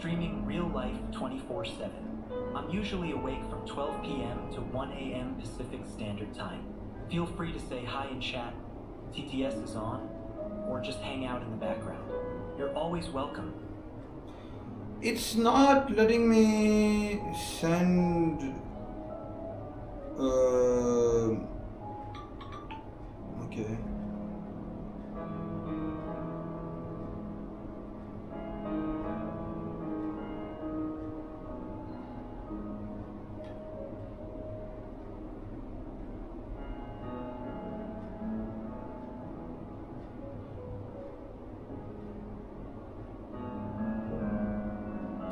streaming real life 24/7. I'm usually awake from 12 p.m. to 1 a.m. Pacific Standard Time. Feel free to say hi in chat, TTS is on, or just hang out in the background. You're always welcome. It's not letting me send. Okay.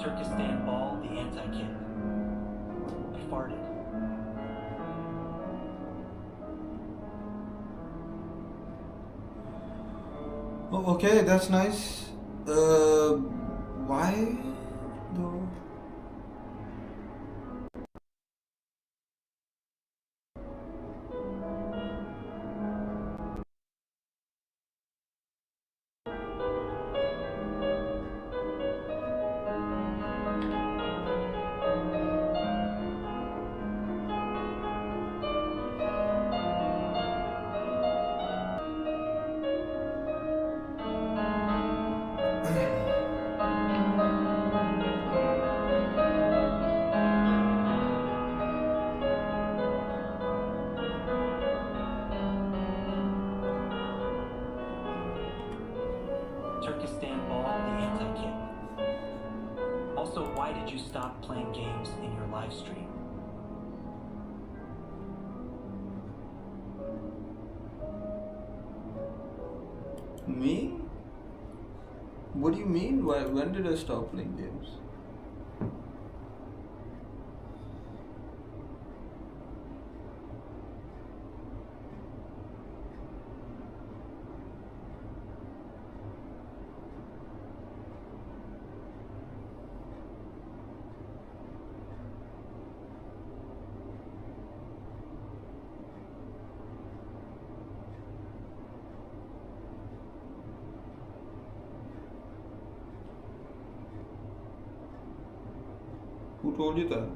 Turkestan Ball, the anti-kid. I farted. Oh, okay, that's nice. Why though? Turkestan Ball, the anti-kid. Also, why did you stop playing games in your live stream? Me? What do you mean? Why? When did I stop playing games? Who told you that?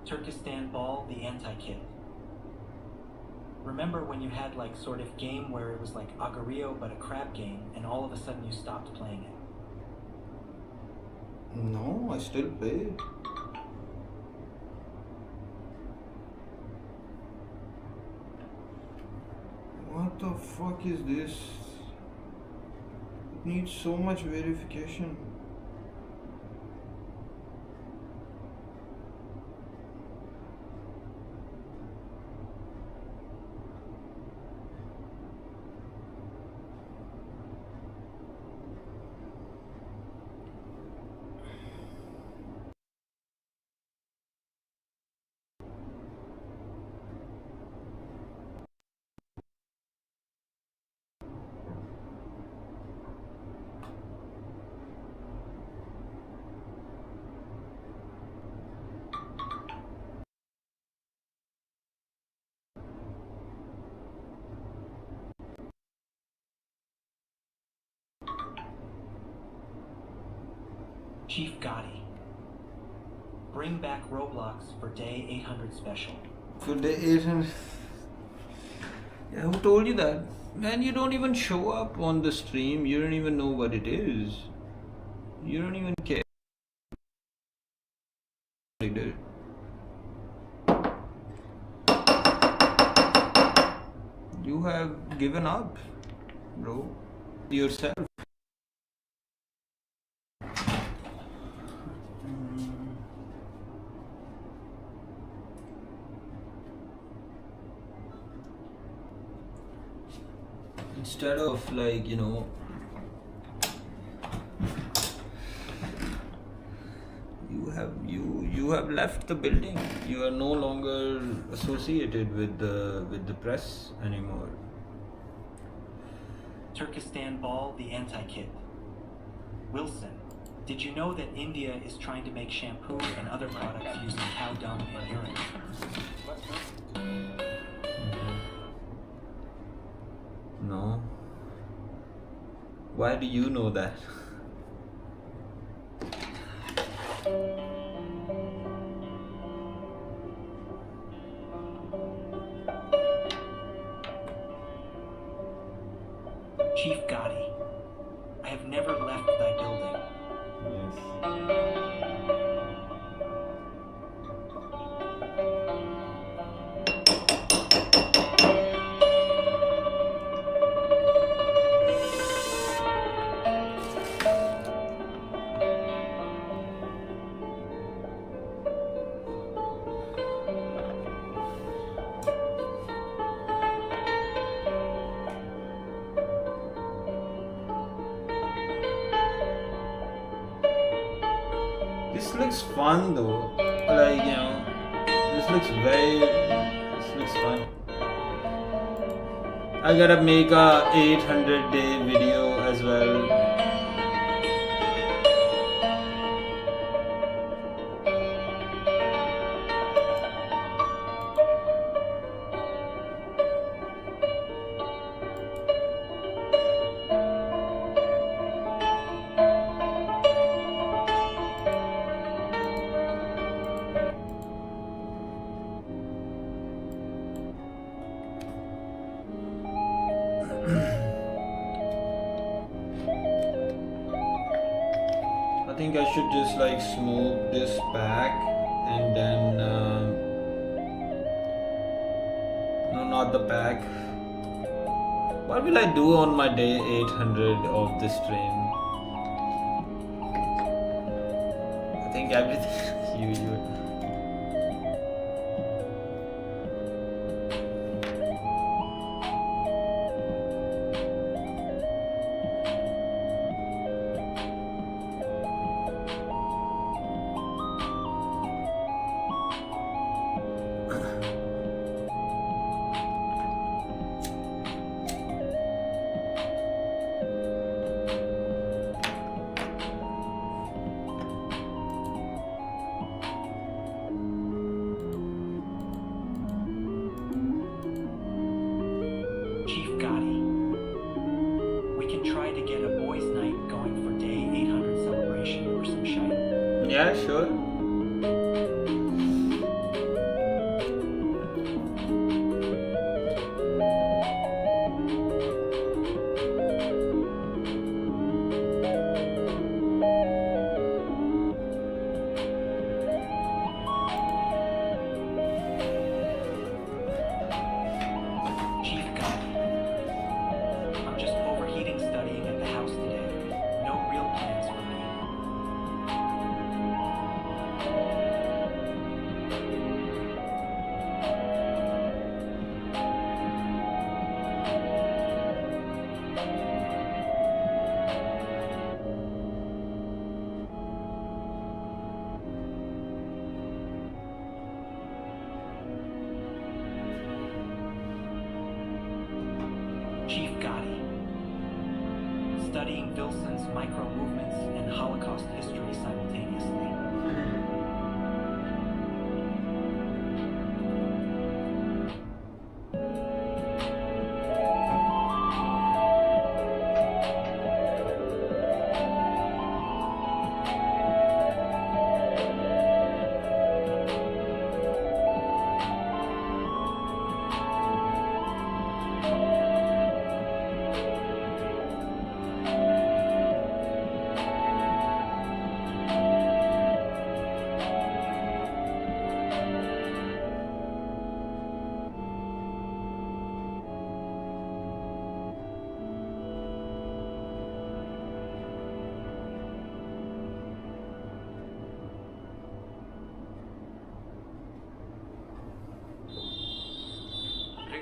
Turkestan Ball, the anti-kid. Remember when you had like sort of game where it was like Agarrio but a crab game and all of a sudden you stopped playing it? No, I still play it. What the fuck is this? It needs so much verification. Chief Gotti. Bring back Roblox for day 800 special. For day 800. Yeah, who told you that? Man, you don't even show up on the stream. You don't even know what it is. You don't even care. You have given up, bro. Yourself. Instead of like, you have left the building. You are no longer associated with the press anymore. Turkestan Ball, the anti-kid. Wilson, did you know that India is trying to make shampoo and other products using cow dung and urine? No. Why do you know that? Chief Gotti, I have never left thy building. This looks fun though. Like, you know, this looks fun. I gotta make a 800-day video as well. I think I should just like smooth this back and then no, not the back. What will I do on my day 800 of this stream? I think everything you Chief Gotti, we can try to get a boys' night going for day 800 celebration or some shite. Yeah, sure. Chief Gotti, I'm just overheating studying at the house today. No real plans for me. Chief Gotti, studying Wilson's micro movements and Holocaust history simultaneously.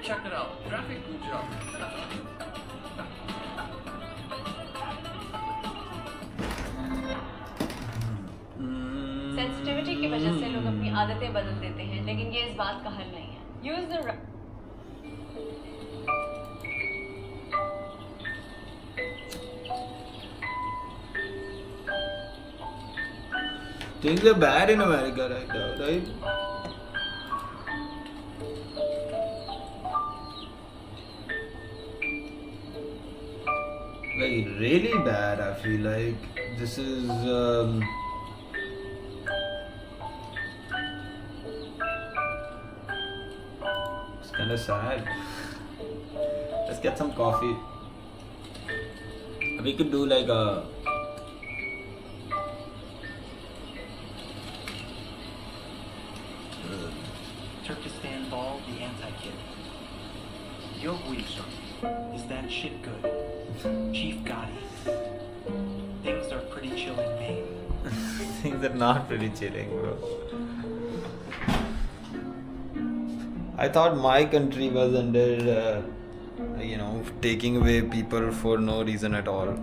Check it out. Traffic good job. Sensitivity की वजह से लोग अपनी आदतें बदल देते हैं, लेकिन ये इस बात का हल नहीं है. Use the Things are bad in America right now, right? Like really bad. I feel like this is it's kind of sad. Let's get some coffee. We could do like a Turkestan Ball, the anti-kid. Yo, Guizhou. Is that shit good? Chief Gotti. Things are pretty chill in Maine. things are not pretty chilling, bro. I thought my country was under, taking away people for no reason at all.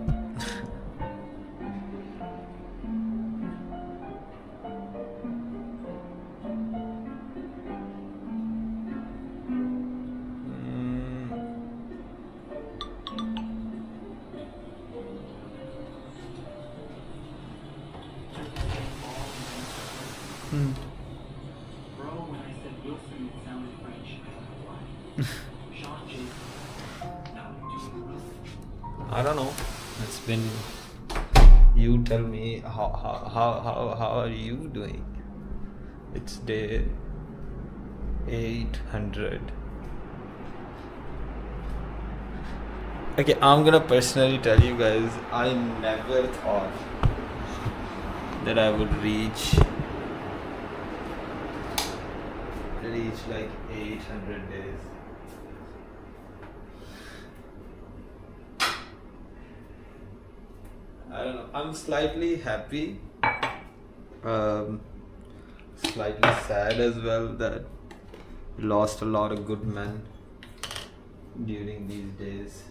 Bro, when I said Wilson, it sounded French. I don't know why. Sean Jason. Now you're doing Wilson. I don't know. It's been. You tell me how are you doing? It's day 800. Okay, I'm gonna personally tell you guys, I never thought that I would reach like 800 days. I don't know. I'm slightly happy, slightly sad as well that we lost a lot of good men during these days.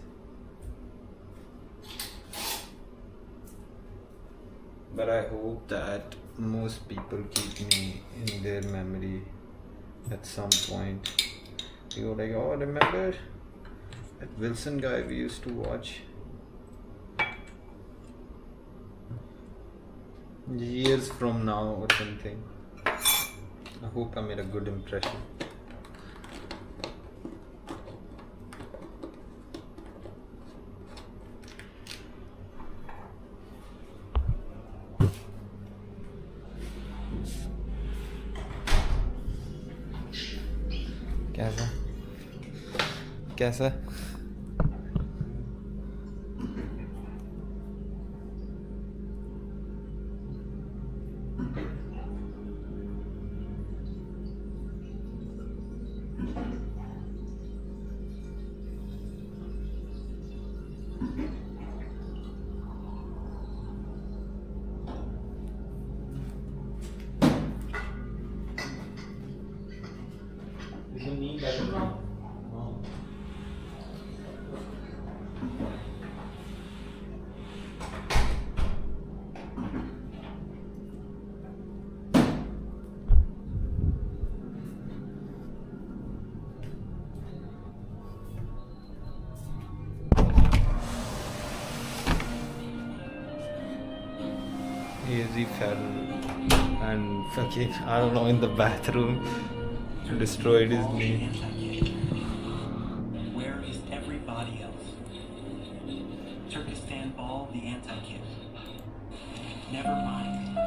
But I hope that most people keep me in their memory at some point. You go like, oh, remember that Wilson guy we used to watch? Years from now or something. I hope I made a good impression. कैसा He fell and fucking, I don't know, in the bathroom destroyed his knee. Where is everybody else? Turkestan Ball, the anti-kid. Never mind.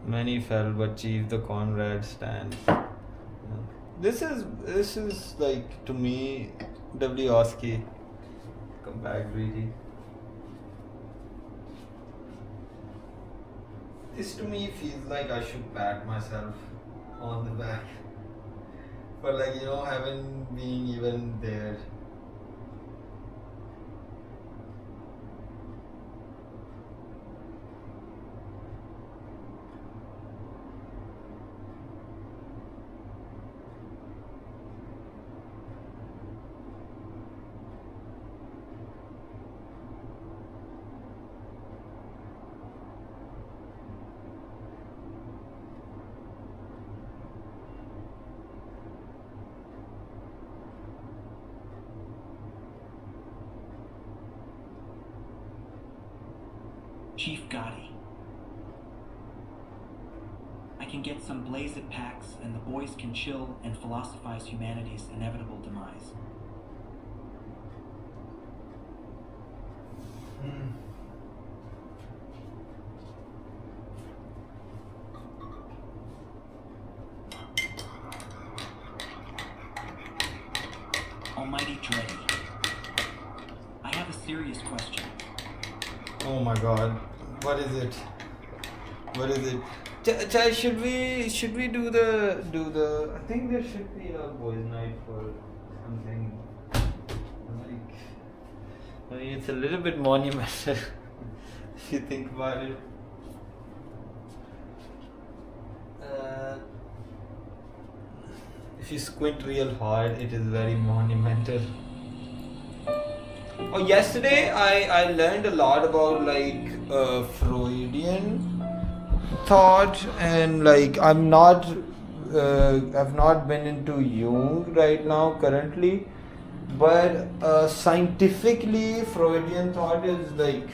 Many fell, but Chief the Conrad stands. This is like, to me, W. Oski. Come back, greedy. This to me feels like I should pat myself on the back for like, having been even there. Chief Gotti. I can get some blazed packs and the boys can chill and philosophize humanity's inevitable demise. Almighty Dreddy, I have a serious question. Oh my god. What is it? What is it? Should we do the I think there should be a boys' night for something like, I mean, it's a little bit monumental if you think about it. If you squint real hard, it is very monumental. Oh, yesterday I learned a lot about like Freudian thought, and like I've not been into Jung right now currently, but scientifically Freudian thought is like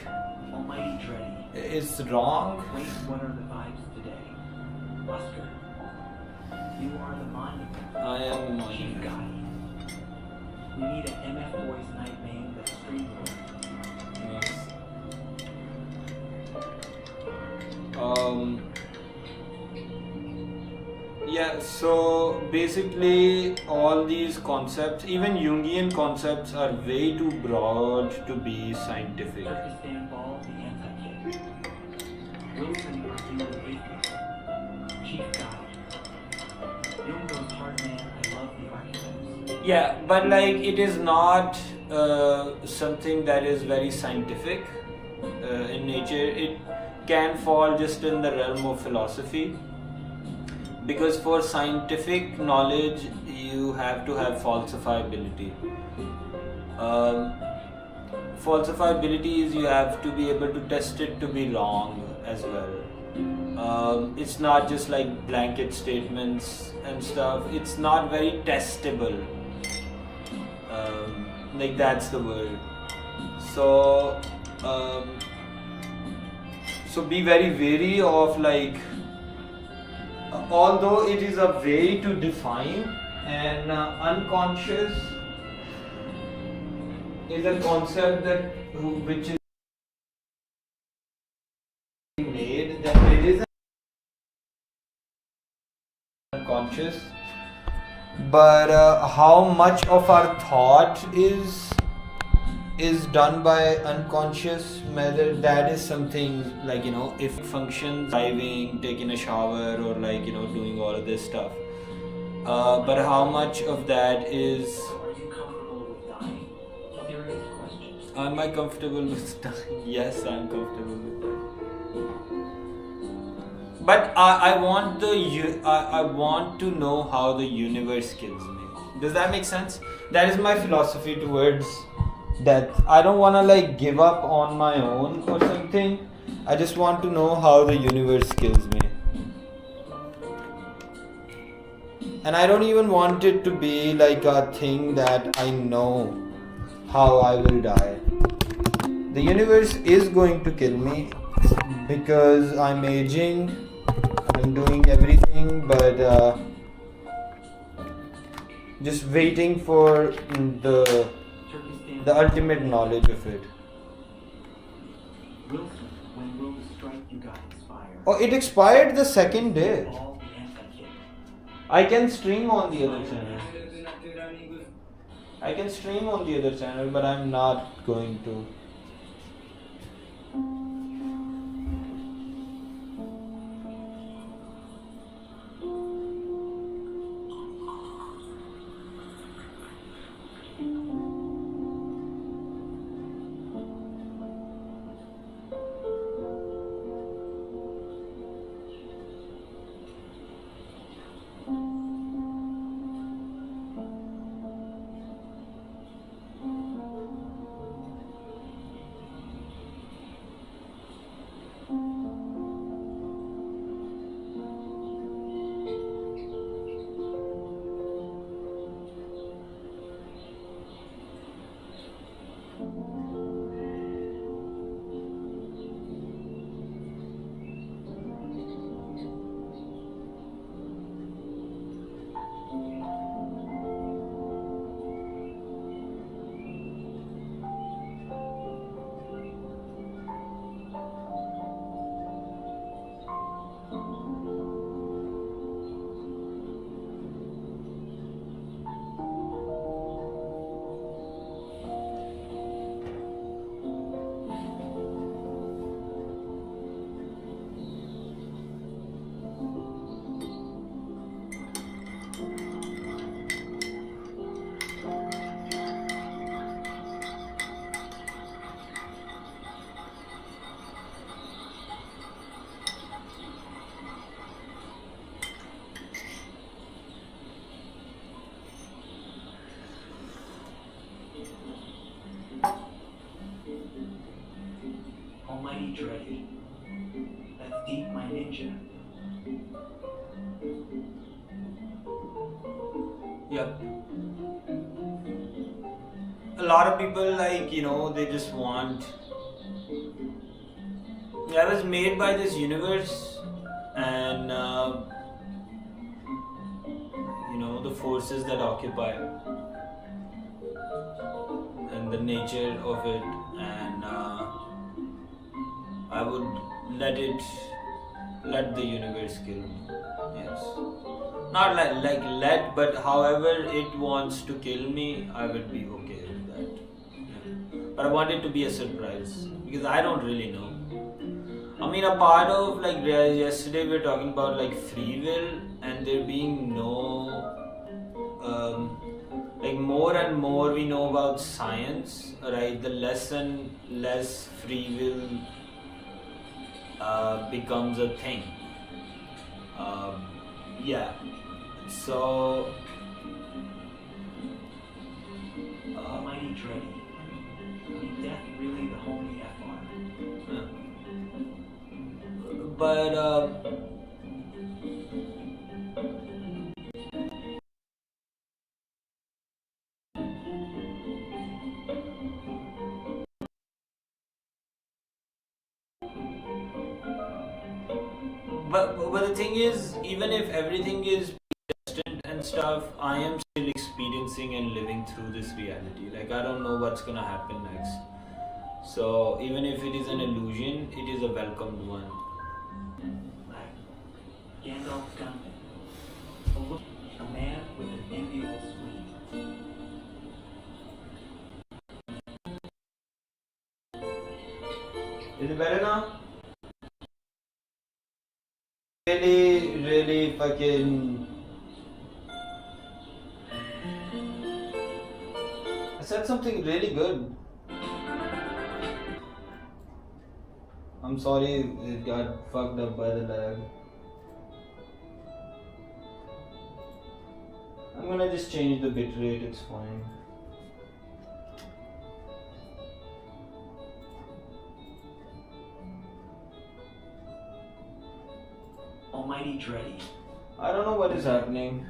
Almighty Dreddy, it's wrong. wait, what are the vibes today? Oscar, you are the monument. I am the Chief monument. guy. We need an MF Boys night name that's streamable. Yes. Yeah, so basically all these concepts, even Jungian concepts, are way too broad to be scientific. Turkestan Ball, the anti-kid. Wilson, are you an atheist? Chief guy. Jung goes hard, man. I love the archetypes. Yeah, but like it is not something that is very scientific in nature. It can fall just in the realm of philosophy, because for scientific knowledge you have to have falsifiability. Falsifiability is you have to be able to test it to be wrong as well. It's not just like blanket statements and stuff. It's not very testable. Like that's the word. So be very wary of like, although it is a way to define, and unconscious is a concept which is made, that it is unconscious, but how much of our thought is done by unconscious method, that is something like, if it functions, driving, taking a shower, or like doing all of this stuff, but how much of that is, So are you comfortable with dying? Serious questions. am I comfortable with dying? Yes, I'm comfortable with that. But I want to know how the universe kills me. Does that make sense? That is my philosophy towards death. I don't want to like give up on my own or something. I just want to know how the universe kills me. And I don't even want it to be like a thing that I know how I will die. The universe is going to kill me because I'm aging, I'm doing everything, but just waiting for the ultimate knowledge of it. Wilson, when will the strike you got expire? Oh, it expired the second day. All the anti-kid. I can stream on the other channel. But I'm not going to. Yep. A lot of people, like, they just want. I was made by this universe, and the forces that occupy and the nature of it, and I would let the universe kill me. Yes, not let, but however it wants to kill me, I would be okay with that. Yeah. But I want it to be a surprise because I don't really know. I mean, a part of, like, yesterday we were talking about, like, free will, and there being no, like, more and more we know about science, right? The less and less free will becomes a thing. Yeah. So. Almighty Dreddy. Is death really the homie FR? But the thing is, even if everything is destined and stuff, I am still experiencing and living through this reality. Like, I don't know what's gonna happen next. So even if it is an illusion, it is a welcomed one. Gandalf's gunman. A man with an enviable suite. Is it better now? Really fucking. I said something really good. I'm sorry it got fucked up by the lag. I'm gonna just change the bitrate, it's fine. Almighty Dreddy. I don't know what is happening.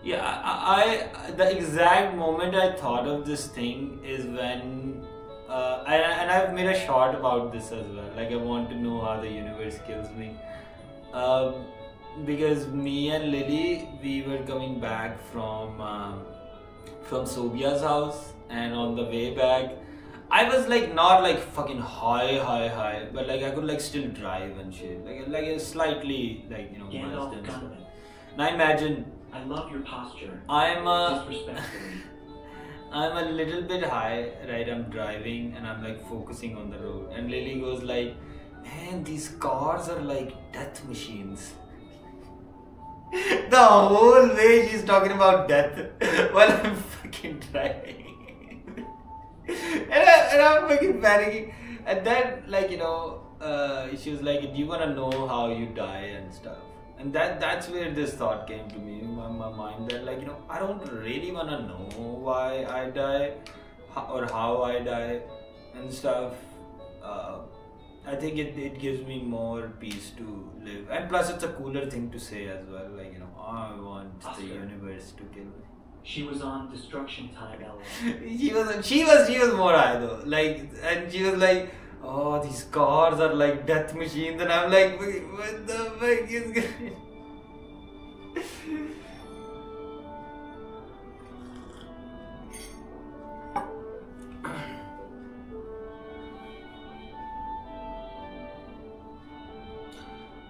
Yeah, I the exact moment I thought of this thing is when and I've made a short about this as well. Like, I want to know how the universe kills me. Because me and Lily, we were coming back from Sobia's house, and on the way back, I was like not like fucking high, but like I could like still drive and shit. Like a slightly like Gandalf gunman. Now imagine. I love your posture. I'm Disrespectfully. I'm a little bit high, right? I'm driving and I'm like focusing on the road, and Lily goes like, "Man, these cars are like death machines." The whole way she's talking about death while I'm fucking driving, and I'm fucking panicking. And then she was like, "Do you wanna know how you die and stuff?" And that's where this thought came to me in my mind, that I don't really wanna know why I die or how I die and stuff. I think it gives me more peace to live, and plus it's a cooler thing to say as well. I want Oscar. the universe to kill me. She was on destruction time, LOL. She was more high though. And she was like, "Oh, these cars are like death machines," and I'm like, "What the fuck is going?"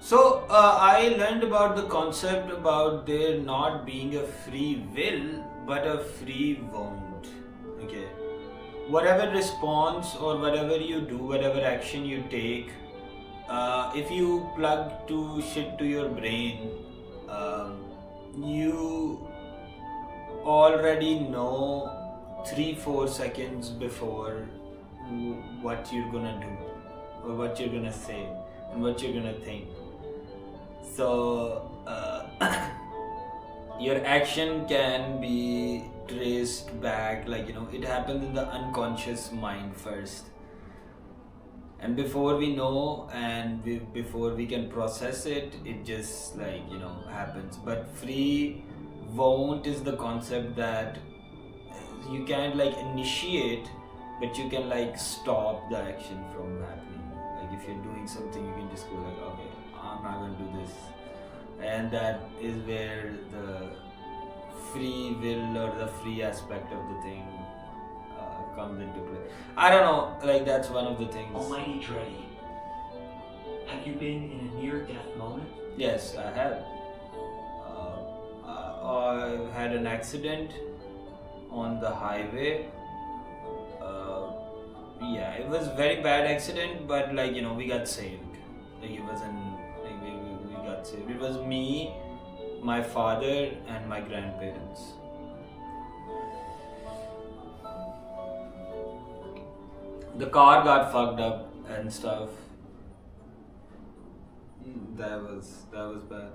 So I learned about the concept about there not being a free will but a free want. Okay, whatever response or whatever you do, whatever action you take, if you plug to shit to your brain, you already know 3-4 seconds before what you're gonna do or what you're gonna say and what you're gonna think. So your action can be traced back, it happens in the unconscious mind first, and before we know and before we can process it, it just like happens. But free won't is the concept that you can't like initiate, but you can like stop the action from happening. Like if you're doing something, you can just go like, okay, I'm not gonna do this, and that is where the free will or the free aspect of the thing comes into play. I don't know, like that's one of the things. Almighty Dreddy, have you been in a near-death moment? Yes, I have. I had an accident on the highway. Yeah, it was very bad accident, but like we got saved. Like it wasn't like we got saved. It was me, my father, and my grandparents. The car got fucked up and stuff. That was bad.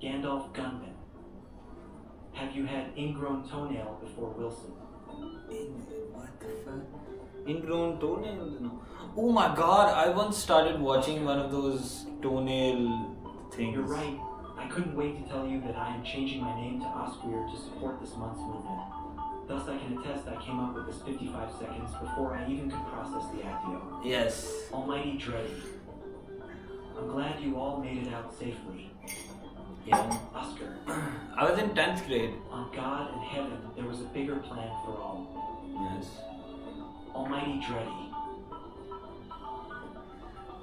Gandalf Gunman, have you had ingrown toenail before Wilson? What the fuck? Ingrown toenails? No. Oh my god, I once started watching one of those toenail things. You're right. I couldn't wait to tell you that I am changing my name to Osqueer to support this month's movement. Thus, I can attest I came up with this 55 seconds before I even could process the actio. Yes. Almighty Dreddy, I'm glad you all made it out safely. Yeah. Oscar, I was in 10th grade. on God and heaven, there was a bigger plan for all. Yes. Almighty Dreddy,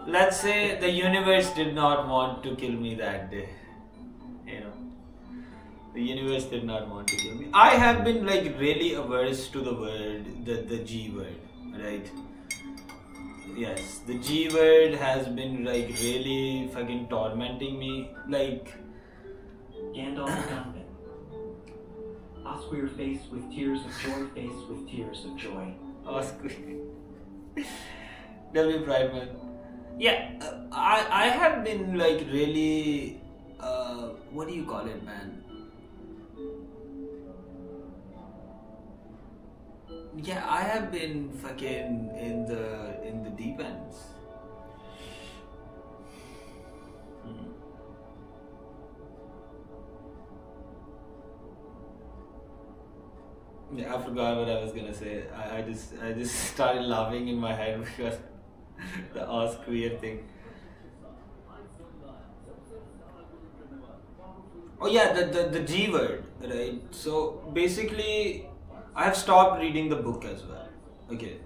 Let's say the universe did not want to kill me that day. The universe did not want to kill me. I have been like really averse to the word, the G word, right? Yes, the G word has been like really fucking tormenting me. Like, Gandalf Gunman, Osqueer faced with tears of joy, faced with tears of joy. Oscar. W. Prideman. Yeah, I have been like really, what do you call it, man? Yeah, I have been fucking in the deep ends. Yeah, I forgot what I was gonna say. I just started laughing in my head because the Osqueer thing. Oh yeah, the G word, right? So basically, I have stopped reading the book as well. Okay,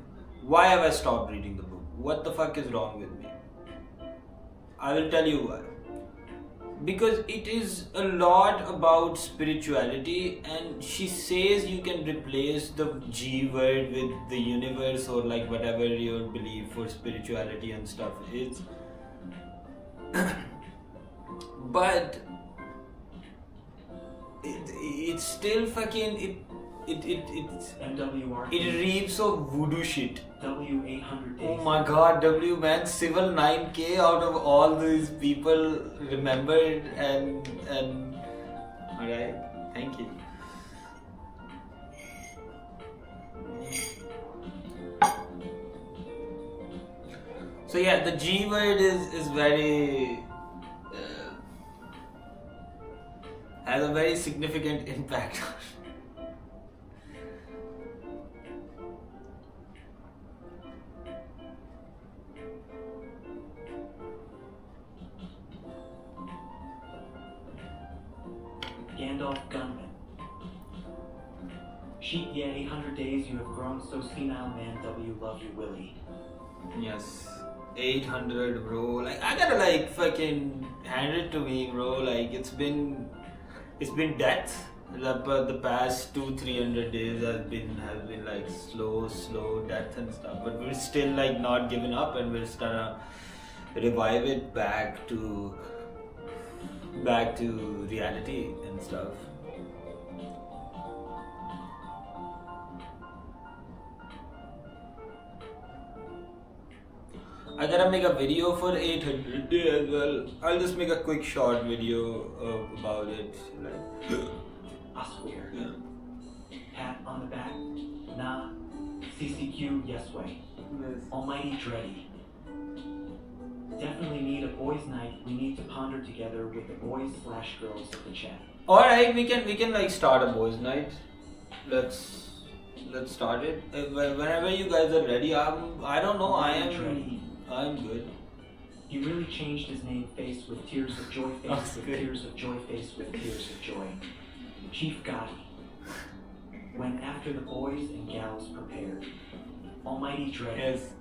why have I stopped reading the book? What the fuck is wrong with me? I will tell you why. Because it is a lot about spirituality, and she says you can replace the G word with the universe or like whatever your belief for spirituality and stuff is. But it's still fucking it's MWR. it reaps of voodoo shit. W800 days. Oh my god, W man, Civil 9K out of all these people remembered and alright, thank you. So yeah, the G word is very has a very significant impact on Gandalf Gunman. Sheet, yeah, 800 days you have grown so senile, man. W, love you, Willie. Yes, 800, bro. Like I gotta like fucking hand it to me, bro. Like it's been death. The past 200-300 days has been like slow death and stuff. But we're still like not giving up, and we're trying to revive it back to reality and stuff. I gotta make a video for 800 day as well. I'll just make a quick short video about it. Osqueer. Yeah. Pat on the back. Nah. CCQ, yes way. Almighty Dreddy. Definitely need a boys' night. We need to ponder together with the boys/girls of the chat. Alright, we can like start a boys' night. Let's start it. Whenever you guys are ready, I don't know. I'm good. He really changed his name face with tears of joy face with tears of joy face with tears of joy. Chief Gotti. When after the boys and gals prepared. Almighty Dread. Yes.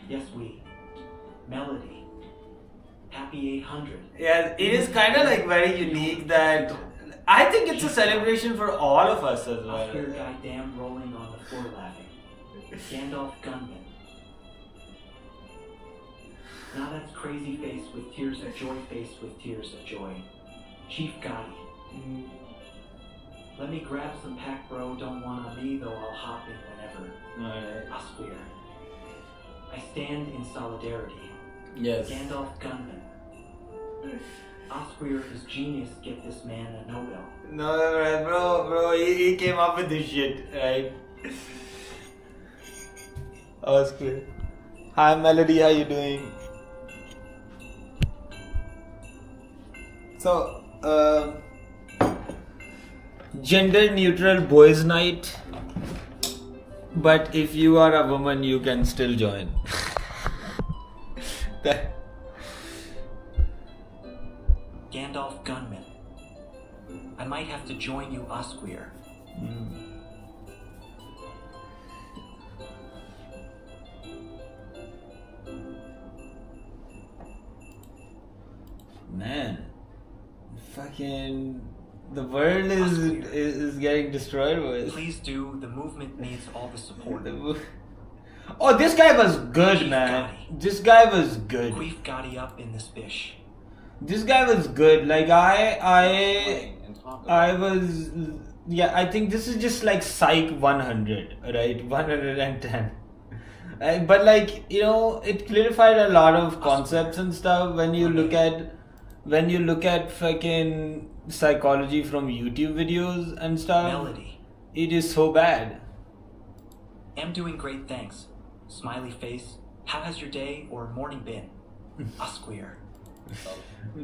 Yes we. Melody. Happy 800. Yeah, it is kind of like very unique that I think it's a celebration for all of us as well. Oscar goddamn rolling on the floor laughing. Gandalf Gunman. Now that's crazy face with tears of joy face with tears of joy. Chief Gotti. Let me grab some pack, bro. Don't want on me, though I'll hop in whenever. Alright. Osqueer. I stand in solidarity. Yes. Gandalf Gunman. Osqueer is genius. Get this man a Nobel. No, right, bro, he came up with this shit, right? Oscar. Hi, Melody, how you doing? So, gender neutral boys' night. But if you are a woman, you can still join. Gandalf Gunman. I might have to join you, Osqueer. Man, fucking the world is getting destroyed, boys. Please do. The movement needs all the support. Oh, this guy was good, man. This guy was good. Queef Gotti up in this bish. This guy was good. Like I was, yeah. I think this is just like Psych 100, right? 110. But like, you know, it clarified a lot of concepts and stuff when you look at fucking psychology from YouTube videos and stuff. Melody. It is so bad. Am doing great, thanks. Smiley face. How has your day or morning been? Osqueer.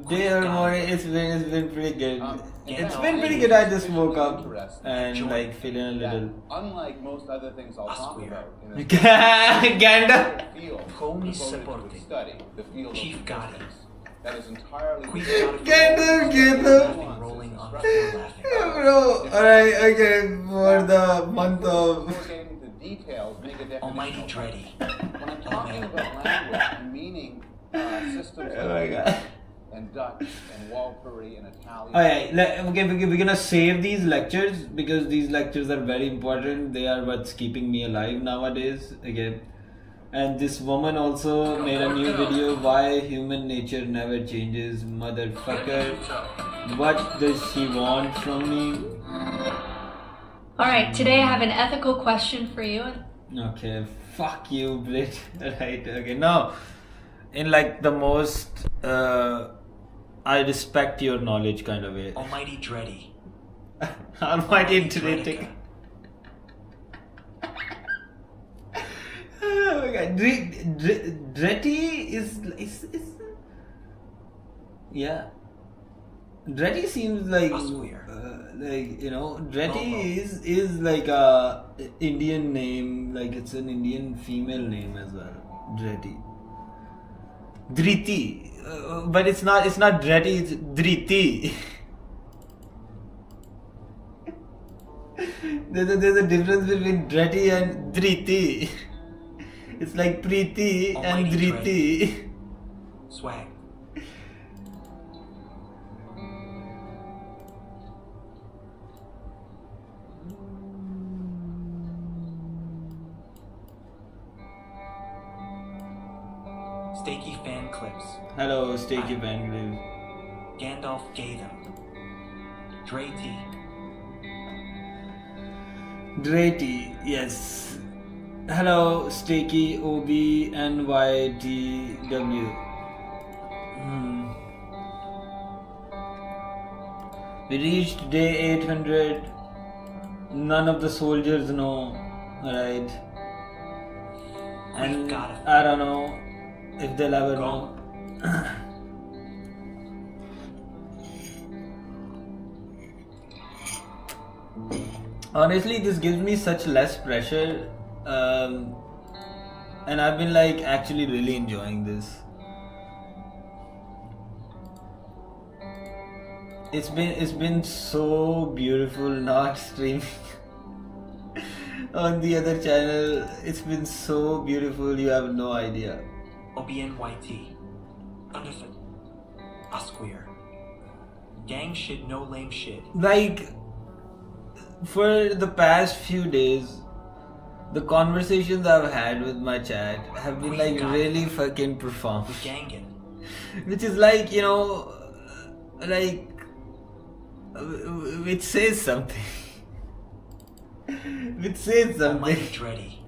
Day or morning, it's been pretty good. It's been pretty good. I just woke up and like feeling a little. Unlike most other things I'll talk about in this Ganda. field Come devoted to its study, the field Chief of Gotti. linguistics, that is entirely Get them. Rolling on the floor laughing. Yeah, bro. Alright, okay, for the month of. Before getting into details, make a definition. Almighty Dreddy. When I'm talking about language, I'm meaning systems Oh my god. and Dutch and Walpurgi and Italian. Alright, okay, we're gonna save these lectures because these lectures are very important. They are what's keeping me alive nowadays. Okay. And this woman also made a new video, why human nature never changes, motherfucker. What does she want from me? Alright, today I have an ethical question for you. Okay, fuck you, Brit. Right, okay, no. In like the most, I respect your knowledge kind of way. Almighty Dreddy. Almighty Dreddy. Oh my god, Dreddy is yeah. Dreddy seems like you know, Dreddy is like a Indian name, like it's an Indian female name as well. Dreddy. Driti, but it's not Dreddy, it's Driti. There's a difference between Dreddy and Driti. It's like Preeti and Driti. Swag. Stakey fan clips. Hello, Stakey fan clips. Gandalf gave them. Dre T. Drati, yes. Hello, Stakey OB NYTW. We reached day 800. None of the soldiers know, right? And got it. I don't know if they'll ever know. Honestly, this gives me such less pressure, and I've been like actually really enjoying this. It's been so beautiful not streaming on the other channel. It's been so beautiful, you have no idea. OBNYT. Understood. Asqueer. Gang shit, no lame shit. Like, for the past few days, the conversations I've had with my chat have been like really fucking profound. We gangin'. Which is like, you know, like, which says something. Which says Almighty something. Dreddy.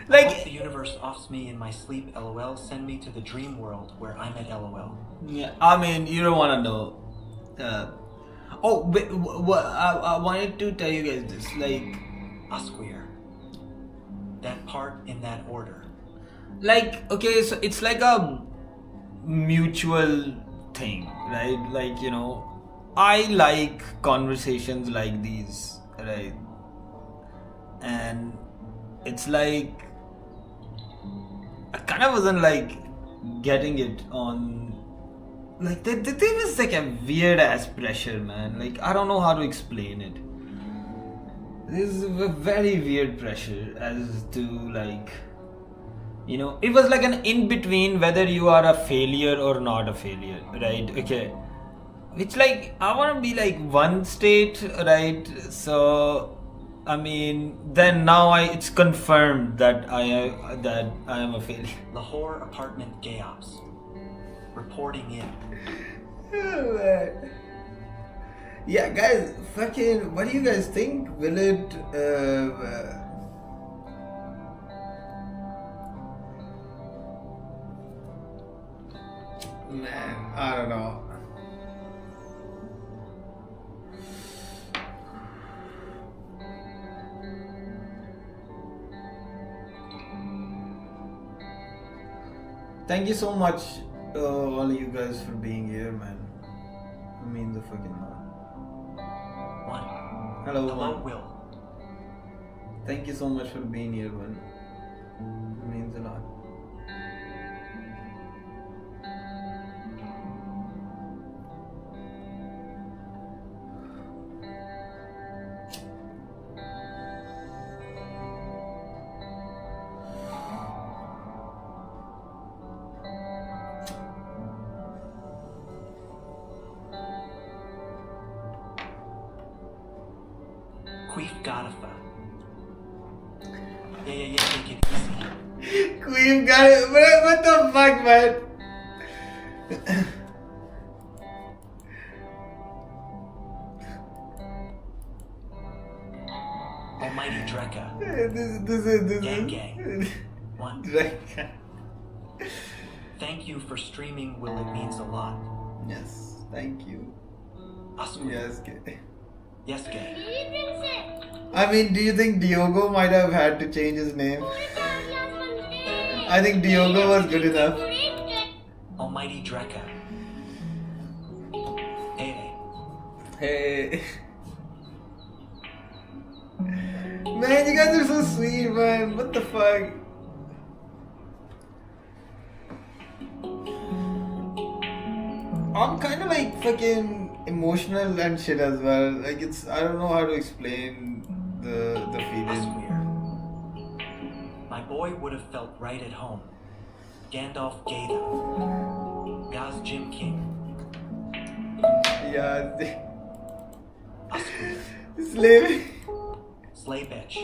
Hope Like, the universe offs me in my sleep, LOL. Send me to the dream world where I'm at, LOL. yeah, I mean, you don't want to know. Oh, wait, I wanted to tell you guys this. Like, Asqueer. That part in that order. like, okay, so it's like a mutual thing, right? Like, you know, I like conversations like these, right? And it's like I kind of wasn't like getting it on. Like there was like a weird ass pressure, man. Like I don't know how to explain it. This is a very weird pressure as to like, you know, it was like an in between whether you are a failure or not a failure, right? Okay. It's like I want to be like one state, right? So I mean, then now it's confirmed that I am a failure. Lahore apartment gay ops. Reporting in. Oh, man. Yeah, guys, fucking, what do you guys think? Will it? Man, I don't know. Thank you so much, all of you guys, for being here, man. It means a fucking lot. One. Hello, Hello, one. Will. Thank you so much for being here, man. It means a lot. Queef Godifa. Yeah, take it easy. Queen got it. What the fuck, man? Almighty Drekka. This Gang. One. Drekka. Thank you for streaming, Will. It means a lot. Yes, thank you. Asqueer. Yes, gay. Yes, gay. I mean, do you think Diogo might have had to change his name? I think Diogo was good enough. Almighty Drekka. Hey. Hey. Man, you guys are so sweet, man. What the fuck? I'm kind of like fucking emotional and shit as well. Like I don't know how to explain the feeling. Asqueer. My boy would have felt right at home. Gandalf gave him. Gaz Jim King. Yeah. Asqueer. Slave. Slay bitch.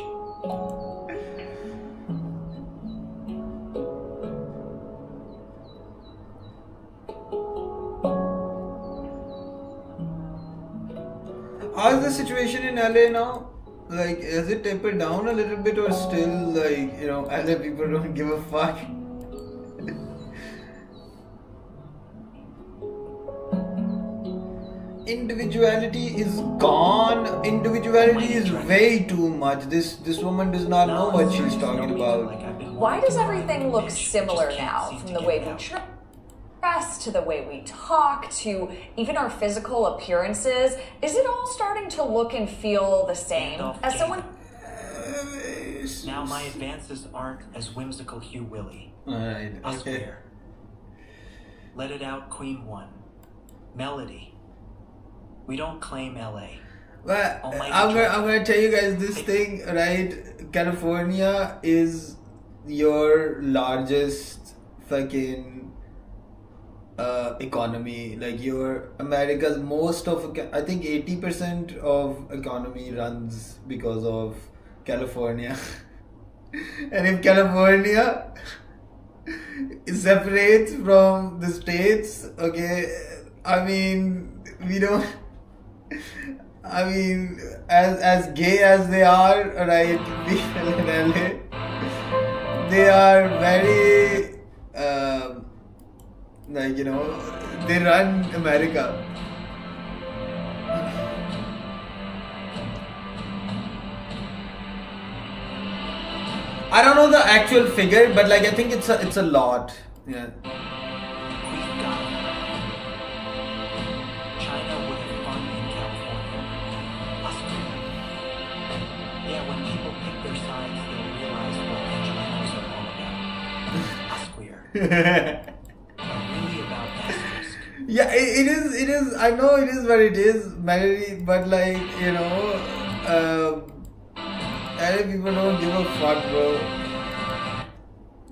How's the situation in LA now? Like, has it tapered down a little bit or still, like, you know, LA people don't give a fuck? Individuality is gone. Individuality is way too much. This woman does not know what she's talking about. Like I've been Why wanted does to cry everything like a look bitch, but similar just can't now? seem From to the get way it we out. dress to the way we talk to even our physical appearances. Is it all starting to look and feel the same? Gandalf As gave someone Now my advances aren't as whimsical Hugh Willie. Alright, okay. Oscar. Let it out, Queen 1. Melody. We don't claim LA. Well, Almighty I'm Drive. gonna tell you guys this thing, right? California is your largest fucking economy. Like your America's most of, I think 80% of economy runs because of California. And if California separates from the states, okay, I mean, we don't. I mean, as gay as they are, right, people in LA, they are very, like, you know, they run America. I don't know the actual figure, but like I think it's a lot. Yeah. We've got it. China would have fun in California. Oscar. Yeah, when people pick their sides, they'll realize what Angelicals are all about. Oscar. Really about asterisk. Yeah, it is. I know it is what it is, Melody, but like, you know, LA people don't give a fuck, bro.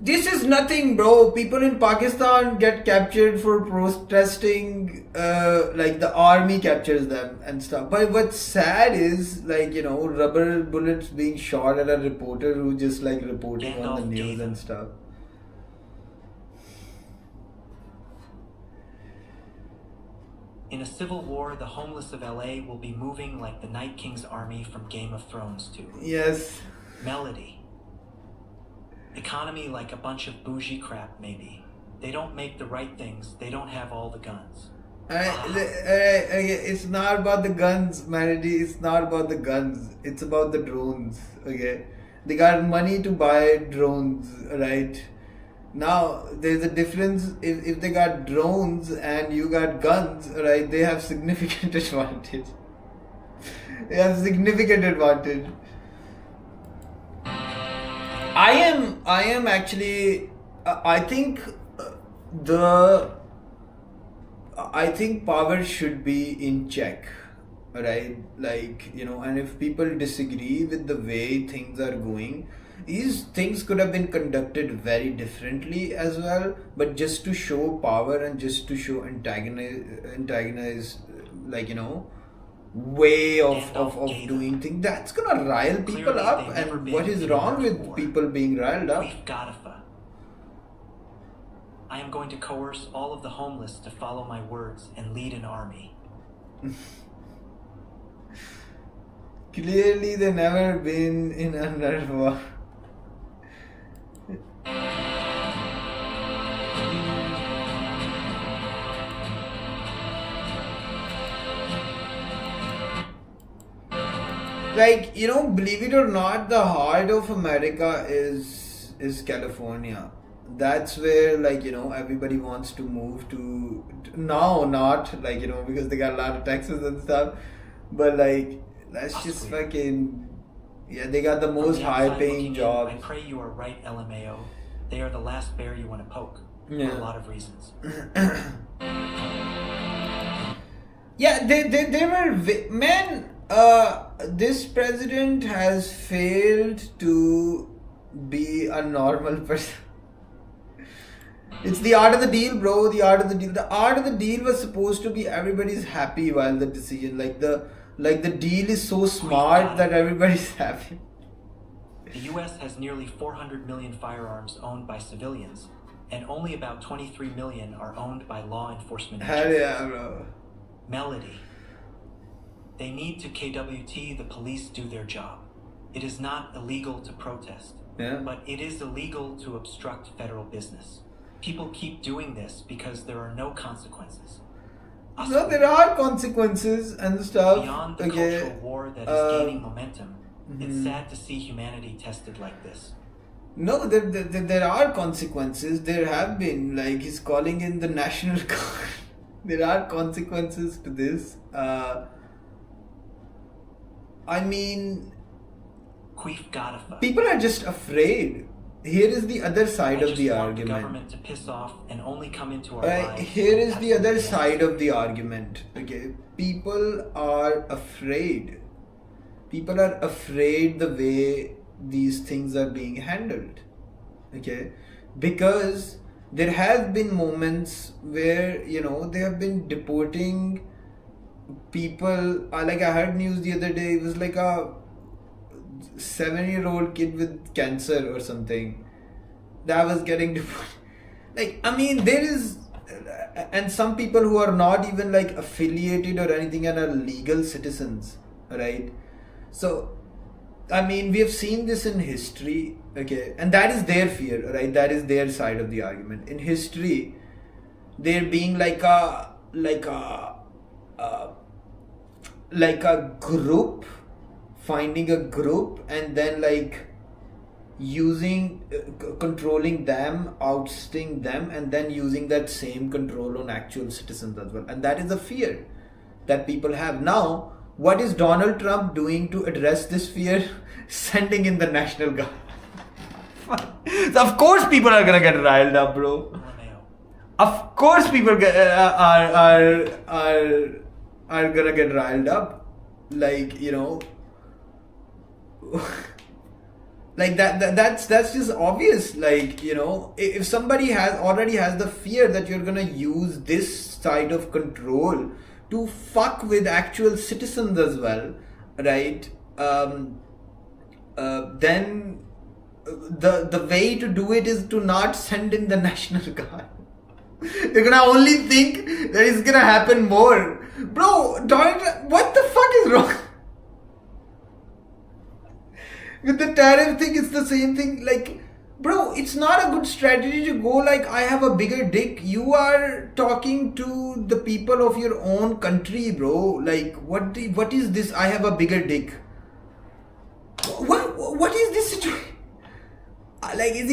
This is nothing, bro. People in Pakistan get captured for protesting, like the army captures them and stuff. But what's sad is, like, you know, rubber bullets being shot at a reporter who just like reporting on the Gandalf news gave and him. stuff. In a civil war, the homeless of LA will be moving like the Night King's army from Game of Thrones to Yes. Melody. Economy like a bunch of bougie crap, maybe. They don't make the right things, they don't have all the guns. It's not about the guns, Melody. It's not about the guns. It's about the drones. Okay, they got money to buy drones, right? Now there's a difference. If they got drones and you got guns, right? They have significant advantage. They have significant advantage. I am actually. I think power should be in check, right? Like, you know, and if people disagree with the way things are going, these things could have been conducted very differently as well. But just to show power and just to show antagonize, like, you know, way of doing things, that's gonna rile people Clearly, up. they've never And been what is in wrong a with war. people being riled up? We've gotta. I am going to coerce all of the homeless to follow my words and lead an army. Clearly, they never been in a war. Like, you know, believe it or not, the heart of America is California. That's where, like, you know, everybody wants to move to now, not like, you know, because they got a lot of taxes and stuff, but like, that's just fucking, yeah, they got the From most the high outside paying looking in, jobs. I pray you are right, LMAO. They are the last bear you want to poke. Yeah. For a lot of reasons. Yeah, they were, man, this president has failed to be a normal person. It's the art of the deal, bro. The art of the deal. The art of the deal was supposed to be everybody's happy while the decision, like the deal is so smart that everybody's happy. The US has nearly 400 million firearms owned by civilians, and only about 23 million are owned by law enforcement Hell agencies. yeah, bro. Melody. They need to KWT the police do their job. It is not illegal to protest, Yeah. but it is illegal to obstruct federal business. People keep doing this because there are no consequences. No, there are consequences and stuff. Beyond the Okay. cultural war that is gaining momentum, mhm. it's sad to see humanity tested like this. No, there are consequences. There have been, like, he's calling in the National Guard. There are consequences to this. I mean, people are just afraid. Here is the other side of the argument. The government to piss off and only come into our lives. Here is the other side of the argument. Okay, people are afraid. People are afraid the way these things are being handled. Okay, because there have been moments where, you know, they have been deporting people. Like, I heard news the other day, it was like a 7-year-old kid with cancer or something that was getting deported. Like, I mean, there is, and some people who are not even like affiliated or anything and are legal citizens, right? So, I mean, we have seen this in history, okay, and that is their fear, right? That is their side of the argument. In history, there being like a group, finding a group and then like using, controlling them, ousting them, and then using that same control on actual citizens as well. And that is a fear that people have. Now, what is Donald Trump doing to address this fear? Sending in the National Guard. So of course people are gonna get riled up, bro. Of course people are gonna get riled up. Like, you know, like that's just obvious. Like, you know, if somebody already has the fear that you're gonna use this side of control to fuck with actual citizens as well, right? Then the way to do it is to not send in the National Guard. You're gonna only think that it's gonna happen more. Bro, what the fuck is wrong? With the tariff thing, it's the same thing. Like, bro, it's not a good strategy to go like, I have a bigger dick. You are talking to the people of your own country, bro. Like, what is this? I have a bigger dick. What is this situation? Like, is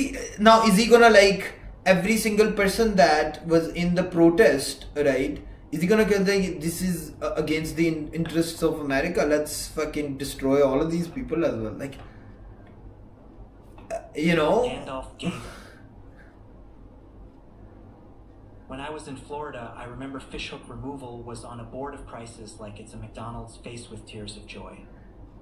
he gonna, like, every single person that was in the protest, right? Is he gonna go like, this is against the interests of America? Let's fucking destroy all of these people as well. Like, you know. Gandalf gave them. When I was in Florida, I remember fishhook removal was on a board of prices like it's a McDonald's faced with tears of joy.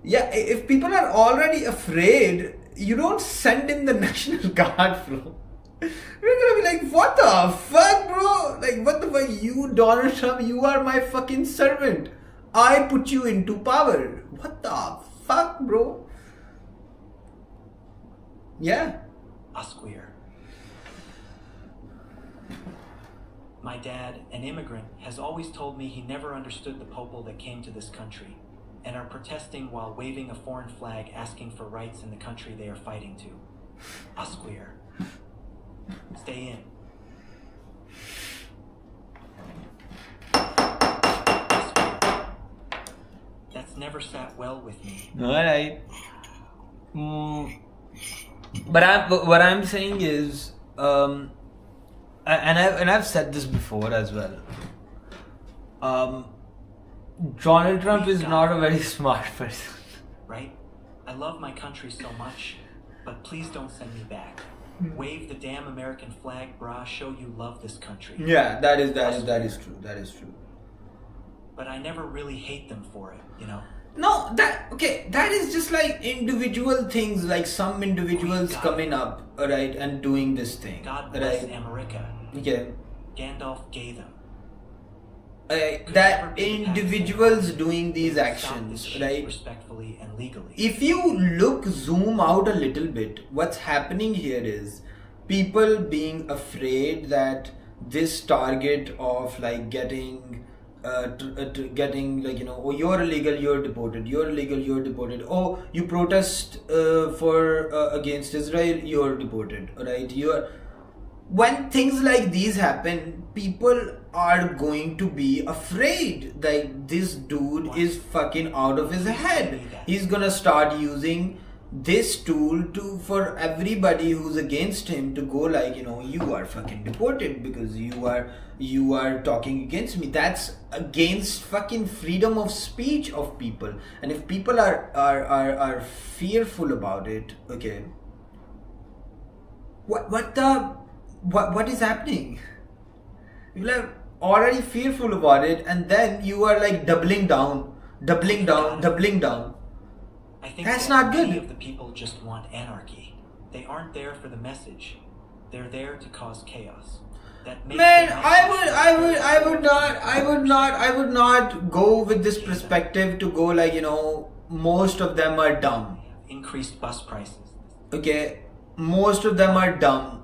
Yeah, if people are already afraid, you don't send in the National Guard, bro. We're gonna be like, what the fuck, bro? Like, what the fuck? You, Donald Trump, you are my fucking servant. I put you into power. What the fuck, bro? Yeah. Asqueer. My dad, an immigrant, has always told me he never understood the people that came to this country and are protesting while waving a foreign flag asking for rights in the country they are fighting to. Asqueer. Stay in. Asqueer. That's never sat well with me. Alright. But what I'm saying is, and I've said this before as well. Donald Trump is not a very smart person. Right? I love my country so much, but please don't send me back. Wave the damn American flag, brah. Show you love this country. Yeah, that is true. That is true. But I never really hate them for it, you know. No, that is just like individual things, like some individuals coming up, right, and doing this thing. God bless right? America. Okay. Gandalf gave them. That individuals doing these actions, right? Respectfully and legally. If you zoom out a little bit, what's happening here is people being afraid that this target of like getting like, you know, oh, you're illegal, you're deported, you're illegal, you're deported, oh, you protest for against Israel, you're deported, right? When things like these happen, people are going to be afraid that this dude is fucking out of his head. He's gonna start using this tool for everybody who's against him to go like, you are fucking deported because you are talking against me. That's against fucking freedom of speech of people. And if people are fearful about it, okay, what is happening? People are already fearful about it, and then you are like doubling down. I think That's that not many good. of the people just want anarchy. They aren't there for the message. They're there to cause chaos. That makes Man, the I would not go with this perspective to go like, most of them are dumb. increased bus prices. Okay, most of them are dumb.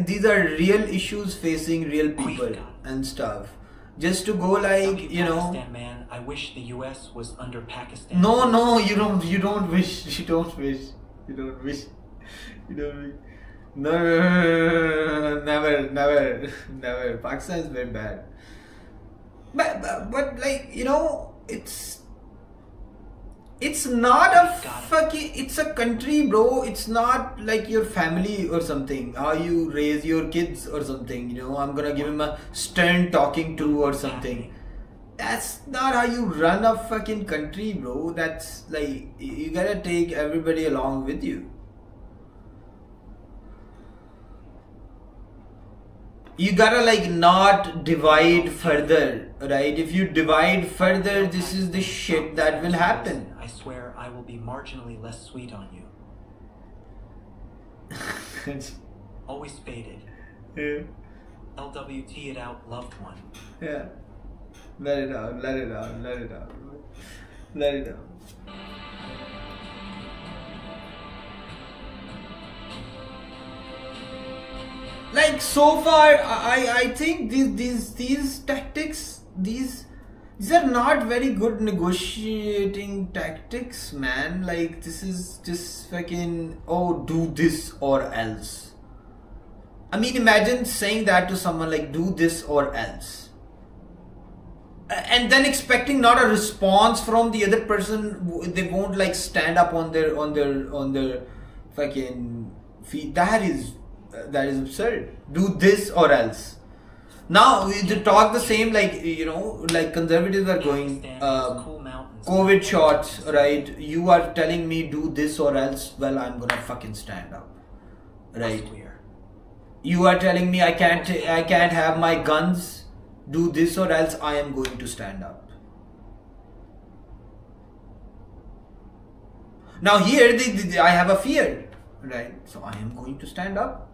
These are real issues facing real people and stuff. Just to go like, Pakistan, man, I wish the US was under Pakistan. No, you don't wish. No, never. Pakistan is very bad. But like, it's not a fucking, it's a country, bro. It's not like your family or something. How you raise your kids or something, I'm gonna give him a stern talking to or something. That's not how you run a fucking country, bro. That's like, you gotta take everybody along with you. You gotta like not divide further, right? If you divide further, this is the shit that will happen. I swear I will be marginally less sweet on you. Always faded. Yeah. LWT it out, loved one. Yeah. Let it out. Like so far, I think these tactics, these are not very good negotiating tactics, man. Like, this is just fucking, do this or else. I mean, imagine saying that to someone like, do this or else, and then expecting not a response from the other person. They won't like stand up on their fucking feet. That is absurd. Do this or else. Now to talk the same, like, like conservatives are going COVID shots, right? You are telling me do this or else. Well, I'm gonna fucking stand up, right? You are telling me I can't have my guns. Do this or else. I am going to stand up. Now here I have a fear, right? So I am going to stand up.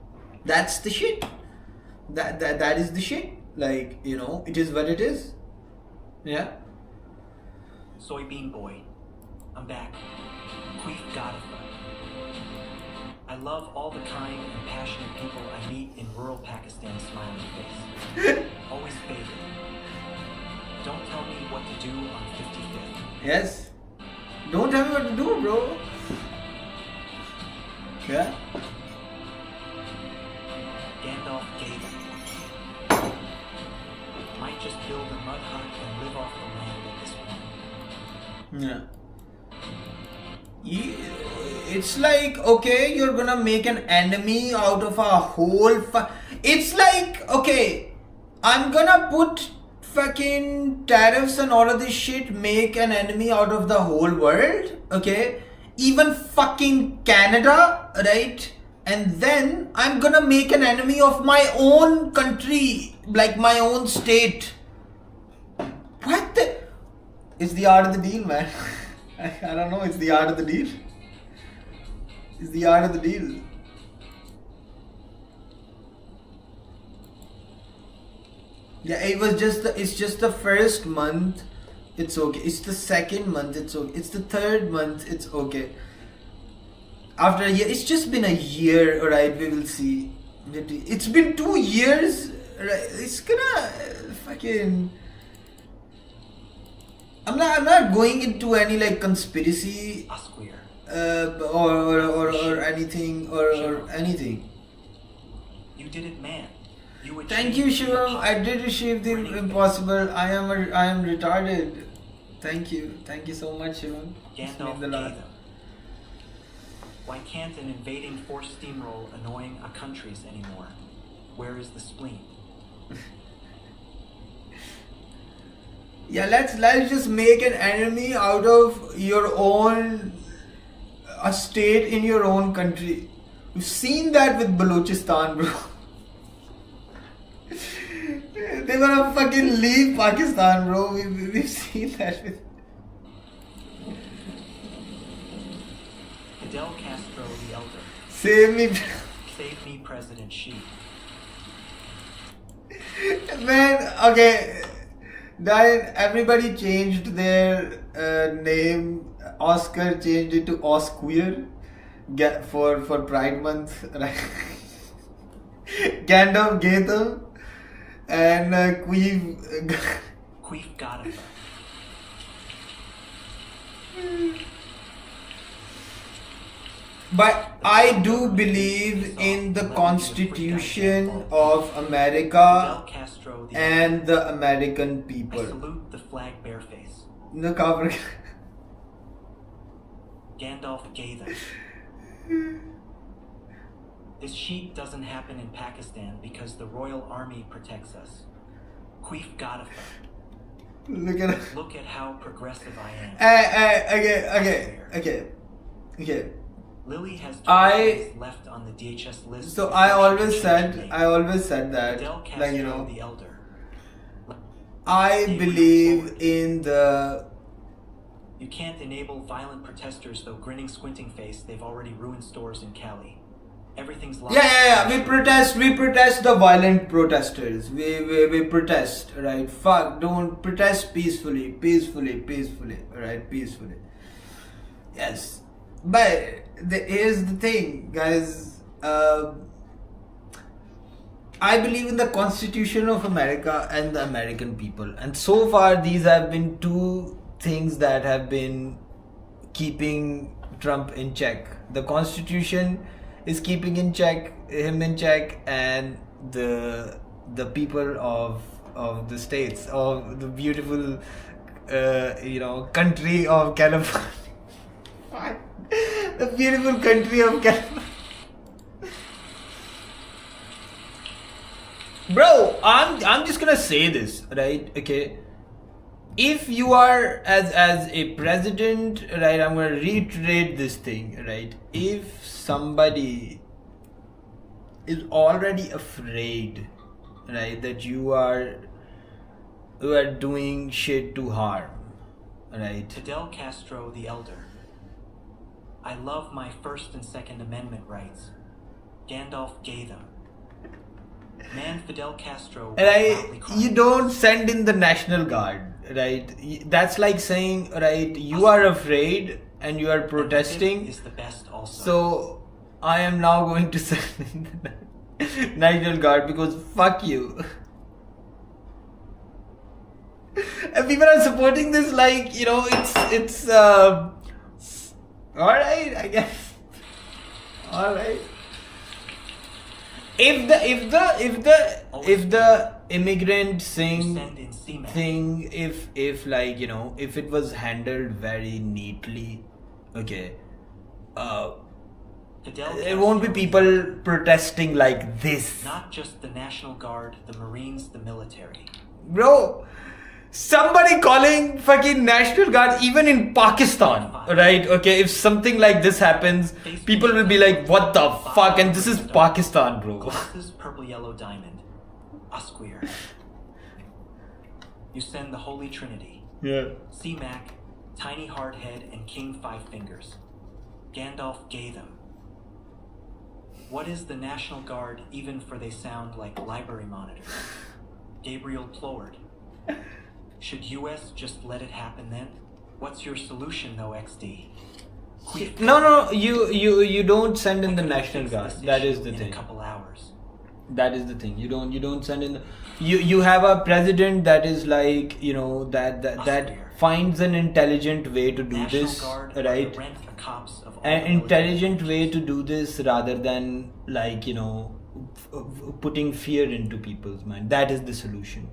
That's the shit. That is the shit. Like, it is what it is. Yeah. Soybean boy, I'm back. Queef Godiva. I love all the kind and passionate people I meet in rural Pakistan. Smiling face. Always favored. Don't tell me what to do on 55th. Yes. Don't tell me what to do, bro. Yeah. Gandalf gave it. Might just build a mud hut and live off the land at this point. Yeah. It's like, okay, you're gonna make an enemy out of a whole it's like, okay, I'm gonna put fucking tariffs and all of this shit, make an enemy out of the whole world, okay? Even fucking Canada, right? And then I'm gonna make an enemy of my own country, like my own state. What the? It's the art of the deal, man. I don't know, it's the art of the deal. It's the art of the deal. Yeah, it's just the first month, it's okay. It's the second month, it's okay. It's the third month, it's okay. After a year, it's just been a year, alright, we will see. It's been 2 years, right? It's gonna fucking... I'm not going into any like conspiracy or anything or anything. You did it, man. Thank you, Shivam. I did achieve the impossible. I am retarded. Thank you so much, Shivam. Gandalf the last. Why can't an invading force steamroll annoying our countries anymore? Where is the spleen? Yeah, let's just make an enemy out of your own a state in your own country. We've seen that with Balochistan, bro. They wanna fucking leave Pakistan, bro. We've seen that with. Fidel Castro the Elder. Save me, Save me, President Xi. man. Okay, then everybody changed their name. Oscar changed it to Osqueer for Pride Month. Gandalf Gatham and Queef. Queef Godifer. But I do believe in the Constitution of America Fidel Castro the and the American I people. salute the flag bareface. No cover. Gandalf Gatham. This sheet doesn't happen in Pakistan because the Royal Army protects us. Queef Godifer. Look at how progressive I am. Okay. Lily has 2 I- days left on the DHS list. So before I she always can said that, Fidel Castro like, you know, the Elder. I believe in the. You can't enable violent protesters, though grinning, squinting face. They've already ruined stores in Cali. Everything's locked. Yeah. We protest the violent protesters. We protest, right? Fuck, don't protest peacefully, right? Peacefully. Yes, but here's the thing, guys. I believe in the Constitution of America and the American people, and so far these have been 2 things that have been keeping Trump in check. The Constitution is keeping him in check, and the people of the states, of the beautiful country of California. The beautiful country of California. Bro, I'm just gonna say this, right? Okay. If you are as a president, right, I'm gonna reiterate this thing, right? If somebody is already afraid, right, that you are doing shit to harm, right? Fidel Castro the Elder. I love my First and Second Amendment rights. Gandalf Gatham. Man, Fidel Castro. Right, you don't send in the National Guard, right? That's like saying, right, you are afraid and you are protesting. Is the best also. So I am now going to send in the National Guard because fuck you. And people are supporting this like, you know, it's alright, I guess. Alright. If the immigrant thing, if like, you know, if it was handled very neatly, okay, there won't be people protesting like this. Not just the National Guard, the Marines, the military. Bro, somebody calling fucking National Guard even in Pakistan, right? Okay, if something like this happens, people will be like, what the fuck? And this is Pakistan, bro. Glasses, purple, yellow, diamond. Osqueer. You send the Holy Trinity. Yeah. C-Mac, Tiny Hardhead, and King Five Fingers. Gandalf Gatham. What is the National Guard, even for they sound like library monitors? Gabriel Plord. Should US just let it happen then? What's your solution though, XD? No, you don't send in the National Guard. That is the thing. In a couple hours. That is the thing. You don't send in. You have a president that is like, you know, that finds an intelligent way to do this, right? An intelligent way to do this rather than like, you know, putting fear into people's mind. That is the solution.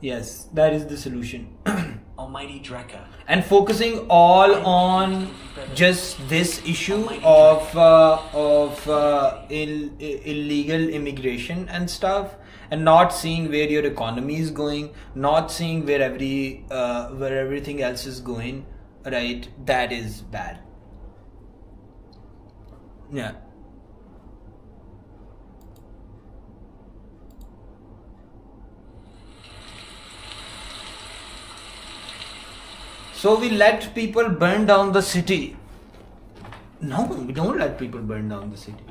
Yes, that is the solution. Almighty Dreka. and focusing all on just this issue of illegal immigration and stuff, and not seeing where your economy is going, not seeing where everything else is going, right? That is bad. Yeah. So we let people burn down the city. No, we don't let people burn down the city.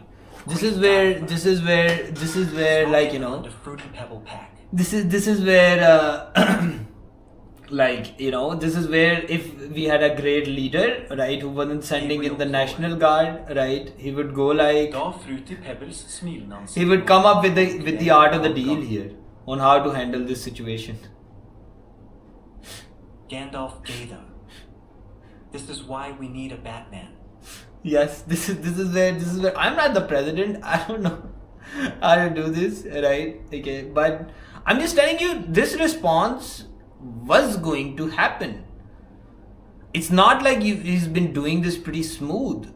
This is where like, you know, The Fruity Pebble Pack. this is where like, you know, this is where if we had a great leader, right, who wasn't sending in the National Guard, right, he would go like, Da Fruity Pebbles smilnans. he would come up with the art of the deal here on how to handle this situation. Gandalf Gaither. This is why we need a Batman. Yes, this is where I'm not the president. I don't know how to do this, right? Okay, but I'm just telling you, this response was going to happen. It's not like he's been doing this pretty smooth.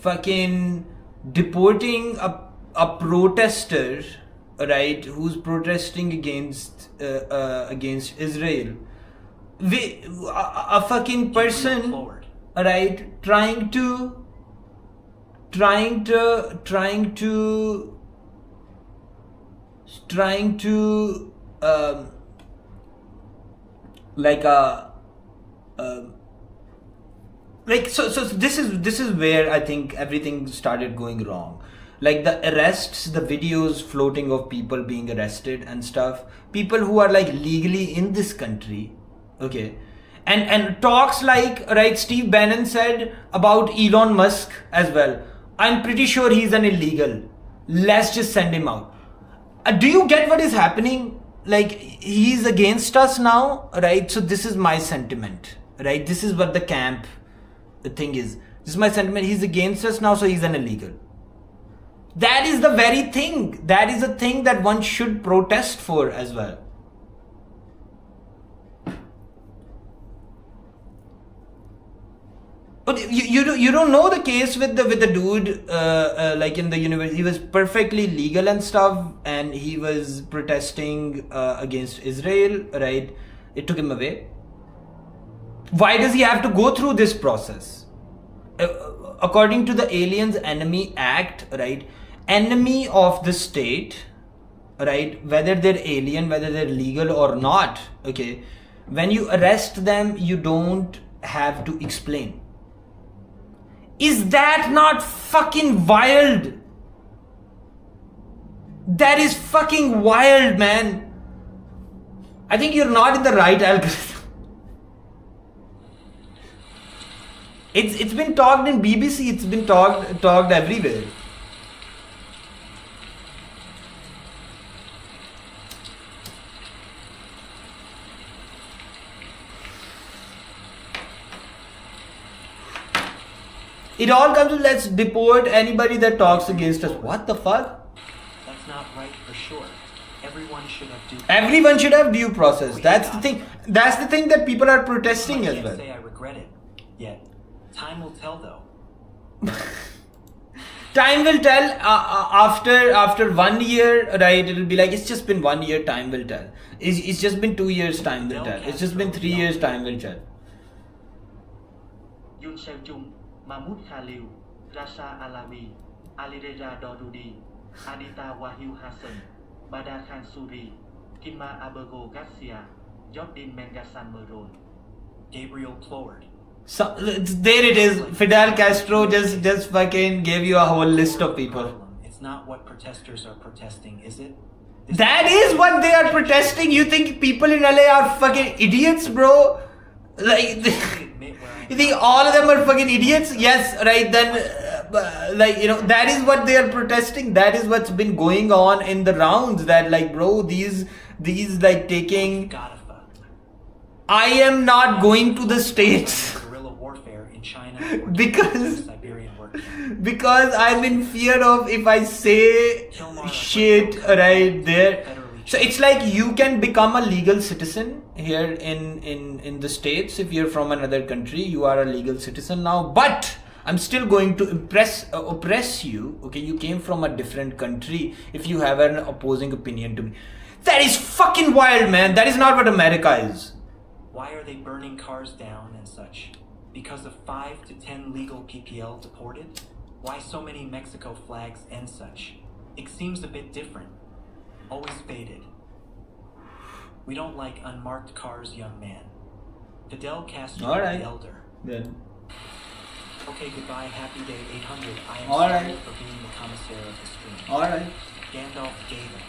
Fucking deporting a protester, right, who's protesting against Israel. A fucking person, right, trying to like so this is where I think everything started going wrong. Like the arrests, the videos floating of people being arrested and stuff, people who are like legally in this country, okay, and talks like, right, Steve Bannon said about Elon Musk as well. I'm pretty sure he's an illegal. Let's just send him out. Do you get what is happening? Like, he's against us now, right? So this is my sentiment, right? This is what the thing is. This is my sentiment. He's against us now, so he's an illegal. That is the very thing. That is a thing that one should protest for as well. But you don't know the case with the dude like in the university. He was perfectly legal and stuff, and he was protesting against Israel, right? It took him away. Why does he have to go through this process? According to the Aliens Enemy Act, right? Enemy of the state, right? Whether they're alien, whether they're legal or not, okay? When you arrest them, you don't have to explain. Is that not fucking wild? That is fucking wild, man. I think you're not in the right algorithm. It's been talked in BBC, it's been talked everywhere. It all comes to let's deport anybody that talks against us. What the fuck? That's not right for sure. Everyone should have due process. Everyone should have due process. That's the thing. That's the thing that people are protesting as well. I can't say I regret it yet. Time will tell, though. Time will tell after 1 year, right? It'll be like, it's just been 1 year, time will tell. It's just been 2 years, time will tell. It's just been 3 years, time will tell. Yun Seo-jung, Mahmoud Khalil, Rasha Alawi, Alireza Dodudi, Anita Wahyu Hassan, Badar Khan Suri, Kinma Abergo Garcia, Jobdin Mengasan Meron, Gabriel Ploward. So there it is. Fidel Castro just fucking gave you a whole list of people. It's not what protesters are protesting, is it? That is what they are protesting. You think people in LA are fucking idiots, bro? Like, you think all of them are fucking idiots? Yes, right. Then, like, you know, that is what they are protesting. That is what's been going on in the rounds. That, like, bro, these like taking. I am not going to the States. Because I'm in fear of if I say shit right there. So it's like you can become a legal citizen here in the States. If you're from another country, you are a legal citizen now, but I'm still going to oppress you. Okay, you came from a different country if you have an opposing opinion to me. That is fucking wild, man. That is not what America is. Why are they burning cars down and such? Because of 5 to 10 legal PPL deported? Why so many Mexico flags and such? It seems a bit different. Always faded. We don't like unmarked cars, young man. Fidel Castro Alright. the Elder. Then. Okay, goodbye, happy day 800. I am Alright. sorry for being the commissaire of the stream. Alright. Gandalf Galen.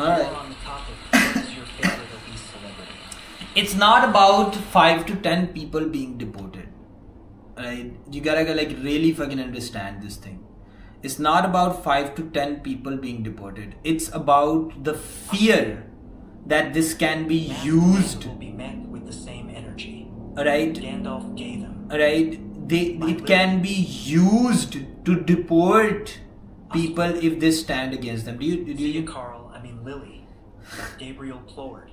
Alright. While on the topic, what is your favorite obese celebrity? It's not about 5 to 10 people being deported. Right? You gotta like really fucking understand this thing. It's not about 5 to 10 people being deported. It's about the fear that this can be Mass used. will be met with the same energy. Right? Gandalf gave them. Right? It can be used to deport people if they stand against them. Do See you, you Carl. I mean Lily. Gabriel Plord.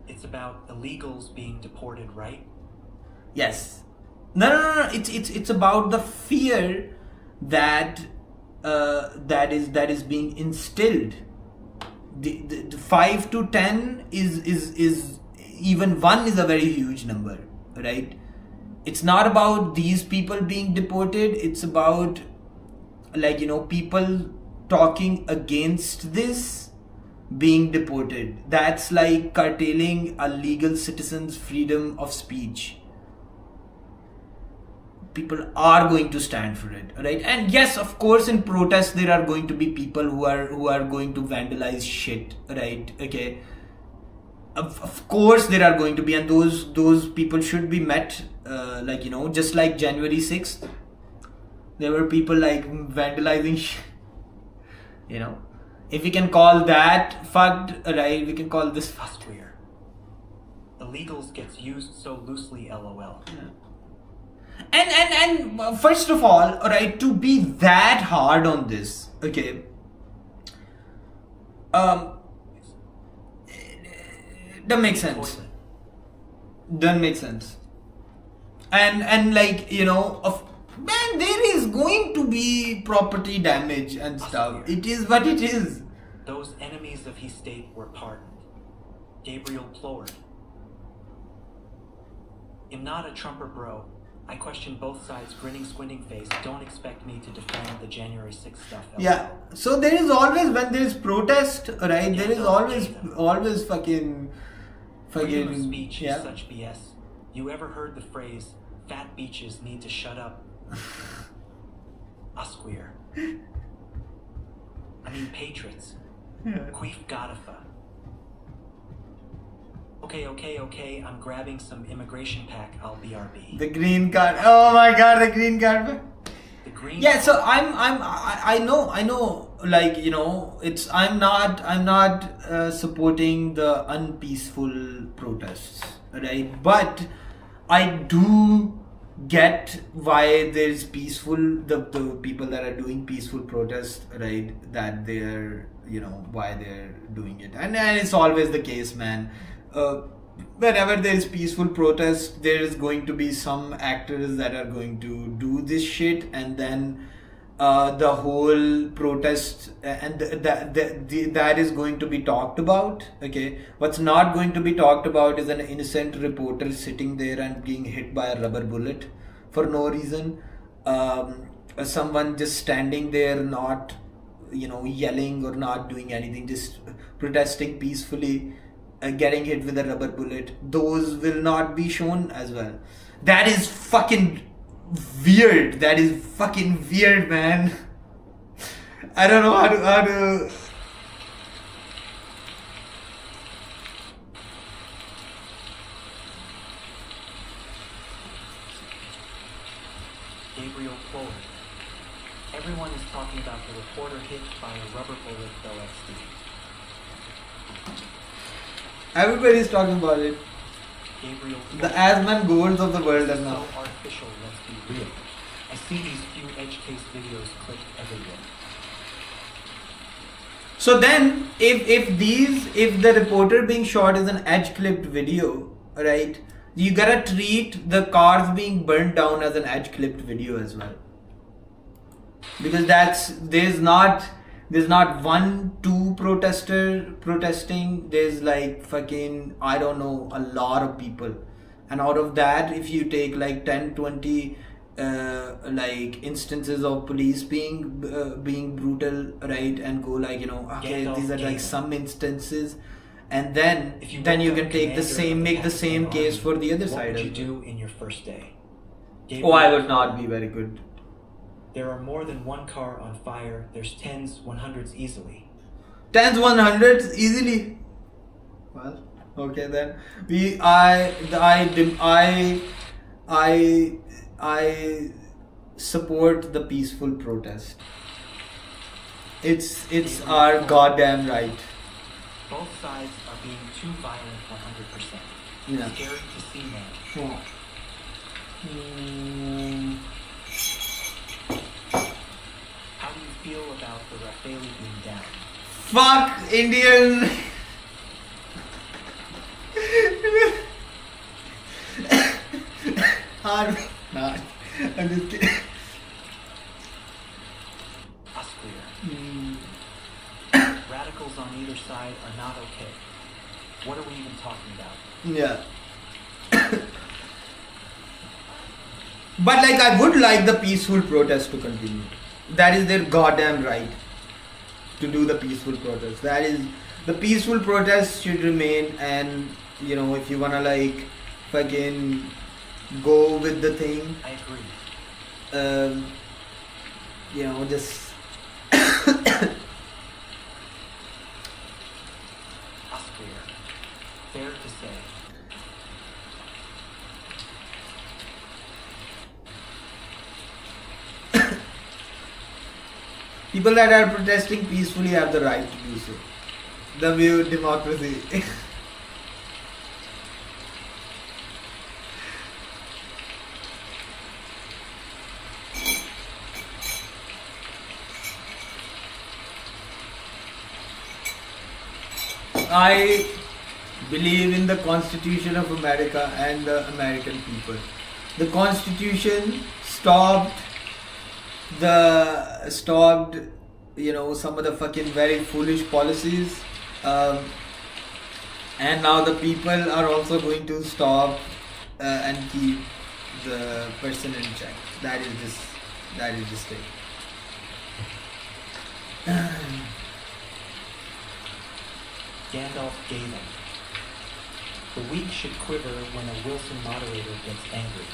It's about illegals being deported, right? Yes. No. It's about the fear that that is being instilled. The 5 to 10 is even 1 is a very huge number, right? It's not about these people being deported. It's about like people talking against this being deported. That's like curtailing a legal citizen's freedom of speech. People are going to stand for it, right? And yes, of course, in protests there are going to be people who are going to vandalize shit, right? Okay, of course there are going to be, and those people should be met, just like January 6th, there were people like vandalizing shit. If we can call that fucked, right? We can call this fucked. Queer. Illegals gets used so loosely, lol. Yeah. And first of all, right, to be that hard on this, okay, doesn't make sense. Doesn't make sense. And like man, there is going to be property damage and stuff. It is what it is. Those enemies of his state were pardoned. Gabriel Plord. I'm not a Trumper bro. I question both sides, grinning, squinting face. Don't expect me to defend the January 6th stuff. Yeah. So there is always, when there is protest, right? There is always fucking Freedom of speech yeah. is such BS. You ever heard the phrase, fat beaches need to shut up? Us queer. I mean patriots. Queef Godifa. Okay, I'm grabbing some immigration pack, I'll BRB. The green card. Oh my god, the green card. The green Yeah, so I know, like, I'm not supporting the unpeaceful protests, right? But I do get why there's the people that are doing peaceful protest, right? That they're, why they're doing it. And it's always the case, man. Whenever there is peaceful protest, there is going to be some actors that are going to do this shit, and then the whole protest and that is going to be talked about. Okay, what's not going to be talked about is an innocent reporter sitting there and being hit by a rubber bullet for no reason. Someone just standing there, not yelling or not doing anything, just protesting peacefully, getting hit with a rubber bullet. Those will not be shown as well. That is fucking weird. That is fucking weird, man. I don't know how to Gabriel Plord. Everyone is talking about the reporter hit by a rubber bullet, LSD. Everybody's talking about it. Gabriel Plord. The Asman goals of the world are now. So artificial, let's be real. I see these few edge case videos clicked everywhere. So then, if the reporter being shot is an edge clipped video, right? You gotta treat the cars being burnt down as an edge clipped video as well, because there's not 1-2 protester protesting. There's like fucking, I don't know, a lot of people, and out of that, if you take like 10-20 like instances of police being brutal, right, and go like, you know, okay, these are like some instances, and then you can take make the same case for the other side. What would you do in your first day? Oh, I would not be very good. There are more than one car on fire. There's 10s, 100s easily. 10s, 100s easily. Well, okay then. I support the peaceful protest. It's our goddamn right. Both sides are being too violent 100%. Yeah. Scary to see, man. How do you feel about the Rafale being down? Fuck Indian. Nah, I'm just kidding. Us clear. Radicals on either side are not okay. What are we even talking about? Yeah. But like, I would like the peaceful protest to continue. That is their goddamn right to do the peaceful protest. That is, the peaceful protest should remain, and you know, if you wanna like fucking go with the thing, I agree. you know, just Us clear. Fair to say. people that are protesting peacefully have the right to do so. The view democracy. I believe in the Constitution of America and the American people. The Constitution stopped, you know, some of the fucking very foolish policies, and now the people are also going to stop and keep the person in check. That is just it. Gandalf gave him. The weak should quiver when a Wilson moderator gets angry.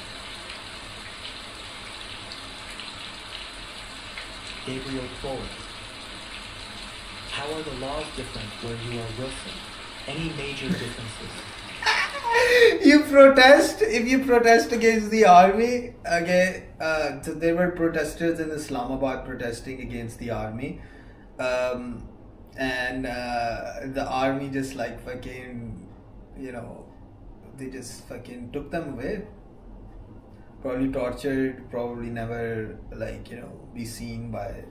Gabriel forward. How are the laws different where you are Wilson? Any major differences? If you protest against the army, okay, so there were protesters in Islamabad protesting against the army, and the army just like fucking, you know, they just fucking took them away. Probably tortured, probably never like, you know, be seen by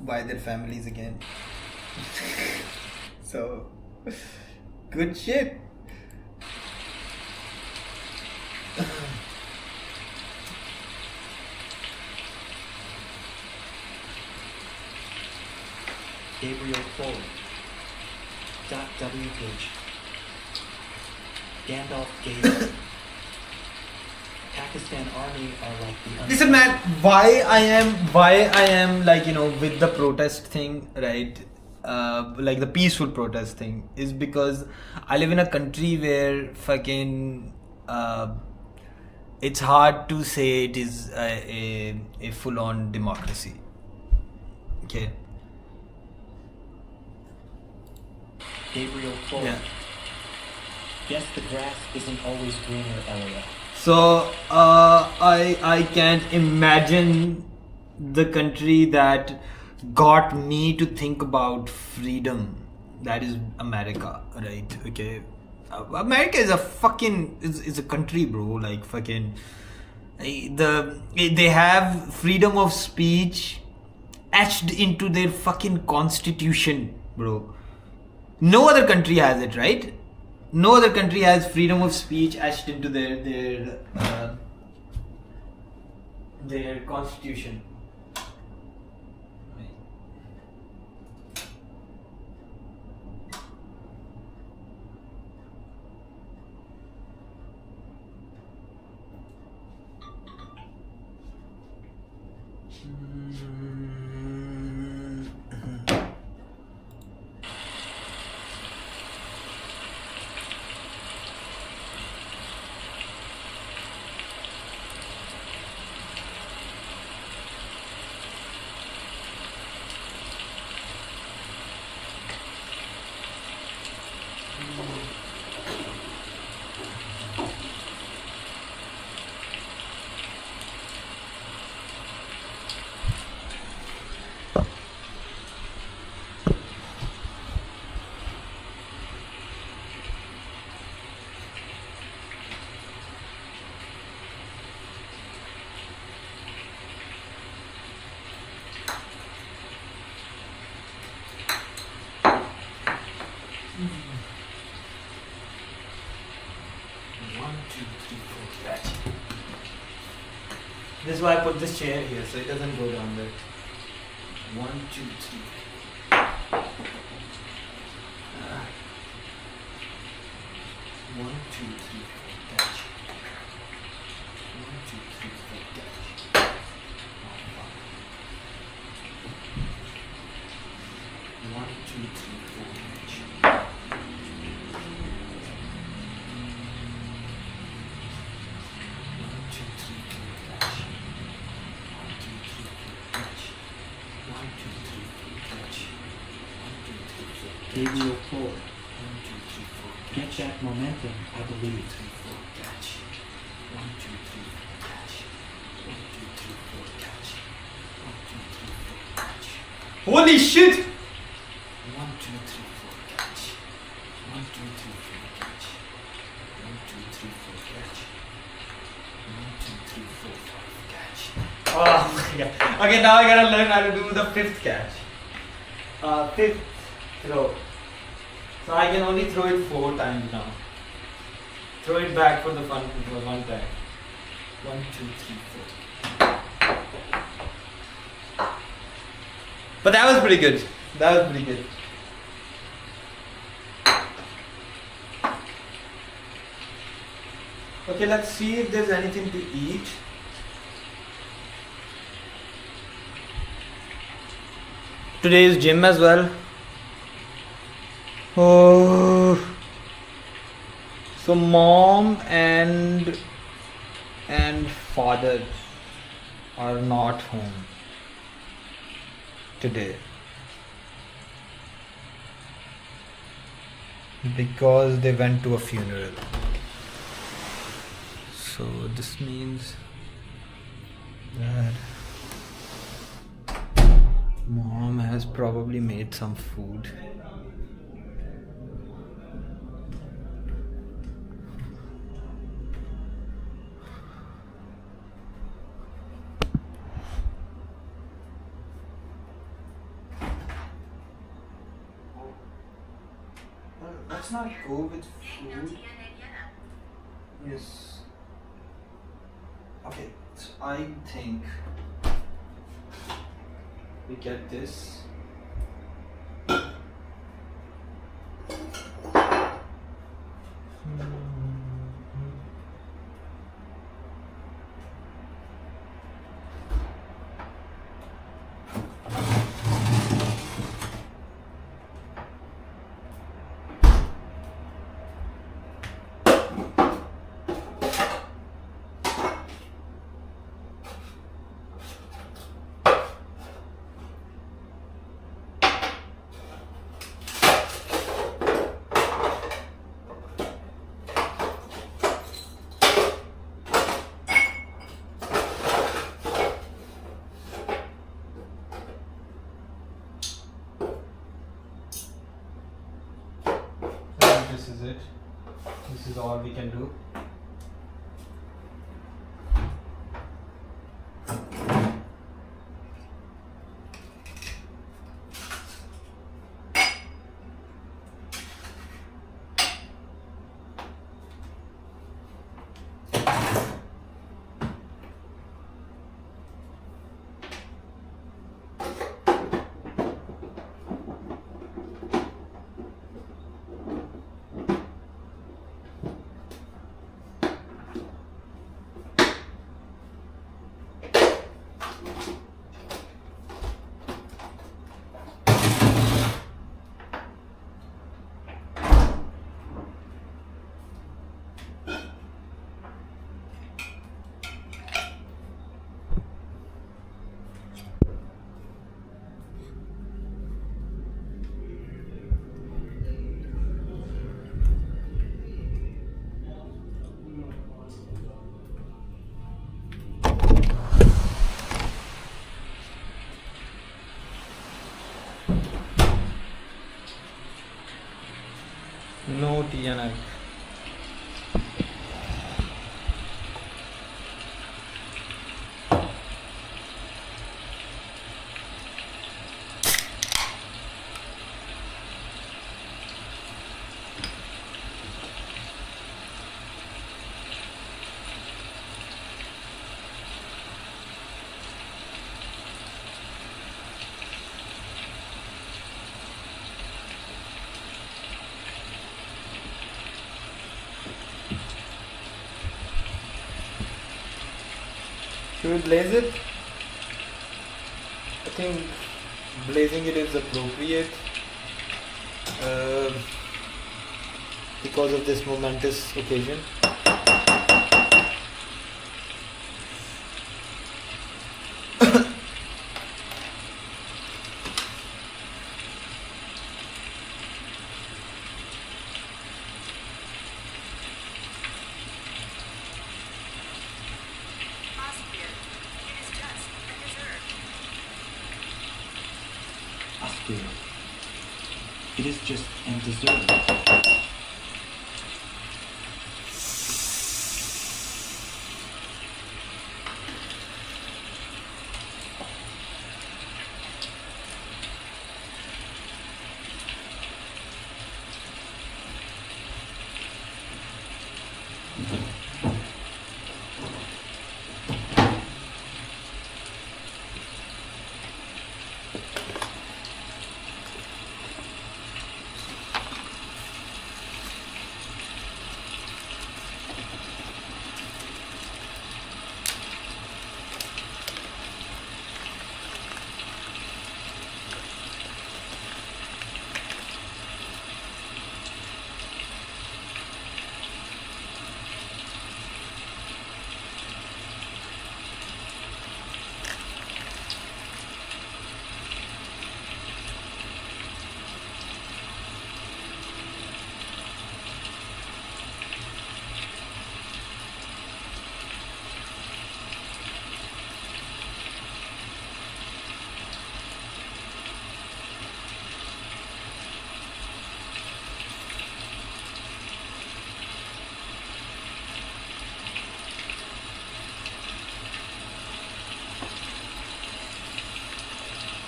their families again. So good shit. Gabriel forward. WH. Gandalf gave him. Pakistan army are like the Listen man, why I am like, you know, with the protest thing, right, like the peaceful protest thing, is because I live in a country where fucking it's hard to say it is a full-on democracy. Okay. Gabriel forward. Yeah. Yes, the grass isn't always greener, Elliot. So I can't imagine the country that got me to think about freedom. That is America, right? Okay, America is a fucking is a country, bro. Like fucking they have freedom of speech etched into their fucking constitution, bro. No other country has it, right? No other country has freedom of speech etched into their constitution. This is why I put this chair here so it doesn't go down there. 1, 2, 3. 1, 2, 3, 4, catch. 1, 2, 3, 4, catch. 1, 2, 3, 4, catch. 4. Get that momentum, I believe. 1, 2, 3, 4, catch. 1, 2, 3, 4, catch. 1, 2, 3, 4, catch. Holy shit! 1, 2, 3, 4, catch. 1, 2, 3, 4, catch. 1, 2, 3, 4, catch. 1, 2, 3, 4, 5, catch. Oh my god. Okay, now I gotta learn how to do the fifth catch. Fifth throw. So I can only throw it 4 times now. Throw it back for the fun for one time. 1, 2, 3, 4. But that was pretty good. That was pretty good. Okay, let's see if there's anything to eat. Today is gym as well. Oh. So mom and father are not home today because they went to a funeral. So this means that mom has probably made some food. Let's not go with food. Yes. Okay, so I think we get this. This is it. This is all we can do. No TNI. Should we blaze it? I think blazing it is appropriate because of this momentous occasion. It is just and deserved.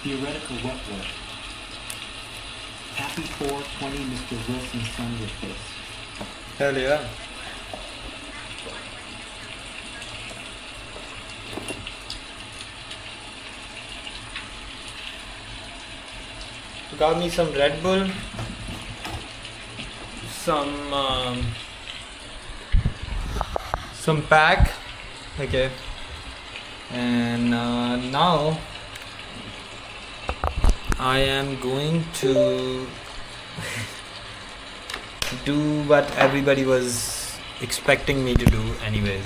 Theoretical wet work. Happy 420 Mr. Wilson's son with this. Hell yeah. Got me some Red Bull, some pack, okay, and now I am going to do what everybody was expecting me to do anyways.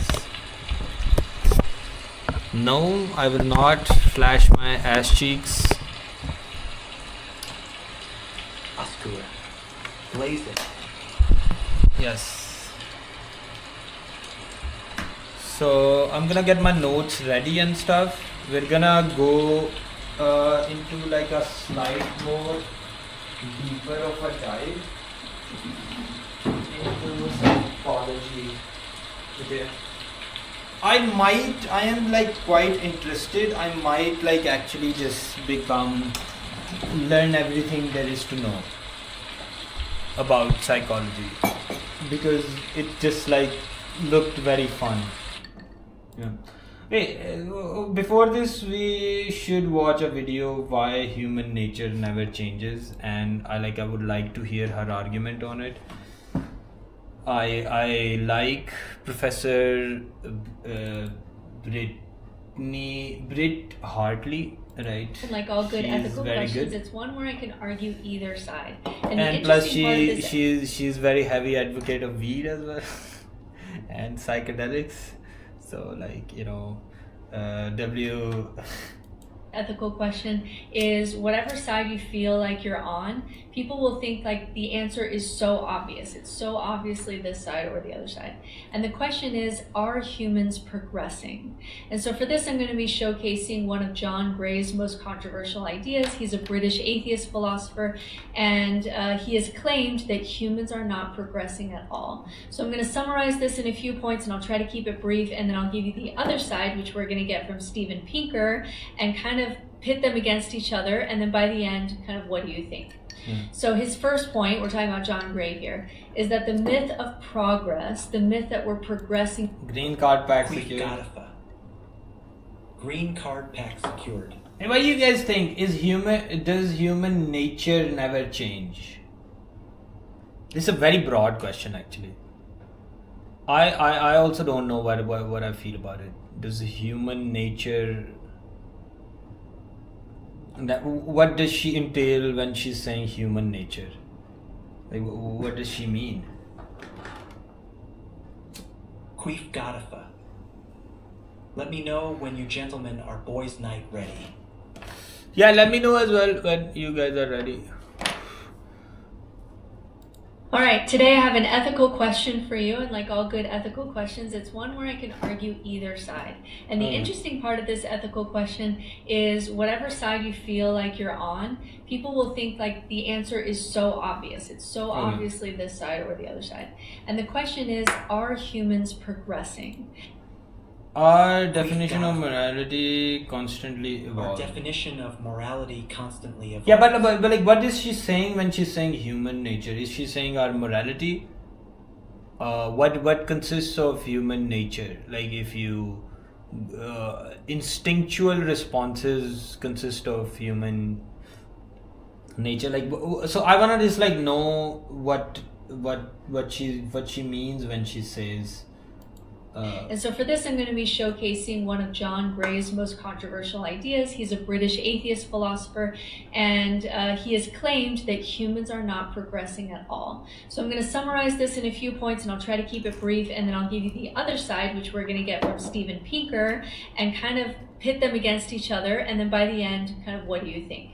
No, I will not flash my ass cheeks. Oscar, blaze it. Yes. So I'm gonna get my notes ready and stuff. We're gonna go into like a slight more deeper of a dive into psychology. Okay. I am like quite interested. I might like actually just learn everything there is to know about psychology because it just like looked very fun. Yeah. Hey, before this we should watch a video why human nature never changes, and I would like to hear her argument on it. I like Professor Britt Hartley, right? Like all good She's ethical very questions, good. it's one where I can argue either side. And the And plus interesting part is she's very heavy advocate of weed as well and psychedelics. So like, you know, ethical question is whatever side you feel like you're on, people will think like the answer is so obvious. It's so obviously this side or the other side. And the question is, are humans progressing? And so for this, I'm going to be showcasing one of John Gray's most controversial ideas. He's a British atheist philosopher, and he has claimed that humans are not progressing at all. So I'm going to summarize this in a few points, and I'll try to keep it brief, and then I'll give you the other side, which we're going to get from Steven Pinker, and kind of pit them against each other, and then by the end, kind of what do you think? So his first point, we're talking about John Gray here, is that the myth of progress, the myth that we're progressing... Green card pack secured. Gadafa. Green card pack secured. And what do you guys think? Does human nature never change? This is a very broad question, actually. I also don't know what I feel about it. Does human nature... what does she entail when she's saying human nature? Like, what does she mean? Queef Gadafa. Let me know when you gentlemen are boys' night ready. Yeah, let me know as well when you guys are ready. All right, today I have an ethical question for you, and like all good ethical questions, it's one where I can argue either side. And the interesting part of this ethical question is whatever side you feel like you're on, people will think like the answer is so obvious. It's so obviously this side or the other side. And the question is, are humans progressing? Our definition of morality constantly evolves. Our definition of morality constantly evolves. Yeah, but like, what is she saying when she's saying human nature? Is she saying our morality? What consists of human nature? Like, if you instinctual responses consist of human nature. Like, so I wanna just like know what she means when she says. And so for this, I'm going to be showcasing one of John Gray's most controversial ideas. He's a British atheist philosopher, and he has claimed that humans are not progressing at all. So I'm going to summarize this in a few points, and I'll try to keep it brief, and then I'll give you the other side, which we're going to get from Steven Pinker, and kind of pit them against each other, and then by the end, kind of what do you think?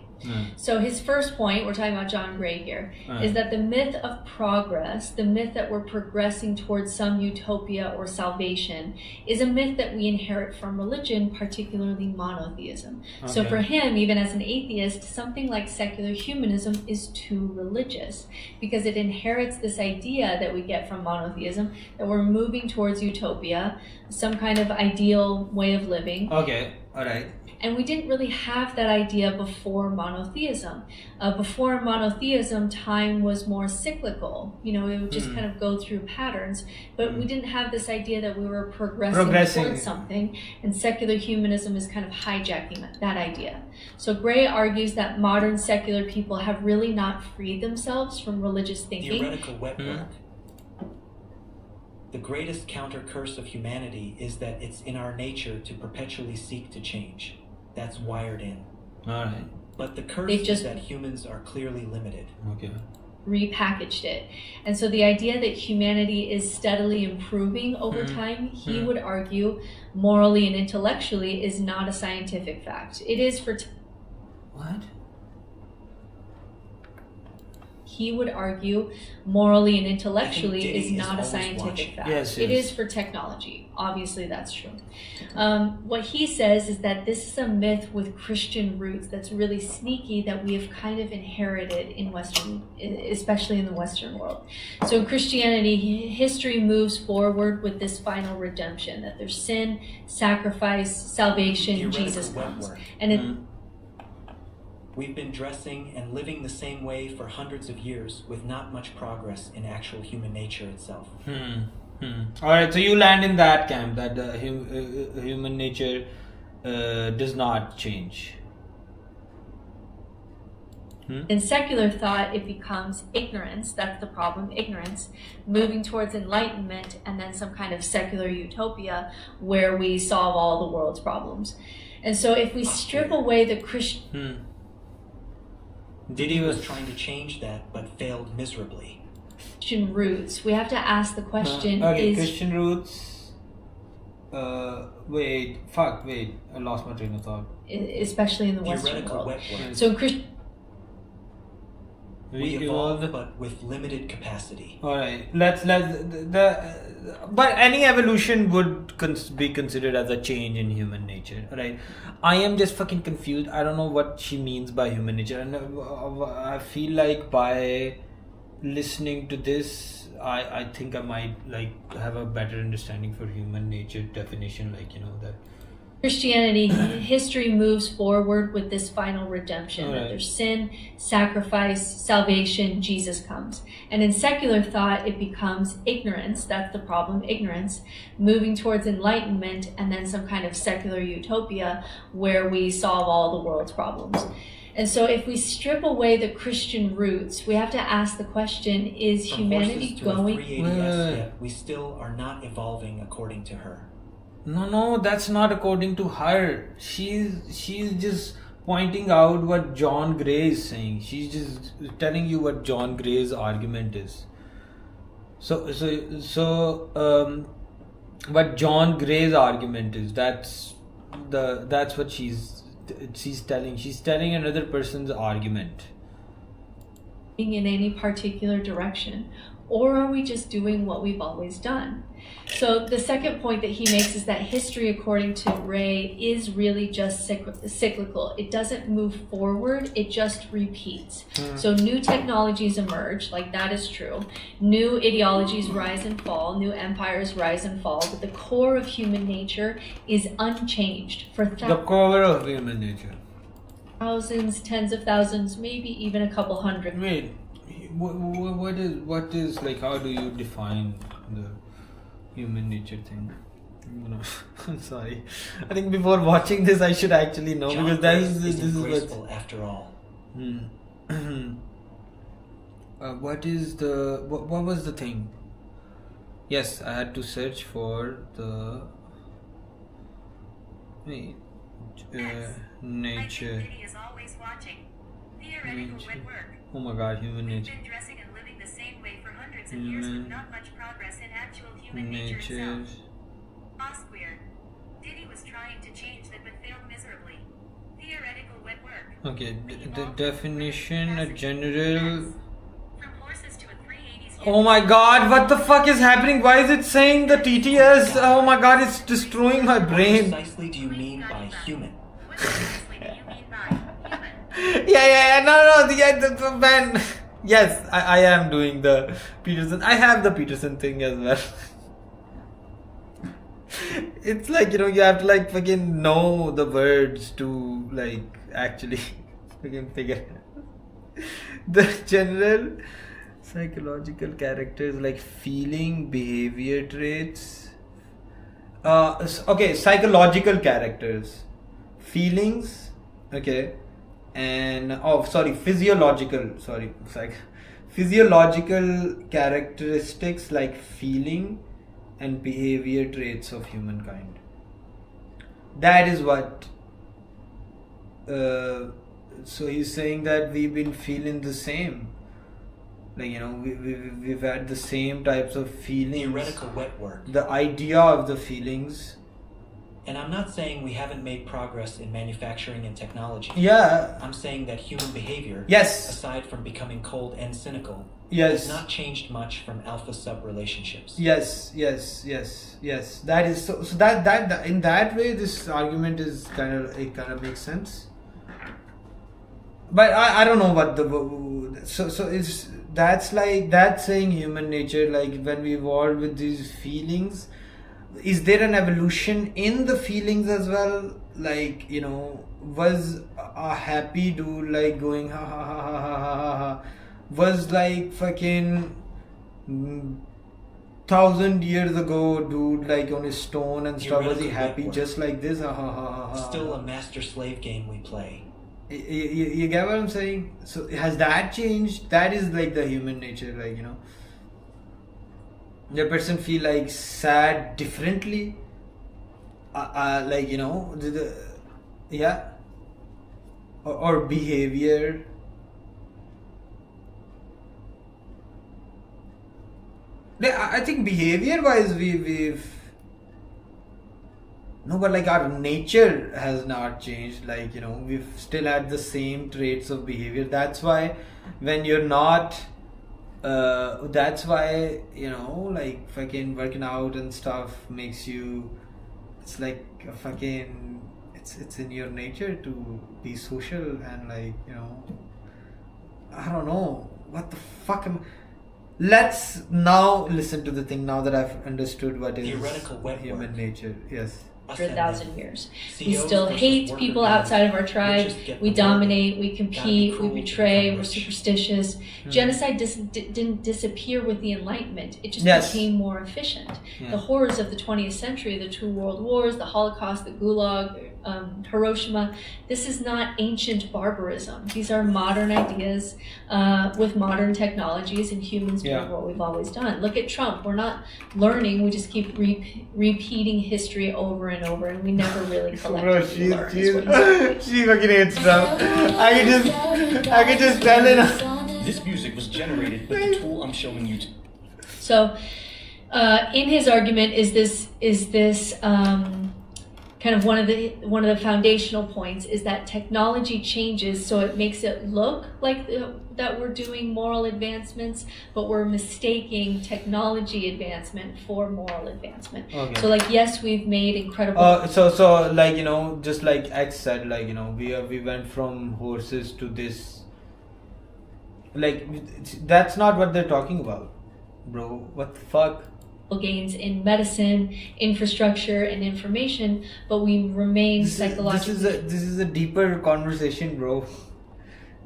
So his first point, we're talking about John Gray here, is that the myth of progress, the myth that we're progressing towards some utopia or salvation, is a myth that we inherit from religion, particularly monotheism. So for him, even as an atheist, something like secular humanism is too religious, because it inherits this idea that we get from monotheism, that we're moving towards utopia, some kind of ideal way of living. Okay, alright. And we didn't really have that idea before monotheism. Before monotheism, time was more cyclical. You know, it would just kind of go through patterns. But we didn't have this idea that we were progressing towards something. And secular humanism is kind of hijacking that idea. So Gray argues that modern secular people have really not freed themselves from religious thinking. Theoretical wet work. The greatest counter curse of humanity is that it's in our nature to perpetually seek to change. That's wired in. Alright. But the curse is that humans are clearly limited. Okay. Repackaged it. And so the idea that humanity is steadily improving over time, he would argue, morally and intellectually, is not a scientific fact. It is for... What? He would argue, morally and intellectually, is not a scientific fact. Yes. It is for technology. Obviously, that's true. What he says is that this is a myth with Christian roots that's really sneaky, that we have kind of inherited in Western, especially in the Western world. So in Christianity, history moves forward with this final redemption, that there's sin, sacrifice, salvation, Jesus comes. And we've been dressing and living the same way for hundreds of years with not much progress in actual human nature itself. Alright, so you land in that camp, that human nature does not change. In secular thought, it becomes ignorance. That's the problem, ignorance. Moving towards enlightenment, and then some kind of secular utopia where we solve all the world's problems. And so if we strip away the Christian... Diddy was trying to change that, but failed miserably. Christian roots. We have to ask the question: Christian roots. wait, I lost my train of thought. especially in the Western Theoretical world. wet work. So in Christian. We evolve, but with limited capacity. All right, but any evolution would be considered as a change in human nature, right? I am just fucking confused. I don't know what she means by human nature, and I feel like by listening to this, I think I might like have a better understanding for human nature definition, like that. Christianity, history moves forward with this final redemption. All That right. there's sin, sacrifice, salvation, Jesus comes. And in secular thought, it becomes ignorance. That's the problem, ignorance, moving towards enlightenment, and then some kind of secular utopia where we solve all the world's problems. And so if we strip away the Christian roots, we have to ask the question, is From humanity horses to a going... 380S, yet we still are not evolving according to her. No, that's not according to her. She's just pointing out what John Gray is saying. She's just telling you what John Gray's argument is. So what John Gray's argument is, that's what she's telling. She's telling another person's argument. in any particular direction, or are we just doing what we've always done? So the second point that he makes is that history, according to Ray, is really just cyclical. It doesn't move forward, it just repeats. So new technologies emerge, like that is true. New ideologies rise and fall, new empires rise and fall, but the core of human nature is unchanged for The core of human nature. thousands, tens of thousands, maybe even a couple hundred. Wait, what is like? How do you define the human nature thing? I'm sorry. I think before watching this, I should actually know John because Grace this is graceful after all. what is the what was the thing? Yes, I had to search for the nature. Is always watching. Theoretical wet work. Oh my God, human We've nature. been dressing and living the same way for hundreds of years with not much progress in actual human nature Nature. itself. Osqueer. Diddy was trying to change that but failed miserably. Theoretical wet work. Okay, the definition, a general. From horses to a 380s. Oh my God, what the fuck is happening? Why is it saying the TTS? Oh my God, it's destroying my What brain. precisely do you mean by human? What precisely do you mean by human? No, man. Yes, I am doing the Peterson. I have the Peterson thing as well. It's like, you have to like fucking know the words to like actually fucking figure the general psychological characters like feeling, behavior traits. Okay, psychological characters, feelings, okay, and physiological characteristics like feeling and behavior traits of humankind. That is what so he's saying that we've been feeling the same, like we've had the same types of feelings, Theoretical wet work. the idea of the feelings. And I'm not saying we haven't made progress in manufacturing and technology. Yeah. I'm saying that human behavior, Yes. aside from becoming cold and cynical, Yes. has not changed much from alpha-sub relationships. Yes. That is so that in that way, this argument is kind of makes sense. But I don't know what so it's that's like that's saying human nature, like when we evolved with these feelings, is there an evolution in the feelings as well? Like, was a happy dude like going ha ha ha ha ha ha ha, was like fucking 1,000 years ago dude like on his stone and stuff, was he happy just like this? Ha ha ha ha. Still a master-slave game we play. You get what I'm saying? So has that changed? That is like the human nature, like the person feel like sad differently, like yeah, or behavior. I think behavior wise we've No, but like our nature has not changed. Like, you know, we've still had the same traits of behavior. That's why when you're not, that's why, you know, like fucking working out and stuff makes you, it's like a fucking, it's in your nature to be social and like, you know, I don't know, what the fuck am, let's now listen to the thing now that I've understood what is Theoretical wet human work. nature. Yes. 100,000 years. We CEOs still versus hate worker people bees. outside of our We'll tribe. just get We the work. dominate, we Gotta be compete, we cruel to betray, become we're rich. superstitious. Genocide didn't disappear with the Enlightenment. It just Yes. became more efficient. Yeah. The horrors of the 20th century, the two world wars, the Holocaust, the Gulag, Hiroshima, this is not ancient barbarism. These are modern ideas with modern technologies, and humans Yeah. doing what we've always done. Look at Trump. We're not learning. We just keep repeating history over and over, and we never really collectively learn. is what he's doing. she fucking hates Trump. I could just tell it. This music was generated with the tool I'm showing you. So, in his argument, is this kind of one of the foundational points is that technology changes, so it makes it look like that we're doing moral advancements, but we're mistaking technology advancement for moral advancement. Okay. So, like, yes, we've made incredible. So like, you know, just like X said, like, you know, we went from horses to this. Like, that's not what they're talking about, bro. What the fuck? Gains in medicine, infrastructure, and information, but we remain psychologically. This is a deeper conversation, bro.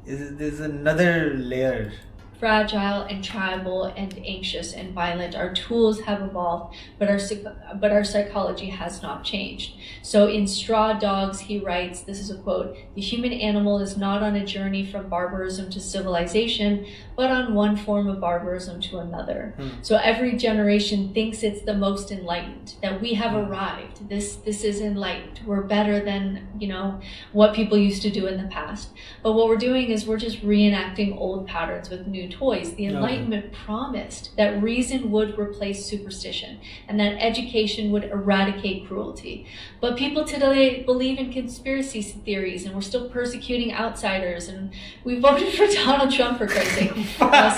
There's another layer. Fragile and tribal and anxious and violent. Our tools have evolved, but our psychology has not changed. So in Straw Dogs, he writes, this is a quote, "The human animal is not on a journey from barbarism to civilization, but on one form of barbarism to another." So every generation thinks it's the most enlightened, that we have arrived. This is enlightened. We're better than, you know, what people used to do in the past. But what we're doing is we're just reenacting old patterns with new toys. The Enlightenment promised that reason would replace superstition and that education would eradicate cruelty. But people today believe in conspiracy theories, and we're still persecuting outsiders, and we voted for Donald Trump, for Christ's sake.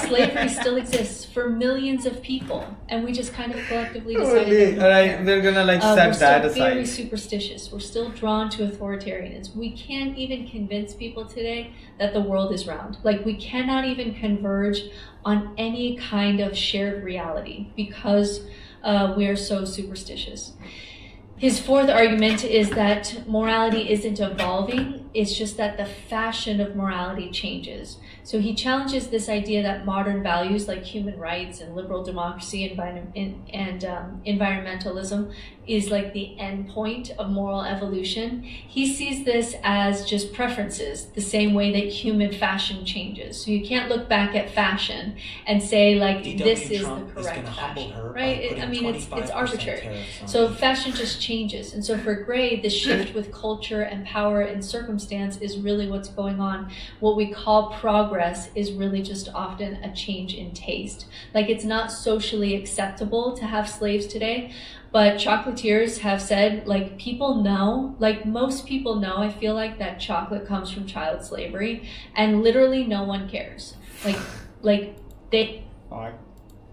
Slavery still exists for millions of people, and we just kind of collectively decided Alright, we're gonna like set that we're still very aside. superstitious. We're still drawn to authoritarianism. We can't even convince people today that the world is round. Like, we cannot even converge on any kind of shared reality because we are so superstitious. His fourth argument is that morality isn't evolving, it's just that the fashion of morality changes. So he challenges this idea that modern values like human rights and liberal democracy and environmentalism is like the end point of moral evolution. He sees this as just preferences, the same way that human fashion changes. So you can't look back at fashion and say like this is the correct fashion, right? I mean, it's arbitrary. So fashion just changes. And so for Gray, the shift with culture and power and circumstance is really what's going on. What we call progress is really just often a change in taste. Like, it's not socially acceptable to have slaves today, but chocolatiers have said, like, people know, like most people know, I feel like, that chocolate comes from child slavery, and literally no one cares. Like they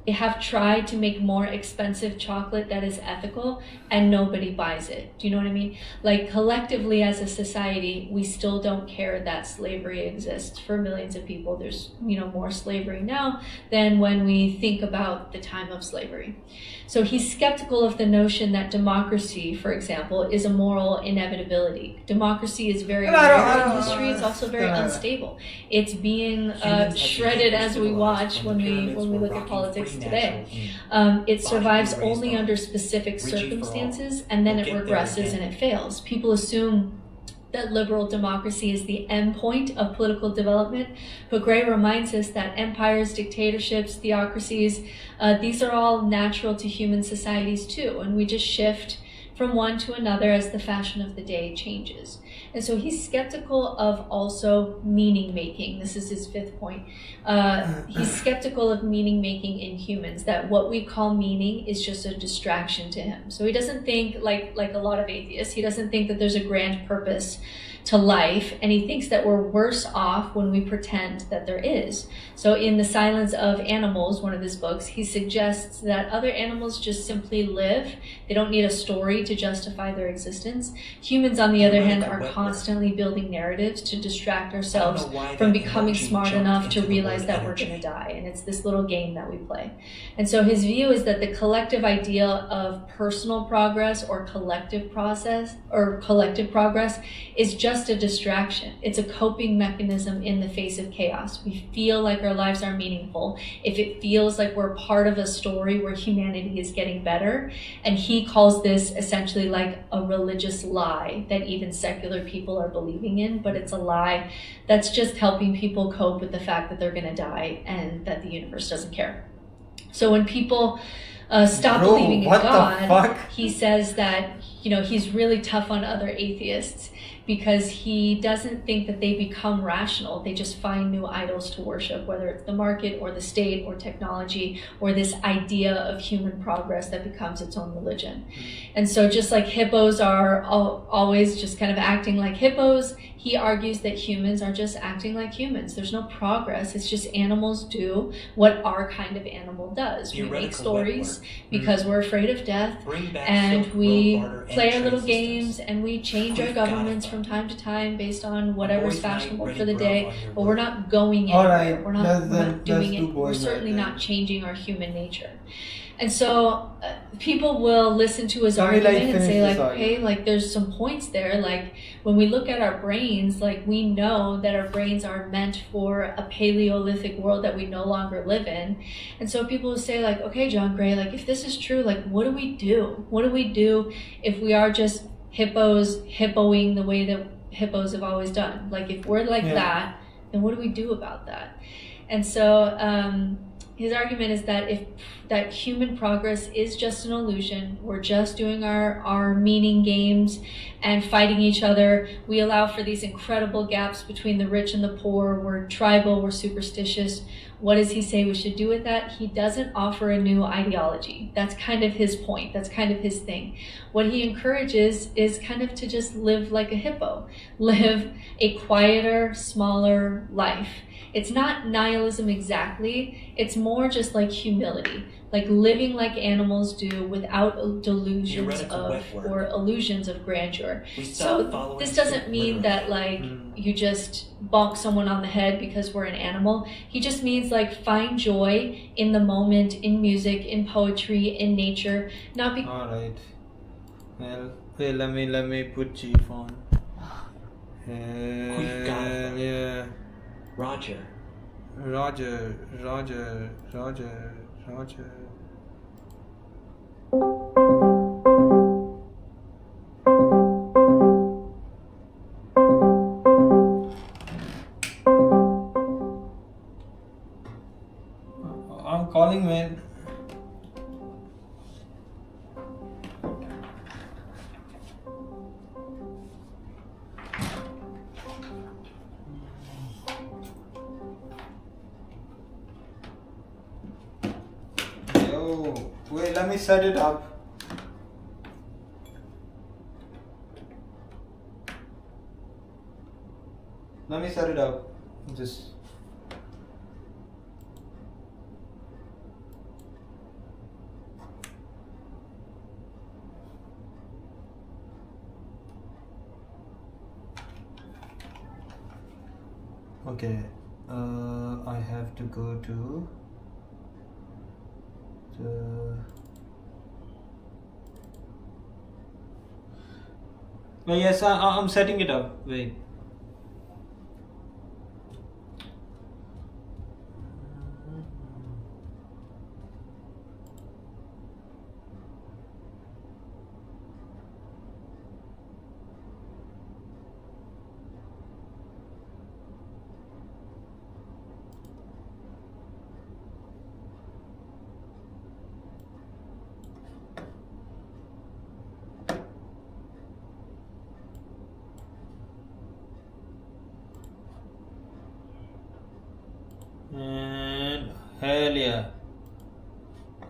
have tried to make more expensive chocolate that is ethical, and nobody buys it. Do you know what I mean? Like, collectively as a society, we still don't care that slavery exists for millions of people. There's, you know, more slavery now than when we think about the time of slavery. So he's skeptical of the notion that democracy, for example, is a moral inevitability. Democracy is very rare in history. It's also very unstable. It's being shredded as we watch when we look at politics today. It survives only under specific circumstances, and then it regresses and it fails. People assume that liberal democracy is the end point of political development, but Gray reminds us that empires, dictatorships, theocracies, these are all natural to human societies too, and we just shift from one to another as the fashion of the day changes. And so he's skeptical of also meaning making. This is his fifth point. He's skeptical of meaning making in humans, that what we call meaning is just a distraction to him. So he doesn't think, like a lot of atheists, he doesn't think that there's a grand purpose to life, and he thinks that we're worse off when we pretend that there is. So in The Silence of Animals, one of his books, he suggests that other animals just simply live. They don't need a story to justify their existence. Humans, on the other hand, are constantly building narratives to distract ourselves from becoming smart enough to realize that we're going to die. And it's this little game that we play. And so his view is that the collective idea of personal progress or collective progress is just a distraction. It's a coping mechanism in the face of chaos. We feel like our lives are meaningful if it feels like we're part of a story where humanity is getting better. And he calls this essentially like a religious lie that even secular people are believing in, but it's a lie that's just helping people cope with the fact that they're going to die and that the universe doesn't care. So when people stop believing in God, he says that, you know, he's really tough on other atheists because he doesn't think that they become rational. They just find new idols to worship, whether it's the market or the state or technology or this idea of human progress that becomes its own religion. And so just like hippos are always just kind of acting like hippos, he argues that humans are just acting like humans. There's no progress. It's just animals do what our kind of animal does. We make stories because we're afraid of death, and we play our little games, and we change our governments from time to time based on whatever's fashionable for the day, but we're not going anywhere. We're not doing it. We're certainly not changing our human nature. And so people will listen to his argument and say like, okay, like there's some points there. Like when we look at our brains, like we know that our brains are meant for a Paleolithic world that we no longer live in. And so people will say like, okay, John Gray, like if this is true, like what do we do? What do we do if we are just hippoing the way that hippos have always done? Like if we're like that, then what do we do about that? And so his argument is that human progress is just an illusion. We're just doing our meaning games and fighting each other. We allow for these incredible gaps between the rich and the poor. We're tribal, we're superstitious. What does he say we should do with that? He doesn't offer a new ideology. That's kind of his point. That's kind of his thing. What he encourages is kind of to just live like a hippo, live a quieter, smaller life. It's not nihilism exactly. It's more just like humility, like living like animals do without delusions or illusions of grandeur. So this doesn't mean that like you just bonk someone on the head because we're an animal. He just means like find joy in the moment, in music, in poetry, in nature. Not because. All right. Well, let me put Chief on. Yeah. Roger. I'm calling, man. Wait, let me set it up. Just okay. I have to go to oh yes, I'm setting it up. Wait. And hell yeah.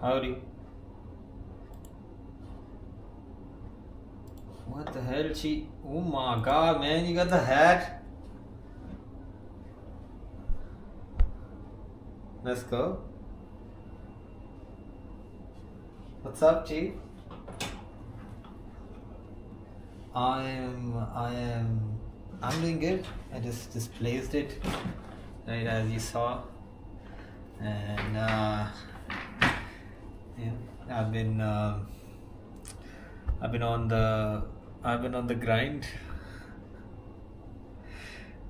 Howdy. What the hell, she? Oh my god, man, you got the hat. Let's go. What's up, Chief? I'm doing good. I just placed it right as you saw, and yeah, I've been on the grind.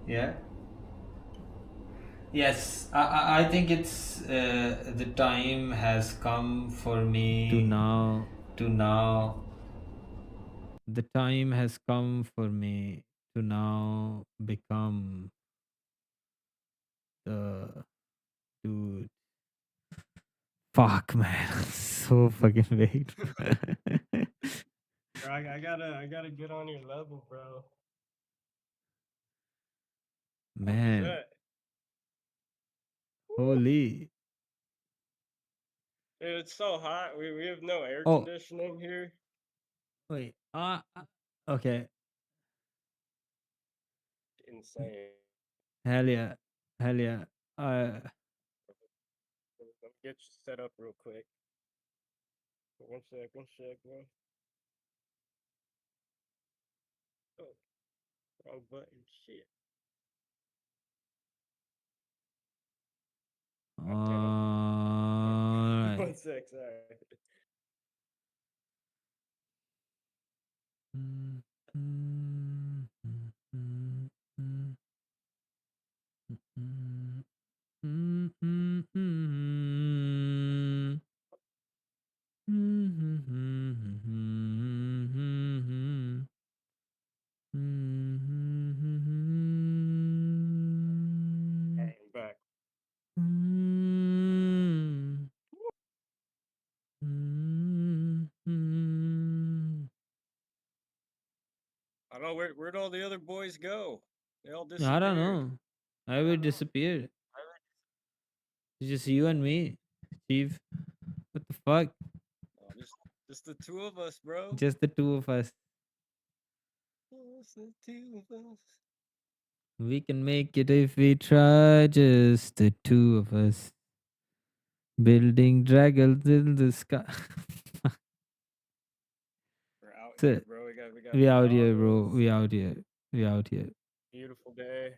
Yeah. Yes, I think it's the time has come for me to now. The time has come for me to now become the dude. Fuck, man, I'm so fucking late. Bro, I gotta get on your level, bro. Man, Shit. holy. Dude, it's so hot. We have no air Oh, conditioning here. wait. Okay. Insane. Hell yeah. Hell yeah. Let me get you set up real quick. One sec, bro. Oh, wrong button. Shit. God damn it. Alright. One sec, sorry. Alright, I'm back. I don't know where'd all the other boys go? They all I disappeared. don't know. I will disappear. It's just you and me, Steve. What the fuck? Oh, just the two of us, bro. Just the two of us. Just the two of us. We can make it if we try. Just the two of us. Building dragons in the sky. We're out So, here, bro. We got we out here, bro. pajamas. We out here. We out here. Beautiful day.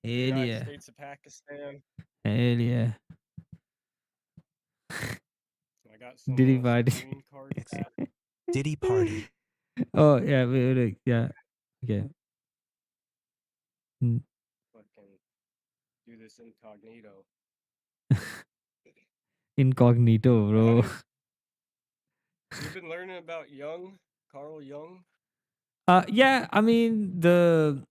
Hell United yeah. States of Pakistan. Hell yeah. I got some Diddy party. green card hat. Diddy party. Oh yeah, wait, yeah. Okay. Fucking do this incognito. Incognito, bro. You've been learning about Carl Jung. Yeah, I mean the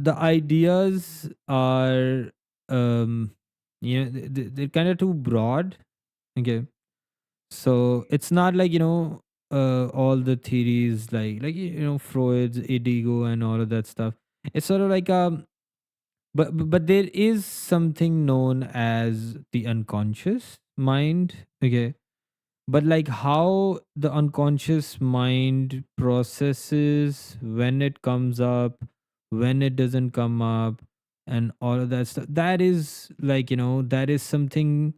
ideas are they're kind of too broad. Okay. So it's not like, all the theories like Freud's ego and all of that stuff. It's sort of like but there is something known as the unconscious mind. Okay. But like how the unconscious mind processes when it comes up, when it doesn't come up, and all of that stuff, that is like, that is something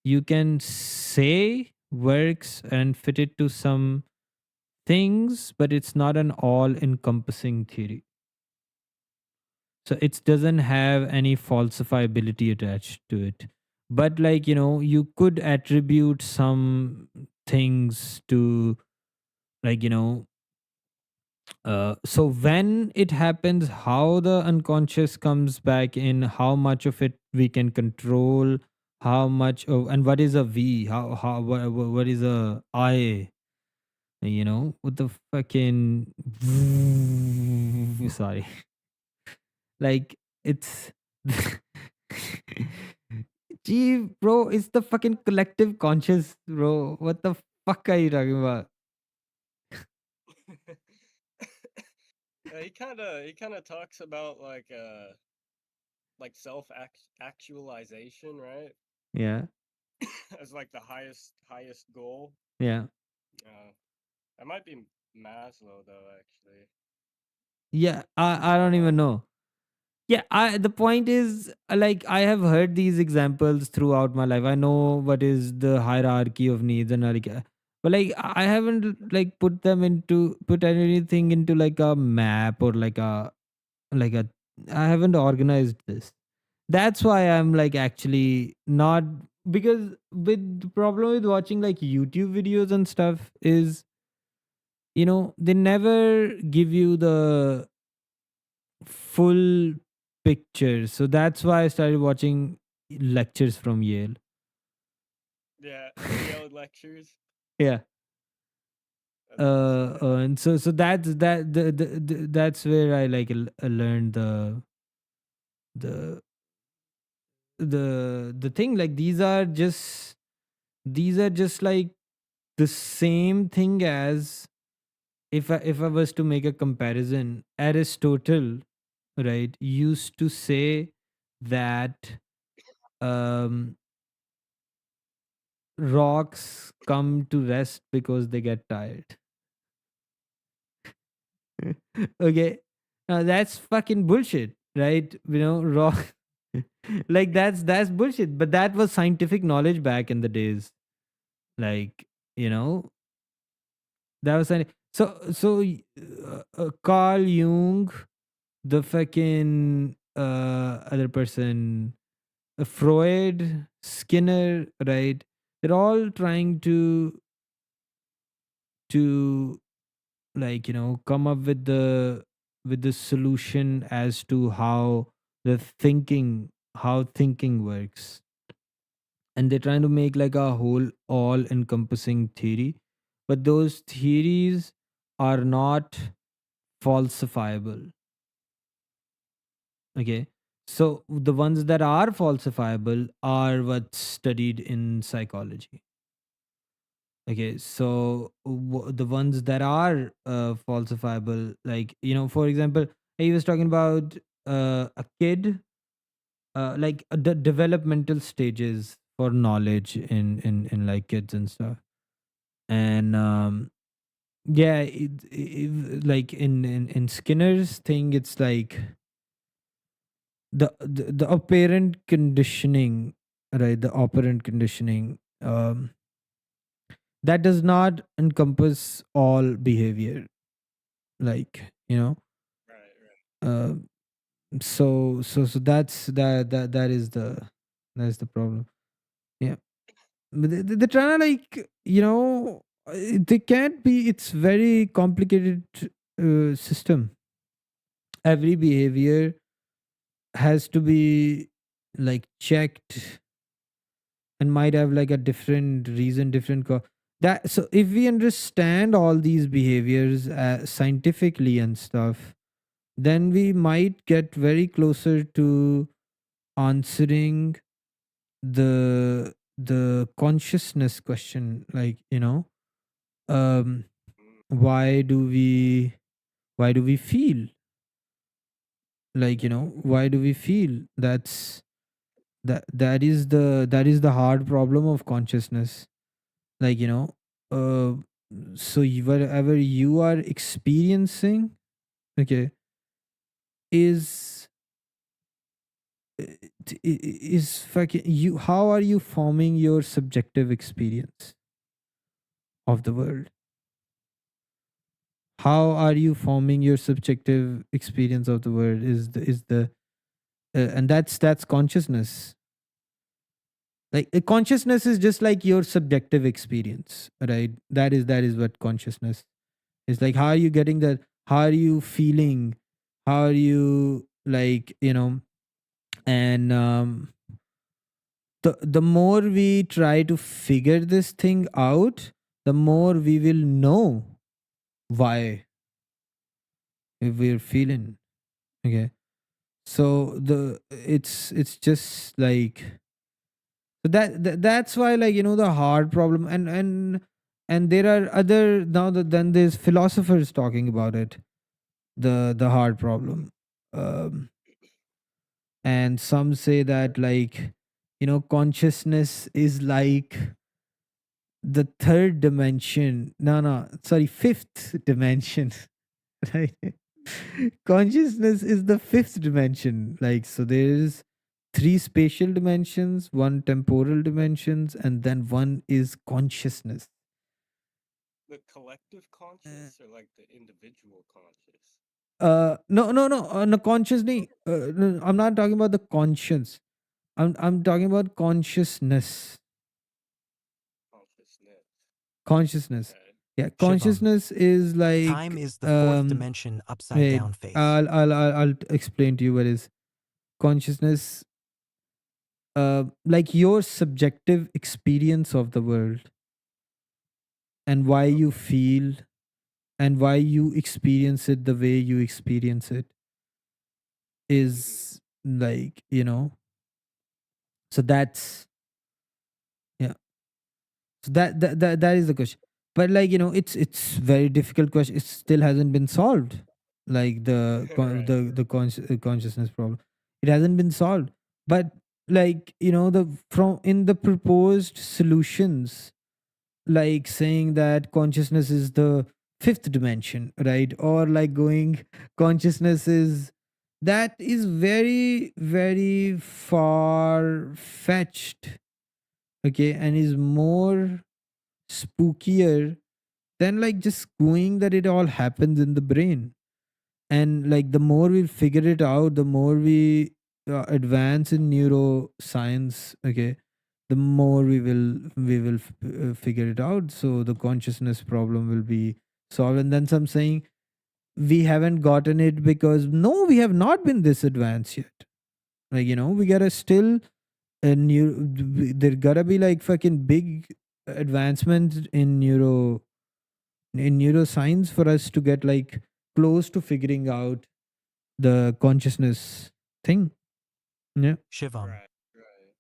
you can say works and fit it to some things, but it's not an all encompassing theory. So it doesn't have any falsifiability attached to it. But like, you could attribute some things to, like, so when it happens, how the unconscious comes back in, how much of it we can control, how much of, and what is a we, what is a I, what the fucking sorry, like it's gee, bro, it's the fucking collective conscious, bro. What the fuck are you talking about? He kind of talks about like like self actualization, right? Yeah. As like the highest goal. Yeah. That might be Maslow though, actually. Yeah. I don't even know. Yeah, the point is, like, I have heard these examples throughout my life. I know what is the hierarchy of needs and like, but like I haven't like put anything into like a map or like a I haven't organized this. That's why I'm like actually not, because with the problem with watching like YouTube videos and stuff is, they never give you the full picture. So that's why I started watching lectures from Yale. Yeah, Yale lectures. Yeah. And so that's where I like learned the the thing, like these are just like the same thing as, if I was to make a comparison, Aristotle, right, used to say that um rocks come to rest because they get tired. Okay, now that's fucking bullshit, right? Rock, like that's bullshit. But that was scientific knowledge back in the days. Like, that was Carl Jung, the fucking other person, Freud, Skinner, right? They're all trying to like come up with the solution as to how thinking works, and they're trying to make like a whole all encompassing theory, but those theories are not falsifiable. Okay, so the ones that are falsifiable are what's studied in psychology. Okay, so the ones that are falsifiable, like, for example, he was talking about a kid, like the developmental stages for knowledge in like kids and stuff. And yeah, like in Skinner's thing, it's like the operant conditioning, right? The operant conditioning. That does not encompass all behavior, like, uh, so that's the problem. Yeah, but they're trying to, like, they can't be. It's very complicated system. Every behavior has to be like checked and might have like a different reason, that. So if we understand all these behaviors scientifically and stuff, then we might get very closer to answering the consciousness question, like, um why do we feel, like, why do we feel? That is the hard problem of consciousness, like, uh so whatever you are experiencing, okay, is is fucking you. How are you forming your subjective experience of the world? How are you forming your subjective experience of the world is the and that's consciousness. Like, consciousness is just like your subjective experience, right? That is what consciousness is. Like, how are you getting that? How are you feeling? How are you, like, and the more we try to figure this thing out, the more we will know why we're feeling. Okay, so it's just like, that's why, like, the hard problem. And there are other, now that then there's philosophers talking about it, the hard problem. um and some say that, like, consciousness is like the third dimension. No, sorry, fifth dimension. Right? Consciousness is the fifth dimension. Like, so there's three spatial dimensions, one temporal dimensions, and then one is consciousness. The collective conscious or like the individual conscious? No, consciously. No, I'm not talking about the conscience. I'm talking about consciousness. Consciousness. Consciousness. Okay. Yeah, Shivam. consciousness is like Time is the fourth dimension upside wait, down face. I'll explain to you what is consciousness. Like your subjective experience of the world and why you feel and why you experience it the way you experience it is like, so that's, yeah, so that is the question. But like, it's very difficult question. It still hasn't been solved, like Right. the consciousness problem. It hasn't been solved. But like, the from in the proposed solutions, like saying that consciousness is the fifth dimension, right? Or like going consciousness is, that is very, very far fetched, okay, and is more spookier than like just going that it all happens in the brain. And like the more we figure it out, the more we advance in neuroscience, okay, the more we will figure it out, so the consciousness problem will be solved. And then some saying we haven't gotten it because no, we have not been this advanced yet. Like, we gotta still there gotta be like fucking big advancements in neuroscience for us to get like close to figuring out the consciousness thing. Yeah. Shivam. Right. Right.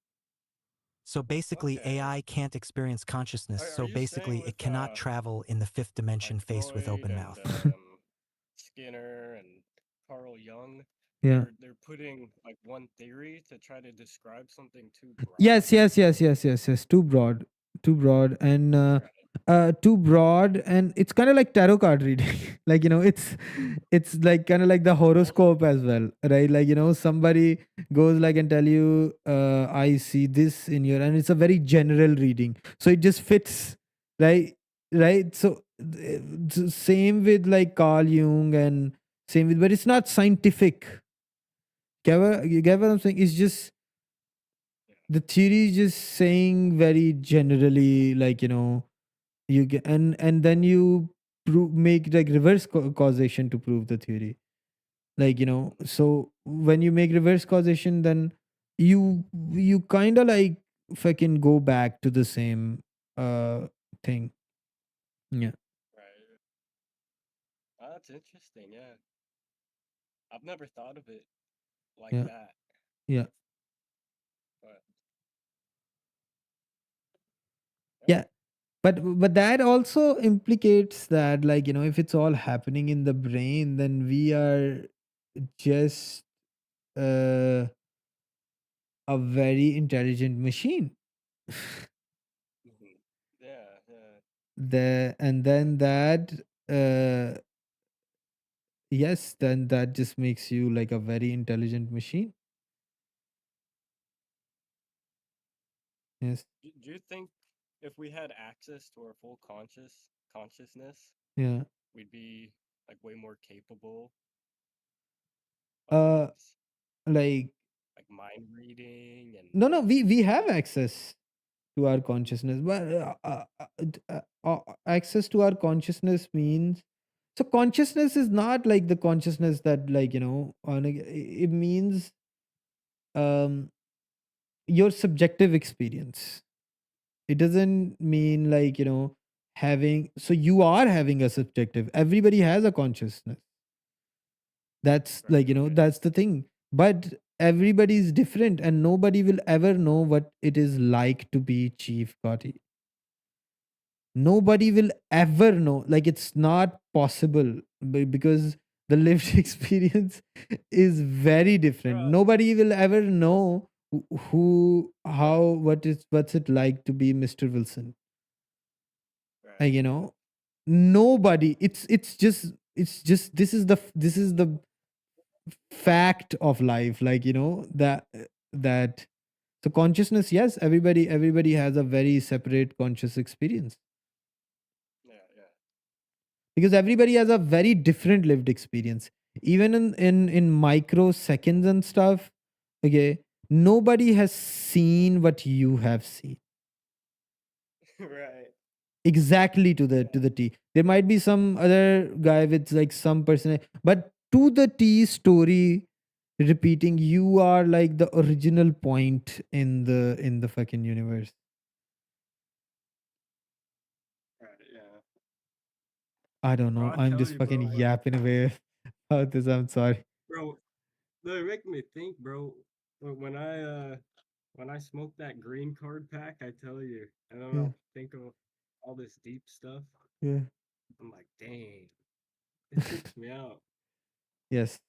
So basically, Okay. AI can't experience consciousness. Are So you basically, saying it with cannot travel in the fifth dimension like face with Freud open and mouth. Skinner and Carl Jung, Yeah. they're putting like one theory to try to describe something too broad? Yes. Too broad, and too broad, and it's kind of like tarot card reading. Like, it's like kind of like the horoscope as well, right? Like, somebody goes like and tell you, I see this in your, and it's a very general reading, so it just fits, right. So same with like Carl Jung, and same with, but it's not scientific. You get what I'm saying? It's just the theory is just saying very generally, like, you get, and then you make like reverse causation to prove the theory, like, so when you make reverse causation, then you kind of like fucking go back to the same thing. Yeah. Right. Oh, that's interesting. Yeah, I've never thought of it like Yeah. that. Yeah. But Yeah. But that also implicates that, like, if it's all happening in the brain, then we are just uh, a very intelligent machine. yeah. And then that yes, then that just makes you like a very intelligent machine. Yes. Do you think if we had access to our full consciousness, Yeah. we'd be like way more capable Uh of like mind reading and no, we have access to our consciousness, but access to our consciousness means, so consciousness is not like the consciousness that, like, it means um your subjective experience. It doesn't mean like, having, so you are having a subjective, everybody has a consciousness. That's like, that's the thing. But everybody is different, and nobody will ever know what it is like to be Chief Gotti. Nobody will ever know. Like, it's not possible, because the lived experience is very different. Nobody will ever know what's it like to be Mr. Wilson. Like, nobody. It's just this is the fact of life. Like, that. So consciousness, yes, everybody has a very separate conscious experience because everybody has a very different lived experience. Even in microseconds and stuff, okay, nobody has seen what you have seen Right. exactly to the T. There might be some other guy with like some person, but to the T story repeating, you are like the original point in the fucking universe. Right. Yeah. I don't Bro, know. I I'm tell just you, fucking bro. yapping away about this. I'm sorry. Bro, no, it make me think, bro. When I smoke that green card pack, I tell you, and then Yeah. I'll think of all this deep stuff. Yeah. I'm like, dang, it freaks me out. Yes.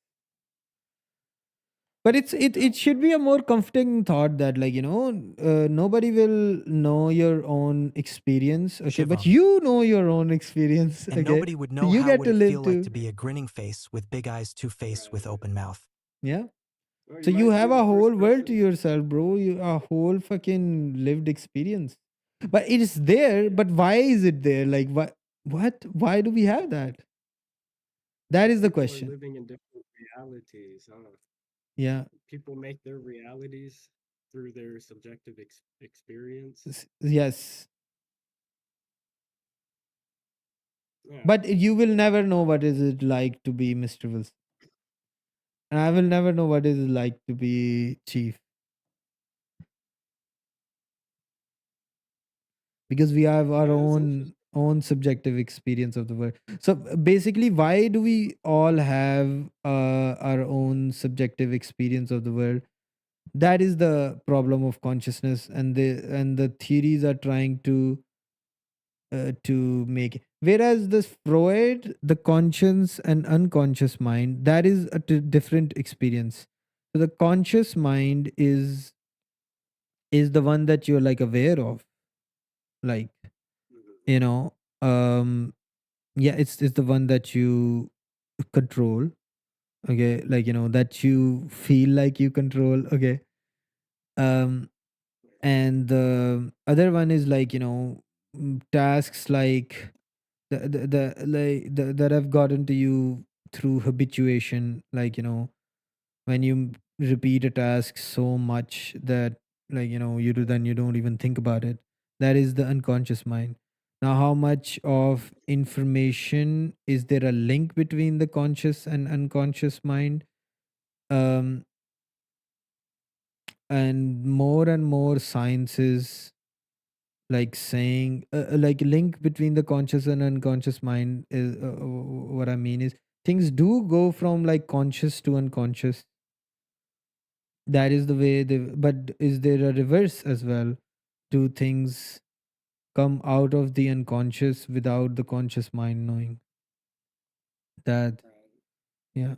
But it should be a more comforting thought that, like, nobody will know your own experience, okay, but Shivam. you know your own experience, And okay, nobody would so know you how get would to it live feel like too. to be a grinning face with big eyes, two-faced with open mouth. Yeah. Well, So you you might be have the a whole first world to person. yourself, bro. A whole fucking lived experience. But it is there. But why is it there? Like, what? Why do we have that? That is the People are question. living in different realities. Yeah. People make their realities through their subjective experience. Yes. Yeah. But you will never know what is it like to be Mr. Wilson. And I will never know what is it like to be Chief. Because we have our Yeah, it's own subjective experience of the world. So basically, why do we all have our own subjective experience of the world? That is the problem of consciousness, and the theories are trying to make it. Whereas this Freud, the conscious and unconscious mind, that is a different experience. So the conscious mind is the one that you're like aware of, like, you know um yeah, it's the one that you control, okay, like, that you feel like you control, okay. And the other one is like, tasks like that have gotten to you through habituation, like, when you repeat a task so much that, like, you don't even think about it. That is the unconscious mind. Now, how much of information is there a link between the conscious and unconscious mind? um and more sciences like saying, like, link between the conscious and unconscious mind is, what I mean is, things do go from like conscious to unconscious. That is the way they, but is there a reverse as well? Do things come out of the unconscious without the conscious mind knowing that? Yeah.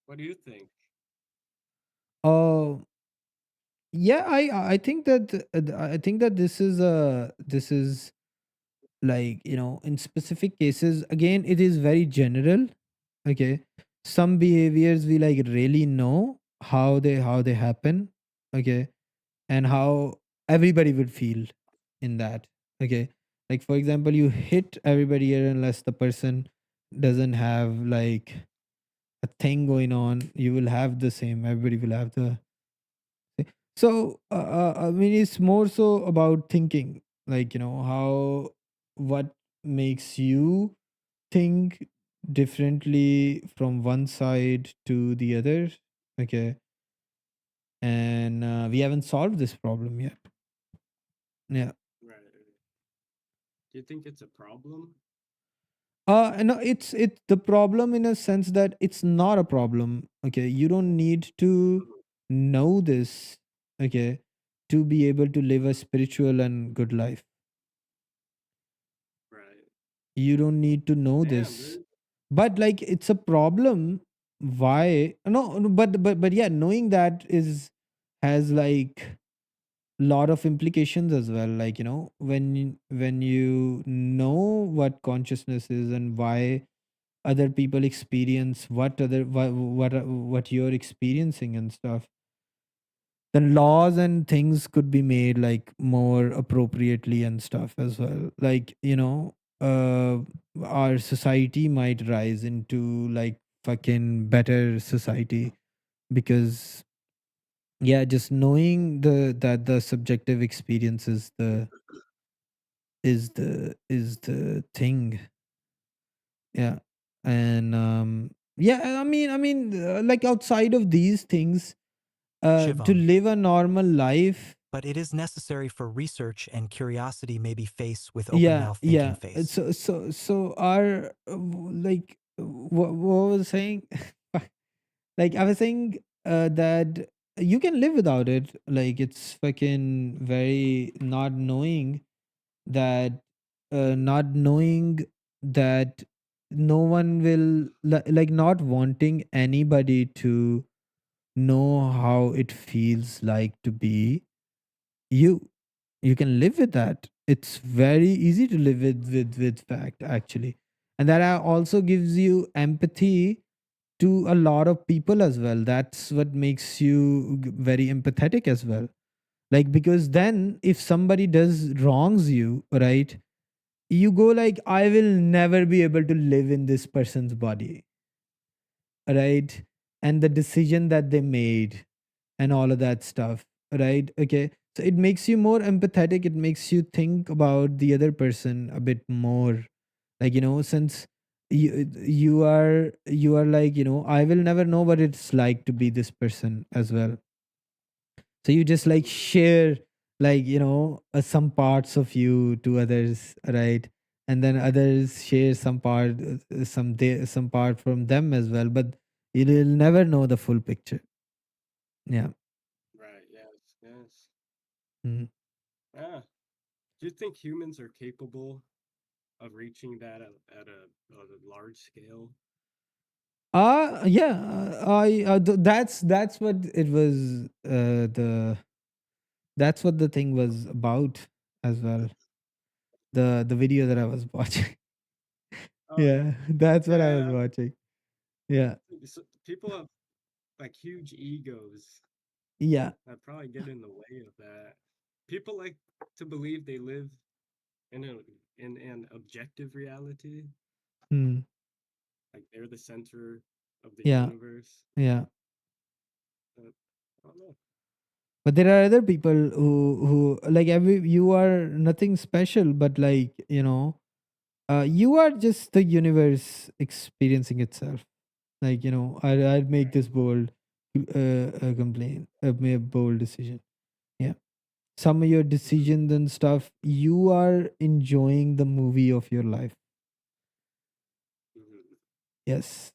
What do you think? Oh, yeah, I think that this is like, in specific cases, again, it is very general, okay. Some behaviors we like really know how they happen, okay, and how everybody would feel in that, okay. Like, for example, you hit everybody here unless the person doesn't have like a thing going on, you will have the same, everybody will have the. So I mean, it's more so about thinking, like, how, what makes you think differently from one side to the other, okay. And we haven't solved this problem yet. Yeah. Right. Do you think it's a problem? No, it's the problem in a sense that it's not a problem, okay. You don't need to know this, okay, to be able to live a spiritual and good life. Right. You don't need to know Damn, this dude. But like it's a problem. Why? No, no, but yeah, knowing that is has like lot of implications as well. Like, when you know what consciousness is and why other people experience what you're experiencing and stuff, then laws and things could be made like more appropriately and stuff as well. Like, our society might rise into like fucking better society because yeah, just knowing the subjective experience is the thing. Yeah. And yeah, I mean like outside of these things, to Shivam. live a normal life. But it is necessary for research and curiosity may be face with open Yeah, mouth thinking yeah. face. So our like what was I saying? Like I was saying that you can live without it. Like it's fucking very not knowing that no one will like not wanting anybody to know how it feels like to be you. You can live with that. It's very easy to live with fact actually. And that also gives you empathy to a lot of people as well. That's what makes you very empathetic as well. Like because then if somebody does wrongs you, right, you go like, I will never be able to live in this person's body, right? And the decision that they made and all of that stuff, right? Okay, so it makes you more empathetic. It makes you think about the other person a bit more. Like, since you are like, I will never know what it's like to be this person as well. So you just like share like, some parts of you to others, right? And then others share some part from them as well, but you'll never know the full picture. Yeah. Right. Yes. Yes. Mm. Ah. Do you think humans are capable of reaching that at a large scale? Yeah, that's what it was. That's what the thing was about as well. The video that I was watching. Oh yeah. Yeah, that's what I was Yeah. watching. Yeah, People have like huge egos yeah. that probably get in the way of that. People like to believe they live in an objective reality, Hmm. like they're the center of the Yeah, universe. yeah. But I don't know. But there are other people who like you are nothing special, but like, you are just the universe experiencing itself. Like, I'd make this bold complaint, make a bold decision. Yeah. Some of your decisions and stuff, you are enjoying the movie of your life. Mhm. Yes.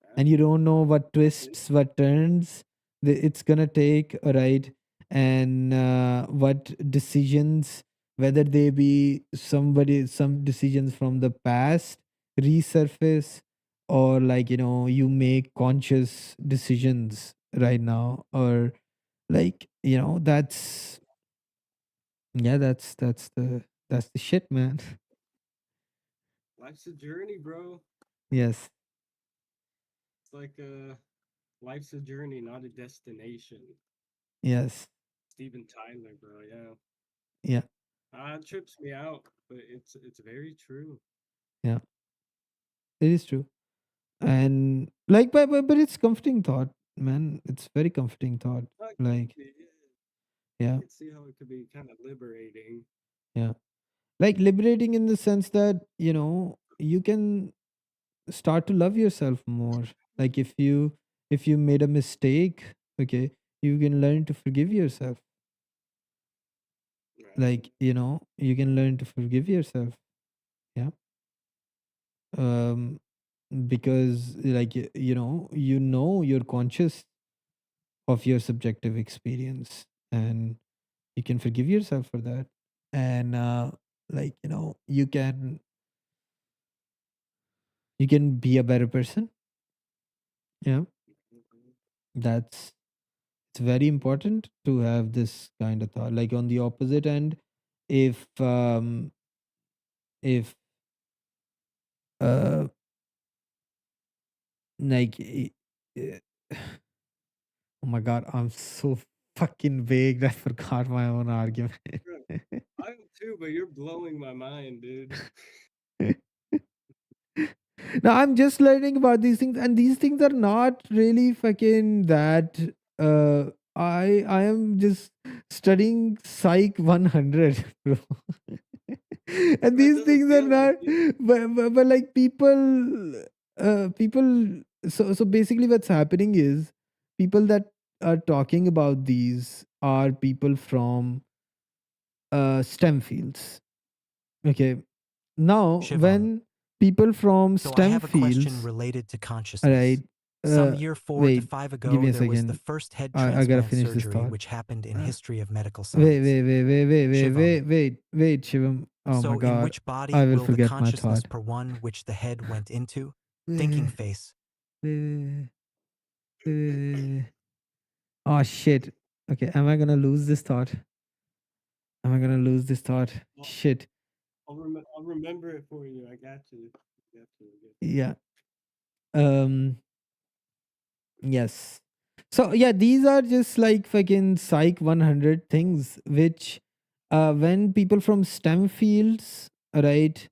Yeah. And you don't know what It- twists, what turns it's gonna take, right? And what decisions, whether they be some decisions from the past resurface, or like, you make conscious decisions right now, or like, that's yeah, that's the shit, man. Life's a journey, bro. Yes, It's like life's a journey, not a destination. yes, Steven Tyler, bro. Yeah. yeah, It trips me out, but it's very true. yeah. It is true. And like, but it's comforting thought, man. It's very comforting thought. It could Like, be, yeah. I yeah, could see how it could be kind of liberating. yeah. Like liberating in the sense that, you can start to love yourself more. Like if you made a mistake, okay, you can learn to forgive yourself. Right. Like, you can learn to forgive yourself. Yeah. Um because like you're conscious of your subjective experience, and you can forgive yourself for that. And like, you can you can be a better person. Yeah, that's it's very important to have this kind of thought. Like on the opposite end, if if uh like eh, oh my god, I'm so fucking vague. I forgot my own argument. Bro, I am too, but you're blowing my mind, dude. Now I'm just learning about these things, and these things are not really fucking that. Uh, I am just studying Psych 100, bro. And Bro, it these doesn't things are feel like not, it. but like people. So basically, what's happening is people that are talking about these are people from STEM fields. Okay, now Shivam. when people from So I STEM have a question fields, related to all consciousness. right, Some year 4 to wait, 5 give me ago, a there was the second. first head I gotta transplant finish this surgery thought. which happened in history of medical Wait, science. wait, wait, wait, wait, wait, Shivam. wait, Shivam. Oh my So in god, which body I will will the forget my consciousness thought. per one which the head went into? Wait, Thinking wait, face. wait, wait. Oh shit. Okay, am I gonna lose this thought? Am I gonna lose this thought? I'll, Shit. I'll remember it for you. I got you. I got you. Yeah. Um. Yes. So yeah, these are just like fucking Psych 100 things, which, when people from STEM fields, right,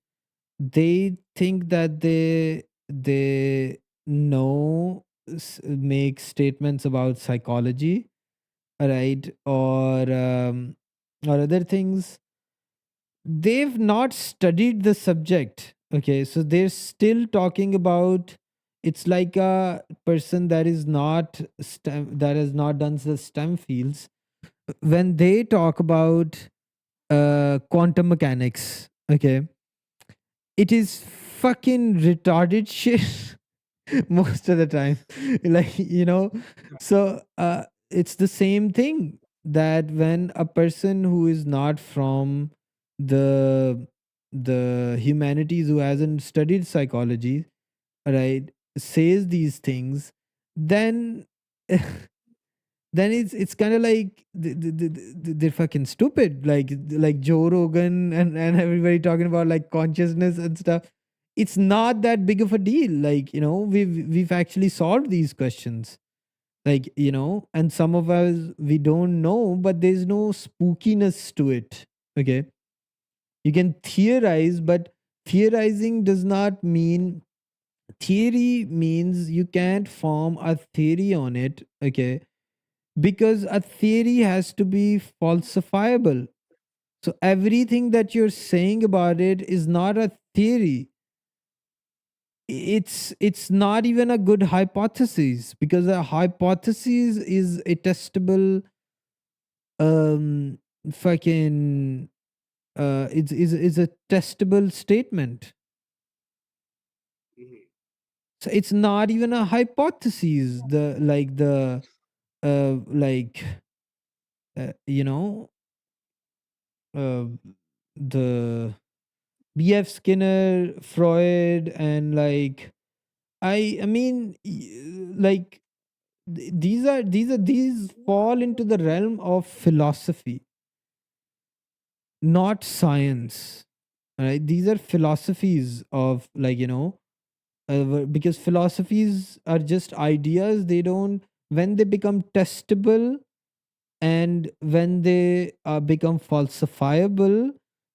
they think that they know make statements about psychology, right, or other things. They've not studied the subject. Okay, so they're still talking about, it's like a person that is not STEM, that has not done the STEM fields. When they talk about quantum mechanics, okay, it is fucking retarded shit most of the time. Like, so it's the same thing that when a person who is not from the the humanities, who hasn't studied psychology, right, says these things, then then it's kind of like they're fucking stupid, like Joe Rogan and everybody talking about like consciousness and stuff. It's not that big of a deal. Like, we've actually solved these questions, like, and some of us, we don't know, but there's no spookiness to it. Okay, you can theorize, but theorizing does not mean, theory means you can't form a theory on it. Okay, because a theory has to be falsifiable. So everything that you're saying about it is not a theory. It's not even a good hypothesis, because a hypothesis is a testable um fucking it's a testable statement. Mhm. So it's not even a hypothesis. Like you know uh, the BF Skinner, Freud, and like I mean, like these fall into the realm of philosophy, not science. Right? These are philosophies of, like, because philosophies are just ideas. They don't, when they become testable and when they become falsifiable,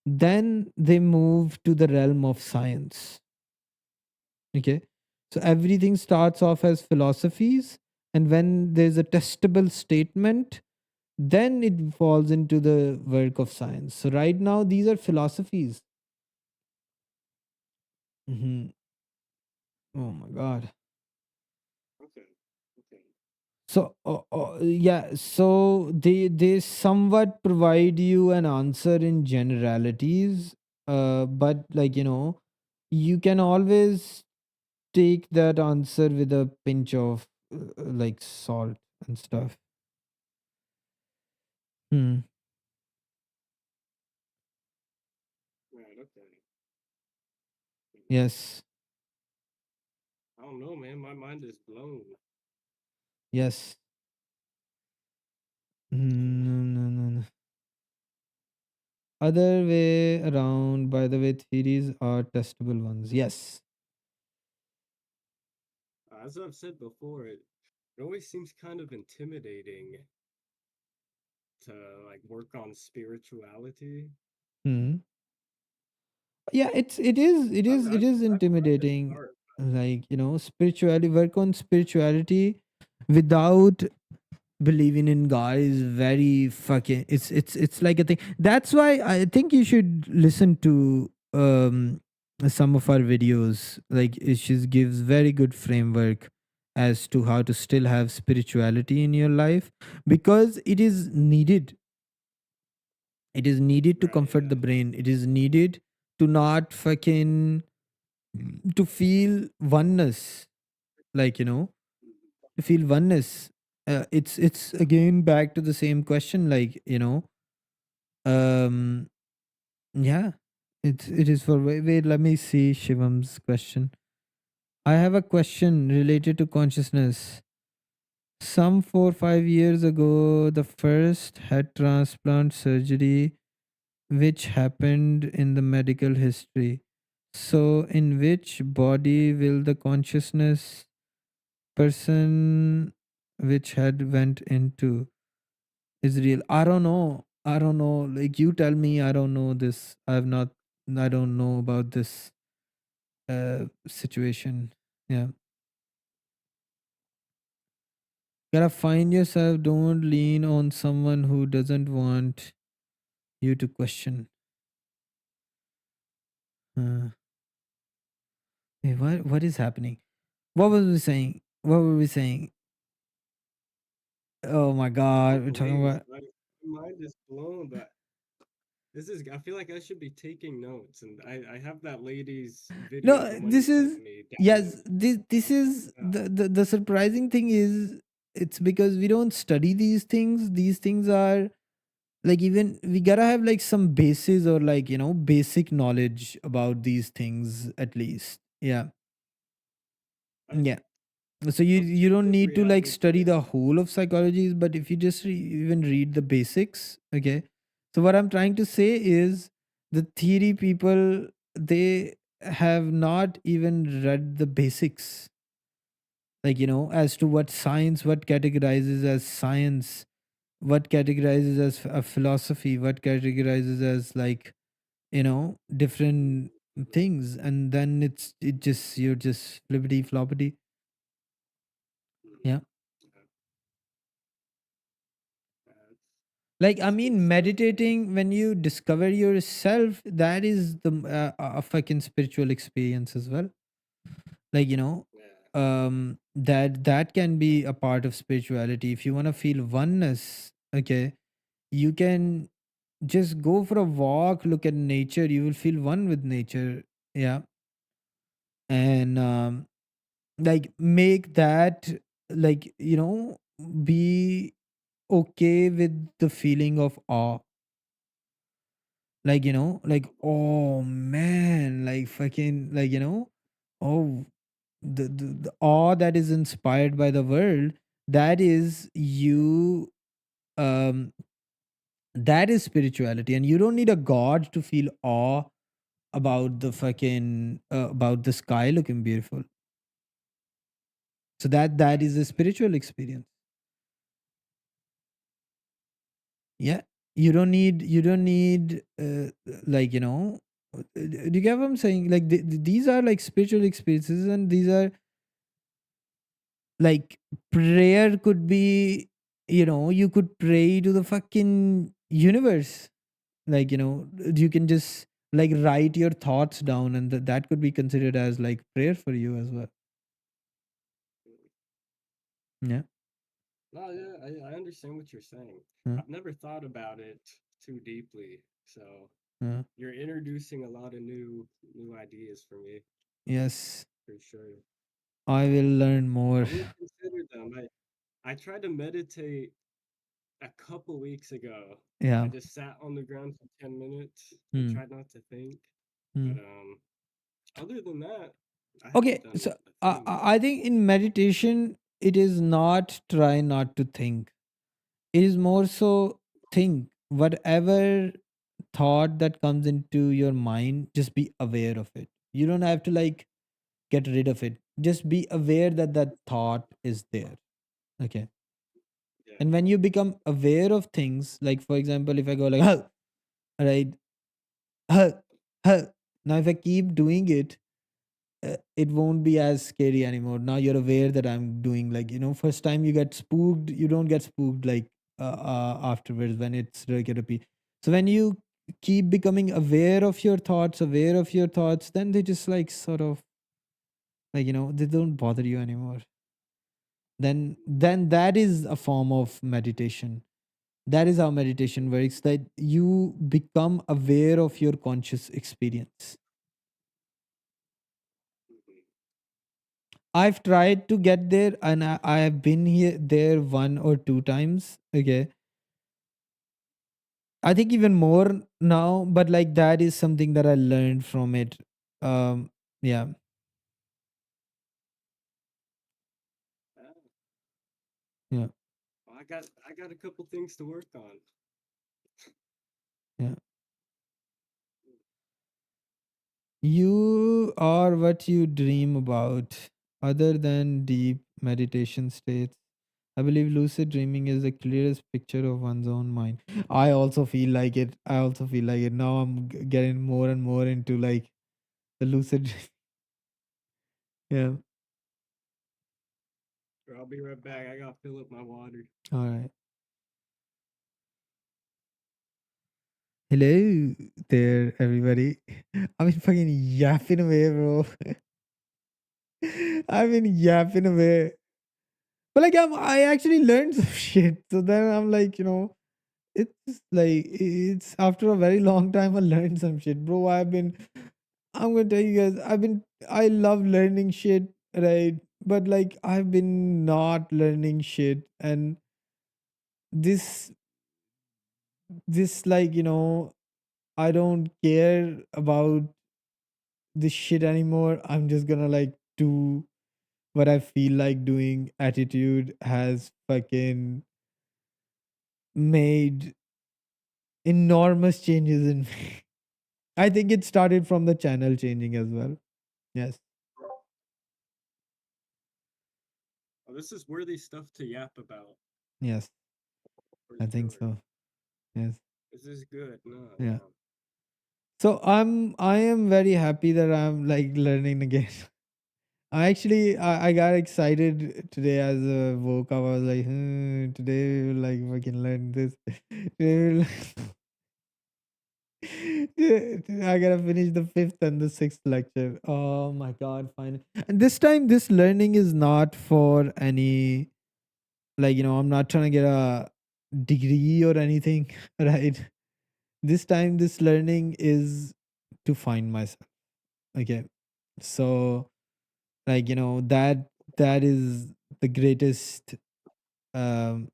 then they move to the realm of science. Okay, so everything starts off as philosophies, and when there's a testable statement, then it falls into the work of science. So right now these are philosophies. Hmm. Oh my god. Okay. Okay. So yeah, so they somewhat provide you an answer in generalities, but, like, you can always take that answer with a pinch of like salt and stuff. Hmm. Right. Okay. Yes. I don't know, man. My mind is blown. Yes. No. Other way around, by the way, theories are testable ones. Yes. As I've said before, it always seems kind of intimidating to like work on spirituality. Hmm. Yeah, it is I've tried to intimidating. start, Like, spirituality, work on spirituality without believing in God is very fucking, it's like a thing. That's why I think you should listen to some of our videos. Like, it just gives very good framework as to how to still have spirituality in your life, because it is needed to right? comfort the brain. It is needed to not fucking to feel oneness, like, to feel oneness. It's again back to the same question, like, um yeah, it is for wait, let me see Shivam's question. I have a question related to consciousness. Some 4 5 years ago, the first head transplant surgery which happened in the medical history. So, in which body will the consciousness person which had went into is real? I don't know. I don't know. Like, you tell me. I don't know this. I don't know about this situation. Yeah. Gotta find yourself. Don't lean on someone who doesn't want you to question. Uh, hey, what is happening? What was we saying? What were we saying? Oh my god, we're talking Unbelievable. about My mind is blown, but this is. I feel like I should be taking notes, and I have that lady's video, the no. one you This sent is me, yes. download. This is Yeah. the surprising thing is it's because we don't study these things. These things are like, even we gotta have like some basis, or like, basic knowledge about these things at least. Yeah, I, yeah. So you don't objective need to like study reality. the whole of psychology, but if you just even read the basics, okay. So what I'm trying to say is, the theory people, they have not even read the basics, like, as to what categorizes as science, what categorizes as a philosophy, what categorizes as, like, different things, and then you're just flippity floppity. Yeah. Like, I It's good mean, stuff, man. meditating, when you discover yourself, that is a fucking spiritual experience as well. Like, Yeah. that can be a part of spirituality. If you want to feel oneness, okay, you can just go for a walk, look at nature, you will feel one with nature. Yeah. And like, make that, like, be okay with the feeling of awe. Like, like, oh man, like fucking, like, oh, the awe that is inspired by the world, that is you, um that is spirituality. And you don't need a god to feel awe about the fucking about the sky looking beautiful. So that Right. is a spiritual experience. Yeah. You don't need like, do you get what I'm saying? Like, these are like spiritual experiences, and these are like, prayer could be, you could pray to the fucking universe. Like, you can just like write your thoughts down, and that could be considered as like prayer for you as well. Yeah. No, yeah, I understand what you're saying. Yeah. I've never thought about it too deeply, so Yeah. you're introducing a lot of new ideas for me, Yes, for sure. I will learn I more. will consider them. I tried to meditate a couple weeks ago. I Yeah. just sat on the ground for 10 minutes and Hmm. tried not to think. Hmm. But other than that, I Okay, haven't done so a thing yet. I think in meditation, it is not try not to think. It is more so think whatever thought that comes into your mind, just be aware of it. You don't have to like get rid of it. Just be aware that that thought is there. Okay. Yeah. And when you become aware of things, like for example, if I go like, huh, right, huh, huh. Now if I keep doing it, it won't be as scary anymore. Now you're aware that I'm doing, like, first time you get spooked, you don't get spooked like afterwards when it's regular repeat. So when you keep becoming aware of your thoughts, then they just like sort of like, they don't bother you anymore. Then that is a form of meditation. That is how meditation works, that you become aware of your conscious experience. Mhm. I've tried to get there, and I have been there 1 or 2 times. Okay. I think even more now, but like that is something that I learned from it. Yeah. Ah, Yeah. well, I got a couple things to work on. Yeah. You are what you dream about, other than deep meditation states. I believe lucid dreaming is the clearest picture of one's own mind. I also feel like it. I also feel like it. Now I'm getting more and more into like the lucid. Yeah. I'll be right back. I gotta fill up my water. All right. Hello there, everybody. I've been fucking yapping away, bro. I've been yapping away. But like I actually learned some shit. So then I'm like, it's like it's after a very long time I learned some shit, bro. I'm gonna tell you guys, I love learning shit, right? But like I've been not learning shit, and this this like, I don't care about this shit anymore. I'm just gonna like do what I feel like doing. Attitude has fucking made enormous changes in me. I think it started from the channel changing as well. Yes. Oh, this is worthy stuff to yap about, Yes. for I think sure. so. Yes. This is good. No, Yeah. no. So I am very happy that I'm like learning again. I got excited today as I woke up. I was like, today we will like fucking learn this. Today we will I gotta finish the fifth and the sixth lecture. Oh my god, fine. And this time this learning is not for any, like, I'm not trying to get a degree or anything, right? This time this learning is to find myself. Okay. So like, that is the greatest um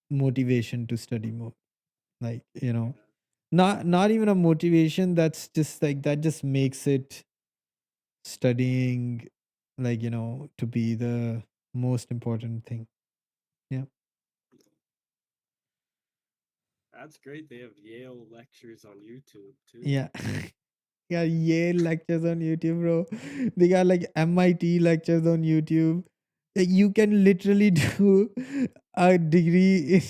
motivation to study more. Like, not even a motivation, that's just like that just makes it studying, like, to be the most important thing. Yeah. That's great. They have Yale lectures on YouTube too. Yeah. Yeah, Yale lectures on YouTube, bro. They got like MIT lectures on YouTube. Like, you can literally do a degree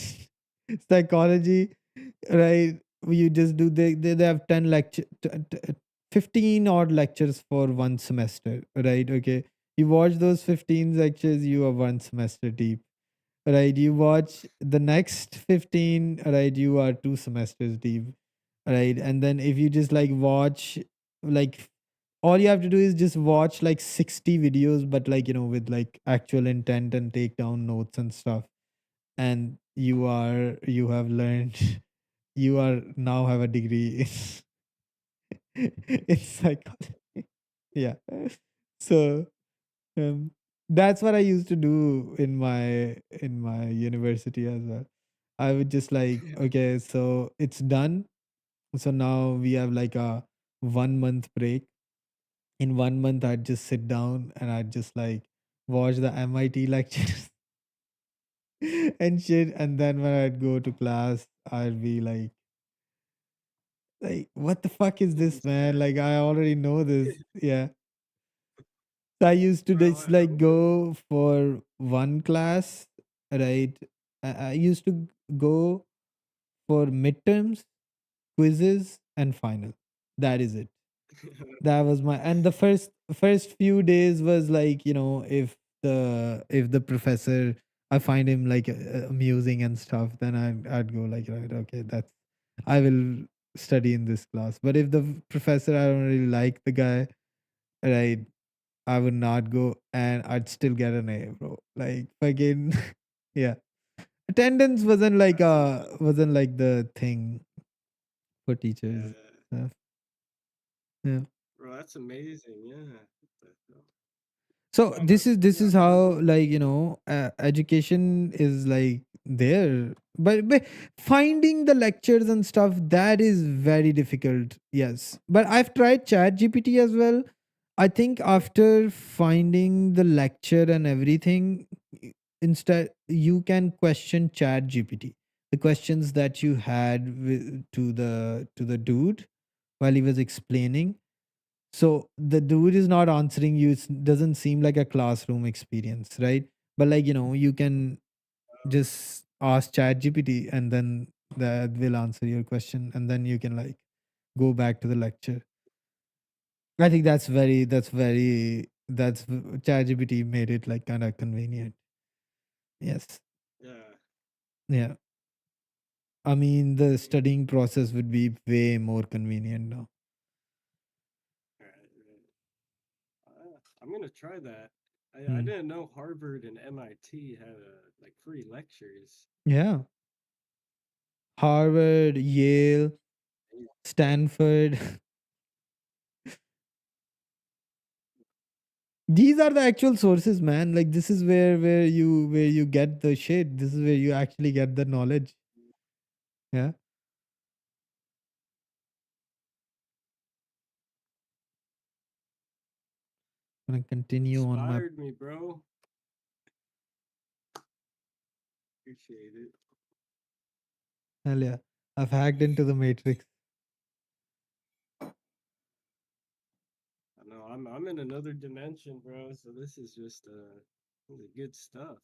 in psychology, right? You just do they have 10 lecture 15 odd lectures for one semester, right? Okay. You watch those 15 lectures, you are one semester deep. Right, you watch the next 15, right, you are 2 semesters deep, right? And then if you just like watch, like, all you have to do is just watch like 60 videos, but like, with like actual intent and take down notes and stuff, and you have learned you are now have a degree in psychology. Yeah. So that's what I used to do in my university as well. I would just like, okay, so it's done. So now we have like a 1 month break. In 1 month, I'd just sit down and I'd just like watch the MIT lectures and shit. And then when I'd go to class, I'd be like, what the fuck is this, man? Like, I already know this. Yeah. So I used to Bro, just like go for one class, right? I used to go for midterms, quizzes, and final. That is it. That was my, and the first few days was like, if the professor, I find him like amusing and stuff, then I'd go like, right, okay, that's, I will study in this class. But if the professor, I don't really like the guy, right, I would not go, and I'd still get an A, bro. Like fucking yeah. Attendance wasn't like the thing for teachers. Yeah. Yeah. bro, that's amazing. Yeah. What the hell? So I'm this a is this yeah, is I'm a how, like, education is like there, but finding the lectures and stuff, that is very difficult. Yes, but I've tried Chat GPT as well. I think after finding the lecture and everything, instead you can question Chat GPT, the questions that you had to the dude while he was explaining. So the dude is not answering you. It doesn't seem like a classroom experience, right? But like, you can just ask Chat GPT and then that will answer your question, and then you can like go back to the lecture. I think that's Chat GPT made it like kind of convenient. Yes. yeah. Yeah. I mean, the studying process would be way more convenient now. I'm gonna try that. I Hmm. didn't know Harvard and MIT had like free lectures. Yeah. Harvard, Yale, Stanford. These are the actual sources, man. Like, this is where you get the shit. This is where you actually get the knowledge. Yeah. Gonna continue on my. Inspired me, bro. Appreciate it. Hell yeah. I've hacked into the matrix. I know I'm in another dimension, bro. So this is just this is good stuff.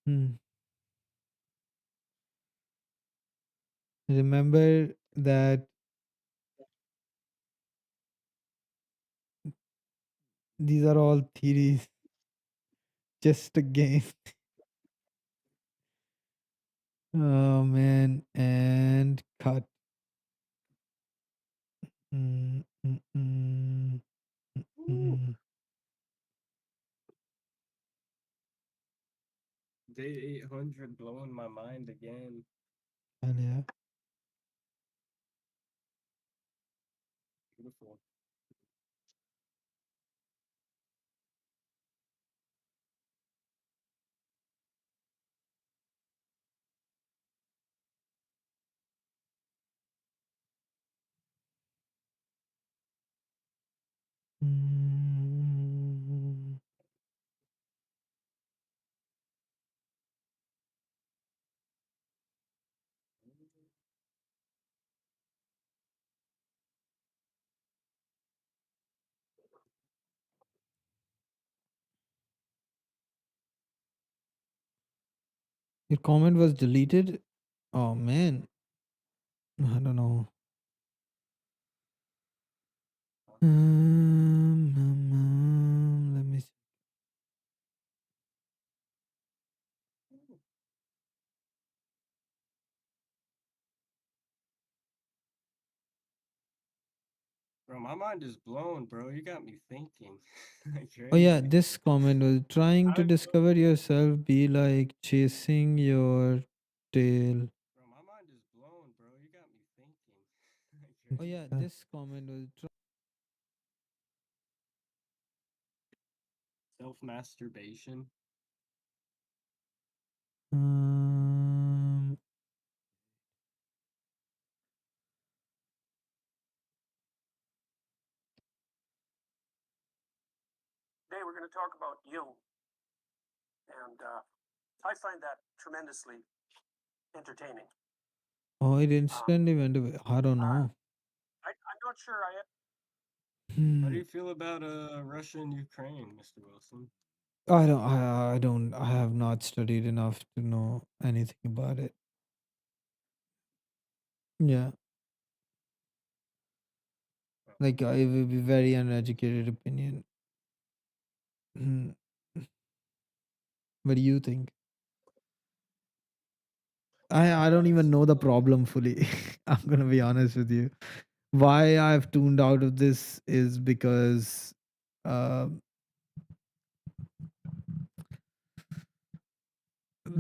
Hmm. Remember that these are all theories, just a game. Oh man. And cut. Mm, mm, mm, mm, Ooh, mm. day 800 blowing my mind again. Hell yeah. Beautiful. Mm. Your comment was deleted. Oh man. I don't know. Let me see. Bro, my mind is blown, bro. You got me thinking like Oh yeah, crazy. this comment was trying to I, discover yourself be like chasing your tail. bro, my mind is blown, bro. You got me thinking like Oh yeah, crazy. this comment was Self masturbation. um today we're going to talk about you. And I find that tremendously entertaining. Oh, it instantly went away. I don't know. I'm not sure I How do Hmm. you feel about Russia and Ukraine, Mr. Wilson? I have not studied enough to know anything about it. Yeah. Like, I will be very uneducated opinion. Hmm. What do you think? I don't even know the problem fully. I'm gonna be honest with you. Why I've tuned out of this is because um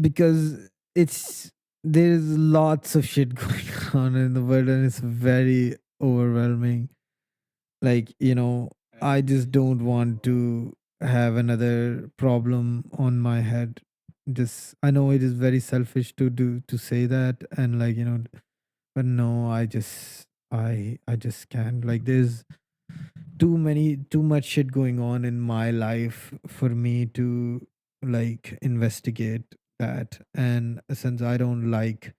because it's there's lots of shit going on in the world and it's very overwhelming. Like, I just don't want to have another problem on my head. Just, I know it is very selfish to say that, and like, but no, I just can't. Like, there's too much shit going on in my life for me to like investigate that. And since I don't like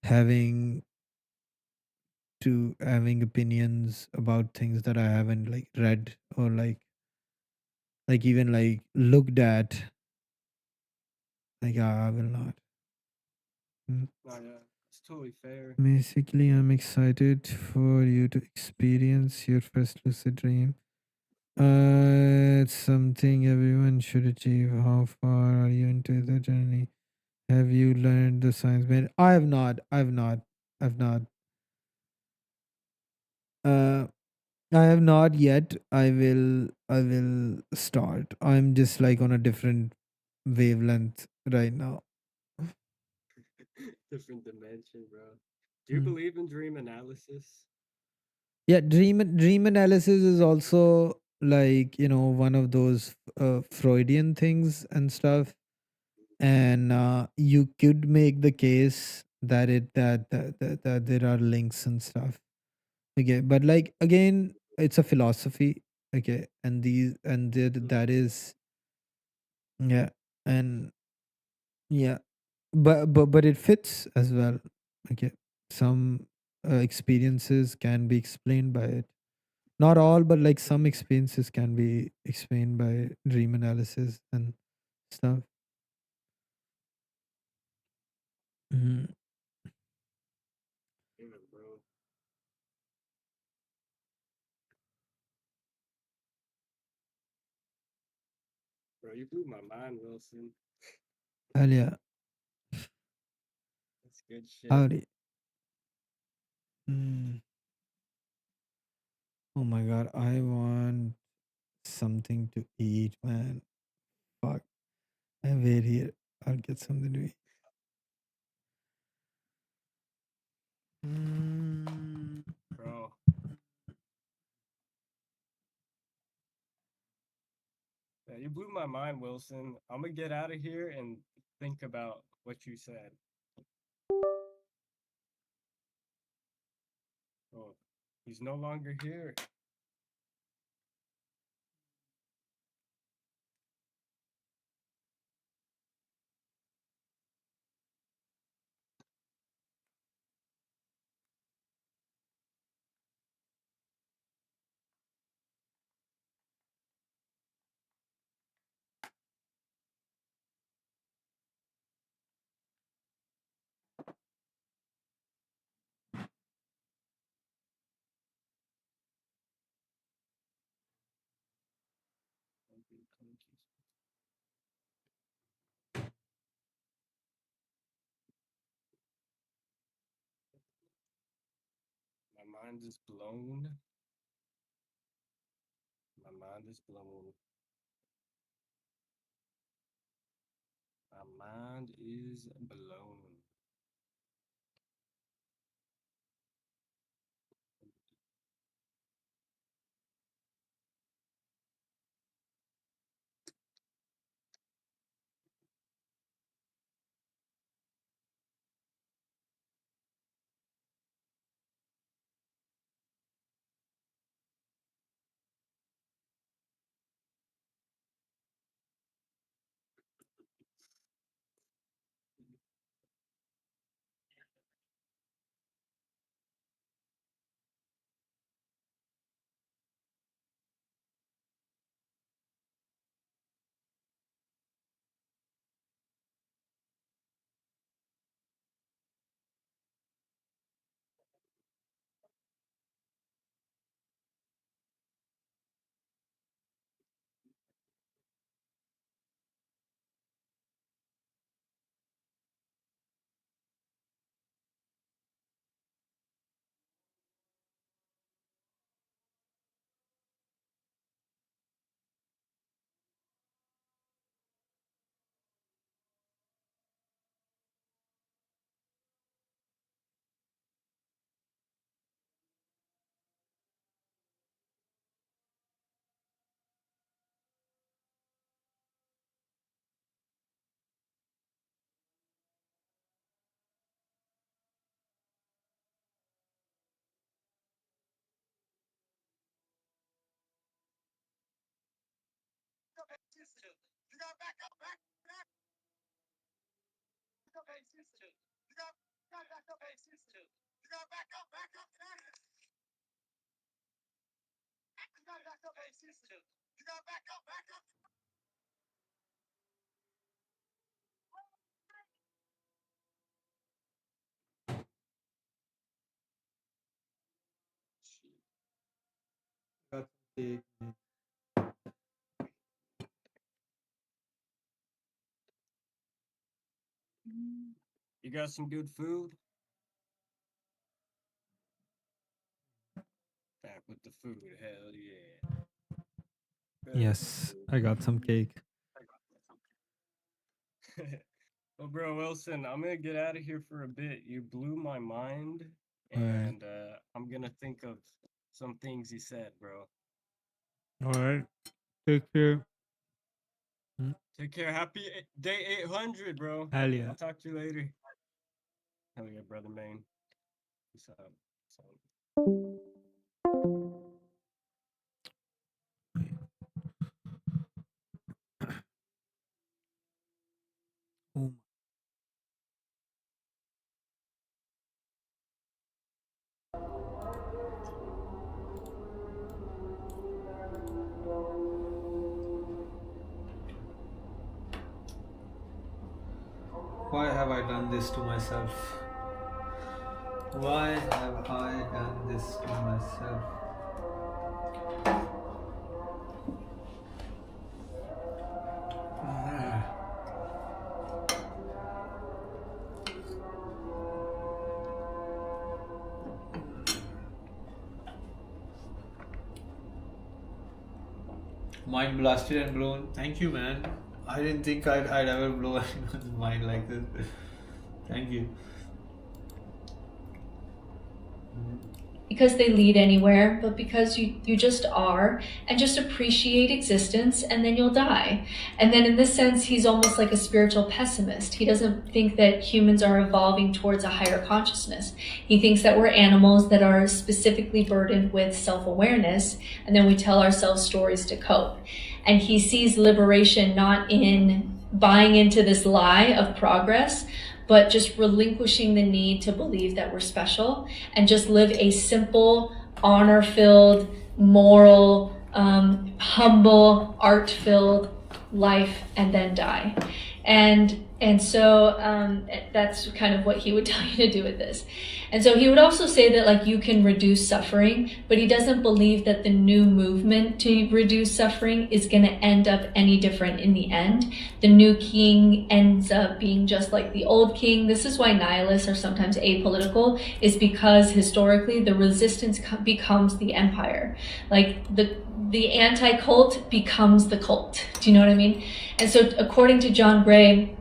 having having opinions about things that I haven't like read or like even like looked at, like I will not. Mm. Oh yeah, it's totally fair. Basically, I'm excited for you to experience your first lucid dream. It's something everyone should achieve. How far are you into the journey? Have you learned the science behind it? I have not. I've not. I've not. Uh, I have not yet. I will. I will start. I'm just like on a different wavelength right now. Different dimension, bro. Do you Mm. believe in dream analysis? Yeah, dream analysis is also like one of those Freudian things and stuff, and you could make the case that that there are links and stuff. Okay, but like again, it's a philosophy. Okay, and that is, yeah, and yeah, but it fits as well. Okay, some experiences can be explained by it. Not all, but like some experiences can be explained by dream analysis and stuff. Mhm. Damn it, bro. Bro, you blew my mind, Wilson. Hell yeah. That's good shit. Howdy. Mm. Oh my god, I want something to eat, man. Fuck. I wait here. I'll get something to eat. Mm. Bro. Yeah, you blew my mind, Wilson. I'm gonna get out of here and think about what you said. Oh, he's no longer here. My mind is blown. My mind is blown. My mind is blown. Got some cake. You got some good food? Back with the food, hell yeah. Yes, I got some cake. Well, bro, Wilson, I'm gonna get out of here for a bit. You blew my mind, Alright. and I'm gonna think of some things you said, bro. Alright. Take care. Take care. Happy day 800, bro. Hell yeah. I'll talk to you later. Hell yeah, brother Maine. Peace out. Peace out. Oh. Why have I done this to myself? Why have I done this to myself? Mind blasted and blown. Thank you, man. I didn't think I'd ever blow anyone's mind like this. Thank you. Because they lead anywhere, but because you just are, and just appreciate existence, and then you'll die. And then in this sense, he's almost like a spiritual pessimist. He doesn't think that humans are evolving towards a higher consciousness. He thinks that we're animals that are specifically burdened with self-awareness, and then we tell ourselves stories to cope. And he sees liberation not in buying into this lie of progress, but just relinquishing the need to believe that we're special and just live a simple, honor-filled, moral, humble, art-filled life and then die. And so that's kind of what he would tell you to do with this. And so he would also say that like you can reduce suffering, but he doesn't believe that the new movement to reduce suffering is going to end up any different in the end. The new king ends up being just like the old king. This is why nihilists are sometimes apolitical, is because historically the resistance becomes the empire. Like the anti-cult becomes the cult. Do you know what I mean? And so according to John Gray,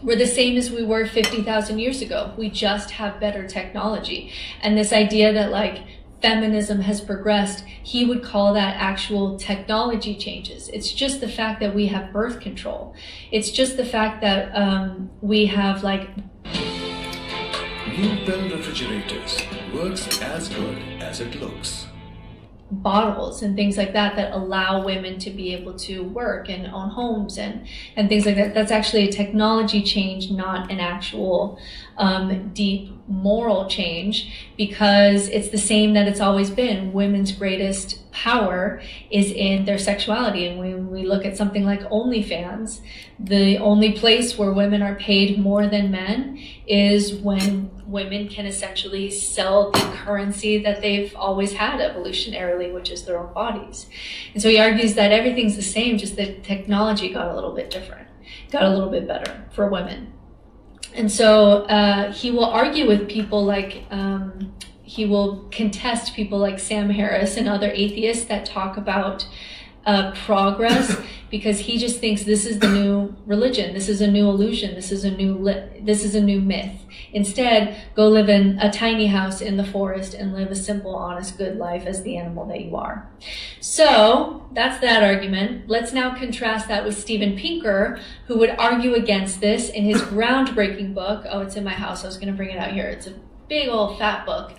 we're the same as we were 50,000 years ago. We just have better technology. And this idea that like feminism has progressed, he would call that actual technology changes. It's just the fact that we have birth control. It's just the fact that we have like... New Bell refrigerators works as good as it looks. Bottles and things like that that allow women to be able to work and own homes and things like that. That's actually a technology change, not an actual deep moral change, because it's the same that it's always been. Women's greatest power is in their sexuality. And when we look at something like OnlyFans, the only place where women are paid more than men is when women can essentially sell the currency that they've always had evolutionarily, which is their own bodies. And so he argues that everything's the same, just that technology got a little bit different, got a little bit better for women. And so he will argue with people like, he will contest people like Sam Harris and other atheists that talk about progress, because he just thinks this is the new religion, this is a new illusion, this is a new myth. Instead, go live in a tiny house in the forest and live a simple, honest, good life as the animal that you are. So that's that argument. Let's now contrast that with Steven Pinker, who would argue against this in his groundbreaking book. Oh, it's in my house. I was going to bring it out here. It's a big old fat book.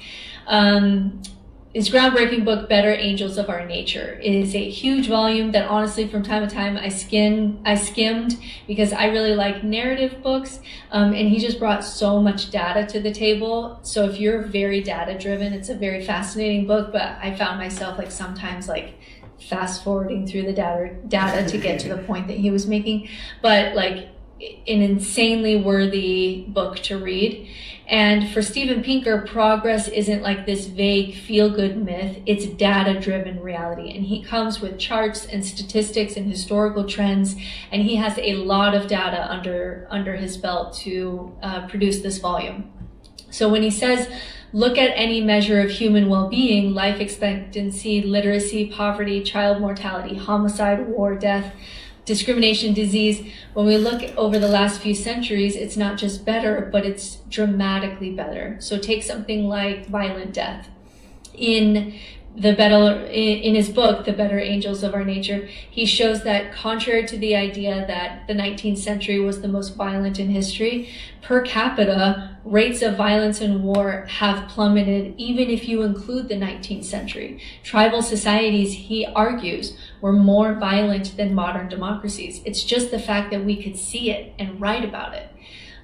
his groundbreaking book, Better Angels of Our Nature. It is a huge volume that honestly from time to time I skimmed because I really like narrative books, and he just brought so much data to the table. So if you're very data driven, it's a very fascinating book, but I found myself like sometimes like fast forwarding through the data to get to the point that he was making, but like an insanely worthy book to read. And for Steven Pinker, progress isn't like this vague feel-good myth, it's data-driven reality. And he comes with charts and statistics and historical trends, and he has a lot of data under his belt to produce this volume. So when he says, look at any measure of human well-being, life expectancy, literacy, poverty, child mortality, homicide, war, death, discrimination, disease, when we look over the last few centuries, it's not just better, but it's dramatically better. So take something like violent death. In his book, The Better Angels of Our Nature, he shows that contrary to the idea that the 19th century was the most violent in history, per capita, rates of violence and war have plummeted even if you include the 19th century. Tribal societies, he argues, were more violent than modern democracies. It's just the fact that we could see it and write about it.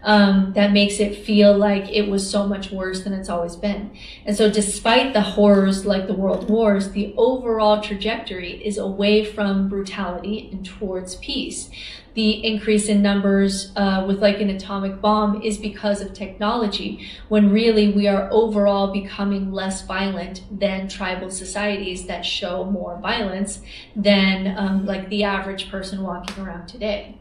That makes it feel like it was so much worse than it's always been. And so despite the horrors like the world wars, the overall trajectory is away from brutality and towards peace. The increase in numbers with like an atomic bomb is because of technology, when really we are overall becoming less violent than tribal societies that show more violence than like the average person walking around today.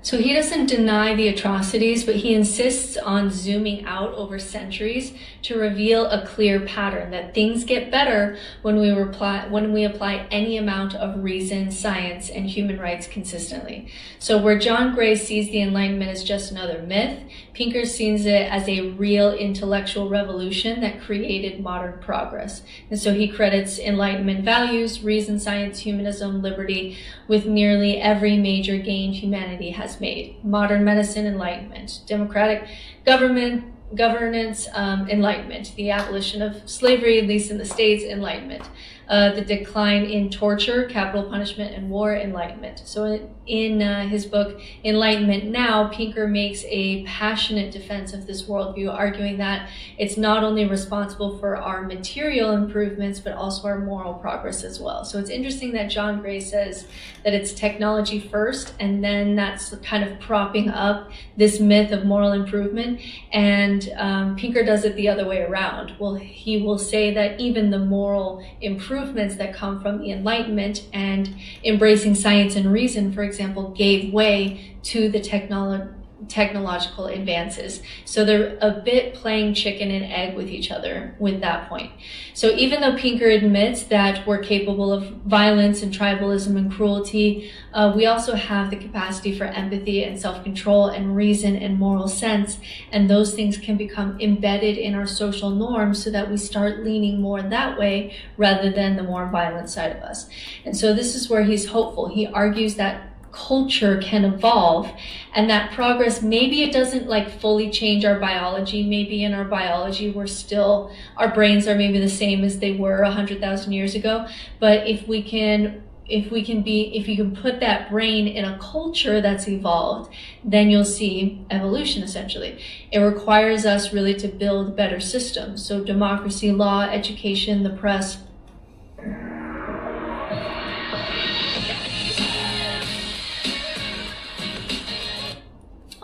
So he doesn't deny the atrocities, but he insists on zooming out over centuries to reveal a clear pattern that things get better when we apply any amount of reason, science, and human rights consistently. So where John Gray sees the Enlightenment as just another myth, Pinker sees it as a real intellectual revolution that created modern progress. And so he credits Enlightenment values, reason, science, humanism, liberty, with nearly every major gain humanity has made. Modern medicine, Enlightenment. Democratic governance, Enlightenment. The abolition of slavery, at least in the States, Enlightenment. The decline in torture, capital punishment, and war, Enlightenment. So in his book, Enlightenment Now, Pinker makes a passionate defense of this worldview, arguing that it's not only responsible for our material improvements, but also our moral progress as well. So it's interesting that John Gray says that it's technology first, and then that's kind of propping up this myth of moral improvement. And Pinker does it the other way around. Well, he will say that even the moral improvements that come from the Enlightenment and embracing science and reason, for example, gave way to the technological advances. So they're a bit playing chicken and egg with each other with that point. So even though Pinker admits that we're capable of violence and tribalism and cruelty, we also have the capacity for empathy and self-control and reason and moral sense. And those things can become embedded in our social norms so that we start leaning more that way rather than the more violent side of us. And so this is where he's hopeful. He argues that culture can evolve, and that progress, maybe it doesn't like fully change our biology. Maybe in our biology our brains are maybe the same as they were 100,000 years ago. But if you can put that brain in a culture that's evolved, then you'll see evolution essentially. It requires us really to build better systems. So democracy, law, education, the press.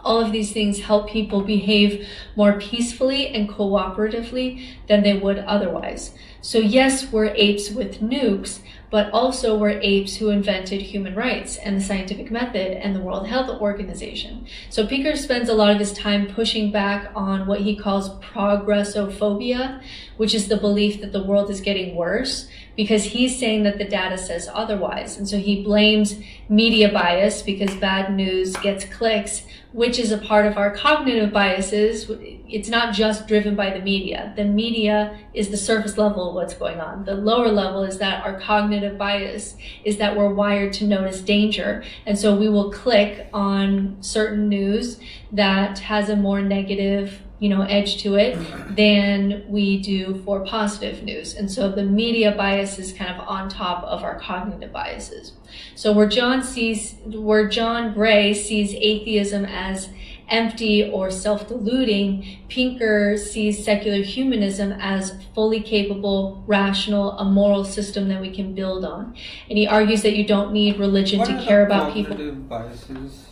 All of these things help people behave more peacefully and cooperatively than they would otherwise. So yes, we're apes with nukes, but also we're apes who invented human rights and the scientific method and the World Health Organization. So Pinker spends a lot of his time pushing back on what he calls progressophobia, which is the belief that the world is getting worse, because he's saying that the data says otherwise. And so he blames media bias because bad news gets clicks, which is a part of our cognitive biases. It's not just driven by the media. The media is the surface level of what's going on. The lower level is that our cognitive bias is that we're wired to notice danger. And so we will click on certain news that has a more negative edge to it than we do for positive news. And so the media bias is kind of on top of our cognitive biases. So where John Gray sees atheism as empty or self-deluding, Pinker sees secular humanism as fully capable, rational, a moral system that we can build on. And he argues that you don't need religion to care about people. Cognitive biases?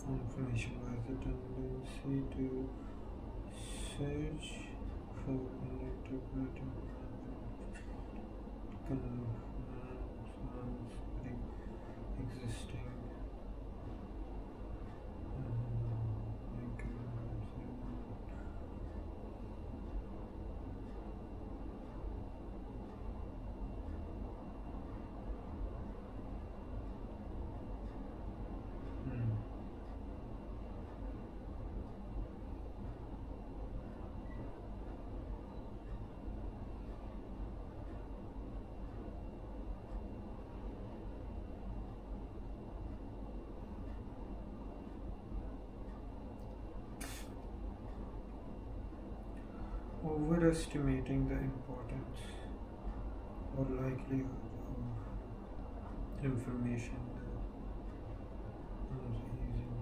Confirmation was the tendency to search for connected existing overestimating the importance or likelihood of information that is easily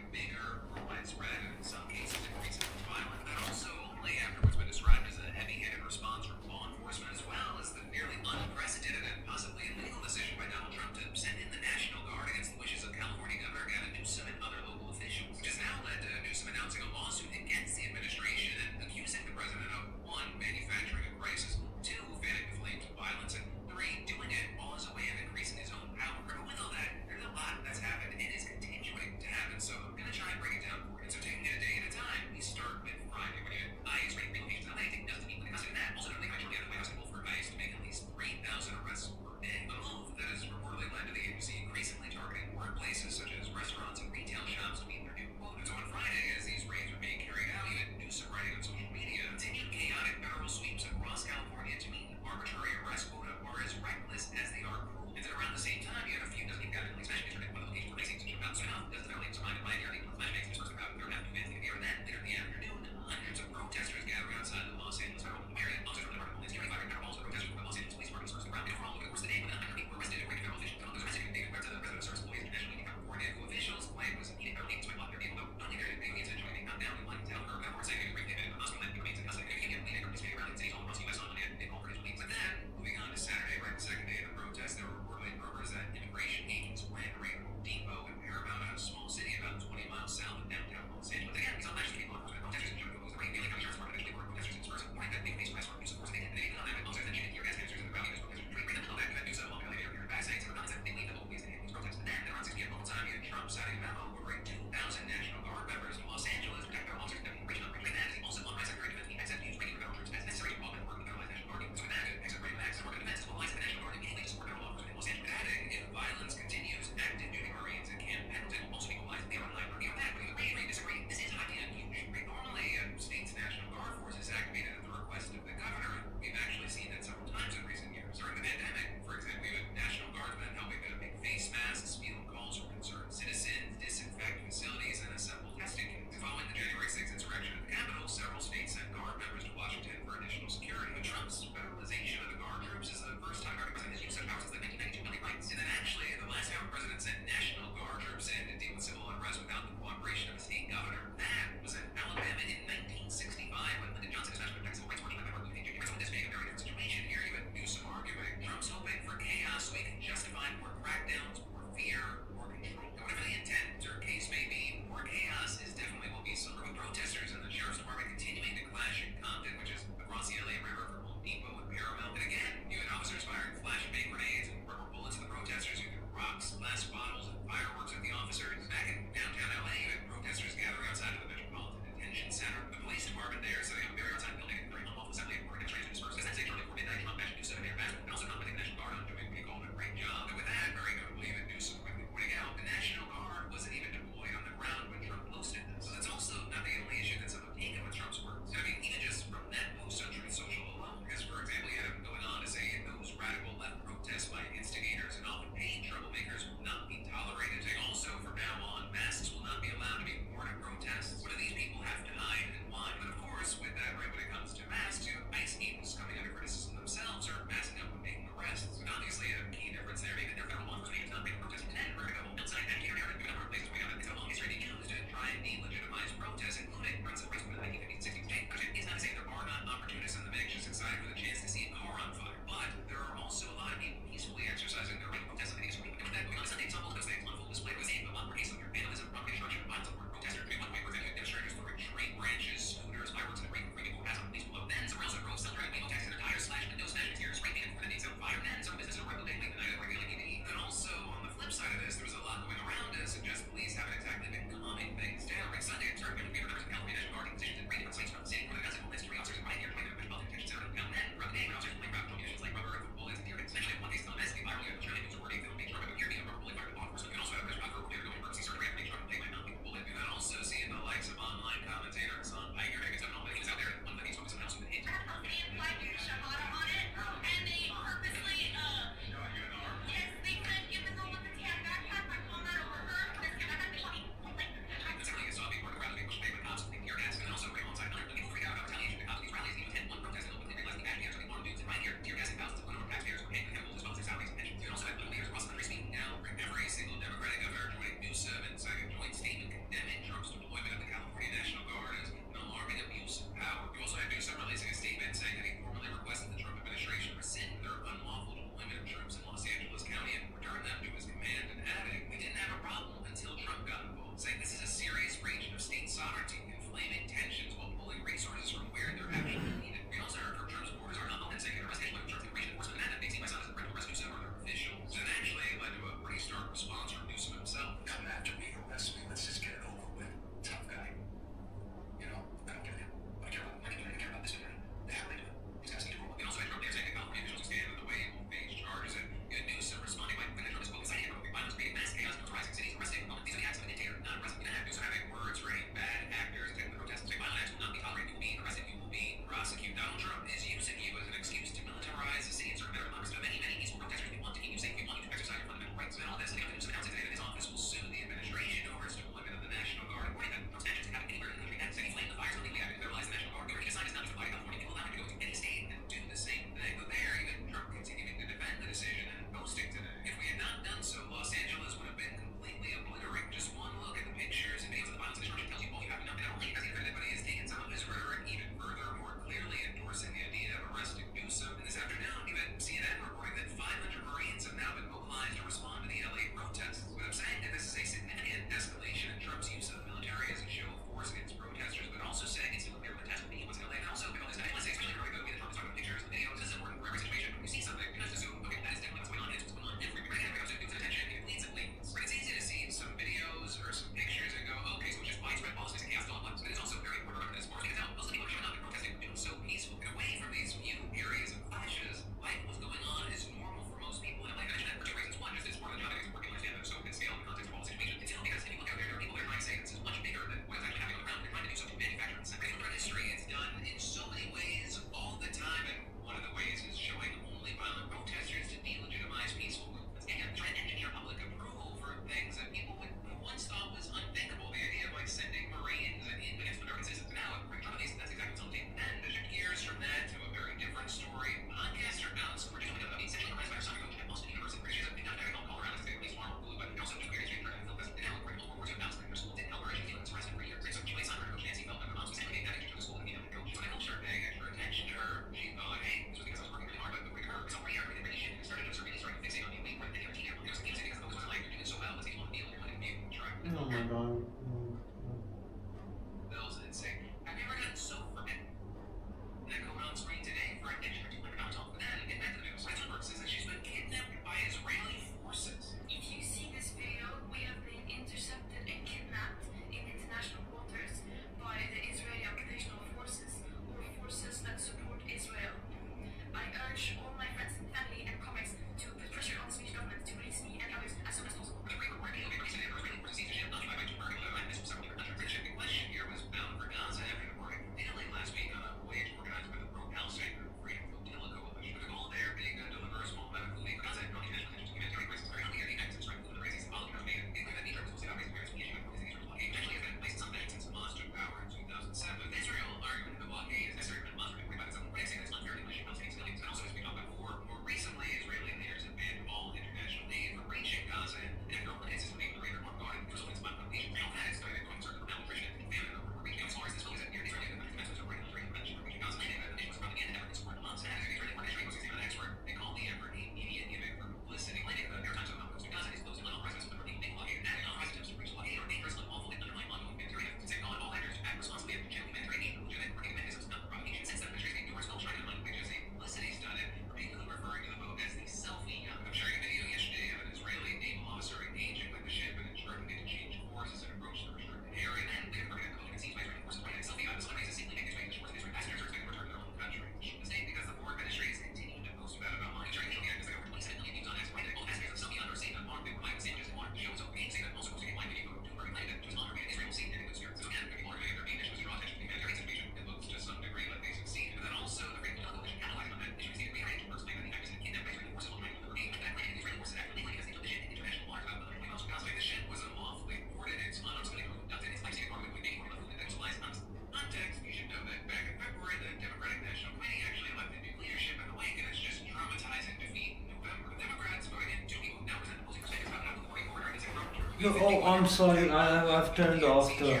No, oh, I'm sorry. I've turned off the.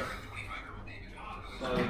Sorry.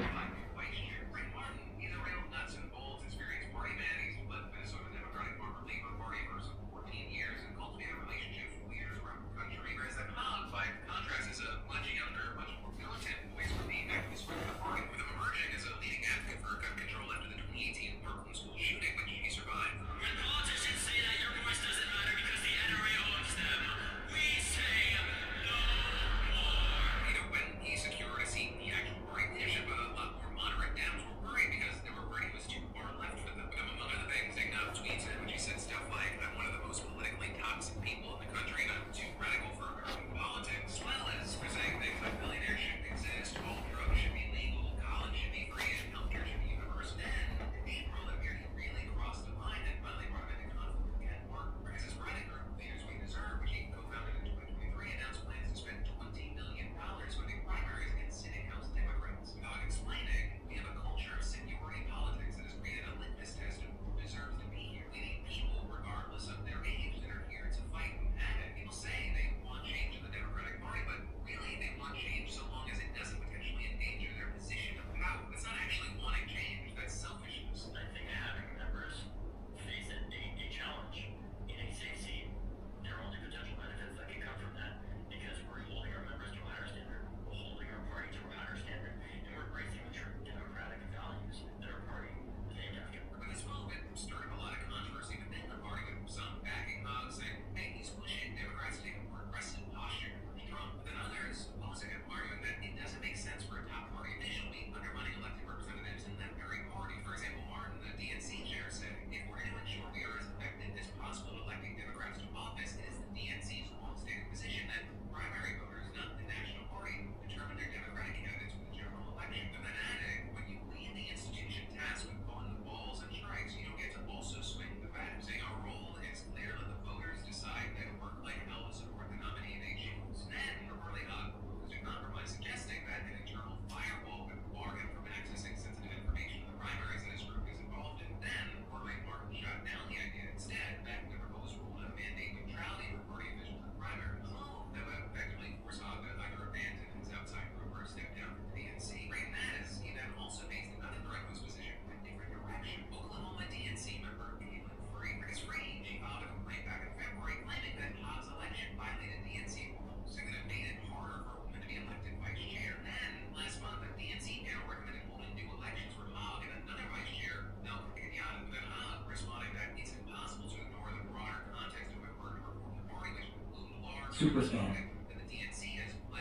Superfan.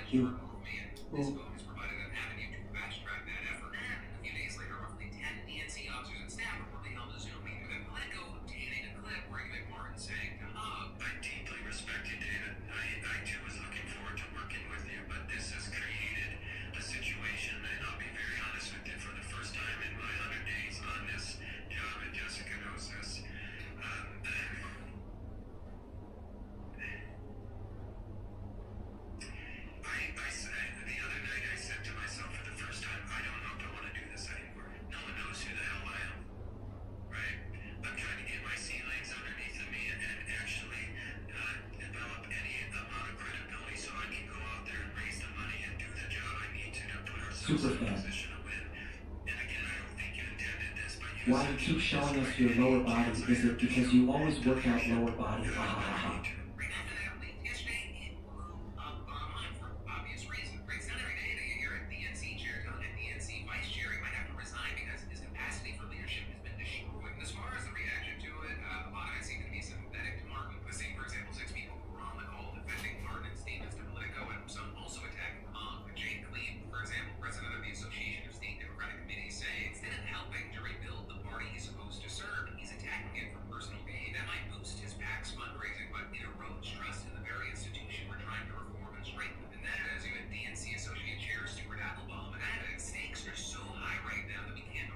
You. Oh. Superfan. Why you keep showing us your lower body? Is it because you always work out lower body? Ha ha ha ha.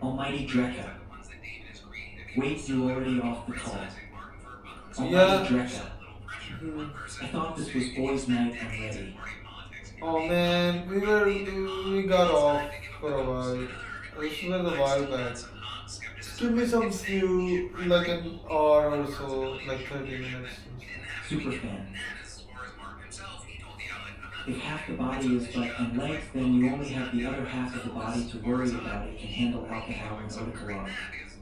Almighty Drekka. Wait, you're already off the call. Almighty Drekka. I thought this was boys' night already. Oh man, we got off for a while. This was a while back. Just give me some few, like an hour or so, like 30 minutes. Superfan. If half the body is butt and legs, then you only have the other half of the body to worry about. It can handle alcohol and eau de cologne.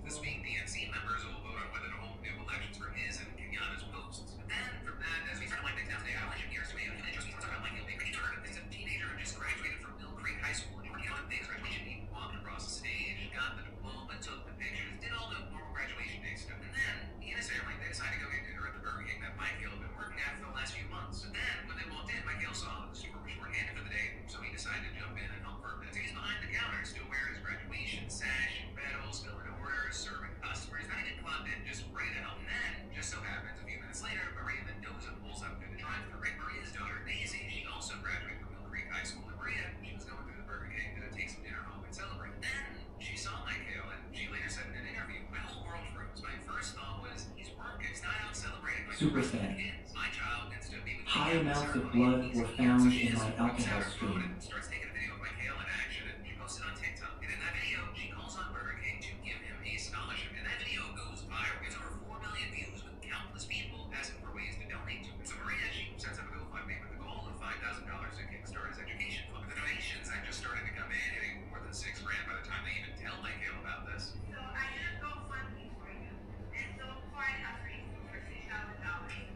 This week, DNC members will vote on whether to hold new elections for his and Kenyatta's posts. But then, from that, as we start to wind things down today, I want to shift gears to a human interest. Let's talk about Michael Baker. He's a teenager who just graduated from Mill Creek High School in Georgia. On his graduation, he walked across the stage, got the diploma, took the pictures, did all the normal graduation day stuff. And then, he and his family, they decided to go get dinner at the Burger King that Michael had been working at for the last few months. But then, when they walked in, Michael saw the store was short-handed for the day, so he decided to jump in and help for a minute. So he's behind the counter, still wearing his graduation sash and medals, filling orders, serving customers, not even clubbed in, just ready to help. And then, just so happens, a few minutes later, Maria Mendoza pulls up through the drive-thru. Right, Maria's daughter, Daisy, she also graduated from Mill Creek High School. And Maria, she was going through the Burger King to take some dinner home and celebrate. Then, she saw Michael, and she later said in an interview, "My whole world froze. My first thought was, he's working, he's not out celebrating my Super birthday fan. kids. My child gets to be with High me." amounts of blood were found in my alcohol stream. Starts taking a video of Michael in action, and she posts it on TikTok. And in that video, she calls on Burger King to give him a scholarship. And that video goes viral. It's over 4 million views with countless people asking for ways to donate to him. So Maria, she sets up a GoFundMe with a goal of $5,000 to kickstart his education fund. The donations had just started to come in, hitting more than $6,000 by the time they even tell Michael about this. So I did a GoFundMe for you, and so far I have raised over $6,000.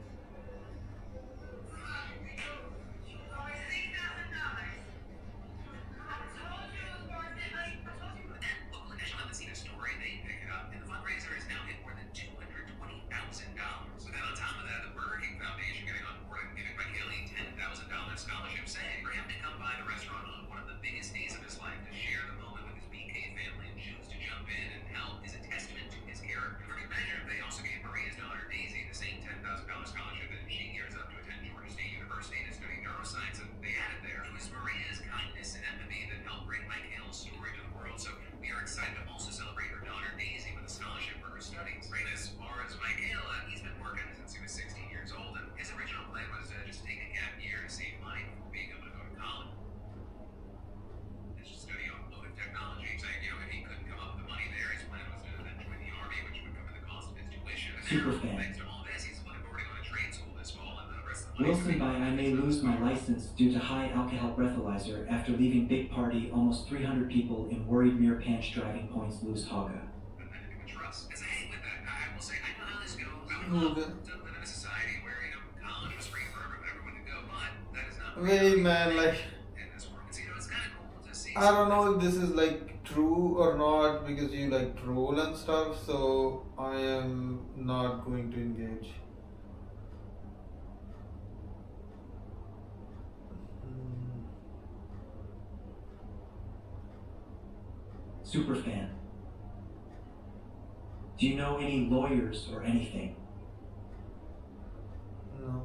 Over $6,000. I told you it was worth it. I told you. But then, local National haven't seen a story, they pick it up, and the fundraiser has now hit more than $220,000. So then on top of that, the Burger King Foundation getting on board and giving Michael a $10,000 scholarship, saying for him to come by the restaurant on one of the biggest days of his life to share the moment with his BK family and choose to jump in and help is a testament to his character. For good measure, they also gave Maria's daughter Daisy the same $10,000 scholarship that she gears up to attend Georgia State University to study neuroscience, and they added there it was Maria's kindness and empathy that helped bring Michael's story to the world. So we are excited to also celebrate her daughter Daisy with a scholarship for her studies. Right, as far as Michael, he's been working since he was 16 years old, and his original plan was to just take a gap year to save money before being able to go to college. Just study automotive technology, saying, if he couldn't come up with the money there, his plan was to then join the army, which would cover the cost of his tuition. And Super now, fan. thanks to all this, he's looking forward to going to trade school this fall and the rest of the Wilson by I may lose my license due to high alcohol breathalyzer after leaving big party, almost 300 people in worried mirror pants driving points lose Haga. trust. As I hate with that, I will say, I know how this goes. I would love to live in a society where, college was free for everyone to go, but that is not Wait, man, like, in this world. So, it's kind of cool to see. I don't know if this is like true or not because you like troll and stuff, so I am not going to engage. Superfan. Do you know any lawyers or anything? No.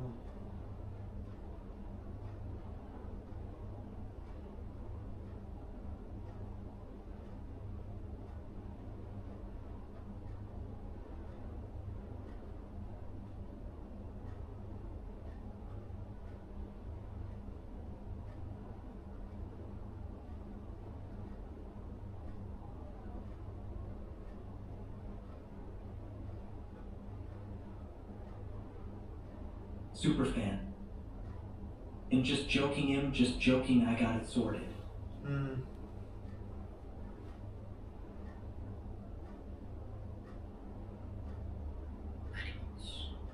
Superfan. And just joking him, just joking, I got it sorted. Animals.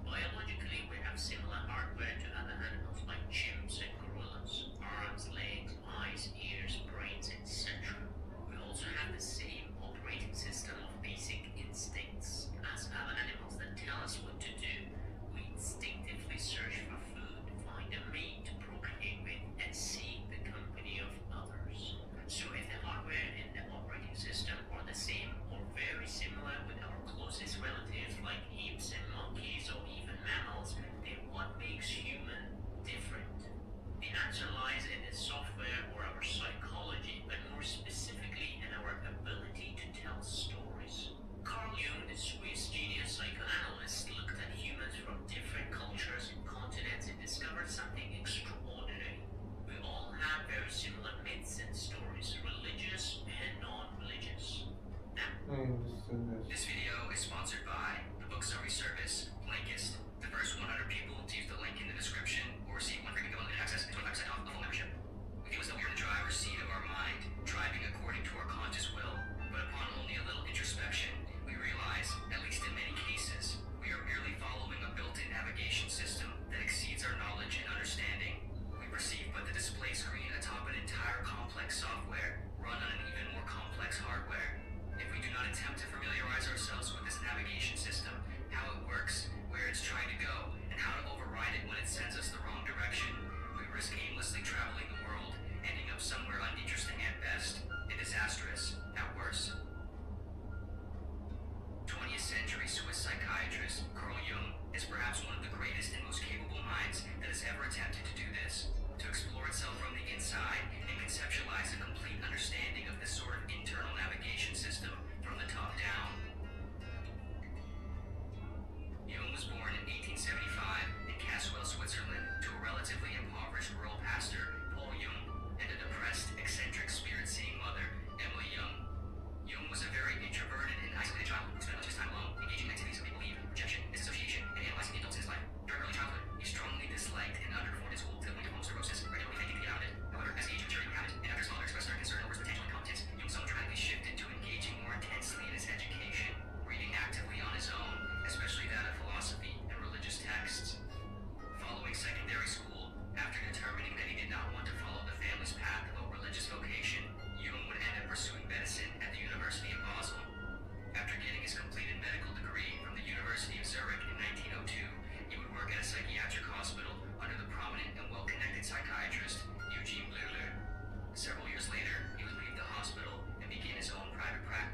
Biologically, we have similar hardware to other animals like chimps and gorillas. Arms, legs, eyes, ears, brains, etc. We also have the same operating system of basic instincts as other animals that tell us what to do. We instinctively search for food, find a mate to procreate with, and seek the company of others. So if the hardware and the operating system are the same or very similar with our closest relatives like apes and monkeys or even mammals, then what makes human different? The answer lies in the software or our psychology, but more specifically in our ability to tell stories. Carl Jung, the Swiss genius psychoanalyst, looked at humans from different cultures and continents and discovered something extraordinary. We all have very similar myths and stories, religious and non-religious. This video is sponsored by the book summary service Blinkist. The first 100 people to use the link in the description will receive one free giveaway access to 25% off the full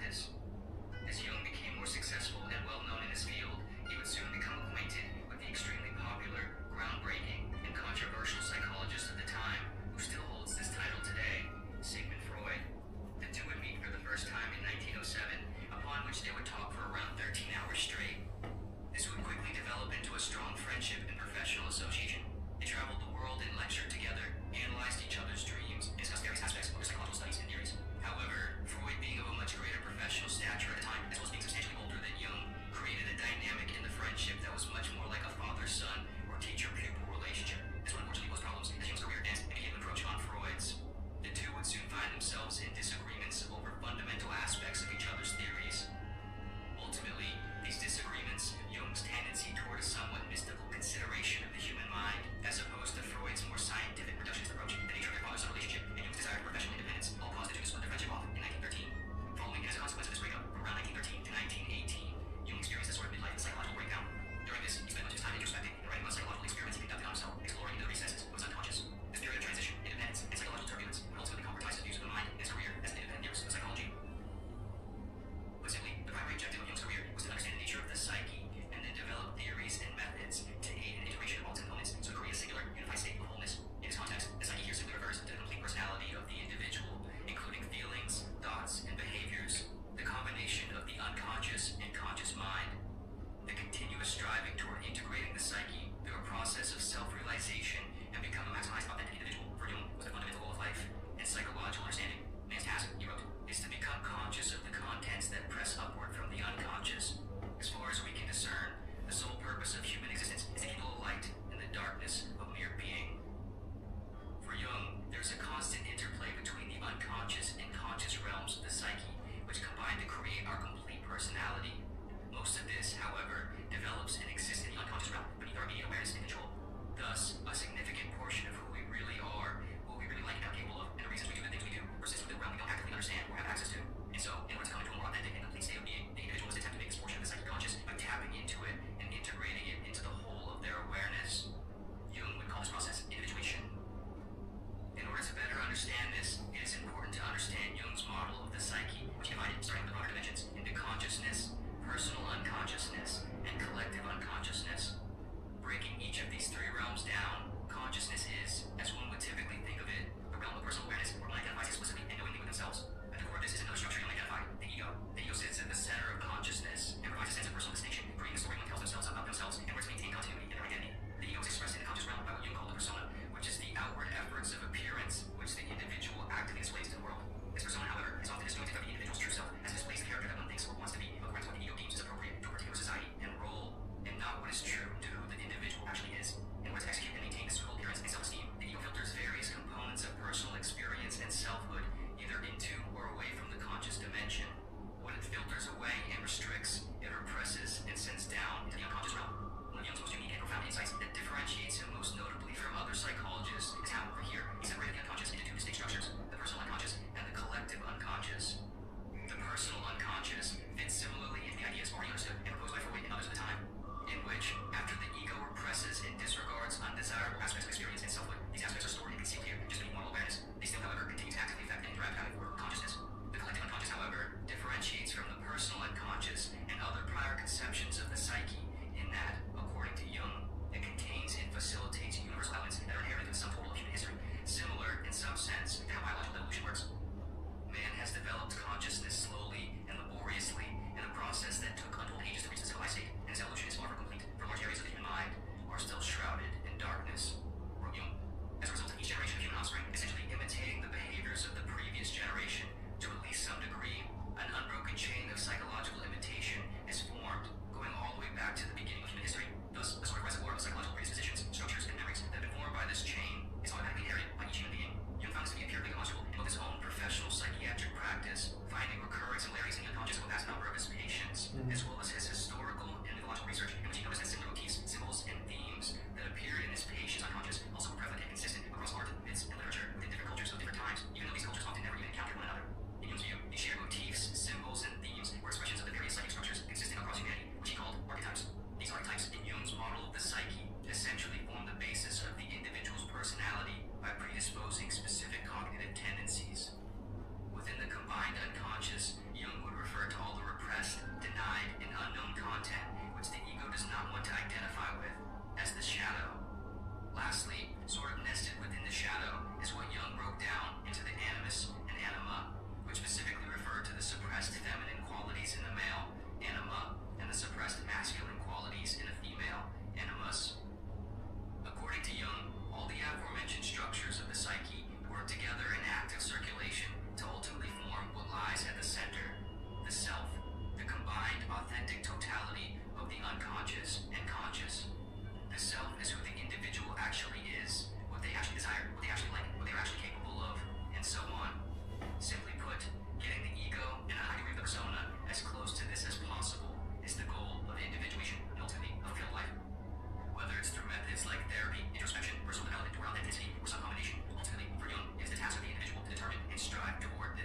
practice. As Jung became more successful and well-known in his field, he would soon become acquainted with the extremely popular, groundbreaking, and controversial psychologist of the time, who still holds this title today, Sigmund Freud. The two would meet for the first time in 1907, upon which they would talk for around 13 hours straight. This would quickly develop into a strong friendship and professional association. They traveled the world and lectured together, analyzed each other's dreams, and discussed various aspects of their psychological studies and theories. However, Freud, being of a much greater professional stature at the time, as well as being substantially older than Jung, created a dynamic in the friendship that was much more like a father-son or teacher-pupil relationship. This would unfortunately cause problems as Jung's career advanced and began to encroach on Freud's. The two would soon find themselves in disagreements over fundamental aspects of each other's theories. Ultimately, these disagreements, Jung's tendency toward a somewhat mystical consideration of the human mind, as opposed to Freud's more scientific reductionist approach, the nature of their father-son relationship, and Jung's desire for professional independence, all caused the two to split their friendship off in 1913. Following and as a consequence of this breakup, from around 1913 to 1918, Jung experienced a sort of midlife psychological breakdown. During this, he spent much of his time introspecting and writing about psychological experiments he conducted on himself, exploring into the recesses of his unconscious. This period of transition, independence, and psychological turbulence would ultimately concretize his views of the mind and his career as an independent theorist of psychology. Put simply, the primary objective of Jung's career was to understand the nature of the psyche and then develop theories and methods to aid in integration of all its components, so to create a singular,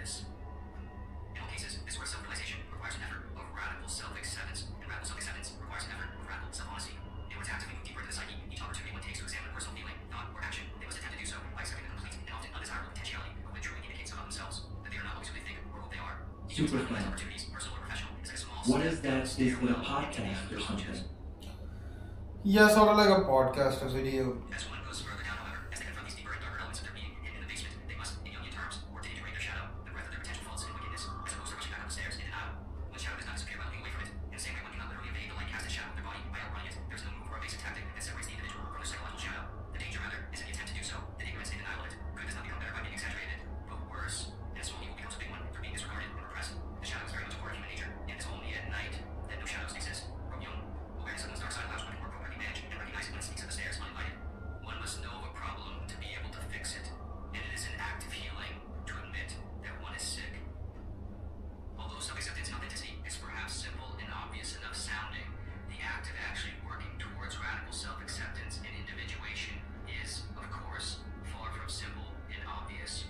this. In all cases, this sort of self-realization requires an effort of radical self-acceptance, and radical self-acceptance requires an effort of radical self-honesty. In order to actively move deeper into the psyche, each opportunity one takes to examine a personal feeling, thought, or action, they must attempt to do so by accepting the complete and often undesirable potentiality of what it truly indicates about themselves, that they are not always who they think or hope they are. Each of these realized opportunities, personal or professional, is like a small What step is that? down the Is it a stairwell podcast or something? Yeah, sort of like a podcast, a video. As one goes further down, however, as they confront these deeper and darker elements of their being hidden in the basement, they must, in Jungian terms, work to integrate their shadow, the breadth of their potential faults and wickedness, as opposed to rushing back up the stairs in denial. One shadow does not disappear by looking away from it. In the same way, one cannot literally evade the light cast shadow of their body by outrunning it. There is no move or evasive tactic that separates the individual from their psychological shadow. The danger, rather, is in the attempt to do so, the ignorance and denial of it. Good does not become better by being exaggerated, but worse, and a small evil becomes a big one through being disregarded or repressed. The shadow is very much a part of human nature, and it is only at night that no shadows exist. From Jung, awareness of one's dark side allows one to more appropriately manage and recognize it when it sneaks up the stairs uninvited. One must know of a problem to be able to fix it, and it is an act of healing to admit that one is sick. Although self-acceptance and authenticity is perhaps simple and obvious enough sounding, the act of actually working towards radical self-acceptance and individuation is, of course, far from simple and obvious.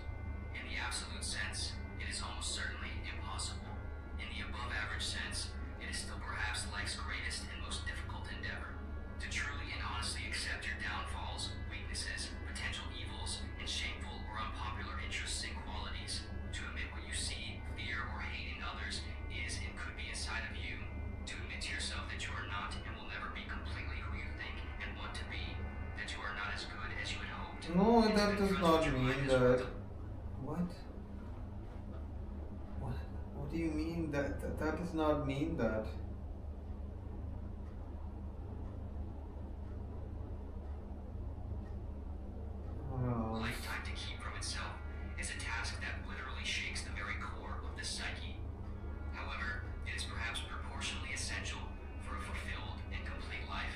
In the absolute sense, it is almost certainly impossible. In the above-average sense, it is still perhaps life's greatest and most difficult endeavor. To truly and honestly accept your downfalls, weaknesses, potential evils, and shameful or unpopular interests and qualities. To admit what you see, fear, or hate in others is and could be inside of you. To admit to yourself that you are not and will never be completely who you think and want to be. That you are not as good as you had hoped. No, that does not mean that. What? What do you mean that does not mean that? Lifetime to keep from itself is a task that literally shakes the very core of the psyche. However, it is perhaps proportionally essential for a fulfilled and complete life.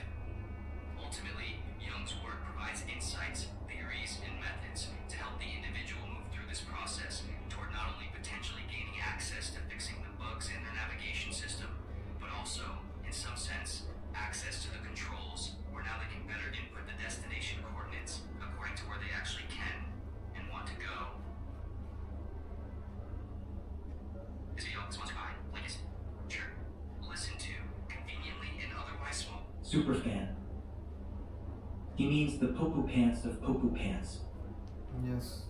Ultimately, Jung's work provides insights, theories, and methods to help the individual move through this process toward not only potentially gaining access to fixing the bugs in their navigation system, but also, in some sense, access to the controls where now they can better input the destination coordinates according to where they actually can and want to go. This video is sponsored by Linus. Sure. Listen to, conveniently and otherwise small. Superfan. He means the popo pants of popo pants. Yes.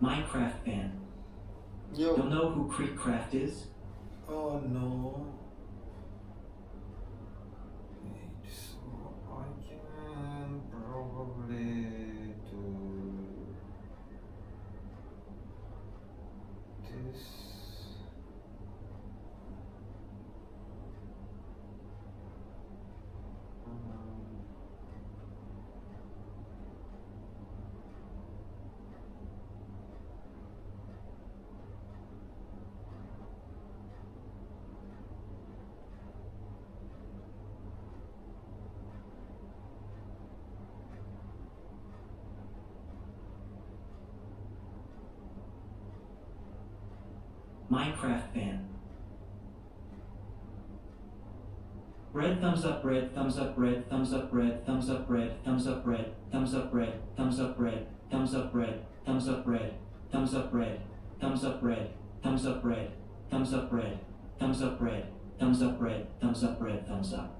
Minecraft fan. Yo. You'll know who Creekcraft is? Oh no. Wait, so I can probably do this. Minecraft fan. Red thumbs up, red thumbs up, red thumbs up, red thumbs up, red thumbs up, red thumbs up, red thumbs up, red thumbs up, red thumbs up, red thumbs up, red thumbs up, red thumbs up, red thumbs up, red thumbs up, red thumbs up, red thumbs up, red thumbs up.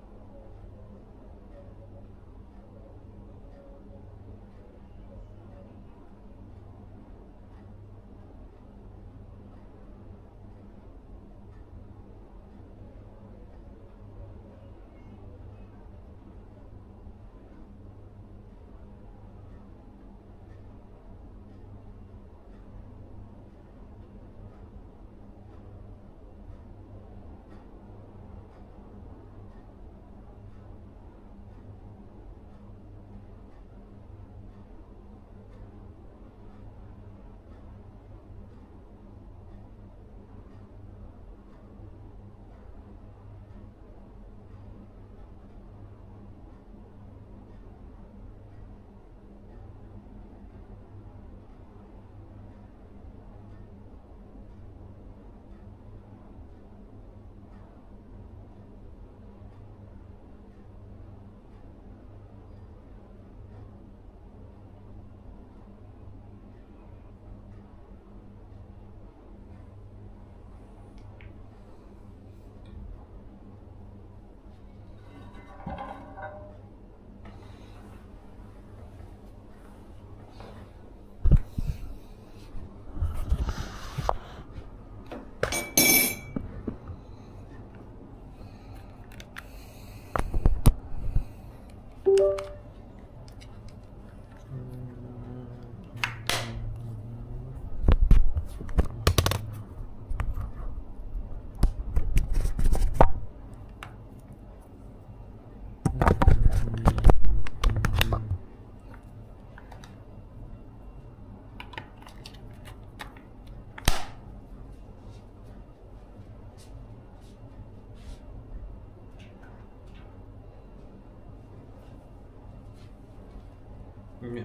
Yeah.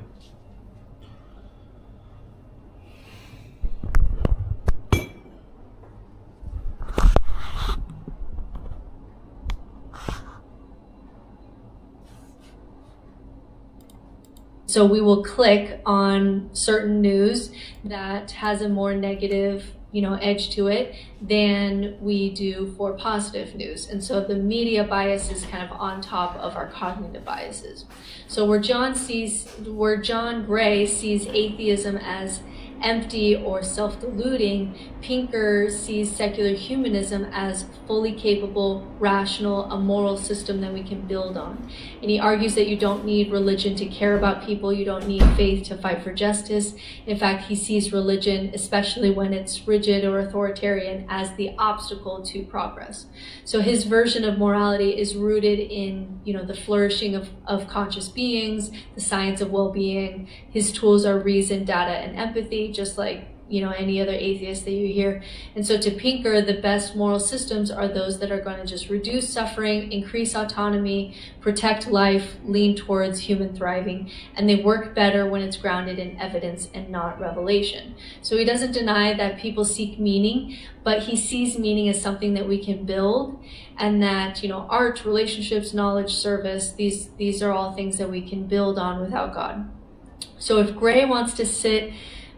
So we will click on certain news that has a more negative, edge to it than we do for positive news. And so the media bias is kind of on top of our cognitive biases. So where John Gray sees atheism as empty or self-deluding, Pinker sees secular humanism as fully capable, rational, a moral system that we can build on. And he argues that you don't need religion to care about people, you don't need faith to fight for justice. In fact, he sees religion, especially when it's rigid or authoritarian, as the obstacle to progress. So his version of morality is rooted in, the flourishing of conscious beings, the science of well-being. His tools are reason, data, and empathy, just like any other atheist that you hear. And so to Pinker, the best moral systems are those that are going to just reduce suffering, increase autonomy, protect life, lean towards human thriving, and they work better when it's grounded in evidence and not revelation. So he doesn't deny that people seek meaning, but he sees meaning as something that we can build, and that art, relationships, knowledge, service, these are all things that we can build on without God. So if Gray wants to sit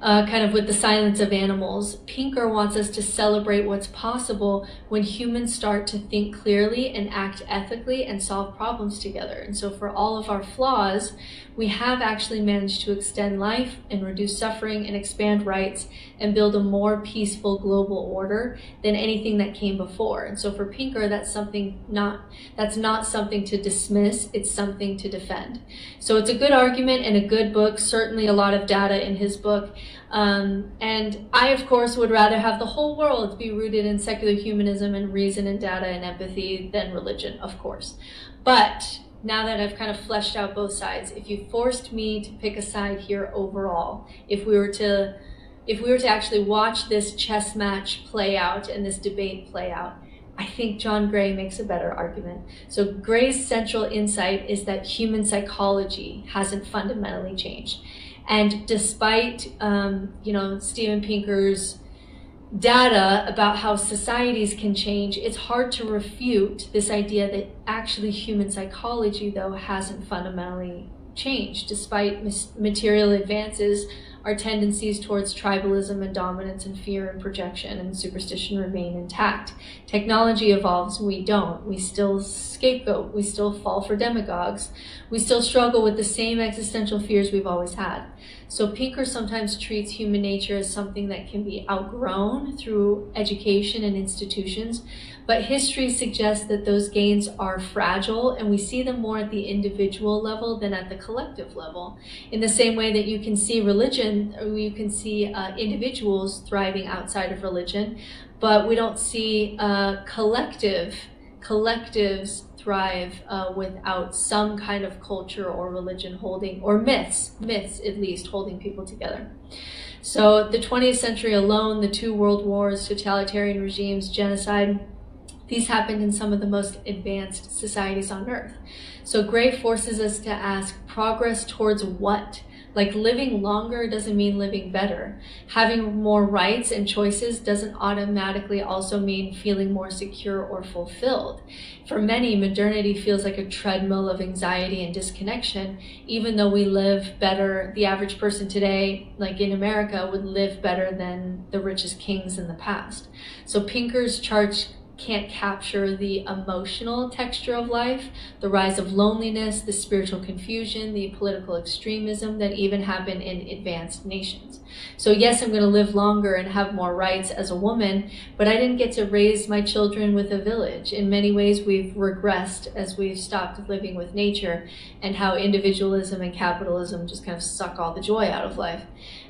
kind of with the silence of animals. Pinker wants us to celebrate what's possible when humans start to think clearly and act ethically and solve problems together. And so for all of our flaws, we have actually managed to extend life and reduce suffering and expand rights and build a more peaceful global order than anything that came before. And so for Pinker, that's not something to dismiss, it's something to defend. So it's a good argument and a good book, certainly a lot of data in his book. And I, of course, would rather have the whole world be rooted in secular humanism and reason and data and empathy than religion, of course. But now that I've kind of fleshed out both sides, if you forced me to pick a side here overall, if we were to actually watch this chess match play out and this debate play out, I think John Gray makes a better argument. So Gray's central insight is that human psychology hasn't fundamentally changed. And despite, Steven Pinker's data about how societies can change, it's hard to refute this idea that actually human psychology, though, hasn't fundamentally changed. Despite material advances, our tendencies towards tribalism and dominance and fear and projection and superstition remain intact. Technology evolves, we don't. We still scapegoat, we still fall for demagogues. We still struggle with the same existential fears we've always had. So Pinker sometimes treats human nature as something that can be outgrown through education and institutions, but history suggests that those gains are fragile, and we see them more at the individual level than at the collective level. In the same way that you can see religion, or you can see individuals thriving outside of religion, but we don't see collectives thrive without some kind of culture or religion holding, or myths at least, holding people together. So the 20th century alone, the 2 world wars, totalitarian regimes, genocide, these happened in some of the most advanced societies on earth. So Gray forces us to ask, progress towards what? Like, living longer doesn't mean living better. Having more rights and choices doesn't automatically also mean feeling more secure or fulfilled. For many, modernity feels like a treadmill of anxiety and disconnection, even though we live better. The average person today, like in America, would live better than the richest kings in the past. So Pinker's charts can't capture the emotional texture of life, the rise of loneliness, the spiritual confusion, the political extremism that even happen in advanced nations. So yes, I'm going to live longer and have more rights as a woman, but I didn't get to raise my children with a village. In many ways, we've regressed as we've stopped living with nature, and how individualism and capitalism just kind of suck all the joy out of life.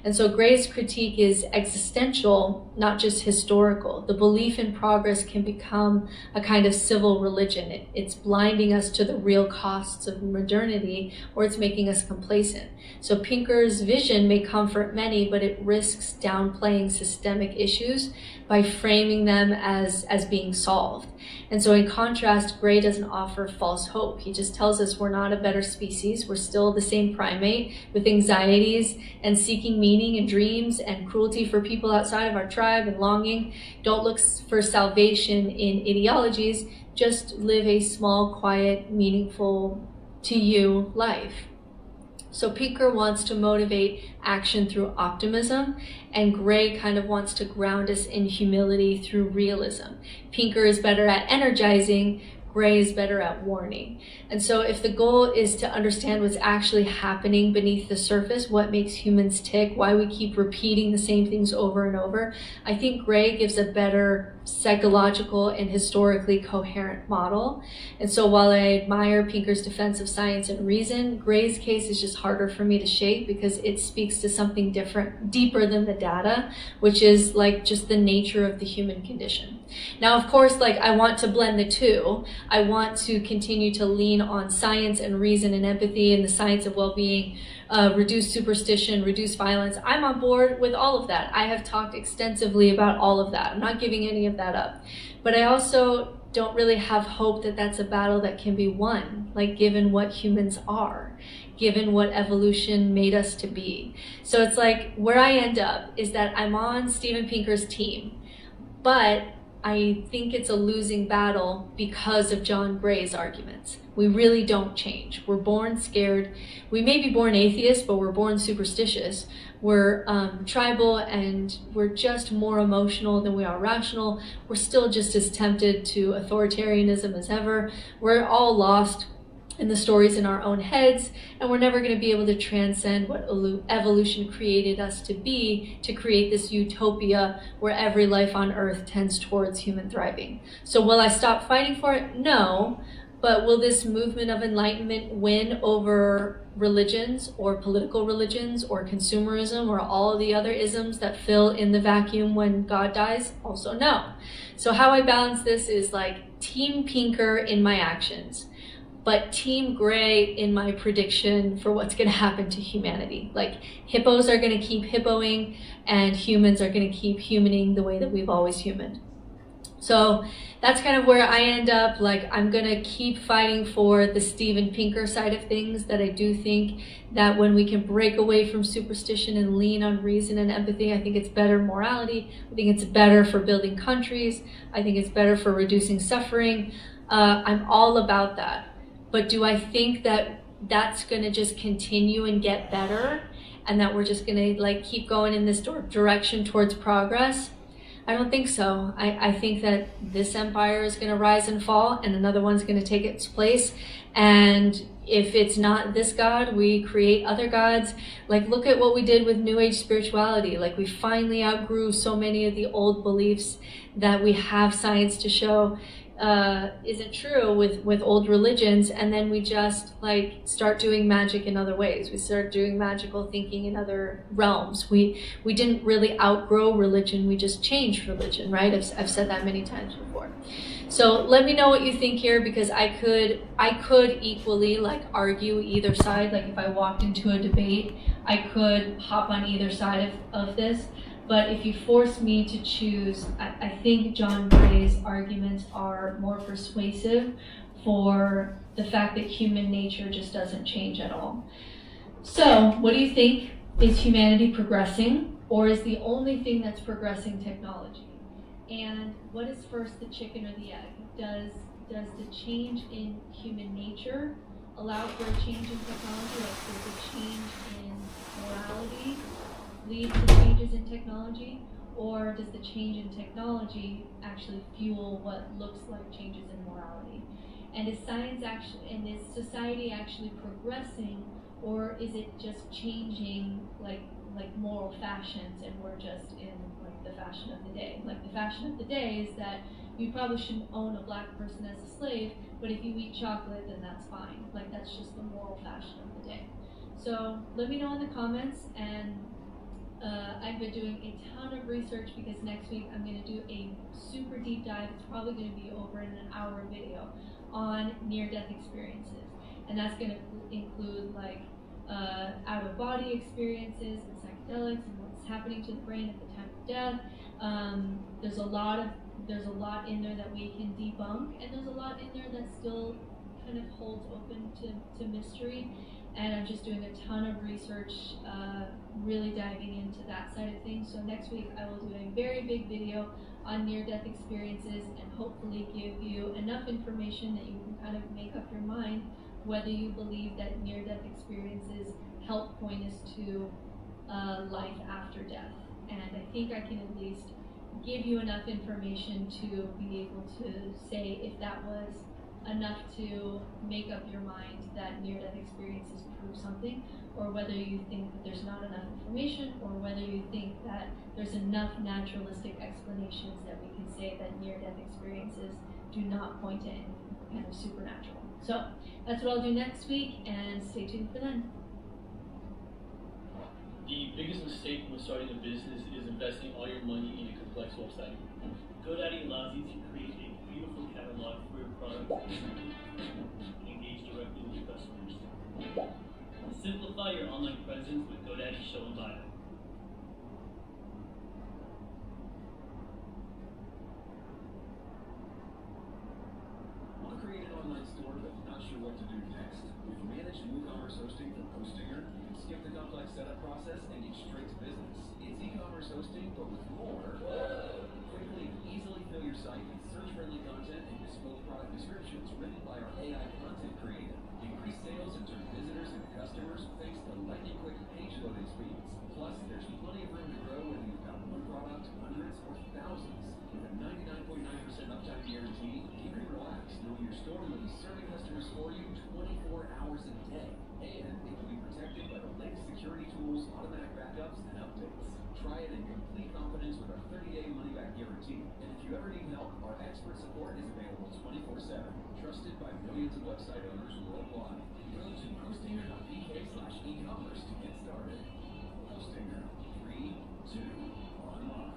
And so Gray's critique is existential, not just historical. The belief in progress can become a kind of civil religion. It's blinding us to the real costs of modernity, or it's making us complacent. So Pinker's vision may comfort many, but it risks downplaying systemic issues by framing them as being solved. And so in contrast, Gray doesn't offer false hope. He just tells us we're not a better species. We're still the same primate with anxieties and seeking meaning and dreams and cruelty for people outside of our tribe and longing. Don't look for salvation in ideologies. Just live a small, quiet, meaningful to you life. So Pinker wants to motivate action through optimism, and Gray kind of wants to ground us in humility through realism. Pinker is better at energizing, Gray is better at warning. And so if the goal is to understand what's actually happening beneath the surface, what makes humans tick, why we keep repeating the same things over and over, I think Gray gives a better psychological and historically coherent model. And so while I admire Pinker's defense of science and reason, Gray's case is just harder for me to shake because it speaks to something different, deeper than the data, which is like just the nature of the human condition. Now, of course, like I want to blend the two. I want to continue to lean on science and reason and empathy and the science of well-being, reduce superstition, reduce violence. I'm on board with all of that. I have talked extensively about all of that. I'm not giving any of that up. But I also don't really have hope that that's a battle that can be won, like given what humans are, given what evolution made us to be. So it's like where I end up is that I'm on Steven Pinker's team, but I think it's a losing battle because of John Gray's arguments. We really don't change. We're born scared. We may be born atheists, but we're born superstitious. We're tribal, and we're just more emotional than we are rational. We're still just as tempted to authoritarianism as ever. We're all lost in the stories in our own heads, and we're never going to be able to transcend what evolution created us to be, to create this utopia where every life on earth tends towards human thriving. So will I stop fighting for it? No. But will this movement of enlightenment win over religions or political religions or consumerism or all of the other isms that fill in the vacuum when God dies? Also no. So how I balance this is like Team Pinker in my actions, but Team Gray in my prediction for what's going to happen to humanity. Like hippos are going to keep hippoing, and humans are going to keep humaning the way that we've always humaned. So that's kind of where I end up. Like, I'm going to keep fighting for the Steven Pinker side of things, that I do think that when we can break away from superstition and lean on reason and empathy, I think it's better morality. I think it's better for building countries. I think it's better for reducing suffering. I'm all about that. But do I think that that's going to just continue and get better, and that we're just going to like keep going in this direction towards progress? I don't think so. I think that this empire is going to rise and fall, and another one's going to take its place. And if it's not this God, we create other gods. Like, look at what we did with New Age spirituality. Like, we finally outgrew so many of the old beliefs that we have science to show isn't true with old religions, and then we just like start doing magic in other ways. We start doing magical thinking in other realms. We didn't really outgrow religion, we just changed religion, right? I've said that many times before. So let me know what you think here, because I could equally like argue either side. Like if I walked into a debate, I could hop on either side of this. But if you force me to choose, I think John Gray's arguments are more persuasive for the fact that human nature just doesn't change at all. So, what do you think? Is humanity progressing, or is the only thing that's progressing technology? And what is first, the chicken or the egg? Does the change in human nature allow for a change in technology? Like, does the change in morality lead to changes in technology, or does the change in technology actually fuel what looks like changes in morality? And is science actually, and is society actually progressing, or is it just changing like moral fashions, and we're just in like the fashion of the day? Like the fashion of the day is that you probably shouldn't own a black person as a slave, but if you eat chocolate, then that's fine. Like that's just the moral fashion of the day. So let me know in the comments, and I've been doing a ton of research because next week I'm going to do a super deep dive. It's probably going to be over in an hour video on near-death experiences. And that's going to include like out-of-body experiences and psychedelics and what's happening to the brain at the time of death. There's a lot in there that we can debunk, and there's a lot in there that still kind of holds open to mystery. And I'm just doing a ton of research, really diving into that side of things. So next week I will do a very big video on near-death experiences, and hopefully give you enough information that you can kind of make up your mind whether you believe that near-death experiences help point us to life after death. And I think I can at least give you enough information to be able to say if that was enough to make up your mind that near-death experiences prove something, or whether you think that there's not enough information, or whether you think that there's enough naturalistic explanations that we can say that near-death experiences do not point to anything kind of supernatural. So that's what I'll do next week, and stay tuned for then. The biggest mistake when starting a business is investing all your money in a complex website. GoDaddy allows you to create a beautiful catalog for your product and engage directly with your customers. Simplify your online presence with GoDaddy Show and Bio. Want to create an online store but not sure what to do next? With managed WooCommerce hosting from Hostinger, you can skip the complex setup process and get straight to business. It's e-commerce hosting, but with more. Quickly and easily fill your site driven by our AI content creator. Increase sales and turn visitors into customers thanks to lightning quick page loading speeds. Plus, there's plenty of room to grow whether you've got one product, hundreds, or thousands. With a 99.9% uptime guarantee, you can relax knowing your store will be serving customers for you 24 hours a day. And it will be protected by the latest security tools, automatic backups, and updates. Try it in complete confidence with our 30-day money-back guarantee. And if you ever need help, our expert support is available 24/7. Trusted by millions of website owners worldwide. Go to hostinger.pk/e-commerce to get started. Hostinger. 3, 2, 1 live.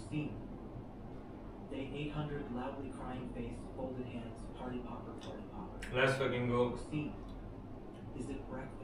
Christine. Day 800, loudly crying face, folded hands, party popper, party popper. Let's fucking go. Christine. Is it breakfast?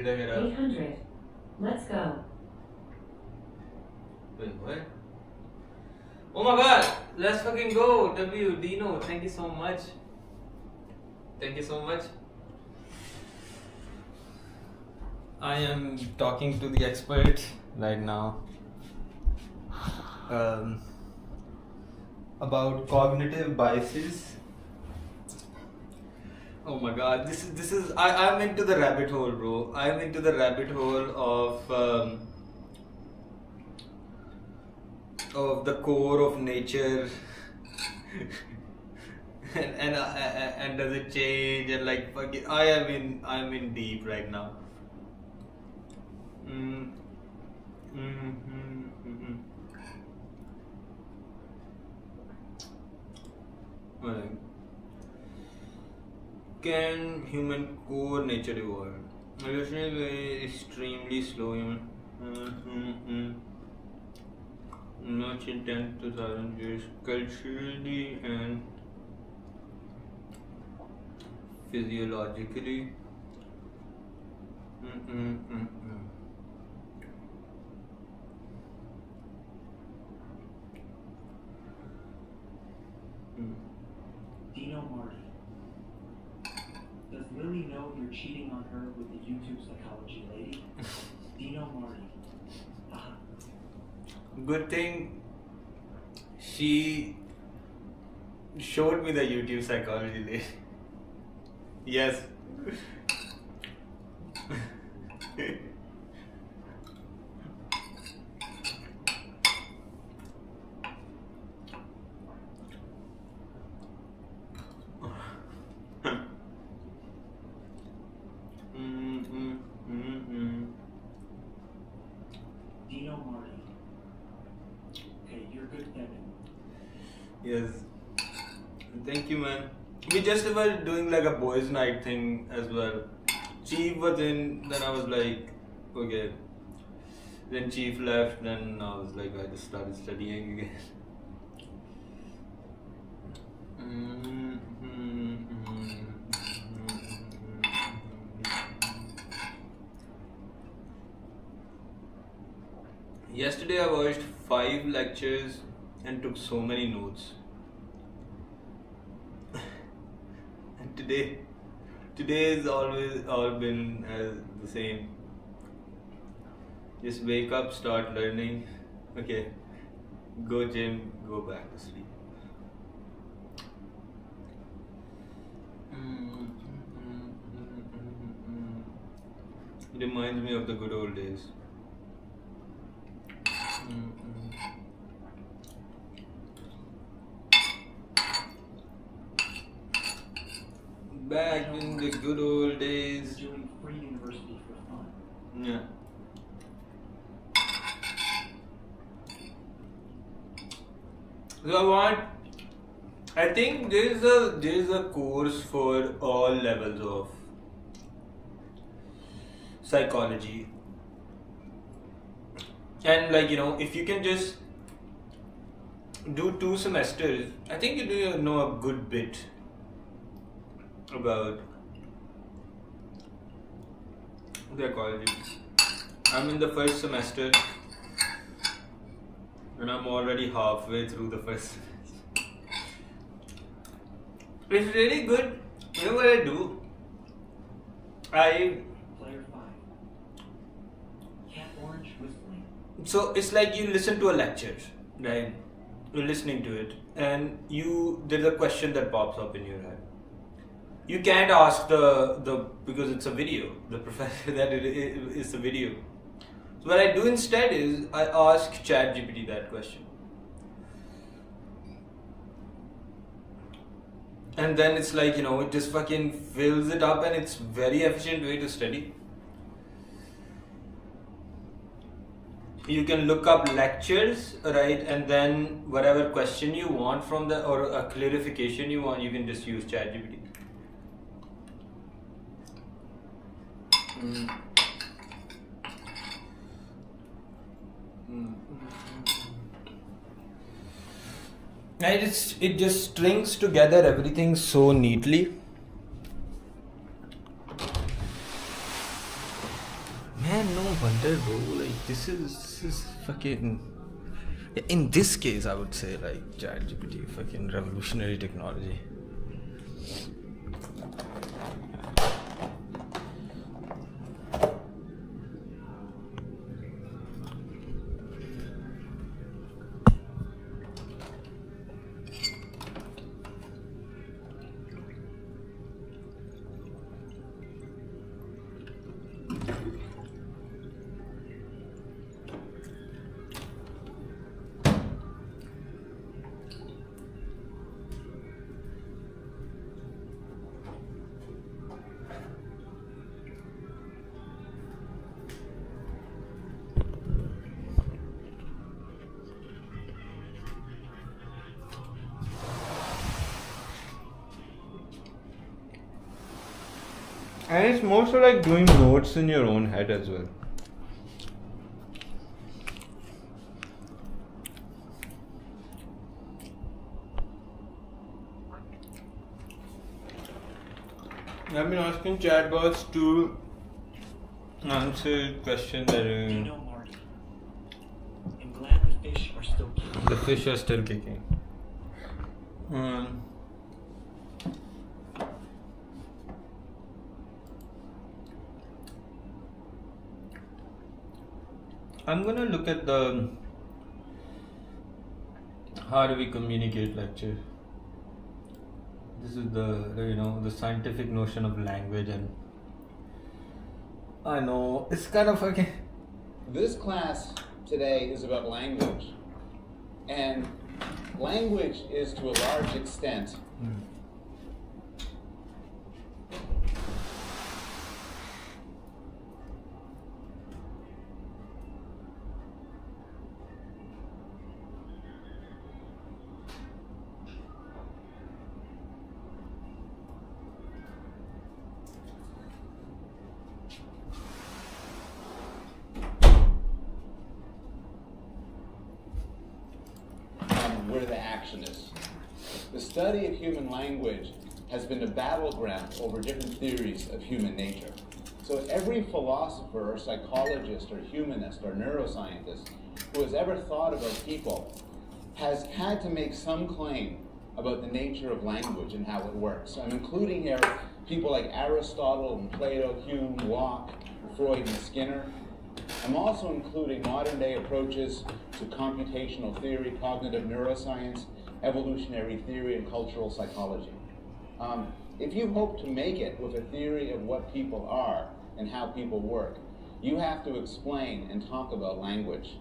Did I get up? 800. Let's go. Wait, what? Oh my god! Let's fucking go! Dino, thank you so much. Thank you so much. I am talking to the expert right now about cognitive biases. Oh my god, this is I'm into the rabbit hole, bro. I'm into the rabbit hole of the core of nature and does it change and like fucking I'm in deep right now. Right. Can human core nature evolve? Evolution is very extremely slow. Much in 10 to 1,000 years, culturally and physiologically. Dino Marty. Does Lily know you're cheating on her with the YouTube psychology lady? Dino Marty. Good thing she showed me the YouTube psychology lady. Yes. Dino Marty. Okay, you're good, Devin. Yes. Thank you, man. We just were doing like a boys' night thing as well. Chief was in, then I was like, okay. Then Chief left, then I was like, I just started studying again. Yesterday I watched 5 lectures and took so many notes. And today is always all been the same. Just wake up, start learning. Okay, go gym, go back to sleep. It reminds me of the good old days. Back in the good old days. Doing free university for fun. Yeah. So I think there's a course for all levels of psychology. And like, if you can just do 2 semesters, I think you do know a good bit about psychology. I'm in the first semester and I'm already halfway through the first semester. It's really good. You know what I do? Player 5. Cat Orange whistling. So it's like you listen to a lecture, right? You're listening to it and there's a question that pops up in your head. You can't ask the because it's a video, the professor that it is a video. So what I do instead is I ask ChatGPT that question. And then it's like, it just fucking fills it up and it's very efficient way to study. You can look up lectures, right? And then whatever question you want from or a clarification you want, you can just use ChatGPT. And it just strings together everything so neatly. like this is fucking. In this case, I would say like ChatGPT, fucking revolutionary technology. And it's more so like doing notes in your own head as well. I've been asking chatbots to answer questions that You know, Marty, I'm glad the fish are still kicking. the fish are still kicking. I'm gonna look at the how do we communicate lecture. This is the scientific notion of language, and I know it's kind of fucking. This class today is about language. And language is to a large extent where the action is. The study of human language has been a battleground over different theories of human nature. So every philosopher or psychologist or humanist or neuroscientist who has ever thought about people has had to make some claim about the nature of language and how it works. I'm including here people like Aristotle and Plato, Hume, Locke, Freud, and Skinner. I'm also including modern-day approaches to computational theory, cognitive neuroscience, evolutionary theory, and cultural psychology. If you hope to make it with a theory of what people are and how people work, you have to explain and talk about language.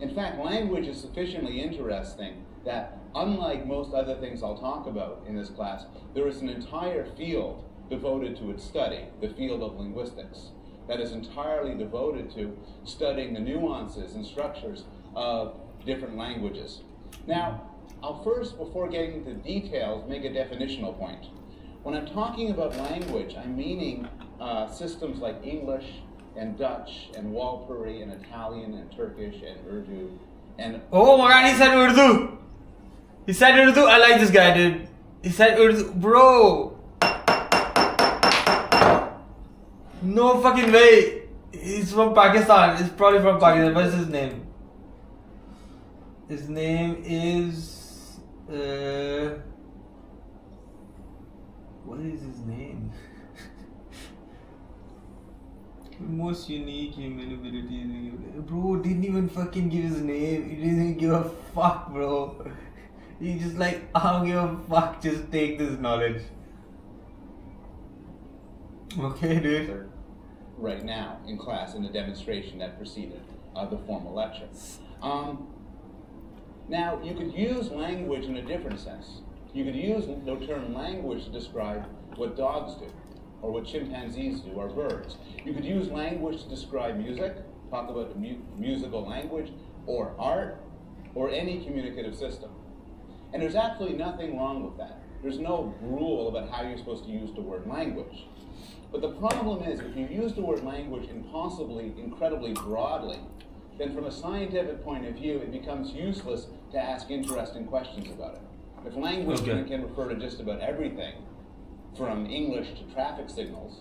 In fact, language is sufficiently interesting that, unlike most other things I'll talk about in this class, there is an entire field devoted to its study, the field of linguistics, that is entirely devoted to studying the nuances and structures of different languages. Now, I'll first, before getting into details, make a definitional point. When I'm talking about language, I'm meaning systems like English and Dutch and Walpuri and Italian and Turkish and Urdu and... Oh my god, he said Urdu! He said Urdu! I like this guy, dude. He said Urdu. Bro! No fucking way! He's from Pakistan. He's probably from Pakistan. What's his name? His name is... what is his name? Most unique human ability. Bro didn't even fucking give his name. He didn't even give a fuck, bro. He just like, I don't give a fuck, just take this knowledge. Okay, dude. Right now in class in the demonstration that preceded the formal lecture. Now, you could use language in a different sense. You could use the term language to describe what dogs do, or what chimpanzees do, or birds. You could use language to describe music, talk about the musical language, or art, or any communicative system. And there's absolutely nothing wrong with that. There's no rule about how you're supposed to use the word language. But the problem is, if you use the word language impossibly, incredibly broadly, then from a scientific point of view, it becomes useless to ask interesting questions about it. If language can refer to just about everything, from English to traffic signals,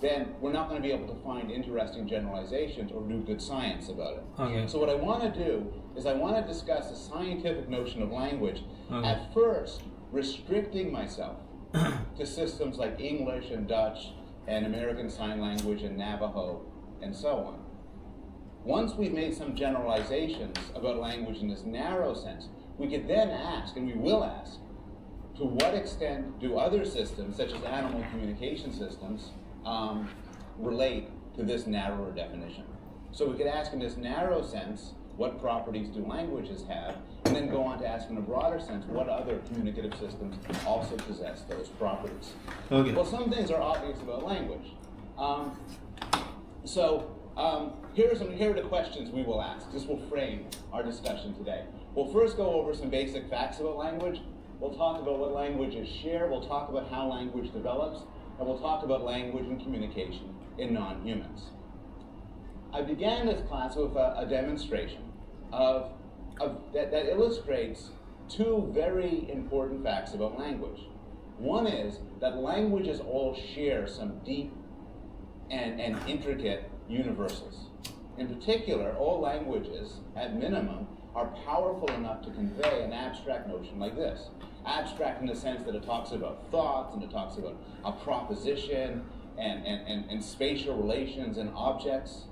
then we're not going to be able to find interesting generalizations or do good science about it. Okay. So what I want to do is I want to discuss the scientific notion of language, Okay. at first restricting myself to systems like English and Dutch and American Sign Language and Navajo and so on. Once we've made some generalizations about language in this narrow sense, we could then ask, and we will ask, to what extent do other systems, such as animal communication systems, relate to this narrower definition? So we could ask in this narrow sense, what properties do languages have, and then go on to ask in a broader sense, what other communicative systems also possess those properties? Okay. Well, some things are obvious about language. Here are the questions we will ask. This will frame our discussion today. We'll first go over some basic facts about language. We'll talk about what languages share. We'll talk about how language develops. And we'll talk about language and communication in non-humans. I began this class with a demonstration that illustrates two very important facts about language. One is that languages all share some deep and intricate universals. In particular, all languages, at minimum, are powerful enough to convey an abstract notion like this. Abstract in the sense that it talks about thoughts, and it talks about a proposition, and spatial relations and objects.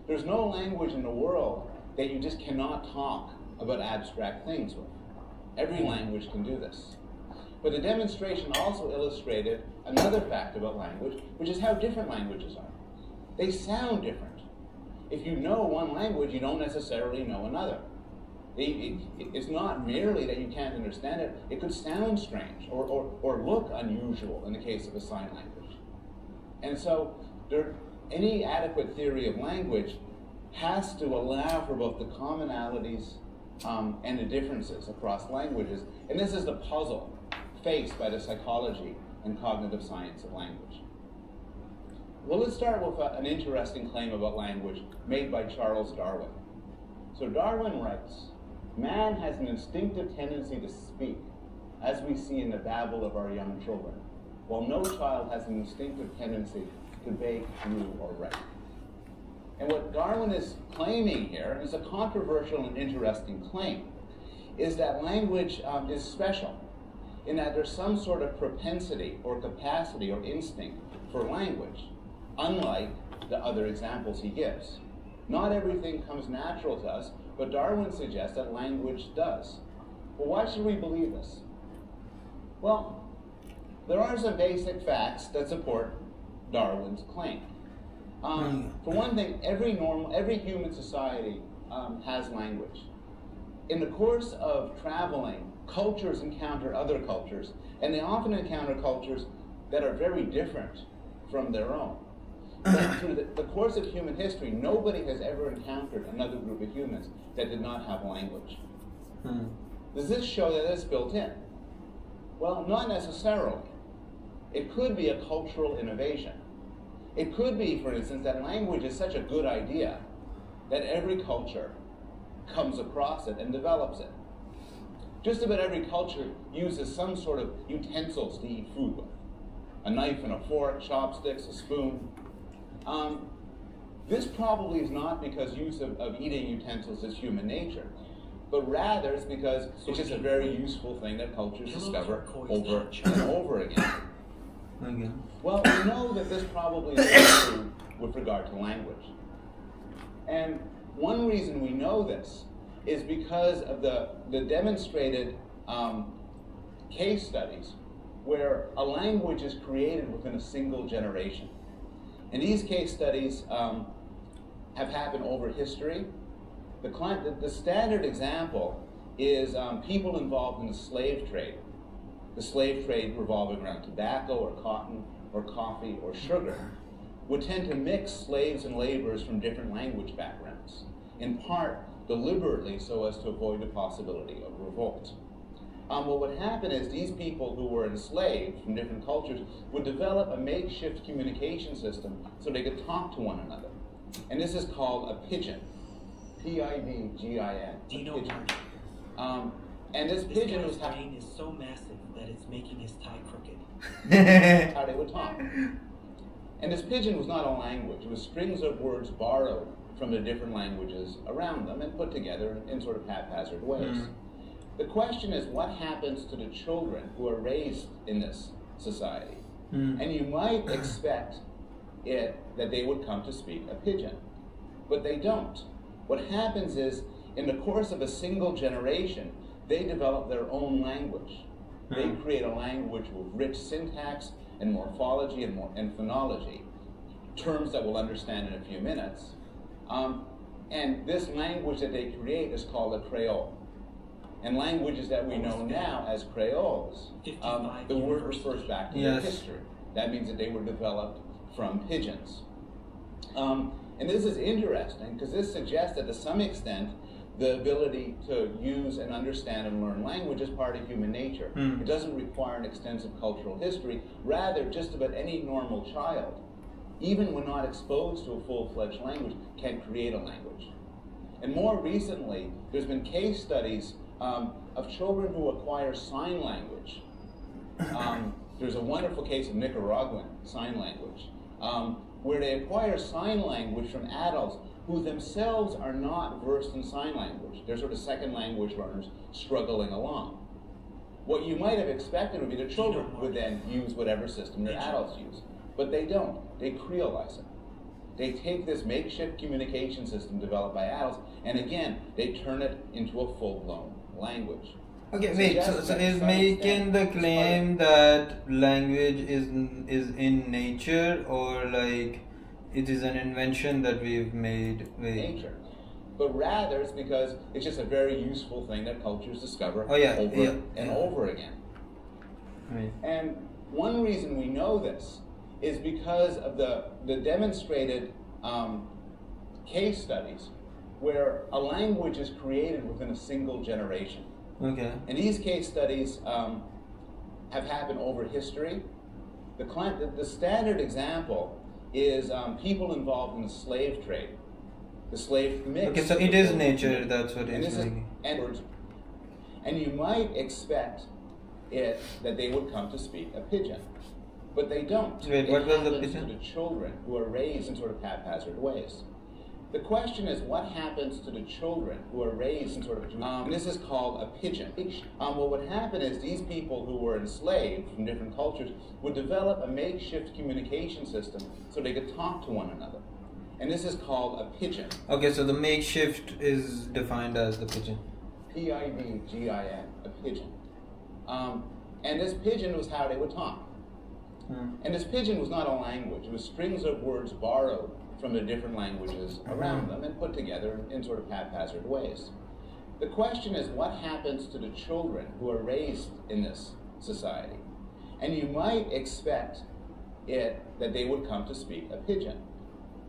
There's no language in the world that you just cannot talk about abstract things with. Every language can do this. But the demonstration also illustrated another fact about language, which is how different languages are. They sound different. If you know one language, you don't necessarily know another. It's not merely that you can't understand it, it could sound strange or look unusual in the case of a sign language. And so any adequate theory of language has to allow for both the commonalities and the differences across languages. And this is the puzzle faced by the psychology and cognitive science of language. Well, let's start with an interesting claim about language made by Charles Darwin. So Darwin writes, "Man has an instinctive tendency to speak, as we see in the babble of our young children, while no child has an instinctive tendency to bake, brew, or write." And what Darwin is claiming here, and it's a controversial and interesting claim, is that language is special, in that there's some sort of propensity or capacity or instinct for language, unlike the other examples he gives. Not everything comes natural to us, but Darwin suggests that language does. Well, why should we believe this? Well, there are some basic facts that support Darwin's claim. For one thing, every human society has language. In the course of traveling, cultures encounter other cultures, and they often encounter cultures that are very different from their own. But through the course of human history, nobody has ever encountered another group of humans that did not have language. Does this show that it's built in? Well, not necessarily. It could be a cultural innovation. It could be, for instance, that language is such a good idea that every culture comes across it and develops it. Just about every culture uses some sort of utensils to eat food with. A knife and a fork, chopsticks, a spoon. This probably is not because use of eating utensils is human nature, but rather it's because it's just a very useful thing that cultures discover over and over again. Well, we know that this probably is true with regard to language. And one reason we know this is because of the demonstrated case studies where a language is created within a single generation. And these case studies have happened over history. The standard example is people involved in the slave trade. The slave trade revolving around tobacco or cotton or coffee or sugar would tend to mix slaves and laborers from different language backgrounds, in part deliberately so as to avoid the possibility of revolt. What would happen is these people who were enslaved from different cultures would develop a makeshift communication system so they could talk to one another. And this is called a pidgin. P-I-D-G-I-N. Dino and this pidgin was brain is so massive that it's making his tie crooked. That's how they would talk. And this pidgin was not a language. It was strings of words borrowed from the different languages around them and put together in sort of haphazard ways. The question is, what happens to the children who are raised in this society? And you might expect that they would come to speak a pidgin, but they don't. What happens is, in the course of a single generation, they develop their own language. They create a language with rich syntax and morphology and phonology, terms that we'll understand in a few minutes. And this language that they create is called a Creole. And languages that we know now as Creoles, the word refers back to their history. That means that they were developed from pidgins. And this is interesting because this suggests that to some extent the ability to use and understand and learn language is part of human nature. It doesn't require an extensive cultural history. Rather, just about any normal child, even when not exposed to a full-fledged language, can create a language. And more recently, there's been case studies of children who acquire sign language. There's a wonderful case of Nicaraguan sign language, where they acquire sign language from adults who themselves are not versed in sign language. They're sort of second language learners struggling along. What you might have expected would be the children would then use whatever system their adults use, but they don't. They Creolize it. They take this makeshift communication system developed by adults, and again, they turn it into a full-blown language. Okay, wait, so is making the claim that language is in nature, or like it is an invention that we've made? Nature. But rather it's because it's just a very useful thing that cultures discover over again. Right. And one reason we know this is because of the demonstrated case studies where a language is created within a single generation. Okay. And these case studies have happened over history. The standard example is people involved in the slave trade. The slave mix. Okay, so it is nature, that's what it's saying. And you might expect that they would come to speak a pidgin, but they don't. Wait, what was the pidgin? To the children who are raised in sort of haphazard ways. The question is, what happens to the children who are raised in sort of, and this is called a pidgin. What would happen is these people who were enslaved from different cultures would develop a makeshift communication system so they could talk to one another. And this is called a pidgin. Okay, so the makeshift is defined as the pidgin. P-I-D-G-I-N, a pidgin. And this pidgin was how they would talk. And this pidgin was not a language. It was strings of words borrowed from the different languages around them and put together in sort of haphazard ways. The question is, what happens to the children who are raised in this society? And you might expect that they would come to speak a pidgin,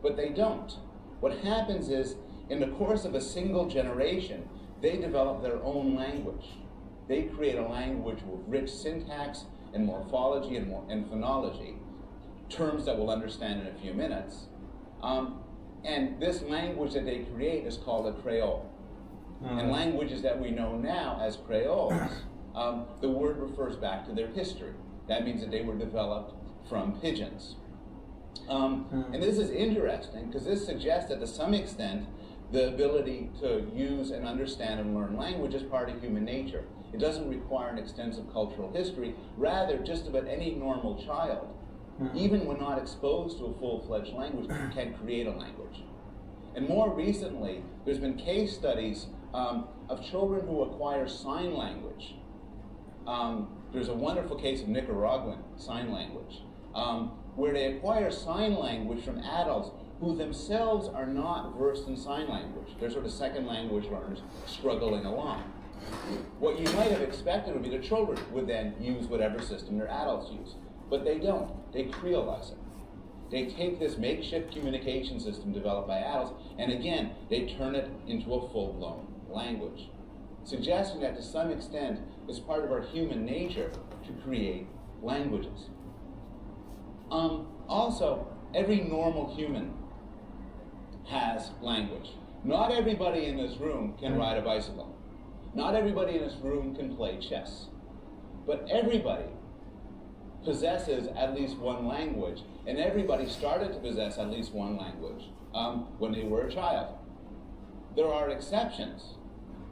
but they don't. What happens is, in the course of a single generation, they develop their own language. They create a language with rich syntax and morphology and phonology, terms that we'll understand in a few minutes. And this language that they create is called a Creole. And languages that we know now as Creoles, the word refers back to their history. That means that they were developed from pidgins. And this is interesting because this suggests that to some extent the ability to use and understand and learn language is part of human nature. It doesn't require an extensive cultural history. Rather, just about any normal child, even when not exposed to a full-fledged language, can create a language. And more recently, there's been case studies of children who acquire sign language. There's a wonderful case of Nicaraguan sign language, where they acquire sign language from adults who themselves are not versed in sign language. They're sort of second language learners struggling along. What you might have expected would be the children would then use whatever system their adults use. But they don't. They Creolize it. They take this makeshift communication system developed by adults, and again, they turn it into a full-blown language, suggesting that to some extent it's part of our human nature to create languages. Also, every normal human has language. Not everybody in this room can ride a bicycle. Not everybody in this room can play chess. But everybody possesses at least one language, and everybody started to possess at least one language when they were a child. There are exceptions,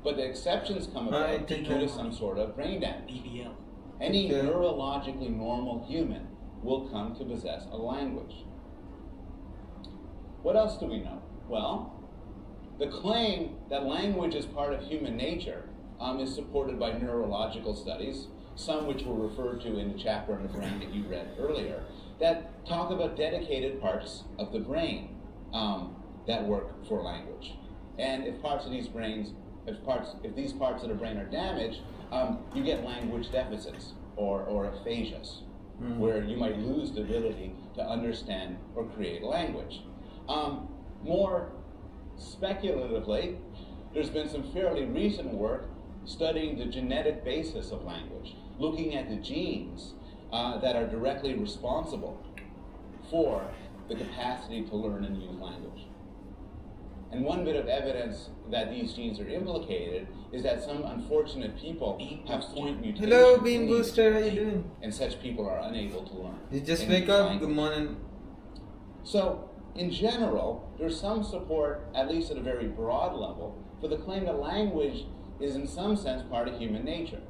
but the exceptions come about due to some sort of brain damage. BBL. Any neurologically normal human will come to possess a language. What else do we know? Well, the claim that language is part of human nature is supported by neurological studies, some which were referred to in the chapter on the brain that you read earlier, that talk about dedicated parts of the brain that work for language. And if parts of these brains, if these parts of the brain are damaged, you get language deficits or aphasias, where you might lose the ability to understand or create language. More speculatively, there's been some fairly recent work studying the genetic basis of language, looking at the genes that are directly responsible for the capacity to learn and use language. And one bit of evidence that these genes are implicated is that some unfortunate people have point mutations. Hello, Beam Booster, how you doing? And such people are unable to learn. You just wake up, good morning. So, in general, there's some support, at least at a very broad level, for the claim that language is in some sense part of human nature.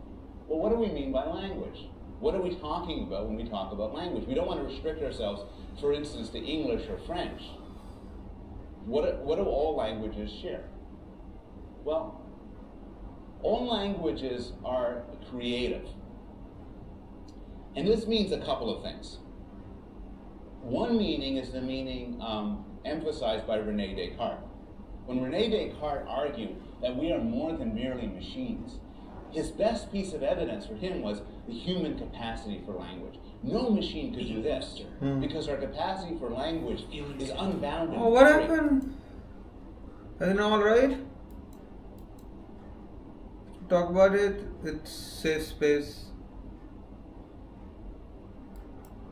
Well, what do we mean by language? What are we talking about when we talk about language? We don't want to restrict ourselves, for instance, to English or French. What do all languages share? Well, all languages are creative. And this means a couple of things. One meaning is the meaning emphasized by René Descartes. When René Descartes argued that we are more than merely machines, his best piece of evidence for him was the human capacity for language. No machine could do this because our capacity for language is unbounded. Oh, what happened? Is it all right? Talk about it. It's safe space.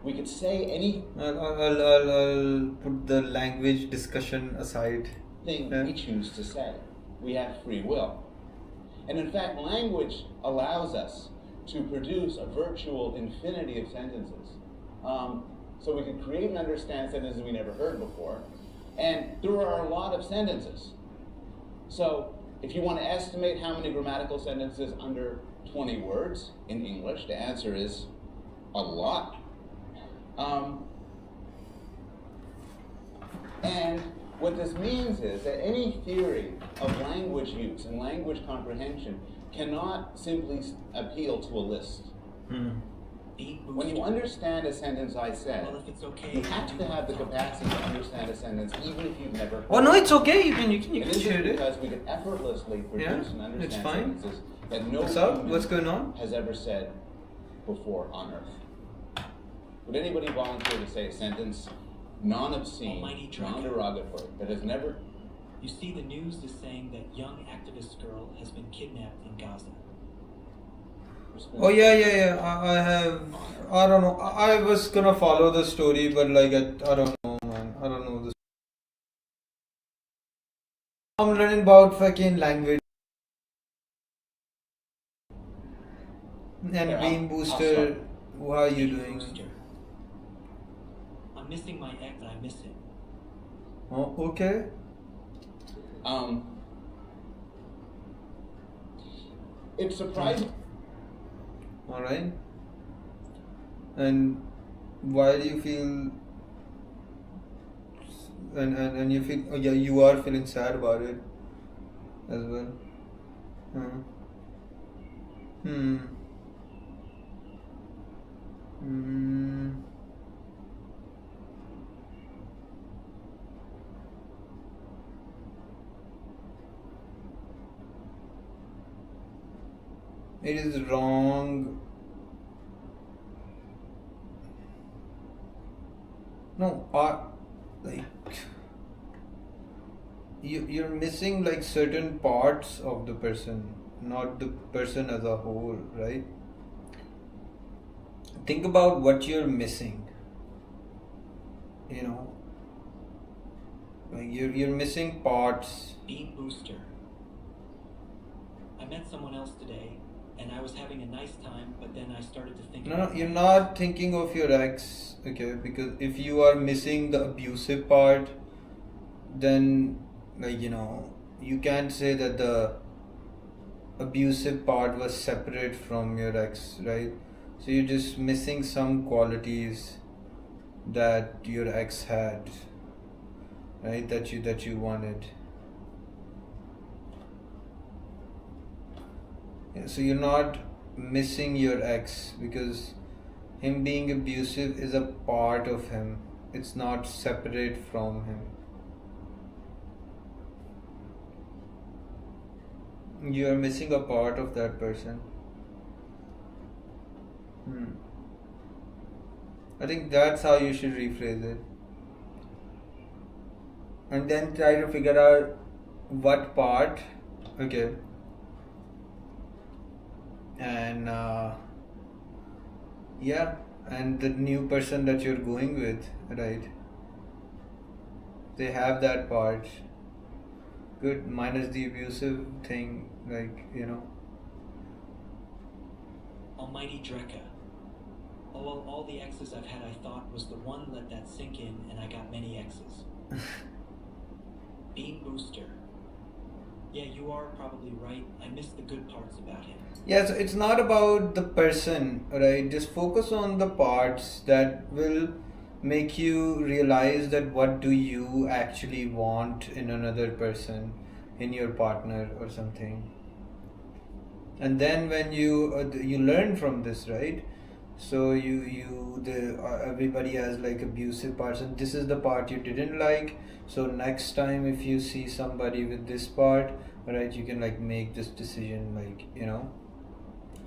We could say any. I'll put the language discussion aside. Thing we choose to say. We have free will. And in fact, language allows us to produce a virtual infinity of sentences. So we can create and understand sentences we never heard before. And there are a lot of sentences. So if you want to estimate how many grammatical sentences under 20 words in English, the answer is a lot. And what this means is that any theory of language use and language comprehension cannot simply appeal to a list. When you understand a sentence I said, you have to have the capacity to understand a sentence even if you've never heard Oh no, it's okay. You can this is share it. because we can effortlessly produce and understand it's fine. sentences that no What's up? human What's going on? has ever said before on Earth. Would anybody volunteer to say a sentence non-obscene, non-derogatory, that has never... You see, the news is saying that young activist girl has been kidnapped in Gaza. Oh yeah. I have. I don't know. I was gonna follow the story, but like I don't know, man. I don't know this. I'm learning about fucking language. And Beam Booster, how are you doing? I'm missing my ex, and I miss him. Oh, okay. It's surprising. All right. And why do you feel? And you feel? Oh yeah, you are feeling sad about it as well. It is wrong. No, like you're missing like certain parts of the person, not the person as a whole, right? Think about what you're missing. You know, like you're missing parts. Beam Booster. I met someone else today, and I was having a nice time, but then I started to think No, about no, you're my not thinking of your ex, okay? Because if you are missing the abusive part, then, like, you can't say that the abusive part was separate from your ex, right? So you're just missing some qualities that your ex had, right? That you wanted. Yeah, so you're not missing your ex because him being abusive is a part of him. It's not separate from him. You are missing a part of that person. I think that's how you should rephrase it. And then try to figure out what part, okay. And yeah, and the new person that you're going with, right? They have that part. Good, minus the abusive thing, like, Almighty Drekka. Oh, well, all the exes I've had I thought was the one let that sink in, and I got many exes. Beam Booster. Yeah, you are probably right. I missed the good parts about him. Yeah, so it's not about the person, right? Just focus on the parts that will make you realize that what do you actually want in another person, in your partner or something. And then when you learn from this, right? So everybody has like abusive parts, and this is the part you didn't like. So next time if you see somebody with this part, right, you can like make this decision, like,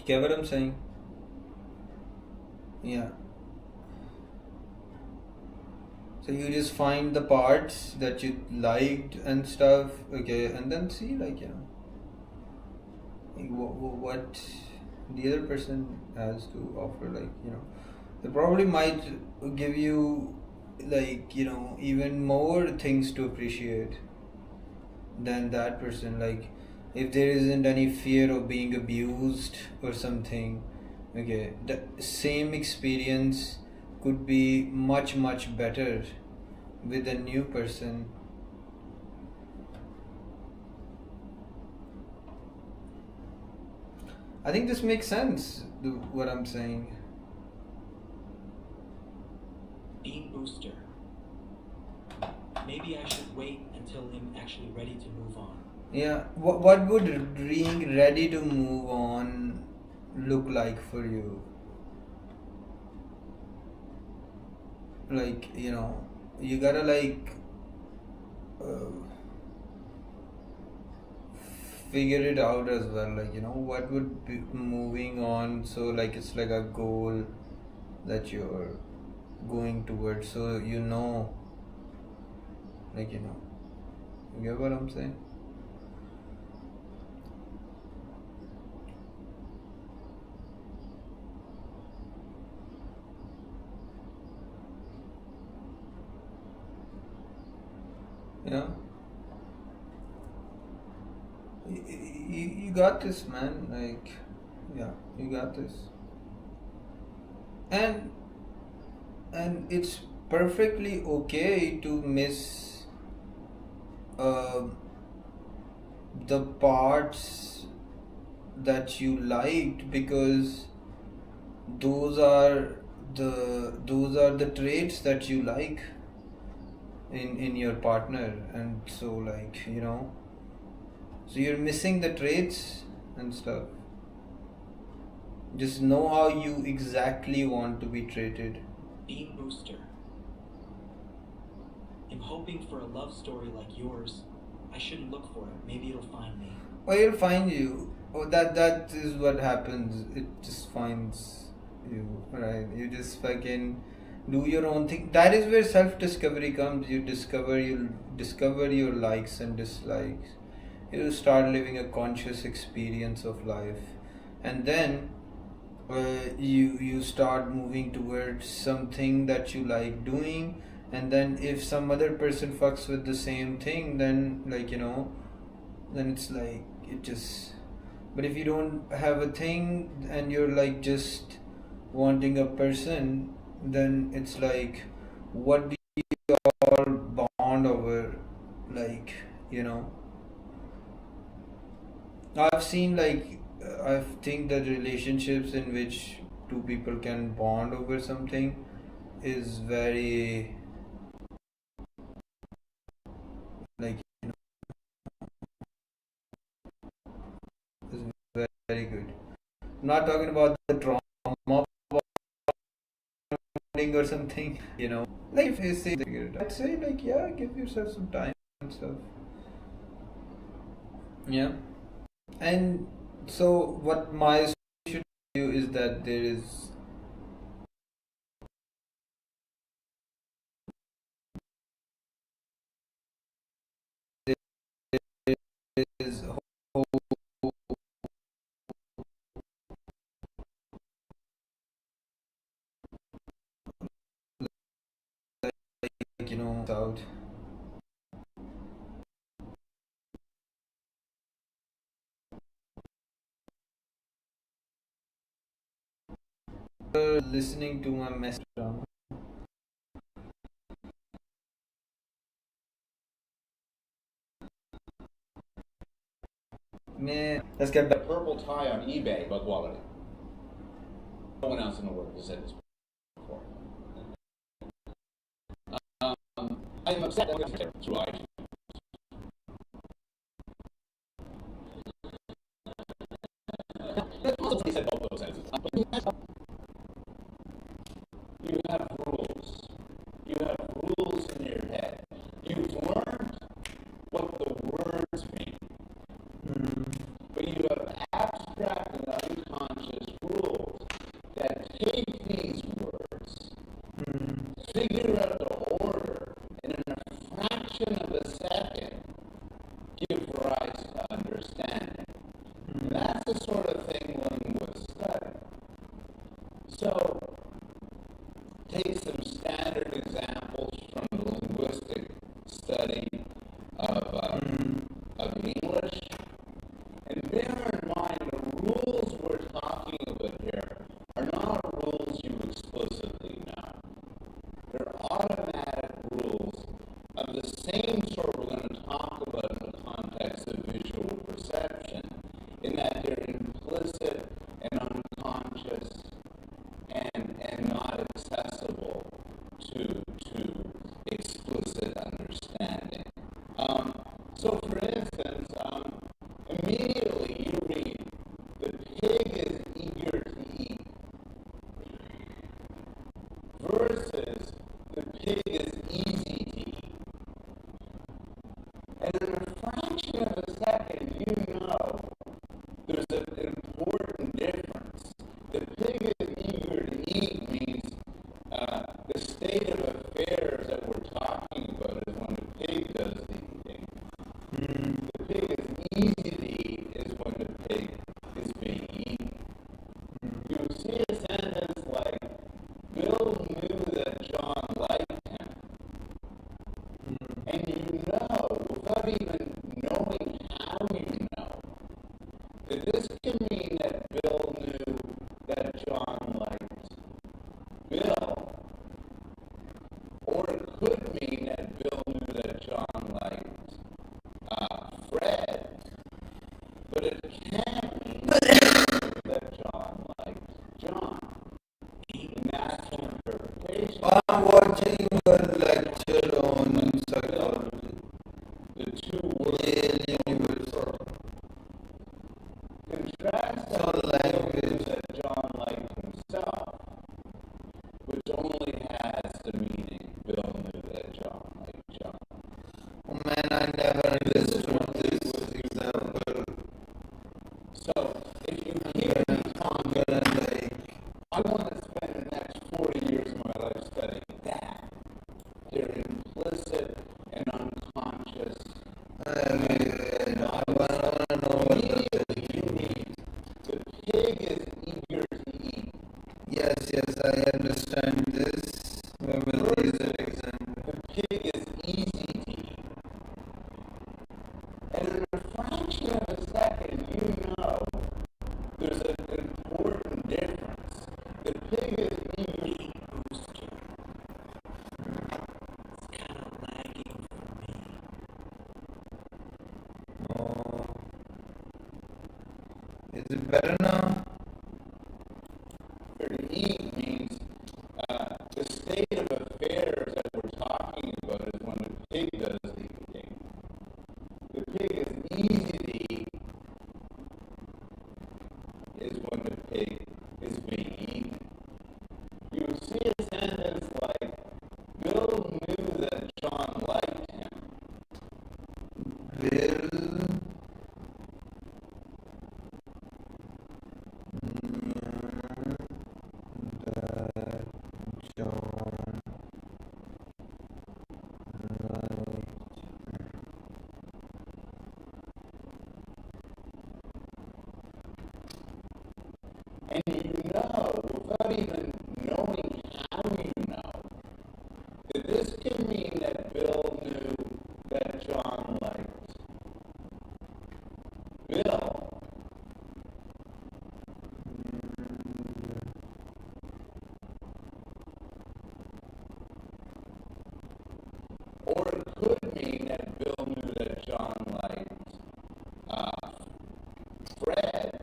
get what I'm saying? Yeah. So you just find the parts that you liked and stuff, okay, and then see, like, what the other person has to offer, like, they probably might give you, like, even more things to appreciate than that person. Like, if there isn't any fear of being abused or something, okay, the same experience could be much better with a new person. I think this makes sense, what I'm saying. Beam Booster. Maybe I should wait until I'm actually ready to move on. Yeah, what would being ready to move on look like for you? Like, you gotta like figure it out as well, like, what would be moving on, so like it's like a goal that you're going towards, so like, you get what I'm saying? Yeah, you got this, man. Like, yeah, you got this. And it's perfectly okay to miss the parts that you liked, because those are the traits that you like in your partner. And so, like, so you're missing the traits and stuff. Just know how you exactly want to be treated. Beam Booster. I'm hoping for a love story like yours. I shouldn't look for it. Maybe it'll find me. Oh, it'll find you. Oh, that is what happens. It just finds you, right? You just fucking do your own thing. That is where self-discovery comes. You discover your likes and dislikes. You start living a conscious experience of life, and then you start moving towards something that you like doing. And then if some other person fucks with the same thing, then, like, then it's like, it just But if you don't have a thing and you're like just wanting a person, then it's like, what do you all bond over? Like, you know, I've seen like, I think that relationships in which two people can bond over something is very, like, you know, is very good. I'm not talking about the trauma bonding or something, you know. Like if you say, I'd say like, yeah, give yourself some time and stuff. Yeah. And so what my should do is that there is hope, like, you know, out. Listening to my message. Let's get back. Purple tie on eBay, but quality. No one else in the world has said this before. I'm upset through iTunes. He said both those sentences. You have rules. You have rules in your head. You've learned what the words mean. But you have abstract and unconscious rules that take these words, figure out the order, and in a fraction of a second, give rise to understanding. And that's the sort of thing linguists study. So, take some standard examples from the linguistic study of English, and bear in mind the rules we're talking about here are not rules you explicitly know. They're automatic rules of the same sort we're going to talk about in the context of visual perception, in that they're implicit and unconscious and not accessible to explicit understanding. So, for instance, immediately you read, the pig is eager to eat, versus the pig is easy to eat. And in a fraction of a second, you know there's an important difference. The pig is eager to eat means the state of affairs that we're talking about is when the pig does the eating. The pig is easy to eat is when the pig is being eaten. You see a sentence like, Bill knew that John liked him. And you know, without even knowing how you know, that this can mean that Bill knew that John liked Bill. Or it could mean that Bill knew that John liked Fred. But it can't mean that John liked John. And that's an interpretation. I'm watching a lecture on psychology. The two words. Yale University. Contrast that with language that John liked himself, which only has the meaning Bill knew that John liked John. Oh man, I never understood this example. Is it better now? To eat means the state of affairs that we're talking about is when a pig does the eating. The pig is easy to eat is when the pig is being eaten. You see a sentence like, Bill knew that John liked him. Bill John And you know, without even knowing how you know, that this can mean that Bill knew that John liked Bill. Or it could mean that Bill knew that John liked Fred.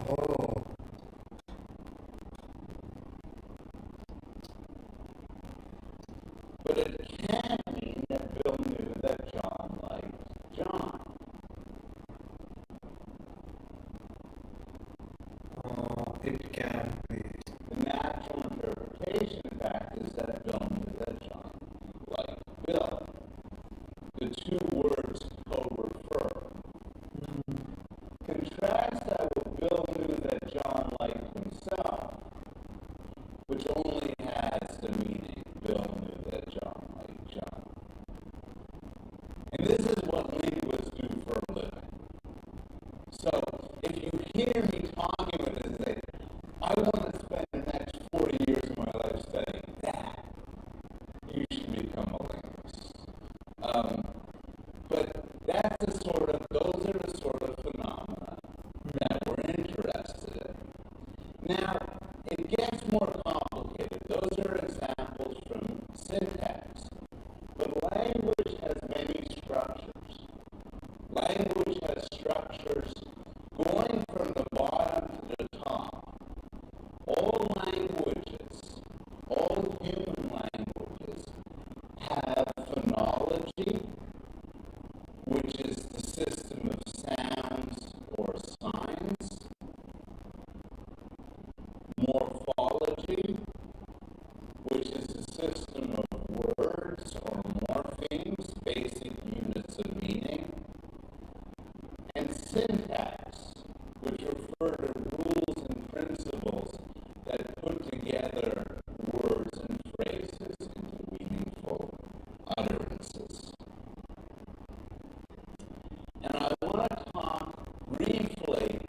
Oh. But it can mean that Bill knew that John liked John. It can be. The natural interpretation, in fact, is that Bill knew that John liked Bill. The two words co-refer. Contrast that with Bill knew that John liked himself, which only has the meaning Bill knew that John liked John. And this is what linguists do for a living. So if you hear me talking with this, say, I want to spend the next 40 years of my life studying that, you should become a linguist. But that's the sort of, those are the sort of phenomena that we're interested in. Now, it gets more complicated. Those are examples from syntax. But language has many structures. Language has structures going from the bottom to the top. All languages, all human languages, have phonology, which is the system of sounds or signs, morphology, which is the system of words or morphemes, basic units of meaning, and syntax, which refer to rules and principles that put together words and phrases into meaningful utterances. And I want to talk briefly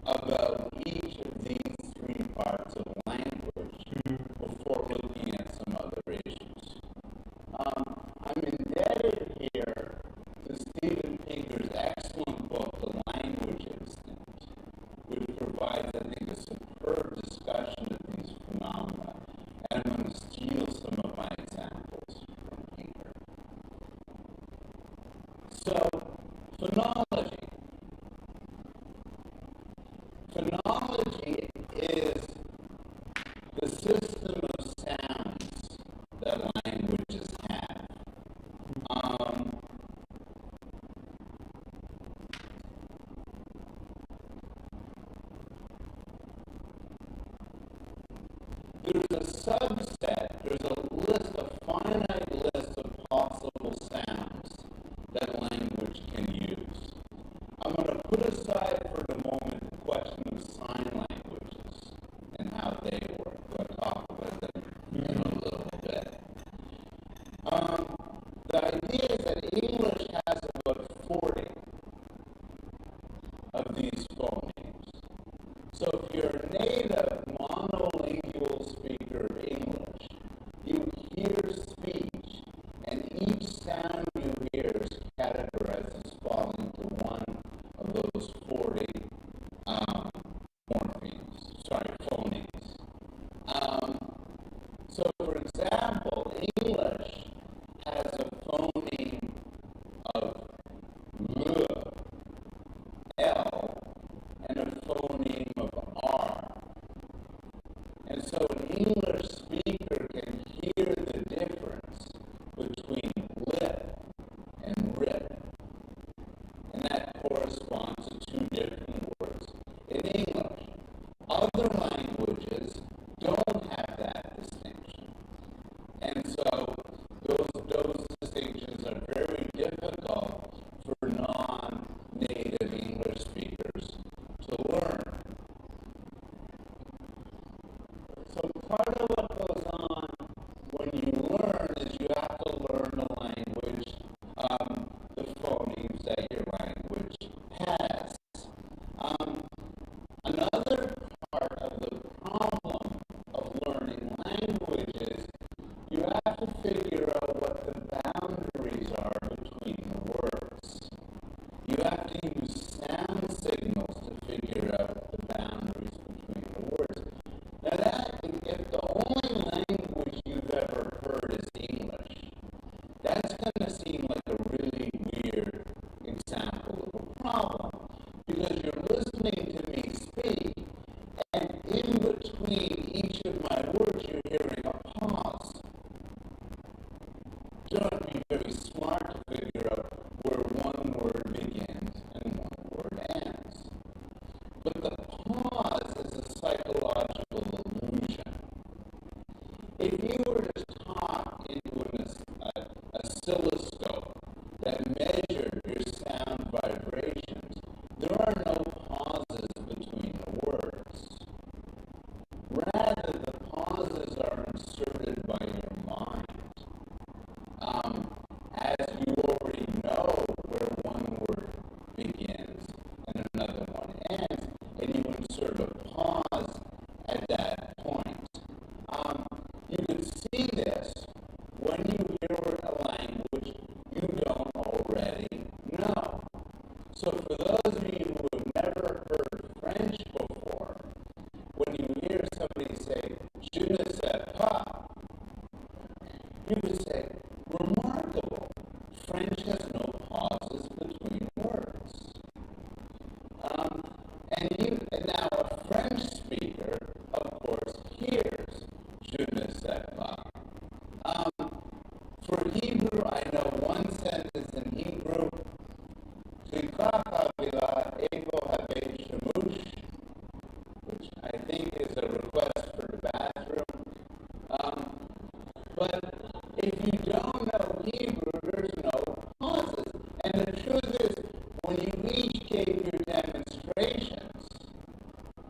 about each of these three parts of language before looking at some other issues. I'm indebted here to Steven Pinker's excellent book, The Language Instinct, which provides, I think, a superb discussion of these phenomena. And I'm going to steal some of my examples from Pinker. So, phonology. Phonology is the system of sounds that languages have. There's a subset, there's a list, a finite list of possible sounds that language can use. I'm going to put aside for the moment the question of sign languages and how they work. I'm going to talk about them in a little bit. The idea is that English has about 40 of these phonemes. So if you're a native monolingual speaker of English, you hear speech, and each sound you hear is categorized as falling to one of those 40 phonemes. So for example, English And so those distinctions are very difficult for non-native English speakers to learn. So part of what goes on when you learn is you have to learn the language, the phonemes that your language has. Another part of the problem of learning languages, you have to figure out what the boundaries are between the words. You have to use sound signals to figure out the boundaries between the words. Now that, if the only language you've ever heard is English, that's going to seem like a really weird example of a problem. Because you're listening to me speak, and in between each of my words, you're hearing a pause. You don't have to be very smart to figure out where one word begins and one word ends. But the pause is a psychological illusion. If you were to talk into an oscilloscope that measured your sound vibrations, there are no pauses between the words. Rather, the pauses are inserted by your mind. As you already know where one word begins and another one ends, and you insert a pause at that point. You can see this when you hear a language you don't already know. So for those of you who have never heard French before, when you hear somebody say, je ne sais pas, you would say, remarkable. French has no pauses between words. And now a French speaker, of course, hears je ne sais pas. For Hebrew, I know one sentence in Hebrew, which I think is a request for the bathroom. But if you don't know Hebrew, there's no pauses. And the truth is, when you each gave your demonstrations,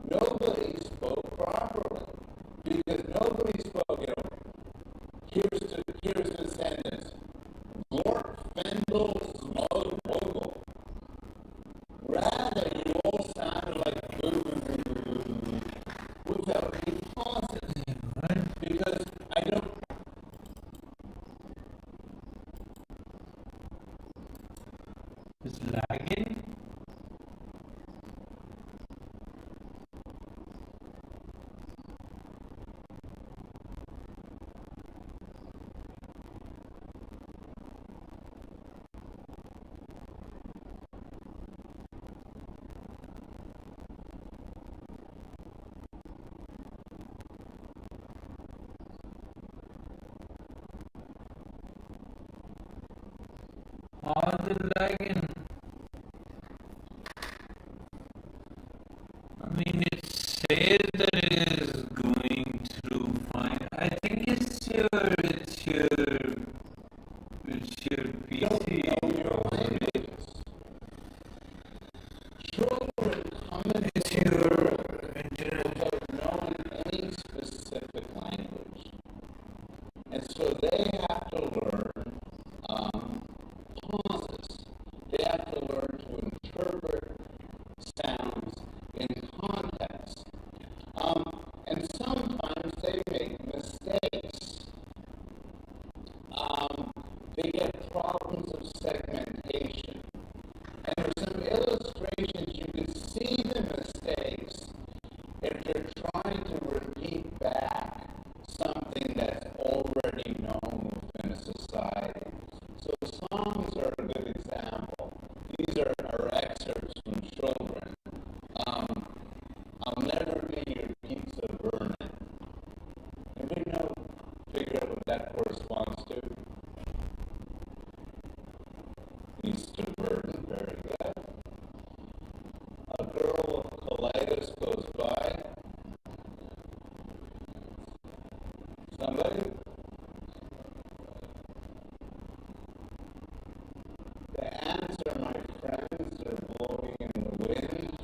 nobody spoke properly. Because nobody spoke, here's the sentence. Glorp, Fendel, Smog, Vogel. Rather, you all sounded like without any pauses. Because I don't. It's lagging. How's it lagging? I mean, it says that it is going through fine. I think it's your PC. Children come into your internet without knowing any specific language. And so they have to learn pauses. They have to learn to interpret sounds in context. And sometimes they make mistakes. They get problems of segmentation. And there's some illustrations you can see the mistakes if they're trying to repeat back something that's already known within a society. So songs are a good example. These are excerpts from children. I'll never be your pizza burning. Anybody know, figure out what that corresponds to? Easter burden, very good. A girl with colitis goes by. Somebody? The answer, my friends, are blowing in the wind.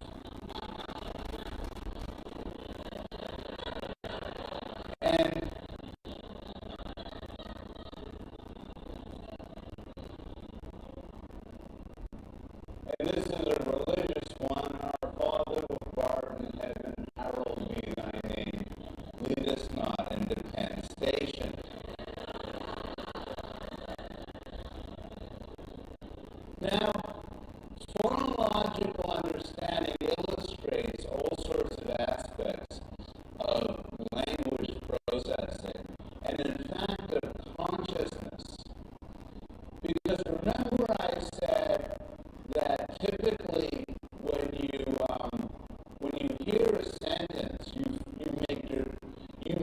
And this is a religious one. Our Father who art in heaven, hallowed be thy name. Lead us not into temptation. Now, phonological understanding illustrates all sorts of aspects of language processing, and in fact of consciousness. Because remember I said that typically when you hear a sentence, you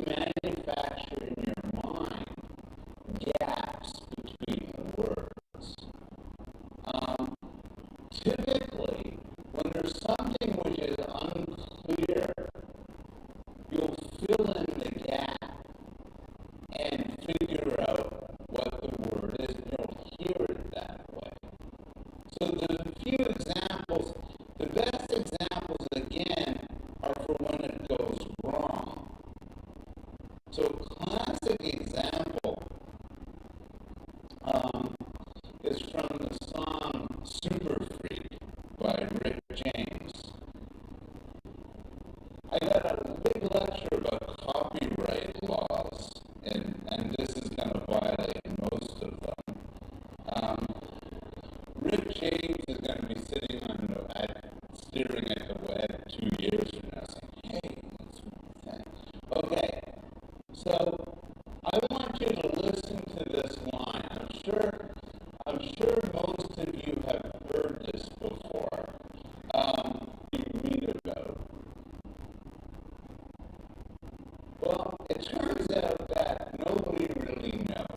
manufacture in your mind gaps between words. Typically, when there's something which is unclear, you'll fill in the gap and figure out what the word is, and you'll hear it that way. So there's a few examples. The best examples, again, are for when it goes wrong. So a classic example is from the song Super Freak by Rick James. I got a big lecture about copyright laws, and this is going to violate most of them. Rick James is going to be sitting staring at the web 2 years from now saying, hey, that's what I think. Okay, so I want you to listen to this line. I'm sure most of you have heard this before. You read about. Well, it turns out that nobody really knows.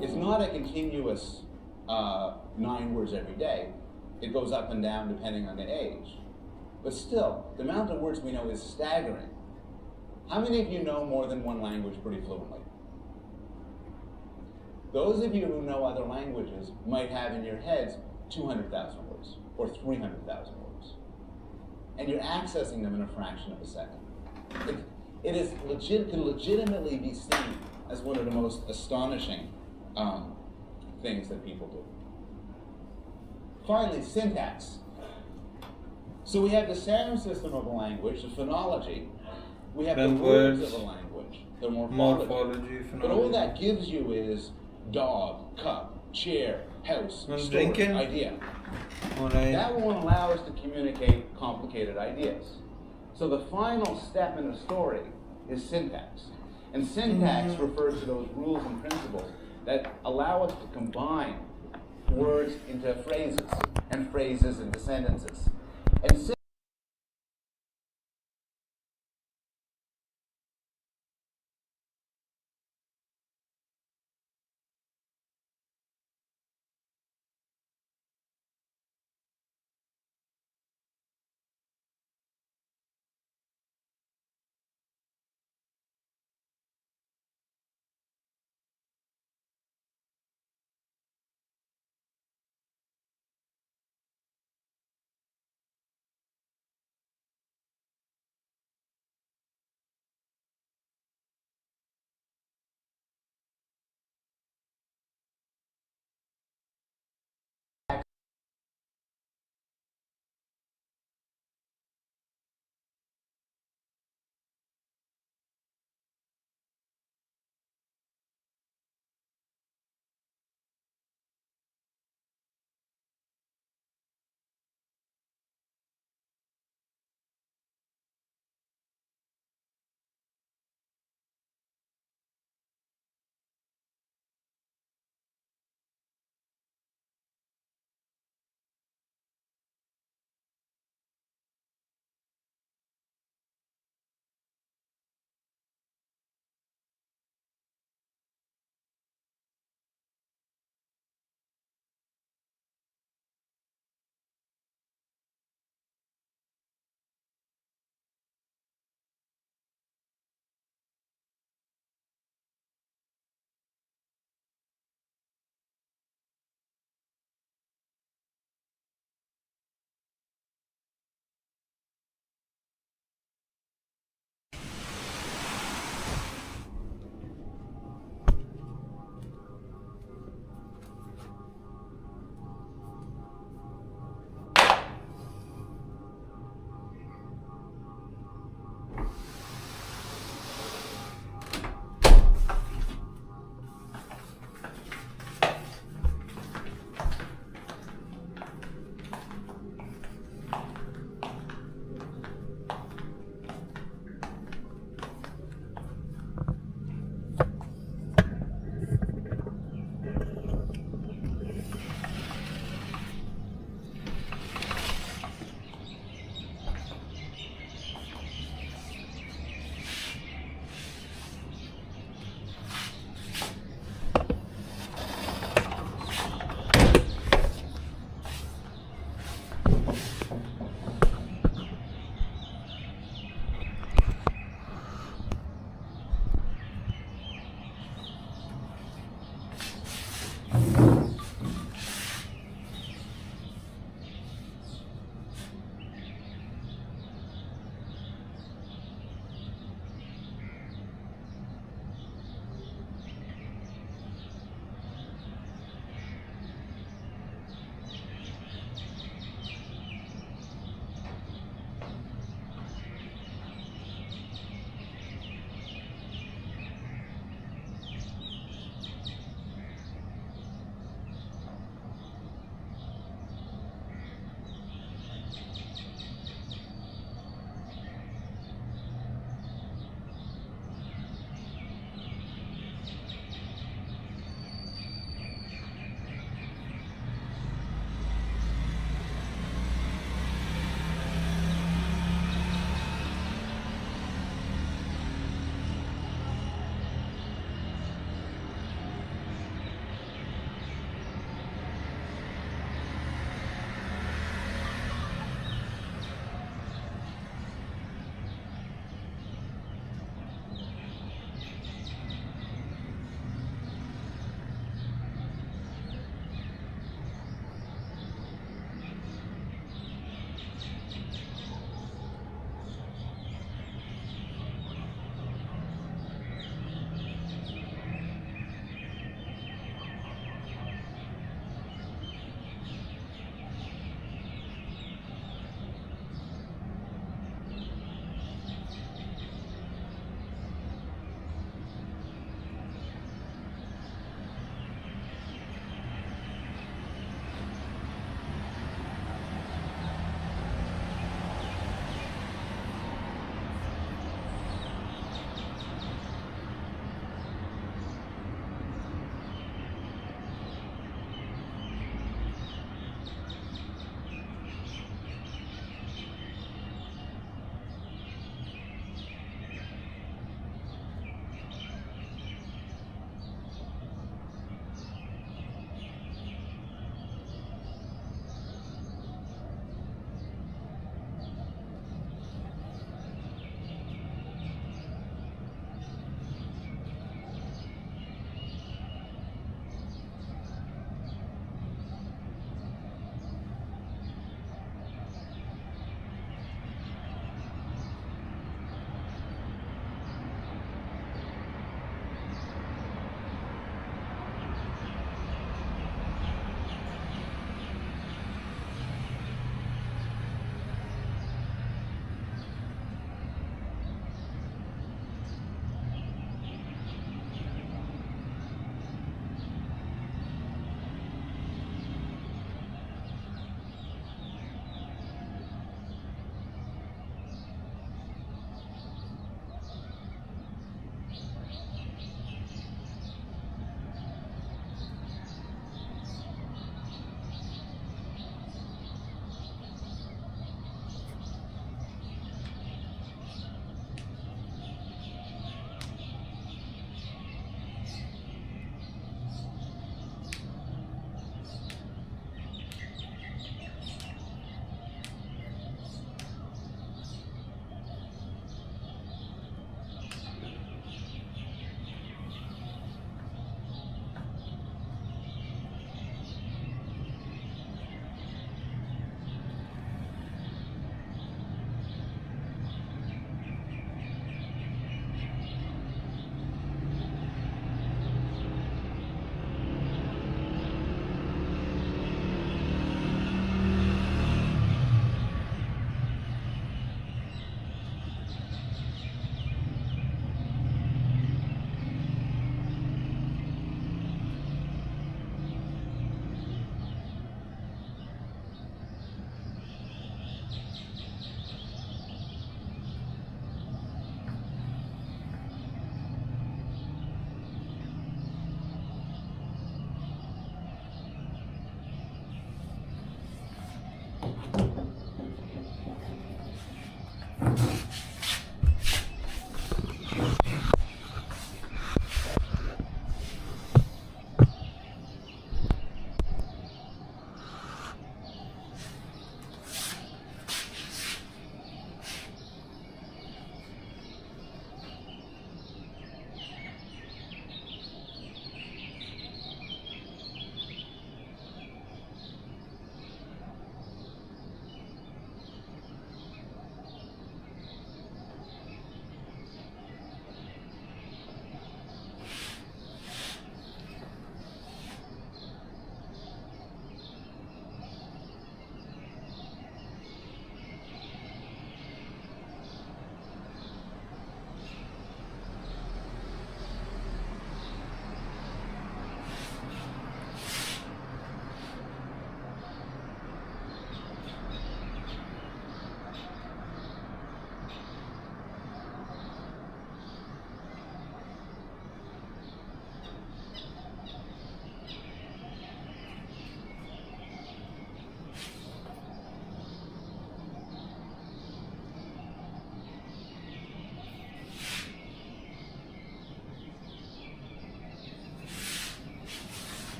It's not a continuous 9 words every day. It goes up and down depending on the age. But still, the amount of words we know is staggering. How many of you know more than one language pretty fluently? Those of you who know other languages might have in your heads 200,000 words or 300,000 words. And you're accessing them in a fraction of a second. It can legitimately be seen as one of the most astonishing things that people do. Finally, syntax. So we have the sound system of a language, the phonology. We have the words of a language, the morphology. But all that gives you is dog, cup, chair, house, story, idea. That won't allow us to communicate complicated ideas. So the final step in the story is syntax. And syntax refers to those rules and principles that allow us to combine words into phrases and phrases into sentences. And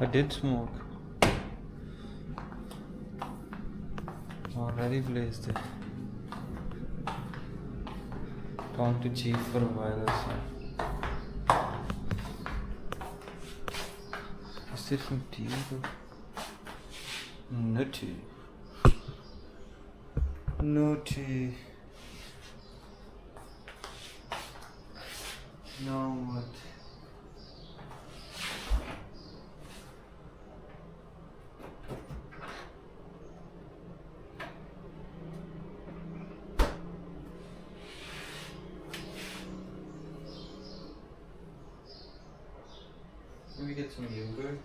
I did smoke. Already blazed it. Talked to Chief for a while or so. Is there some tea though? No tea. No tea. Now what? Let me get some yogurt.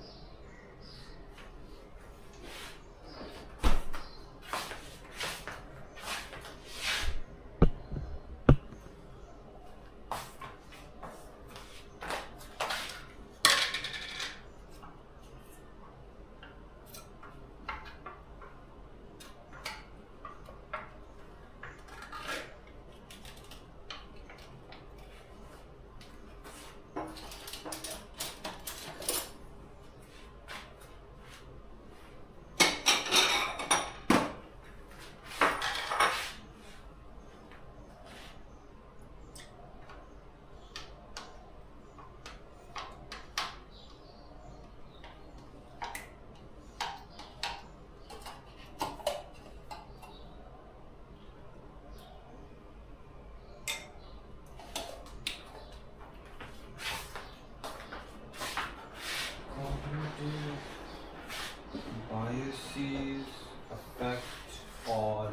Biases affect all.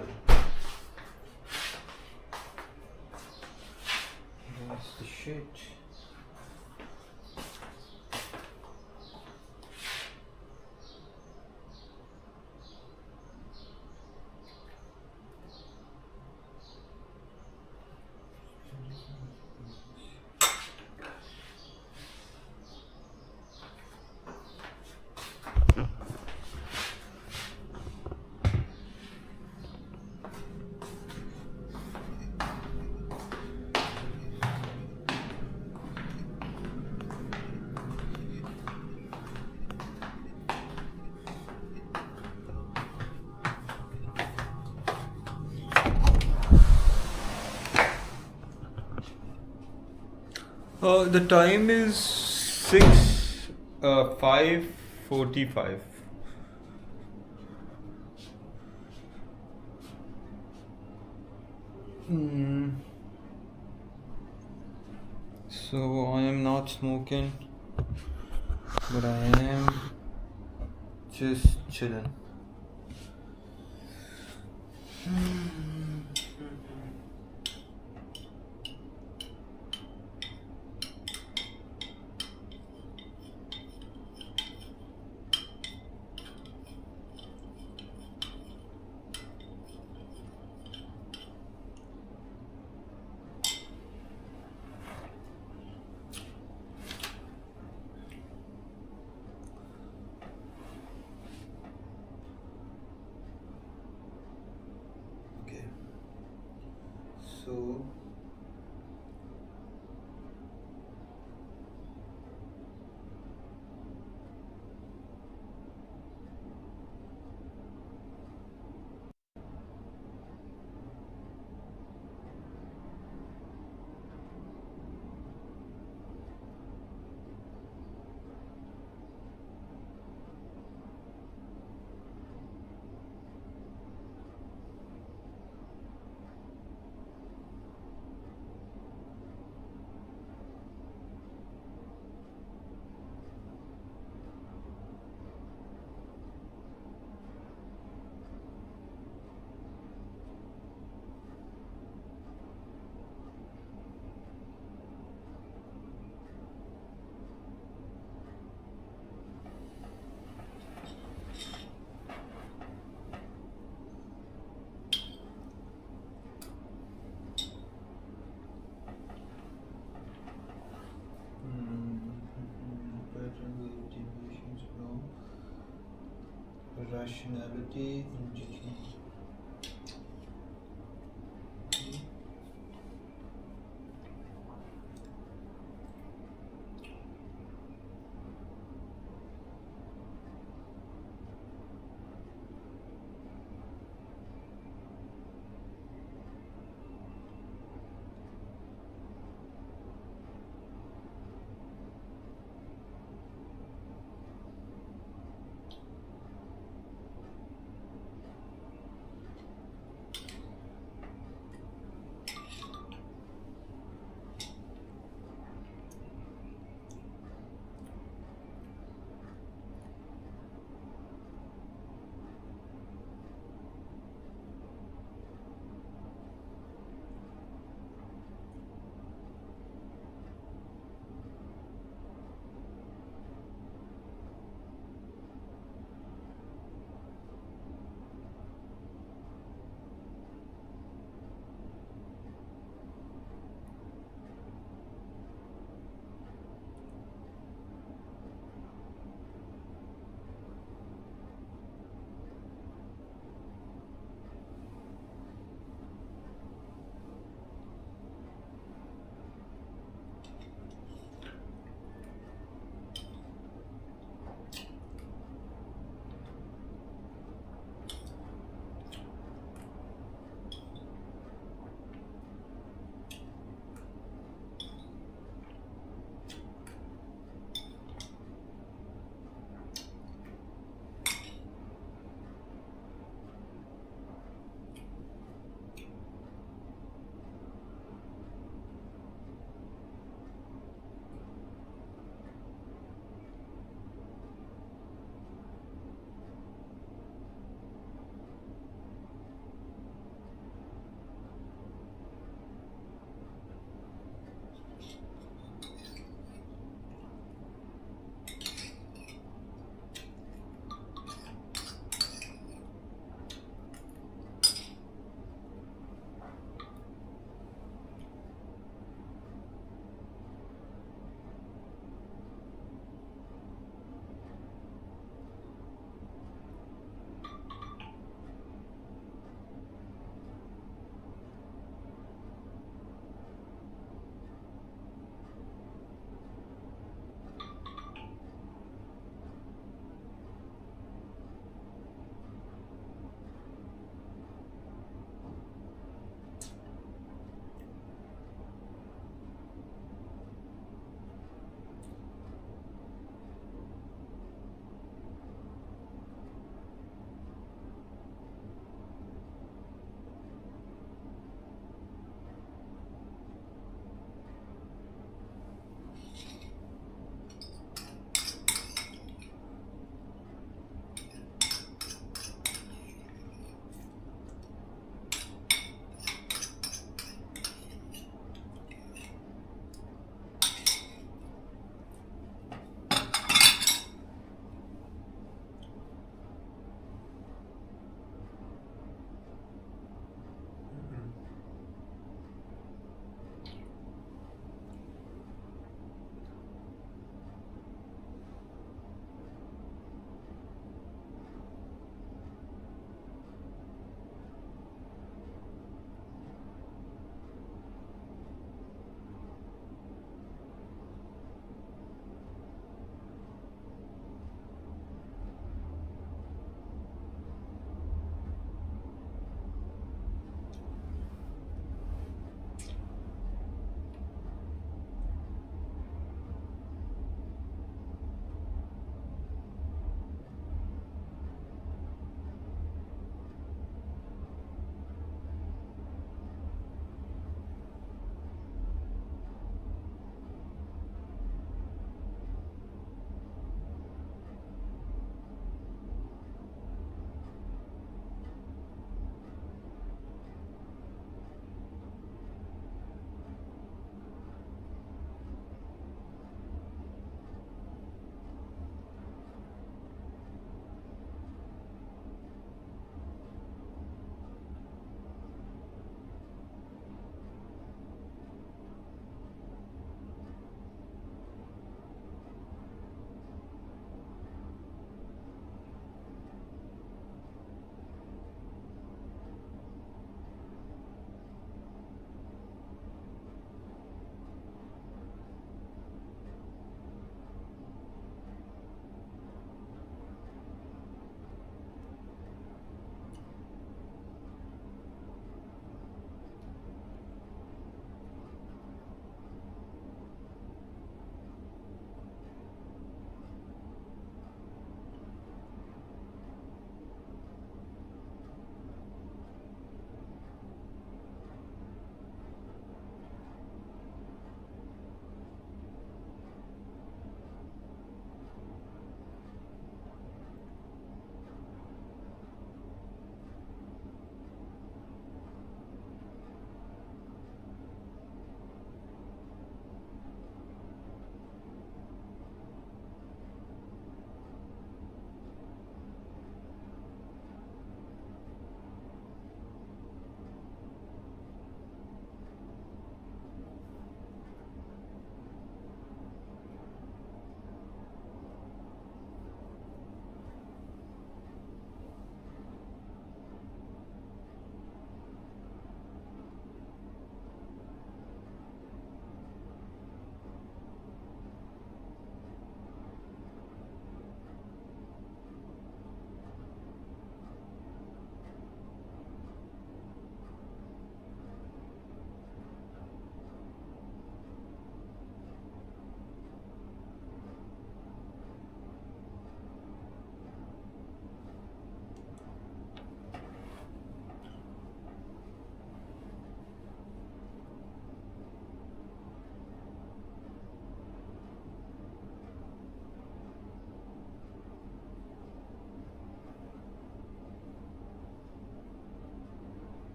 That's the shit. The time is 5:45. So I am not smoking, but I am just chilling. So rationality in judgment.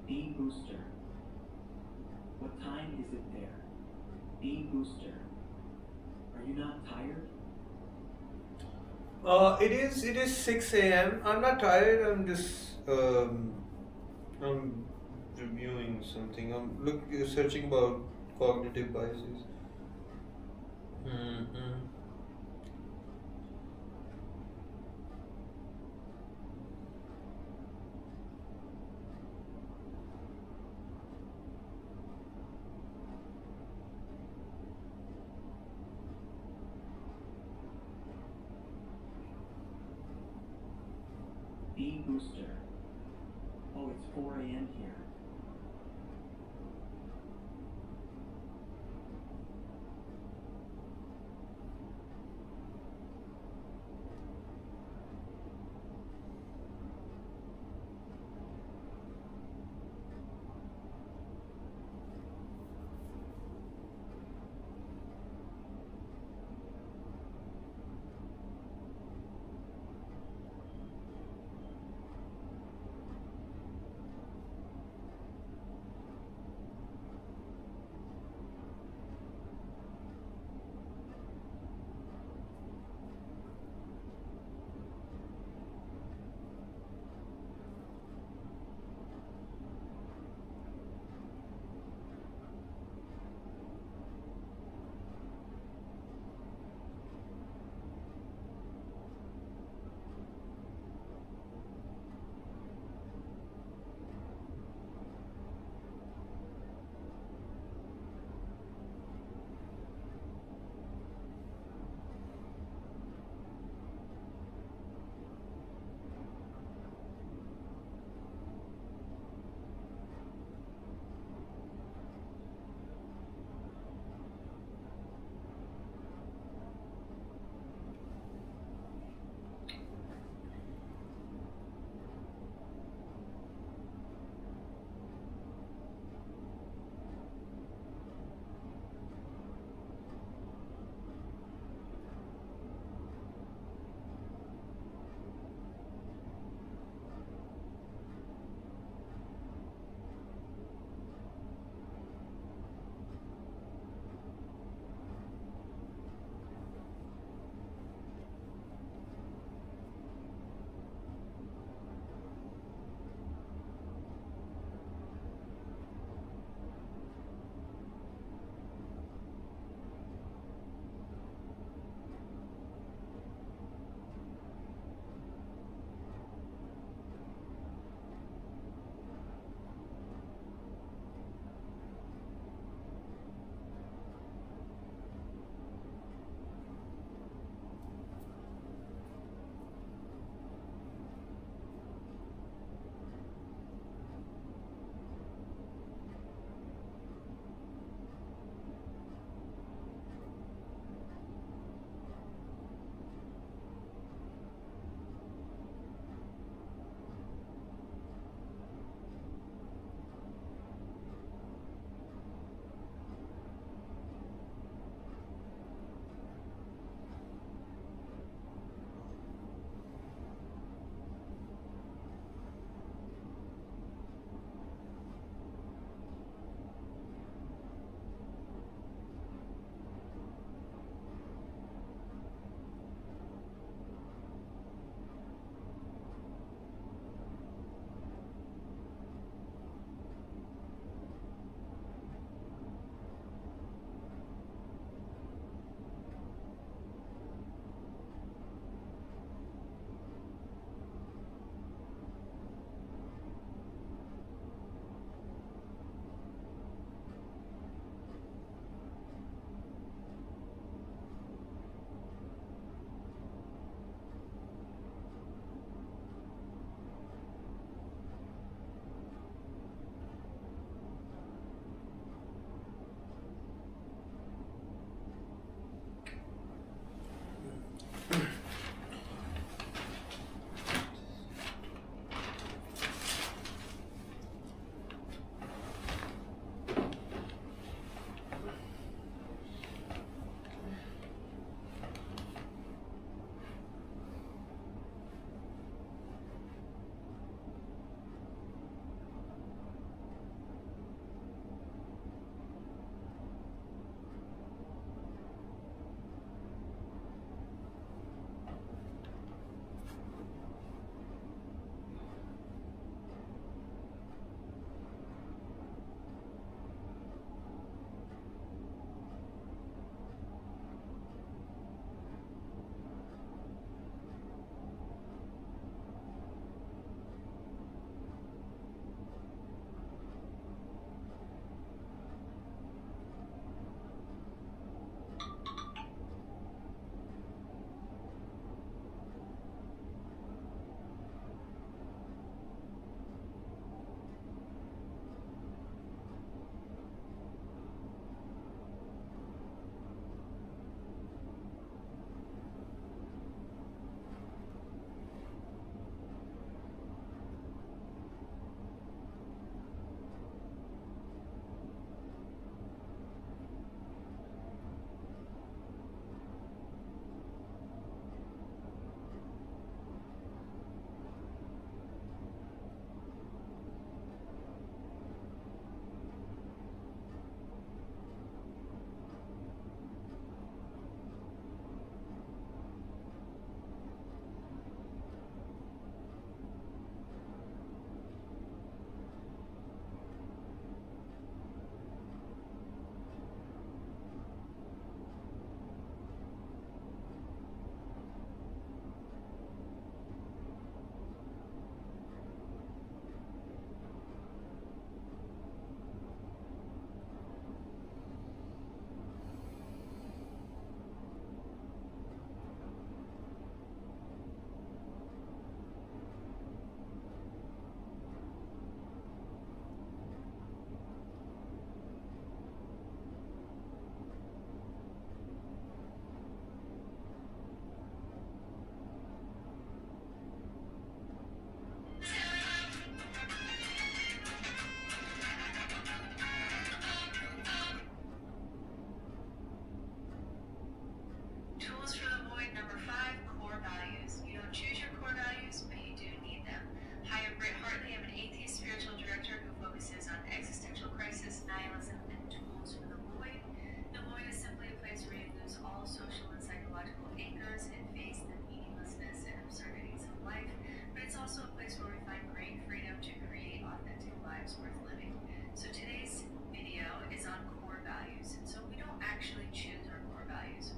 Beam booster. What time is it there? Beam booster. Are you not tired? It is 6 a.m. I'm not tired. I'm just I'm reviewing something. I'm searching about cognitive biases. Mm-hmm. Beam booster. Oh, it's 4 a.m. here. lives worth living. So today's video is on core values. So we don't actually choose our core values.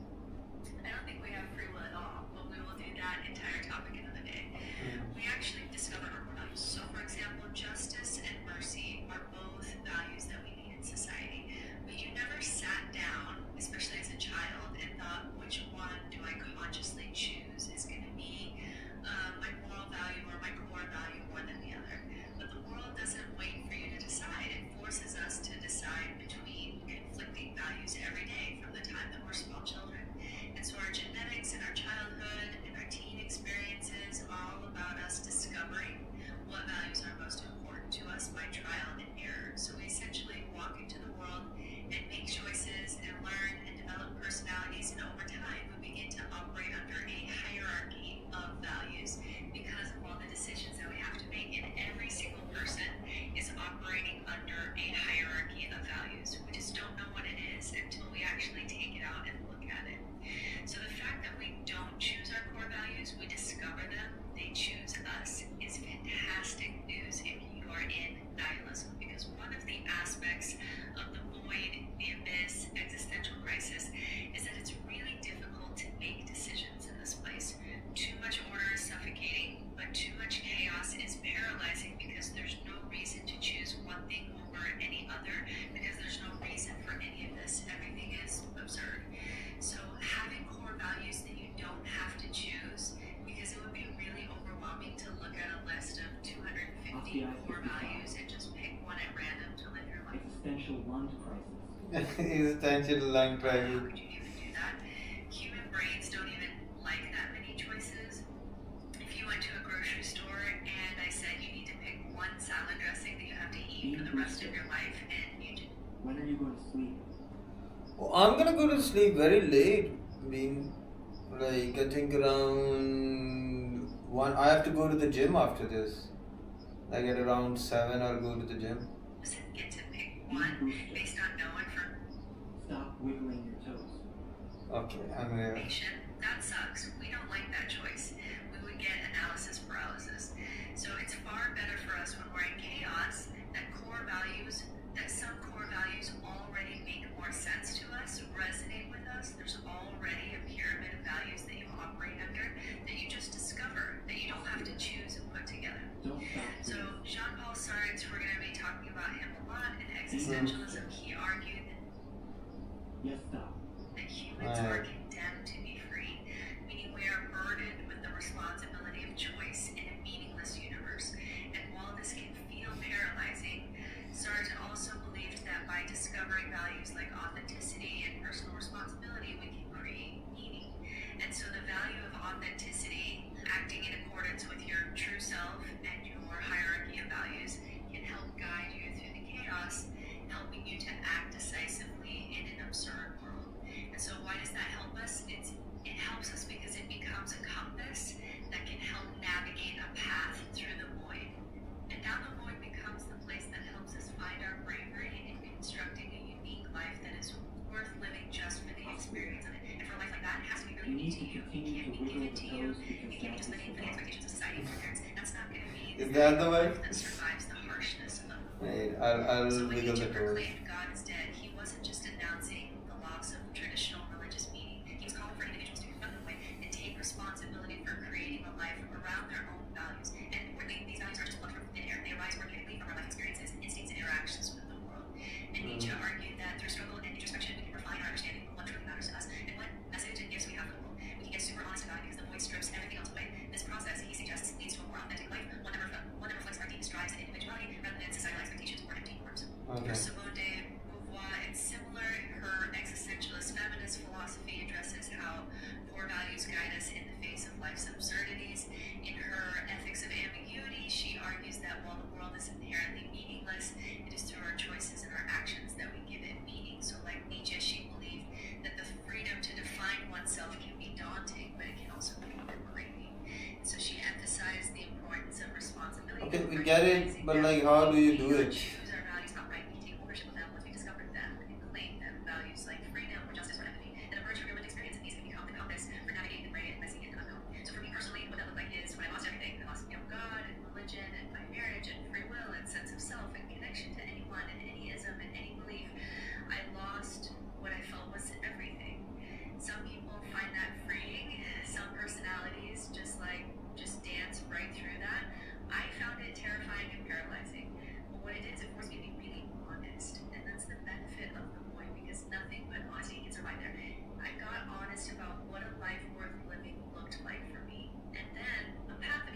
I don't think we have free will at all, but we will do that entire topic another day. We actually discover our core values. So for example, justice and mercy are both values that we need in society. But you never sat down, especially as a child, and thought, which one do I consciously choose is going to be my moral value or my core value more than the other. But the world doesn't wait for you to decide. It forces us to decide between conflicting values every day from the time that we're small children. And so our genetics and our childhood and our teen experiences are all about us discovering what values are most important to us by trial and error. So we essentially walk into the world and make choices and learn and develop personalities, and over time we begin to operate under a hierarchy of values because of all the decisions that we have to make, and every single person is operating under a hierarchy of values. We just don't know what it is until we actually take it out and look at it. So the fact that we don't choose our core values, we discover them, they choose us, is fantastic news if you are in nihilism, because one of the aspects of the void, the abyss, existential crisis is that it's really difficult to make decisions in this place. Too much order is suffocating, but too much chaos is paralyzing, because there's no reason to choose one thing over any other, because there's no reason for any of this. Everything is absurd. So having core values that you don't have to choose, because it would be really overwhelming to look at a list of 250 core values and just pick one at random to live your life. Existential lung crisis. Existential lung crisis. Would you even do that? Human brains don't even like that many choices. If you went to a grocery store and I said you need to pick one salad dressing that you have to eat for the rest of your life, and you just... When are you going to sleep? Oh, I'm gonna go to sleep very late. I think around 1. I have to go to the gym after this. Like at around 7, I'll go to the gym. get to pick one based on no information. Stop wiggling your toes. Okay, I'm gonna... That sucks. We don't like that choice. We would get analysis paralysis. So it's far better for us when we're in chaos that some core values already make more sense to us, resonate with us. There's already a pyramid of values that you operate under that you just discover, that you don't have to choose and put together. So Jean-Paul Sartre, we're going to be talking about him a lot in existentialism. He argued that humans are condemned to be free, meaning we are burdened with the responsibility of choice in a meaningless universe. And while this can feel paralyzing, Sartre also believed that by discovering values like authenticity and personal responsibility, we can create meaning. And so the value of authenticity, acting in accordance with your true self and your hierarchy of values, can help guide you through the chaos, helping you to act decisively in an absurd world. And so why does that help us? It helps us because it becomes a compass that can help navigate a path through the void. And now the void becomes the place that helps us find our bravery in constructing a unique life that is worth living just for the experience of it. And for a life like that, it has to be really unique to you. It can't be given to you. You can't be just living for the expectations of society and your parents. That's not going to be Is that the way? life that survives the harshness of the Right, I'll So when wiggle the Nietzsche toes. proclaimed God is dead, he wasn't just announcing the loss of traditional religious meaning. He was calling for individuals to confront the void and take responsibility for creating a life around their own values. And these values are just plucked from thin air. They arise organically from our life experiences, instincts, and interactions with the world. And Nietzsche argued that through struggle and introspection, we can refine our understanding of what truly matters to us and what message and gifts we have for the world. We can get super honest about it because the void strips everything else away. This process, he suggests, leads to a more authentic life, one that reflects our deepest drives and individuality rather than societal expectations or empty norms. Okay. For Simone de Beauvoir, it's similar. Her existentialist feminist philosophy addresses how core values guide us in the face of life's absurdities. In her Ethics of Ambiguity, she argues that while the world is inherently meaningless, it is through our choices and our actions that we give it meaning. So like Nietzsche, she believed that the freedom to define oneself can be daunting, but it can also be liberating. And so she emphasized the importance of responsibility. Okay, we get it, but like, how do you do it? Choose our values outright. We take ownership of them once we discover them and claim them. Values like freedom or justice or empathy that emerge from your lived experience, and these can become the compass for navigating the gray and messy and unknown. So for me personally, what that looked like is when I lost everything. I lost, God and religion and my marriage and free will and sense of self and connection.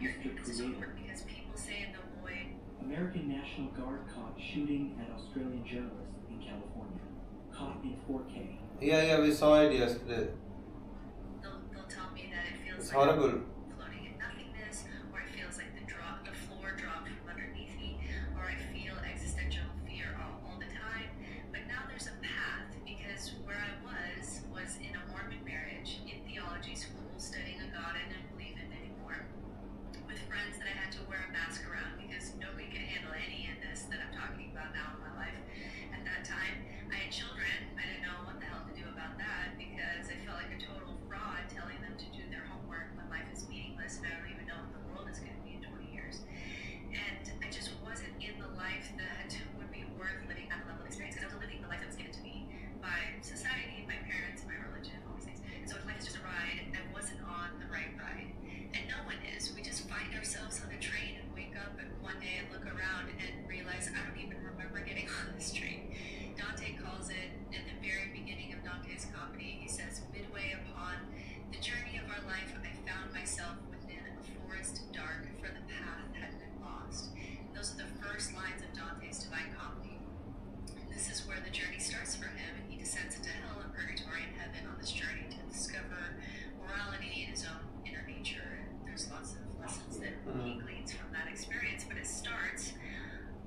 Mr. Creator. Because people say in the void, American National Guard caught shooting at Australian journalist in California. Caught in 4K. Yeah, we saw it yesterday. they'll tell me that it feels It's like horrible. floating in nothingness, or it feels like the floor dropped from underneath me, or I feel existential fear all the time. But now there's a path, because where I was in a Mormon marriage, in theology school, studying a God I didn't believe in anymore, with friends that I had to wear a mask around because nobody could handle any of this that I'm talking about now in my life. At that time, I had children. I didn't know what the hell to do about that because I felt like a total fraud telling them to do their homework when life is meaningless and I don't even know what the world is going to be in 20 years. And I just wasn't in the life that would be worth living at the level of experience because I was living the life that was given to me by society, my parents, my religion, all these things. And so if life is just a ride, I wasn't on the right ride. And no one is. We just find ourselves on a train and wake up and one day and look around and realize I don't even remember getting on this train. Dante calls it, at the very beginning of Dante's comedy, he says, midway upon the journey of our life, I found myself within a forest dark, for the path had been lost. Those are the first lines of Dante's Divine Comedy. And this is where the journey starts for him, and he descends into hell and purgatory and heaven on this journey to discover morality in his own inner nature. And there's lots of lessons that he gleans from that experience, but it starts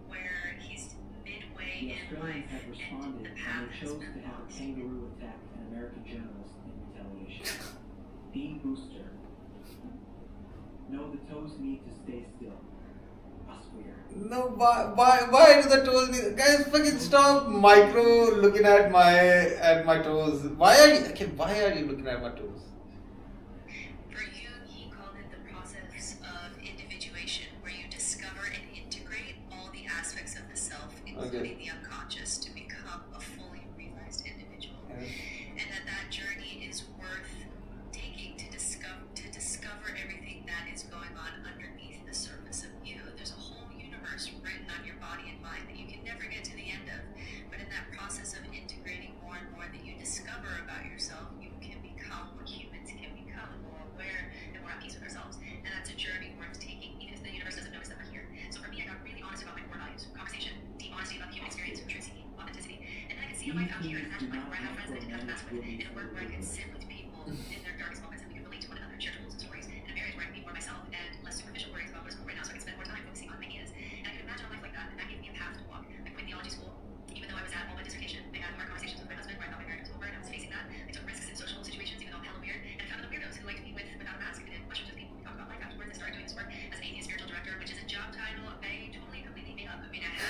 where he's midway The in Australians life have and responded the and path they has chose been to have a lost. kangaroo attack an American journalist in retaliation. Bean Booster. No, the toes need to stay still. I swear. No, why do the toes need? Guys, fucking stop micro looking at my toes. Why are you looking at my toes? For Jung, he called it the process of individuation, where you discover and integrate all the aspects of the self, including the unconscious, to become a fully realized individual. And that journey is worth taking to discover everything that is going on underneath the surface of you. There's a whole universe written on your body and mind that you can never get to the end of. But in that process of integrating more and more that you discover about yourself, you can become what humans can become, more aware and more at peace with ourselves. And that's a journey worth taking, even if the universe doesn't notice that we're here. So for me, I got really honest about my core values, conversation, deep honesty about the human experience, truth seeking, authenticity. And then I can see a life out here in a magic life where I have friends that I didn't have to mess with, in a work where I could sit with people in their darkest moments and we could relate to one another, share tools and stories, in a marriage where I can be more myself and less superficial worries about what's cool right now, so I can spend more time focusing on my needs. And I could imagine a life like that, and that gave me a path to walk. I quit theology school, even though I was at all my dissertation. I had hard conversations with my husband where I thought my marriage was over and I was facing that. I took risks in social situations, even though I'm hella weird, and I found other weirdos who liked me without a mask. I did mushrooms with people, we talked about life afterwards. I started doing this work as an atheist spiritual director, which is a job title I totally completely made up. I mean, I have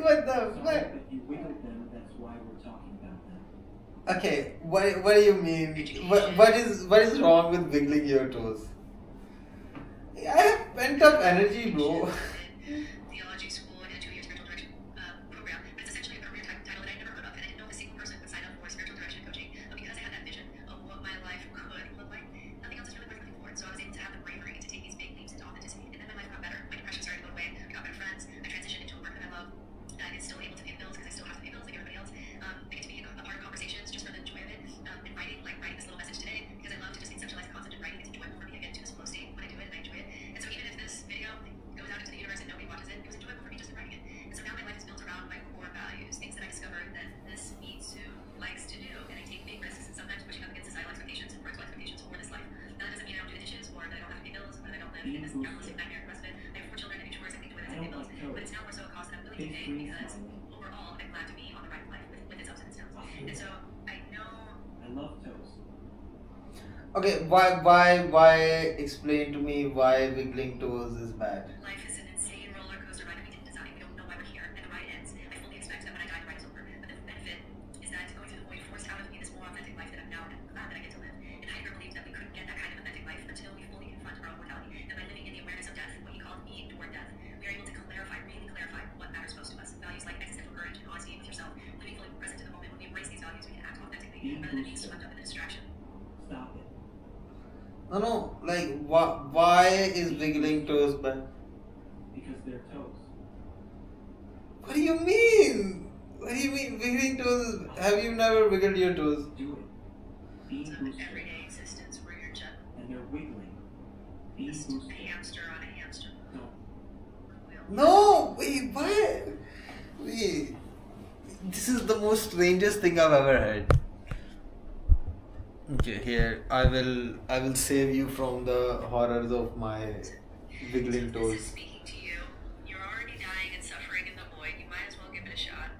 What the fuck? You wiggled them, that's why we're talking about them. Okay, what do you mean? What is wrong with wiggling your toes? I have pent up energy, bro. theology school and a 2-year spiritual direction program, but it's essentially a career title that I never heard of, and I didn't know if a single person would sign up for spiritual direction coaching, but because I had that vision of what my life could look like, nothing else is really worth living for. So I was able to have the bravery to take these big leaps into authenticity, and then my life got better. My depression started to go away. I got better friends. I transitioned into a work that I love. I'm still able to pay the bills because I still have to pay bills like everybody else. I get to be a part of conversations just for the joy of it, and writing this little message today because I love to just conceptualize a concept and writing. It's enjoyable for me. I get into this flow state when I do it, and I enjoy it. And so even if this video goes out into the universe and nobody watches it, it was enjoyable for me just in writing it. And so now my life is built around my core values, things that I discovered that this me too likes to do, and I take big risks and sometimes pushing up against societal expectations and parental expectations for this life. Now that doesn't mean I don't do the dishes or that I don't have to pay bills or that I don't live in this capitalistic nightmare of CrossFit. I have 4 children, I do chores, I think the way that I pay bills, but it's now more so a cost that I'm willing to pay because overall I'm glad to be on the right life with its ups and its downs. And so I know I love toes. Okay, why explain to me why wiggling toes is bad? life is an insane roller coaster ride that we didn't design. We don't know why we're here, and the ride ends. I fully expect that when I die, the ride is over. But the benefit is that going through the void forced out of me this more authentic life that I'm now glad that I get to live. And Heidegger believed that we couldn't get that kind of authentic life until we fully confront our own mortality. And by living in the awareness of death, what he called being toward death, we are able to really clarify what matters most to us. Values like existential courage and honesty with yourself, living fully present to the moment. When we embrace these values, we can act authentically rather than being swept up in the distraction. Stop it. No, like why is wiggling toes bad? Because they're toes. What do you mean? What do you mean wiggling toes? Have you never wiggled your toes? Do it. Being of an booster. everyday existence where you're just And they're wiggling. Being a booster. hamster on a hamster wheel. No, wait, what? Wait, this is the most strangest thing I've ever heard. Okay, here I will save you from the horrors of my wiggling This is toes. speaking to you. You're already dying and suffering in the void. You might as well give it a shot.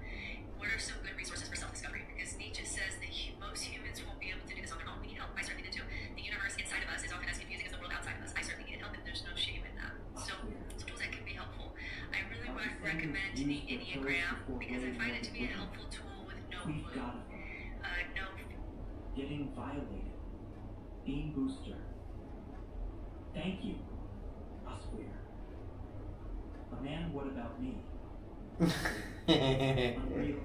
What are some good resources for self-discovery? Because Nietzsche says that most humans won't be able to do this on their own. We need help. I certainly did too. The universe inside of us is often as confusing as the world outside of us. I certainly needed help, and there's no shame in that. So tools that can be helpful. I really would recommend the Enneagram because I find it to be a helpful tool with no We've glue. got it. No. Getting violated. Being booster. Thank you, Osqueer. A man, what about me? Unreal.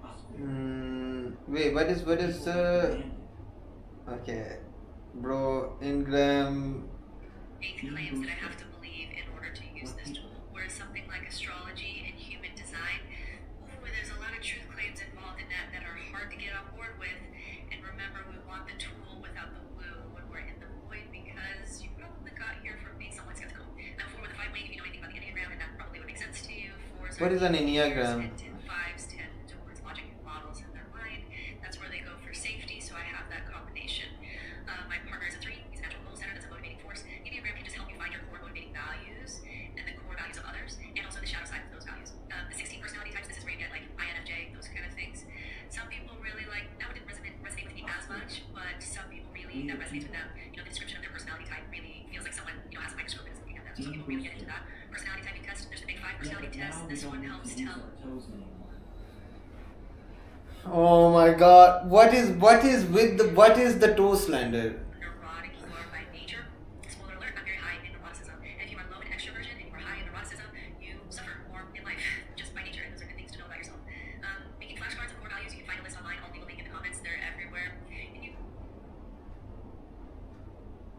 Osqueer. Wait, what is the okay, bro? Engram. 8 claims that I have to believe in order to use this tool. Whereas something like astrology and human design, there's a lot of truth claims involved in that are hard to get on board with. And remember, we want the tool without the woo when we're in the void because you probably got here from being somewhat skeptical. Now, 4 with a 5 wing, if you know anything about the Enneagram, then that probably would make sense to you. 4s What is an Enneagram? 5s tend towards logic models in their mind. That's where they go for safety, so I have that combination. My partner is a 3. He's a natural goal center. That's a motivating force. Enneagram can just help you find your core motivating values and the core values of others, and also the shadow side of those values. The 16 personality types, this is where you get like INFJ, those kind of things. Some people really like, that didn't resonate with me as much, but some people really, that resonates with them. You know, the description of their personality type really feels like someone, you know, has a microscope and is looking at them. So some people really get into that. Personality typing test, there's the big 5 personality test. This one helps tell. Oh my God! What is the toe slander? Neurotic you are by nature. Spoiler alert, I'm very high in neuroticism. And if you are low in extroversion and you are high in neuroticism, you suffer more in life just by nature. And those are good things to know about yourself. Making flashcards of core values, you can find a list online. I'll leave a link in the comments. They're everywhere. And you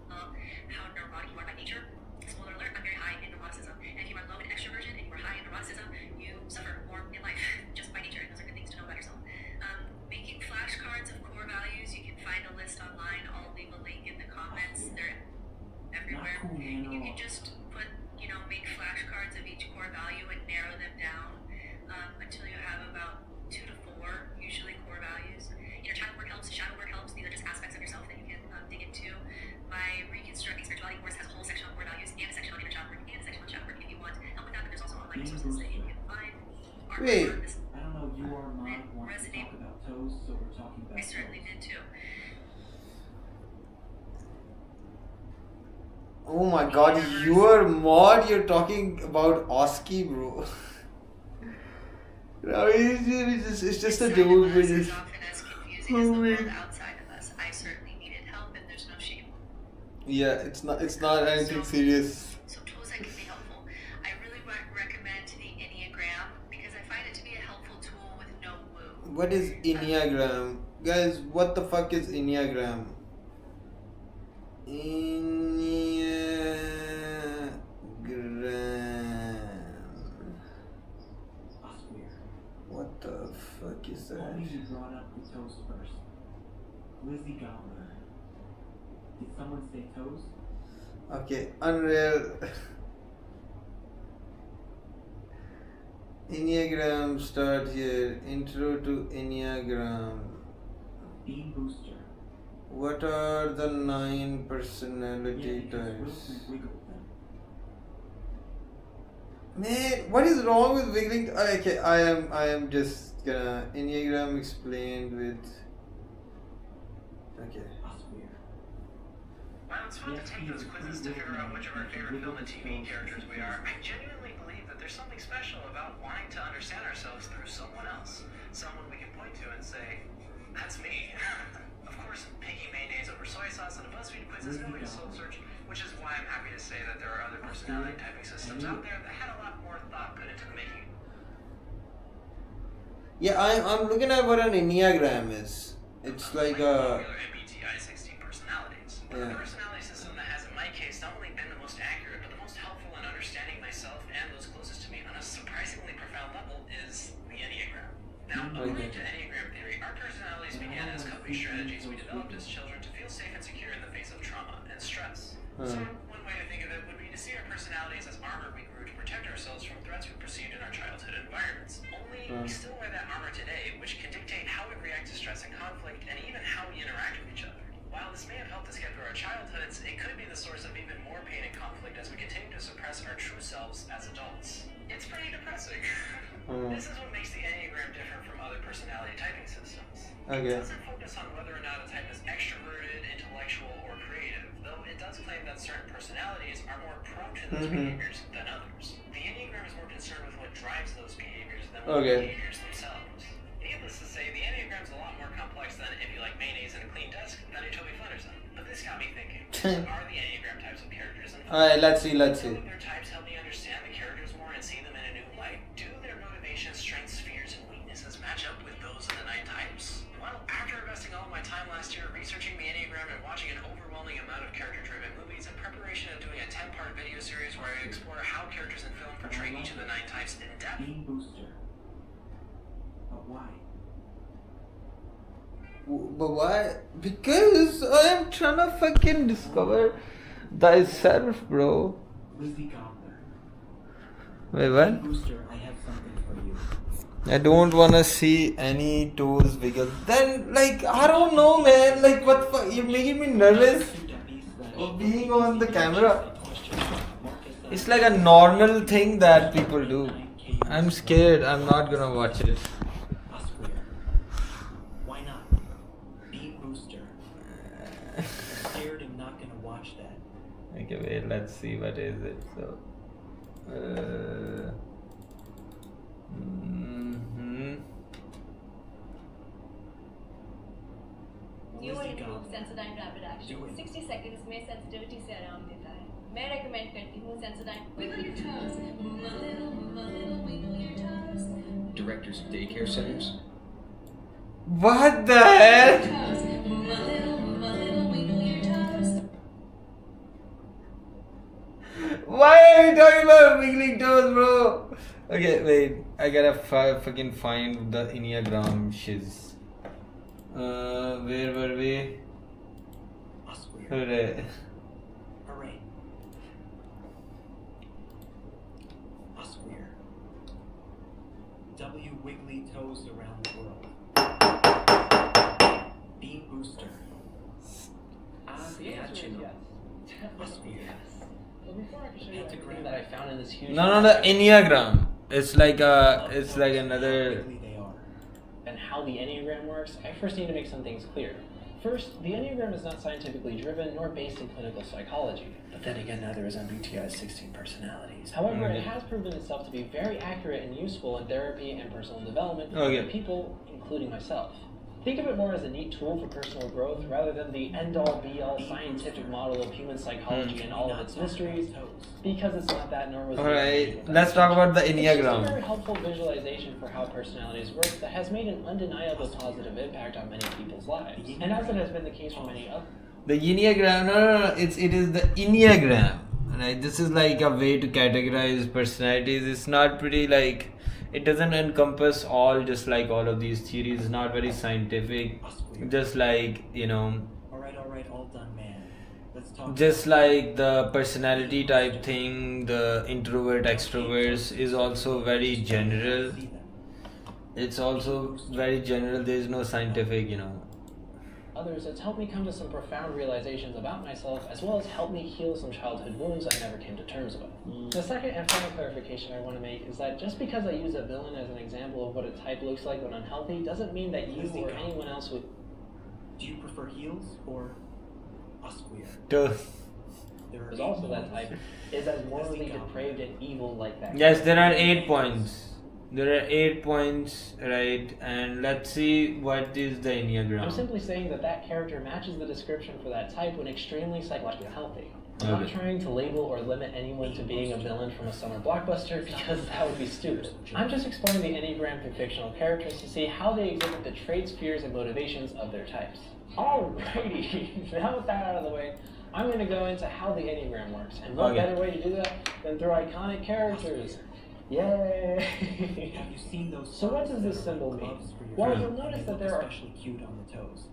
how neurotic you are by nature. Spoiler alert, I'm very high in neuroticism. And if you are low in extroversion and you are high in neuroticism, you suffer more in life just by nature. And those are good things to know about yourself. Making flashcards of core values, you can find a list online. I'll leave a link in the comments. They're everywhere. And you can just put, you know, make flashcards of each core value and narrow them down until you have about 2 to 4, usually core values. Inner child work helps, shadow work helps. These are just aspects of yourself that you can dig into. My Reconstructing Spirituality course has a whole section on core values and a section on inner child work and a section on shadow work if you want help with that. But there's also online resources that you can find. Wait. I don't know, you or mine wants to talk about toes, so we're talking about I certainly did too. Oh my God! Your mod, you're talking about Oski, bro. No, it's just a joke. But it's, Oh my. Outside of us, I certainly needed help, and there's no shame. yeah, it's not anything serious. So tools that can be helpful. I really recommend the Enneagram because I find it to be a helpful tool with no woo. What is Enneagram, guys? What the fuck is Enneagram? Enneagram. What the fuck is that? Only you brought up the toes first. Lizzie Gobbler. Did someone say toes? Okay, unreal. Enneagram start here. Intro to Enneagram. Beam booster. What are the 9 personality types? Man, what is wrong with wiggling? Okay, I am just gonna Enneagram explained with. Okay. While it's fun to take those quizzes to figure out which of our favorite film and TV characters we are, I genuinely believe that there's something special about wanting to understand ourselves through someone else. Someone we can point to and say, that's me. Of course, picking mayonnaise over soy sauce on a BuzzFeed quiz is no way to soul search, which is why I'm happy to say that there are other personality typing systems out there that had a lot more thought put into the making. Yeah, I'm looking at what an Enneagram is. It's like a. MBTI 16 personalities. But the personality system that has, in my case, not only been the most accurate, but the most helpful in understanding myself and those closest to me on a surprisingly profound level is the Enneagram. Now, Okay. according to Enneagram theory, our personalities began as coping strategies we developed as children to feel safe and secure in the face of trauma and stress. So, one way to think of it would be to see our personalities as armor we grew to protect ourselves from threats we perceived in our childhood environments. Only we still wear that armor today, which can dictate how we react to stress and conflict, and even how we interact with each other. While this may have helped us get through our childhoods, it could be the source of even more pain and conflict as we continue to suppress our true selves as adults. It's pretty depressing. This is what makes the Enneagram different from other personality typing systems. Okay. It doesn't focus on whether or not a type is extroverted, intellectual, or creative, though it does claim that certain personalities are more prone to those behaviors than others. The Enneagram is more concerned with what drives those behaviors than with the behaviors themselves. Needless to say, the Enneagram's a lot more complex than if you like mayonnaise and a clean desk than a Toby Flutter zone. But this got me thinking, what are the Enneagram types of characters? And Alright, let's see. some of their types help me understand the characters more and see them in a new light. Do their motivations, strengths, fears, and weaknesses match up with those of the 9 types? Well, after investing all of my time last year researching the Enneagram and watching an overwhelming amount of character-driven movies in preparation of doing a 10-part video series where I explore how characters in film portray each of the 9 types in depth. Beam booster. But why? But why? Because I am trying to fucking discover thyself, bro. Lizzie Gobbler. Wait, what? Booster, I have something for you. I don't wanna see any toes wiggle. Then, like, I don't know, man. Like, what the fuck? You're making me nervous of being on the camera. It's like a normal thing that people do. I'm scared. I'm not gonna watch it. Why not? Beam booster. Scared I'm not gonna watch that. Okay, wait. Let's see what is it. So, new and improve Sensodyne rapid action 60 seconds में sensitivity से आराम देता है मैं recommend करती हूँ Sensodyne Directors of daycare centers. What the hell? Why are you talking about wiggling toes, bro? Okay, wait. I gotta fucking find the Enneagram shiz. Where were we? Hooray. Hooray. Osqueer. W wiggly toes around the world. Beam booster. The answer is yes. Osqueer. Well, before I can show you everything that I found in this huge... No, the Enneagram. It's like another... And how the Enneagram works, I first need to make some things clear. First, the Enneagram is not scientifically driven nor based in clinical psychology. But then again, neither is MBTI's 16 personalities. However, it has proven itself to be very accurate and useful in therapy and personal development for other people, including myself. Think of it more as a neat tool for personal growth rather than the end-all be-all scientific model of human psychology and all of its mysteries, because it's not that, nor was it. Alright, let's talk about the Enneagram. It's just a very helpful visualization for how personalities work that has made an undeniable positive impact on many people's lives, and as it has been the case for many others. The Enneagram, no, it is the Enneagram. Right? This is like a way to categorize personalities. It's not pretty like... It doesn't encompass all, just like all of these theories. It's not very scientific. Just like, Alright, all done, man. Let's talk. Just like the personality type thing, the introvert, extroverts is also very general. It's also very general. There is no scientific, Others, it's helped me come to some profound realizations about myself, as well as help me heal some childhood wounds I never came to terms with. The second and final clarification I want to make is that just because I use a villain as an example of what a type looks like when unhealthy, doesn't mean that you or anyone else would... Do you prefer heels or Osqueer? There's also that type is as morally depraved and evil like that. Yes, there are 8 points. There are 8 points, right? And let's see what is the Enneagram. I'm simply saying that character matches the description for that type when extremely psychologically healthy. I'm not trying to label or limit anyone to being a villain from a summer blockbuster because that would be stupid. I'm just exploring the Enneagram through fictional characters to see how they exhibit the traits, fears, and motivations of their types. Alrighty, now with that out of the way, I'm going to go into how the Enneagram works. And what better way to do that than through iconic characters? Yay! Have you seen those? So what does this socks that are symbol like mean? gloves for your Well, feet, you'll and notice they that look there are especially cute on the toes.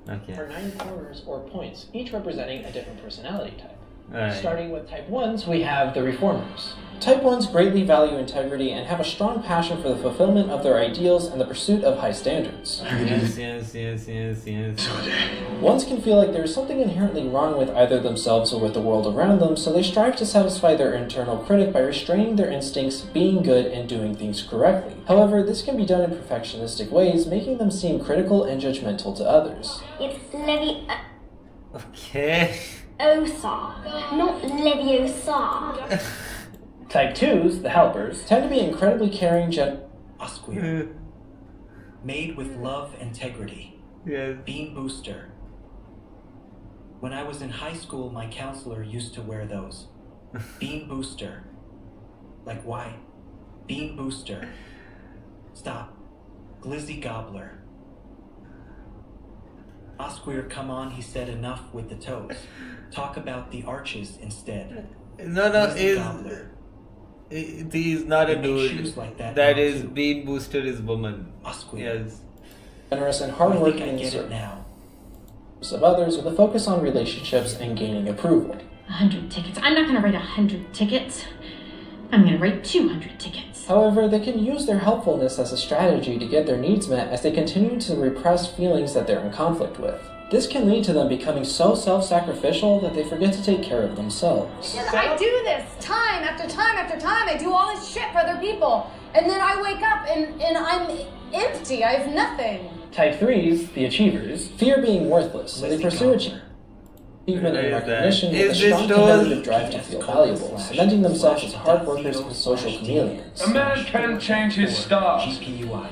Okay. 9 corners or points, each representing a different personality type. Alright. Starting with type 1s, we have the reformers. Type 1s greatly value integrity and have a strong passion for the fulfillment of their ideals and the pursuit of high standards. Yes. Ones can feel like there is something inherently wrong with either themselves or with the world around them, so they strive to satisfy their internal critic by restraining their instincts, being good, and doing things correctly. However, this can be done in perfectionistic ways, making them seem critical and judgmental to others. It's Leviosa, Okay. not Leviosa. Type 2s, the helpers, tend to be incredibly caring, Osqueer. Made with love, integrity. Yes. Beam booster. When I was in high school, my counselor used to wear those. Beam booster. Like why? Beam booster. Stop. Glizzy gobbler. Osqueer, come on, he said, enough with the toes. Talk about the arches instead. No, Glizzy gobbler. he is not a They make dude. shoes like that That now, is too. Bean Booster is woman. Osqueer. Yes. generous and I hardworking think I in get it service now. of others with a focus on relationships and gaining approval. 100 tickets. I'm not gonna write 100 tickets. I'm gonna write 200 tickets. However, they can use their helpfulness as a strategy to get their needs met as they continue to repress feelings that they're in conflict with. This can lead to them becoming so self-sacrificial that they forget to take care of themselves. I do this time after time after time. I do all this shit for other people. And then I wake up and I'm empty. I have nothing. Type 3s, the achievers, fear being worthless, so they pursue achievement and recognition with a strong competitive drive to feel valuable, cementing themselves as hard workers and social chameleons. A man can change his stars. GPUI.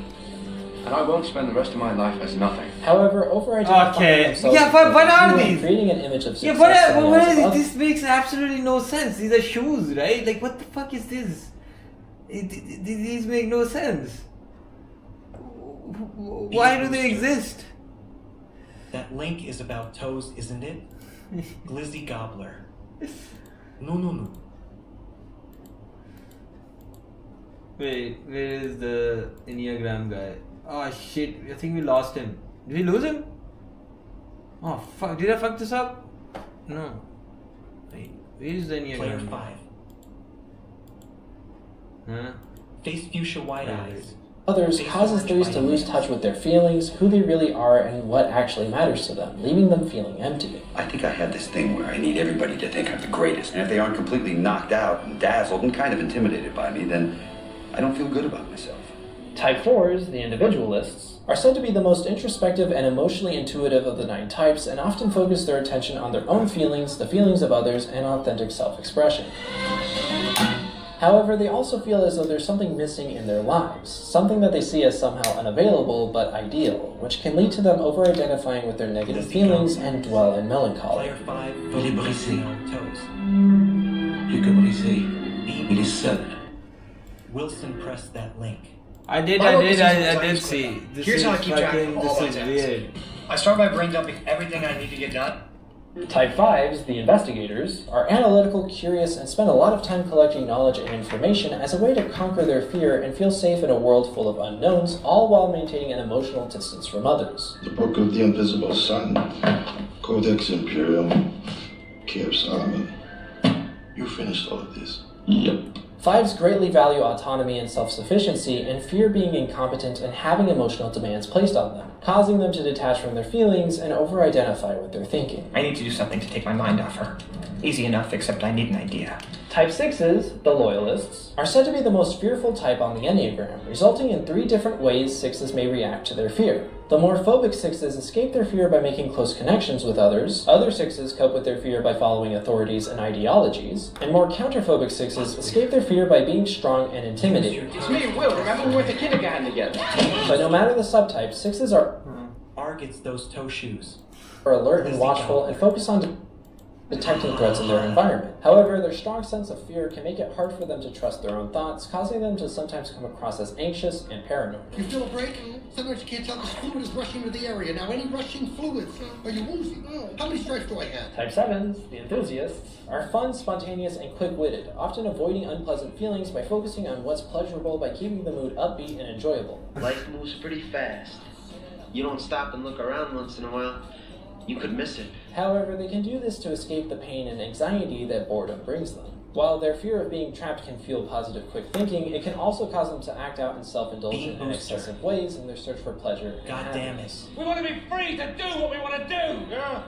And I won't spend the rest of my life as nothing. However, over-identifying themselves Yeah, but what are and these? creating an image of Yeah, success but that what aligns is with this? This makes absolutely no sense. These are shoes, right? Like, what the fuck is this? These make no sense. Why do they exist? That link is about toes, isn't it? Glizzy gobbler. No. Wait, where is the Enneagram guy? Oh shit, I think we lost him. Did we lose him? Oh fuck, did I fuck this up? No. Wait, where is the Enneagram Player guy? 5. Huh? Face fuchsia white eyes. Others causes threes to lose touch with their feelings, who they really are, and what actually matters to them, leaving them feeling empty. I think I have this thing where I need everybody to think I'm the greatest, and if they aren't completely knocked out and dazzled and kind of intimidated by me, then I don't feel good about myself. Type 4s, the individualists, are said to be the most introspective and emotionally intuitive of the 9 types and often focus their attention on their own feelings, the feelings of others, and authentic self-expression. However, they also feel as though there's something missing in their lives, something that they see as somehow unavailable but ideal, which can lead to them over-identifying with their negative feelings and dwell in melancholy. Player 5. Il est brisé. Toes. Plus que brisé, il est seul. Wilson pressed that link. I did see. This Here's is how I keep track fucking, of all this my is tasks. weird. I start by brain dumping everything I need to get done. Type 5s, the investigators, are analytical, curious, and spend a lot of time collecting knowledge and information as a way to conquer their fear and feel safe in a world full of unknowns, all while maintaining an emotional distance from others. The Book of the Invisible Sun, Codex Imperium, Key of Solomon. You finished all of this? Yep. 5s greatly value autonomy and self-sufficiency and fear being incompetent and having emotional demands placed on them, causing them to detach from their feelings and over-identify with their thinking. I need to do something to take my mind off her. Easy enough, except I need an idea. Type 6s, the loyalists, are said to be the most fearful type on the Enneagram, resulting in 3 different ways 6s may react to their fear. The more phobic 6s escape their fear by making close connections with others, other 6s cope with their fear by following authorities and ideologies, and more counterphobic 6s escape their fear by being strong and intimidating. It's me, Will. Remember we went to kindergarten together? But no matter the subtype, 6s are R gets those toe shoes. alert and watchful and focus on the types and threats in their environment. However, their strong sense of fear can make it hard for them to trust their own thoughts, causing them to sometimes come across as anxious and paranoid. You feel a break? Sometimes you can't tell because fluid is rushing into the area. Now, any rushing fluids? Are you woozy? How many stripes do I have? Type 7s, the enthusiasts, are fun, spontaneous, and quick-witted, often avoiding unpleasant feelings by focusing on what's pleasurable by keeping the mood upbeat and enjoyable. Life moves pretty fast. You don't stop and look around once in a while, you could miss it. However, they can do this to escape the pain and anxiety that boredom brings them. While their fear of being trapped can fuel positive quick thinking, it can also cause them to act out in self-indulgent and excessive ways in their search for pleasure and happiness. We want to be free to do what we want to do. Yeah.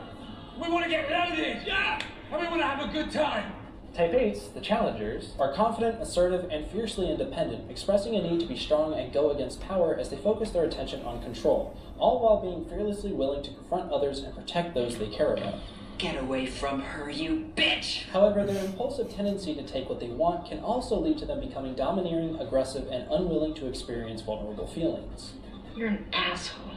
We want to get loaded. Yeah. And we want to have a good time. Type 8s, the challengers, are confident, assertive, and fiercely independent, expressing a need to be strong and go against power as they focus their attention on control, all while being fearlessly willing to confront others and protect those they care about. Get away from her, you bitch! However, their impulsive tendency to take what they want can also lead to them becoming domineering, aggressive, and unwilling to experience vulnerable feelings. You're an asshole.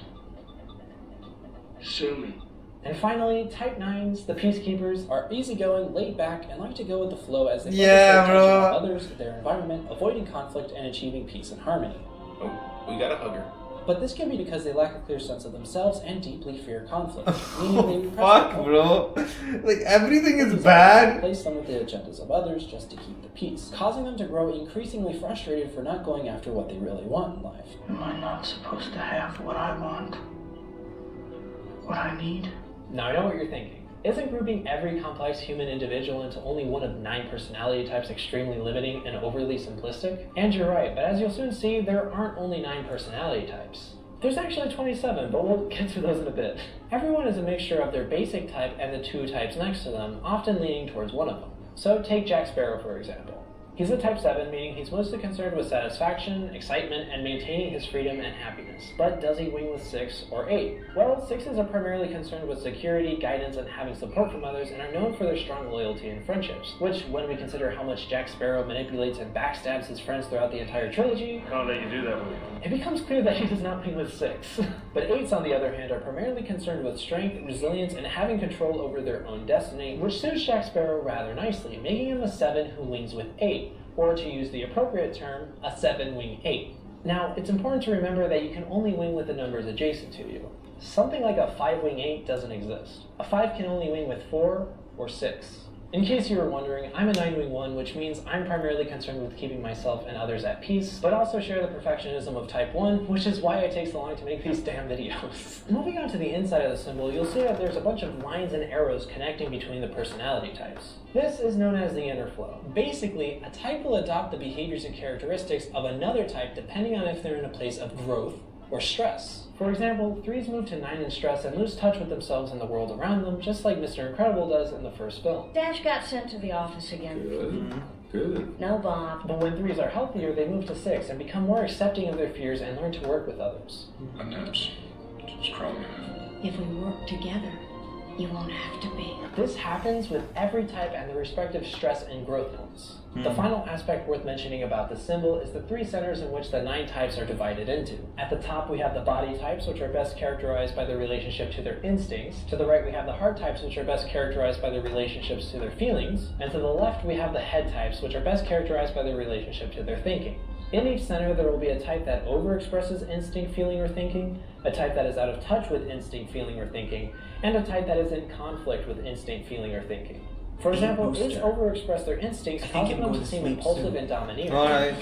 Sue me. And finally, Type 9s, the peacekeepers, are easygoing, laid back, and like to go with the flow as they focus their attention on others, their environment, avoiding conflict, and achieving peace and harmony. Oh, we got a hugger. But this can be because they lack a clear sense of themselves and deeply fear conflict. Meaning they Fuck, bro. Like, everything is bad. Place them with the agendas of others just to keep the peace, causing them to grow increasingly frustrated for not going after what they really want in life. Am I not supposed to have what I want? What I need? Now I know what you're thinking. Isn't grouping every complex human individual into only one of 9 personality types extremely limiting and overly simplistic? And you're right, but as you'll soon see, there aren't only 9 personality types. There's actually 27, but we'll get to those in a bit. Everyone is a mixture of their basic type and the 2 types next to them, often leaning towards one of them. So take Jack Sparrow for example. He's a type 7, meaning he's mostly concerned with satisfaction, excitement, and maintaining his freedom and happiness. But does he wing with 6 or 8? Well, 6s are primarily concerned with security, guidance, and having support from others, and are known for their strong loyalty and friendships, which, when we consider how much Jack Sparrow manipulates and backstabs his friends throughout the entire trilogy, Can't let you do that with me. it becomes clear that he does not wing with 6. But 8s, on the other hand, are primarily concerned with strength, resilience, and having control over their own destiny, which suits Jack Sparrow rather nicely, making him a 7 who wings with 8. Or to use the appropriate term, a 7-wing 8. Now, it's important to remember that you can only wing with the numbers adjacent to you. Something like a 5-wing 8 doesn't exist. A 5 can only wing with 4 or 6. In case you were wondering, I'm a 9-wing 1, which means I'm primarily concerned with keeping myself and others at peace, but also share the perfectionism of type 1, which is why it takes so long to make these damn videos. Moving on to the inside of the symbol, you'll see that there's a bunch of lines and arrows connecting between the personality types. This is known as the inner flow. Basically, a type will adopt the behaviors and characteristics of another type depending on if they're in a place of growth or stress. For example, 3s move to 9 in stress and lose touch with themselves and the world around them, just like Mr. Incredible does in the first film. Dash got sent to the office again. Good. No, Bob. But when 3s are healthier, they move to 6 and become more accepting of their fears and learn to work with others. And that's strong enough. If we work together, you won't have to be. This happens with every type and the respective stress and growth points. The final aspect worth mentioning about the symbol is the 3 centers in which the 9 types are divided into. At the top we have the body types, which are best characterized by their relationship to their instincts. To the right we have the heart types, which are best characterized by their relationships to their feelings. And to the left we have the head types, which are best characterized by their relationship to their thinking. In each center there will be a type that overexpresses instinct, feeling, or thinking, a type that is out of touch with instinct, feeling, or thinking, and a type that is in conflict with instinct, feeling, or thinking. For example, 8s overexpress their instincts, causing them to seem impulsive and domineering. Alright.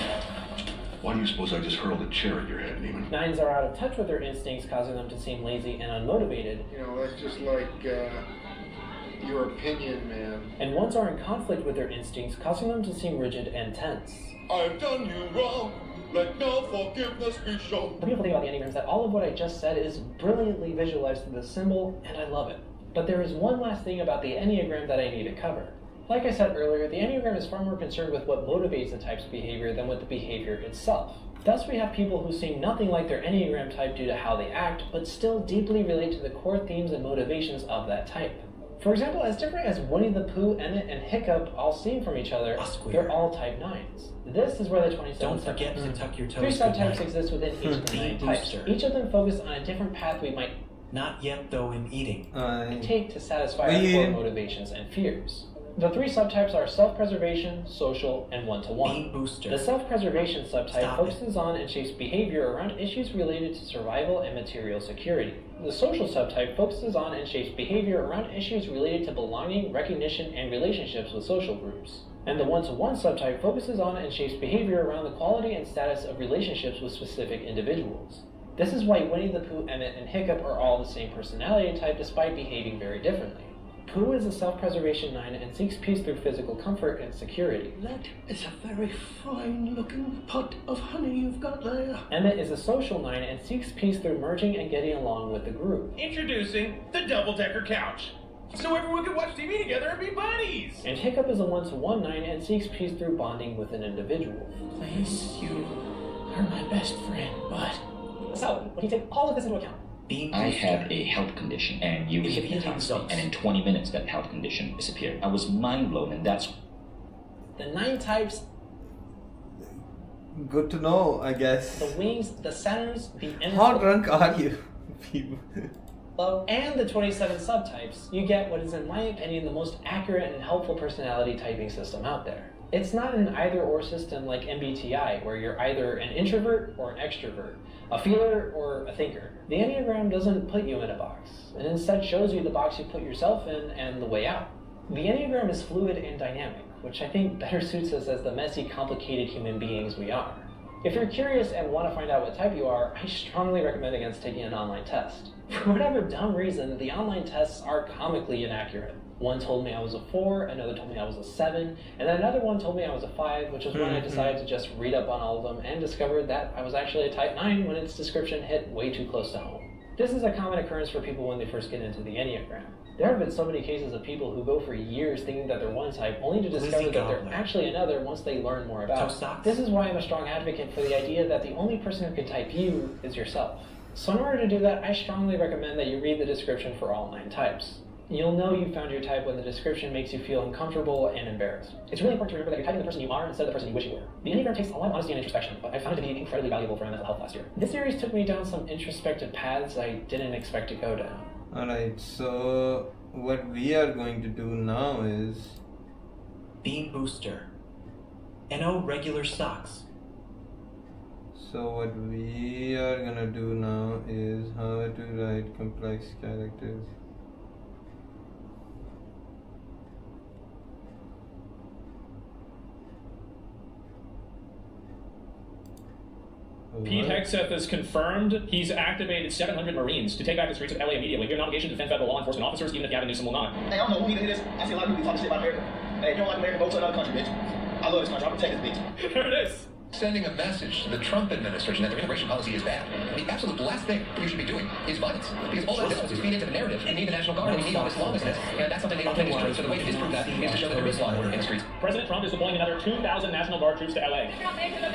Why do you suppose I just hurled a chair at your head, Neiman? 9s are out of touch with their instincts, causing them to seem lazy and unmotivated. You know, that's just like, your opinion, man. And 1s are in conflict with their instincts, causing them to seem rigid and tense. I've done you wrong. Let no forgiveness be shown. The beautiful thing about the Enneagram is that all of what I just said is brilliantly visualized through the symbol, and I love it. But there is one last thing about the Enneagram that I need to cover. Like I said earlier, the Enneagram is far more concerned with what motivates the type's behavior than with the behavior itself. Thus, we have people who seem nothing like their Enneagram type due to how they act, but still deeply relate to the core themes and motivations of that type. For example, as different as Winnie the Pooh, Emmett, and Hiccup all seem from each other, they're all type 9s. This is where the 27 Don't forget to tuck your toes. 3 subtypes exist within each of the 9 types. Each of them focus on a different path we might Not yet, though I'm eating. Take to satisfy What our are you core eating? motivations and fears. The three subtypes are self-preservation, social, and one-to-one. Being booster. The self-preservation subtype Stop focuses on and shapes behavior around issues related to survival and material security. The social subtype focuses on and shapes behavior around issues related to belonging, recognition, and relationships with social groups. And the one-to-one subtype focuses on and shapes behavior around the quality and status of relationships with specific individuals. This is why Winnie the Pooh, Emmett, and Hiccup are all the same personality type despite behaving very differently. Pooh is a self-preservation 9 and seeks peace through physical comfort and security. That is a very fine-looking pot of honey you've got there. Emmett is a social 9 and seeks peace through merging and getting along with the group. Introducing the double-decker couch, so everyone can watch TV together and be buddies. And Hiccup is a one-to-one 9 and seeks peace through bonding with an individual. Please, you are my best friend, but... So, when you take all of this into account, I had a health condition, and you hypnotized me, and in 20 minutes that health condition disappeared. I was mind blown, and that's... the 9 types, Good to know, I guess. the wings, the centers, the How drunk are you, people? and the 27 subtypes, you get what is, in my opinion, the most accurate and helpful personality typing system out there. It's not an either-or system like MBTI, where you're either an introvert or an extrovert, a feeler or a thinker. The Enneagram doesn't put you in a box, and instead shows you the box you put yourself in and the way out. The Enneagram is fluid and dynamic, which I think better suits us as the messy, complicated human beings we are. If you're curious and want to find out what type you are, I strongly recommend against taking an online test. For whatever dumb reason, the online tests are comically inaccurate. One told me I was a 4, another told me I was a 7, and then another one told me I was a 5, which was when I decided to just read up on all of them and discovered that I was actually a type 9 when its description hit way too close to home. This is a common occurrence for people when they first get into the Enneagram. There have been so many cases of people who go for years thinking that they're one type, only to discover that they're actually another once they learn more about it. This is why I'm a strong advocate for the idea that the only person who can type you is yourself. So in order to do that, I strongly recommend that you read the description for all 9 types. You'll know you found your type when the description makes you feel uncomfortable and embarrassed. It's really important to remember that you're typing the person you are instead of the person you wish you were. The Enneagram takes a lot of honesty and introspection, but I found it to be incredibly valuable for my mental health last year. This series took me down some introspective paths I didn't expect to go down. Alright, so what we are going to do now is... Beam booster. NO regular socks. So what we are gonna do now is how to write complex characters. Pete Hegseth has confirmed he's activated 700 Marines to take back the streets of LA immediately. You have an obligation to defend federal law enforcement officers, even if Gavin Newsom will not. Hey, I don't know who needed this. I see a lot of people talking shit about America. Hey, if you don't like America, go to another country, bitch. I love this country. I'll protect this bitch. There it is. Sending a message to the Trump administration that their immigration policy is bad. The absolute last thing you should be doing is violence. Because all that does is feed into the narrative. We need the National Guard and we need all this lawlessness. And that's something they don't think is true. So the way to disprove that is to show that there is law and order in the streets. President Trump is deploying another 2,000 National Guard troops to LA. We're going to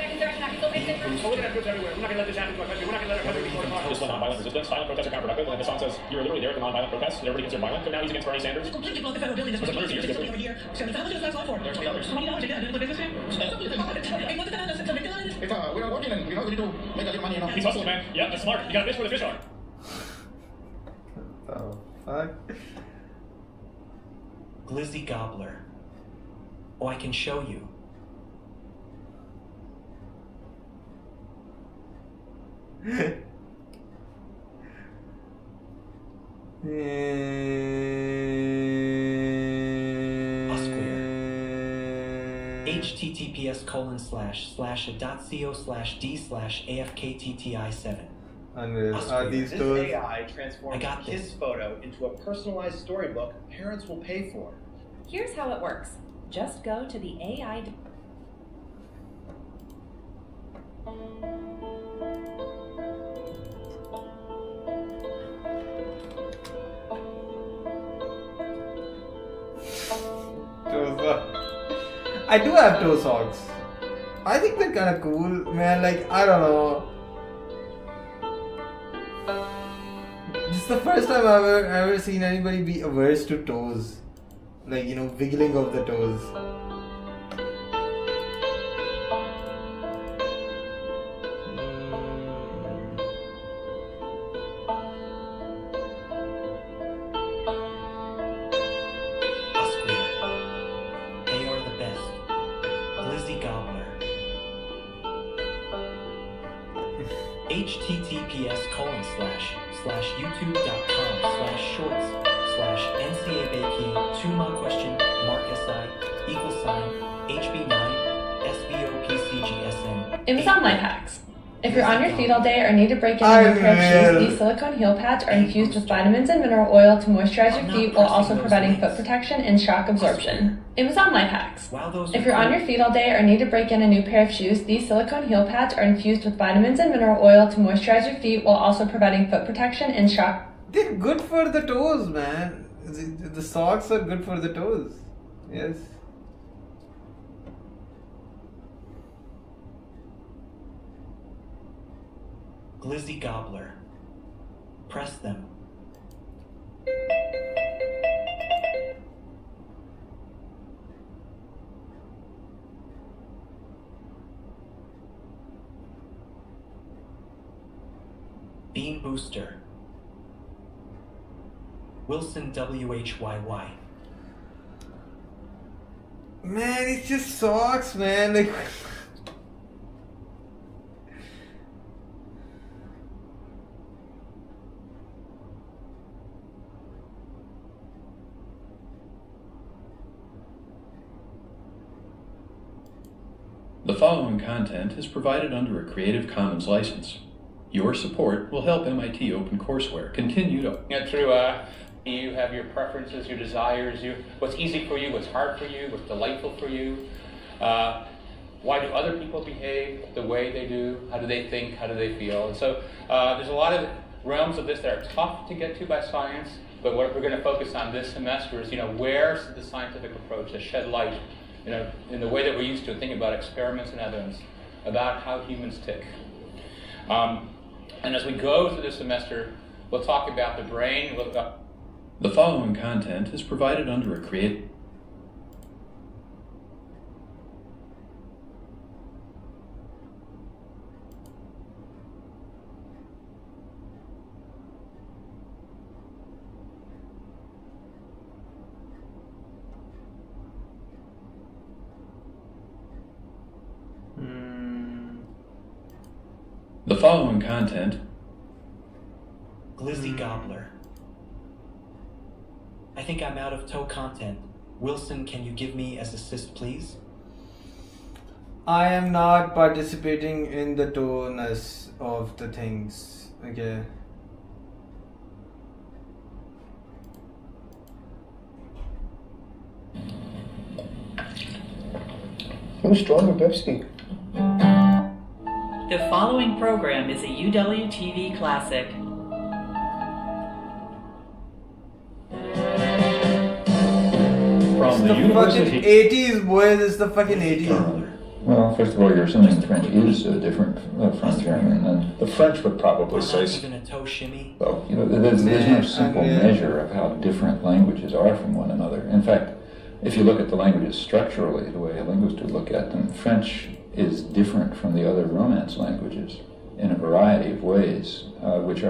have troops everywhere. We're not going to let this happen to our country. We're not going to let our country be torn apart. This was nonviolent resistance. Violent protests are counterproductive. And the song says, you were literally there at the nonviolent protests, and everybody considered violent. So now he's against Bernie Sanders. Completely blow the federal building. This was $100 years ago. over here. $75 last for. There's $20. $20 again. Didn't put business in. If we're not working and we don't really do make a little money, you know. He's hustling, man. Yeah, that's smart. You gotta fish where the fish are. Oh, fuck. Glizzy Gobbler. Oh, I can show you. https://.co/d/afktti7. Are these this those? AI transforms a kid's photo into a personalized storybook parents will pay for. Here's how it works. Just go to the AI... I do have toe socks. I think they're kind of cool, man. Like, I don't know. This is the first time I've ever seen anybody be averse to toes. Like, you know, wiggling of the toes. https://youtube.com/shorts/ncabaki 2ma question mark si =hb9 sbopcgsn. Amazon life hacks. If you're on your feet all day or need to break in a new pair of shoes, these silicone heel pads are infused with vitamins and mineral oil to moisturize your feet while also providing foot protection and shock absorption. Amazon life hacks. If you're on your feet all day or need to break in a new pair of shoes, these silicone heel pads are infused with vitamins and mineral oil to moisturize your feet while also providing foot protection and shock. They're good for the toes, man. The socks are good for the toes. Yes. Glizzy Gobbler. Press them. Beam Booster. Wilson WHYY. Man, it's just socks, man. Like. The following content is provided under a Creative Commons license. Your support will help MIT OpenCourseWare continue to... Through you have your preferences, your desires, what's easy for you, what's hard for you, what's delightful for you. Why do other people behave the way they do? How do they think? How do they feel? And so there's a lot of realms of this that are tough to get to by science, but what we're going to focus on this semester is, where's the scientific approach that shed light, in the way that we're used to thinking about experiments and evidence about how humans tick. And as we go through this semester, we'll talk about the brain. The following content is provided under a Creative... The following content... Glizzy Gobbler. I think I'm out of toe content. Wilson, can you give me as assist, please? I am not participating in the toe-ness of the things. Okay. Who's stronger, Pepsi? The following program is a UW-TV classic. It's the fucking 80s, boys. It's the fucking 80s. Well, first of all, you're assuming French is different from German, and the French would probably say... Well, there's no simple measure of how different languages are from one another. In fact, if you look at the languages structurally, the way a linguist would look at them, French is different from the other Romance languages in a variety of ways, which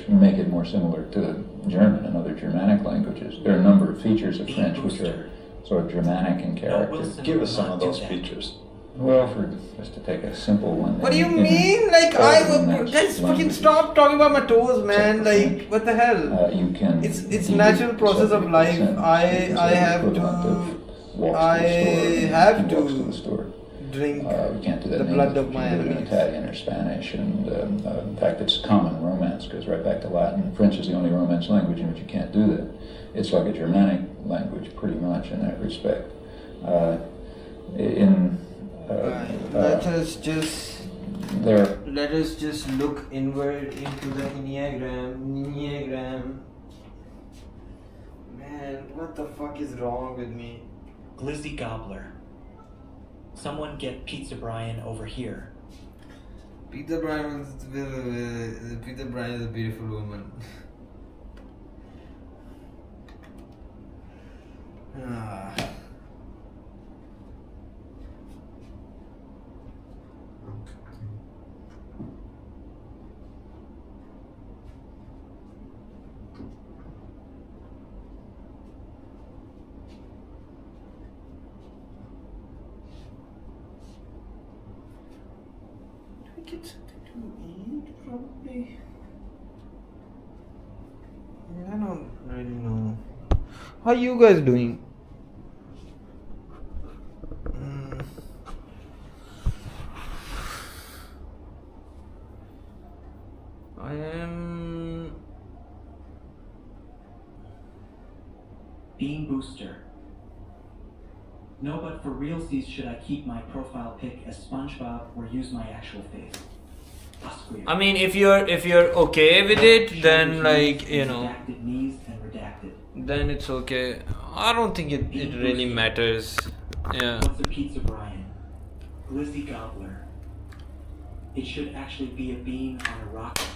make it more similar to German and other Germanic languages. There are a number of features of French which are sort of Germanic in character. Give us some of those features. Well, for just to take a simple one. What do you mean? Like, let's fucking stop talking about my toes, man. Like, what the hell? You can. It's natural process of life. I have to drink we can't do that the blood of my enemies. In Italian or Spanish, and in fact, it's common Romance goes right back to Latin. French is the only Romance language in which you can't do that. It's like a Germanic language, pretty much in that respect. Let us just look inward into the Enneagram. Man, what the fuck is wrong with me? Glizzy Gobbler. Someone get Pizza Brian over here. Pizza Brian is a beautiful woman. Get something to eat. Probably. I don't really know. How you guys doing? I am Bean Booster. No, but for realsies, should I keep my profile pic as SpongeBob or use my actual face? I mean, if you're okay with it, then like, you know, Redacted knees and redacted. then it's okay. I don't think it really matters. Yeah. What's a pizza, Brian? Glizzy Gobbler. It should actually be a bean on a rocket.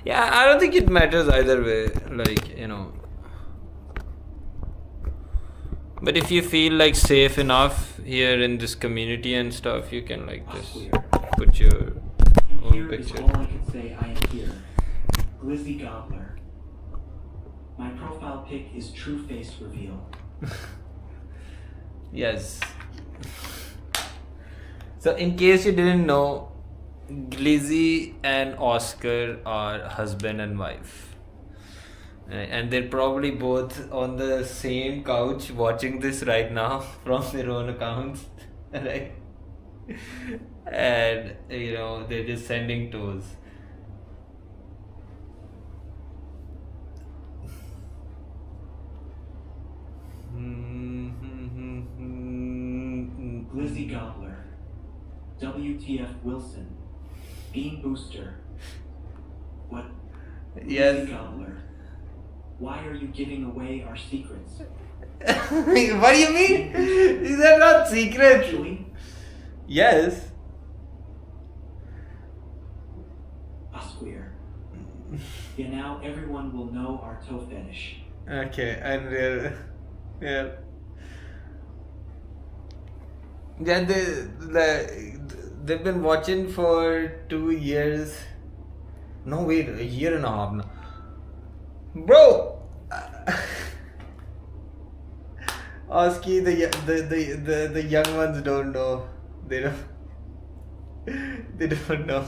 Yeah, I don't think it matters either way. Like, you know. But if you feel like safe enough here in this community and stuff, you can like just put your own Here is picture. all I can say. I am here. Glizzy Gobbler. My profile pic is true face reveal. Yes. So in case you didn't know, Glizzy and Oscar are husband and wife. And they're probably both on the same couch watching this right now from their own accounts. Right? And you know, they're just sending toes. Glizzy Gobbler. WTF Wilson. Bean Booster. What? Yes. Glizzy Gobbler. Why are you giving away our secrets? What do you mean? These are not secrets. Actually, Yes. Osqueer. Yeah, now everyone will know our toe fetish. Okay, and yeah. Yeah, they've been watching for 2 years. No, wait, a year and a half now. Bro! Oski, the young ones don't know. They don't know.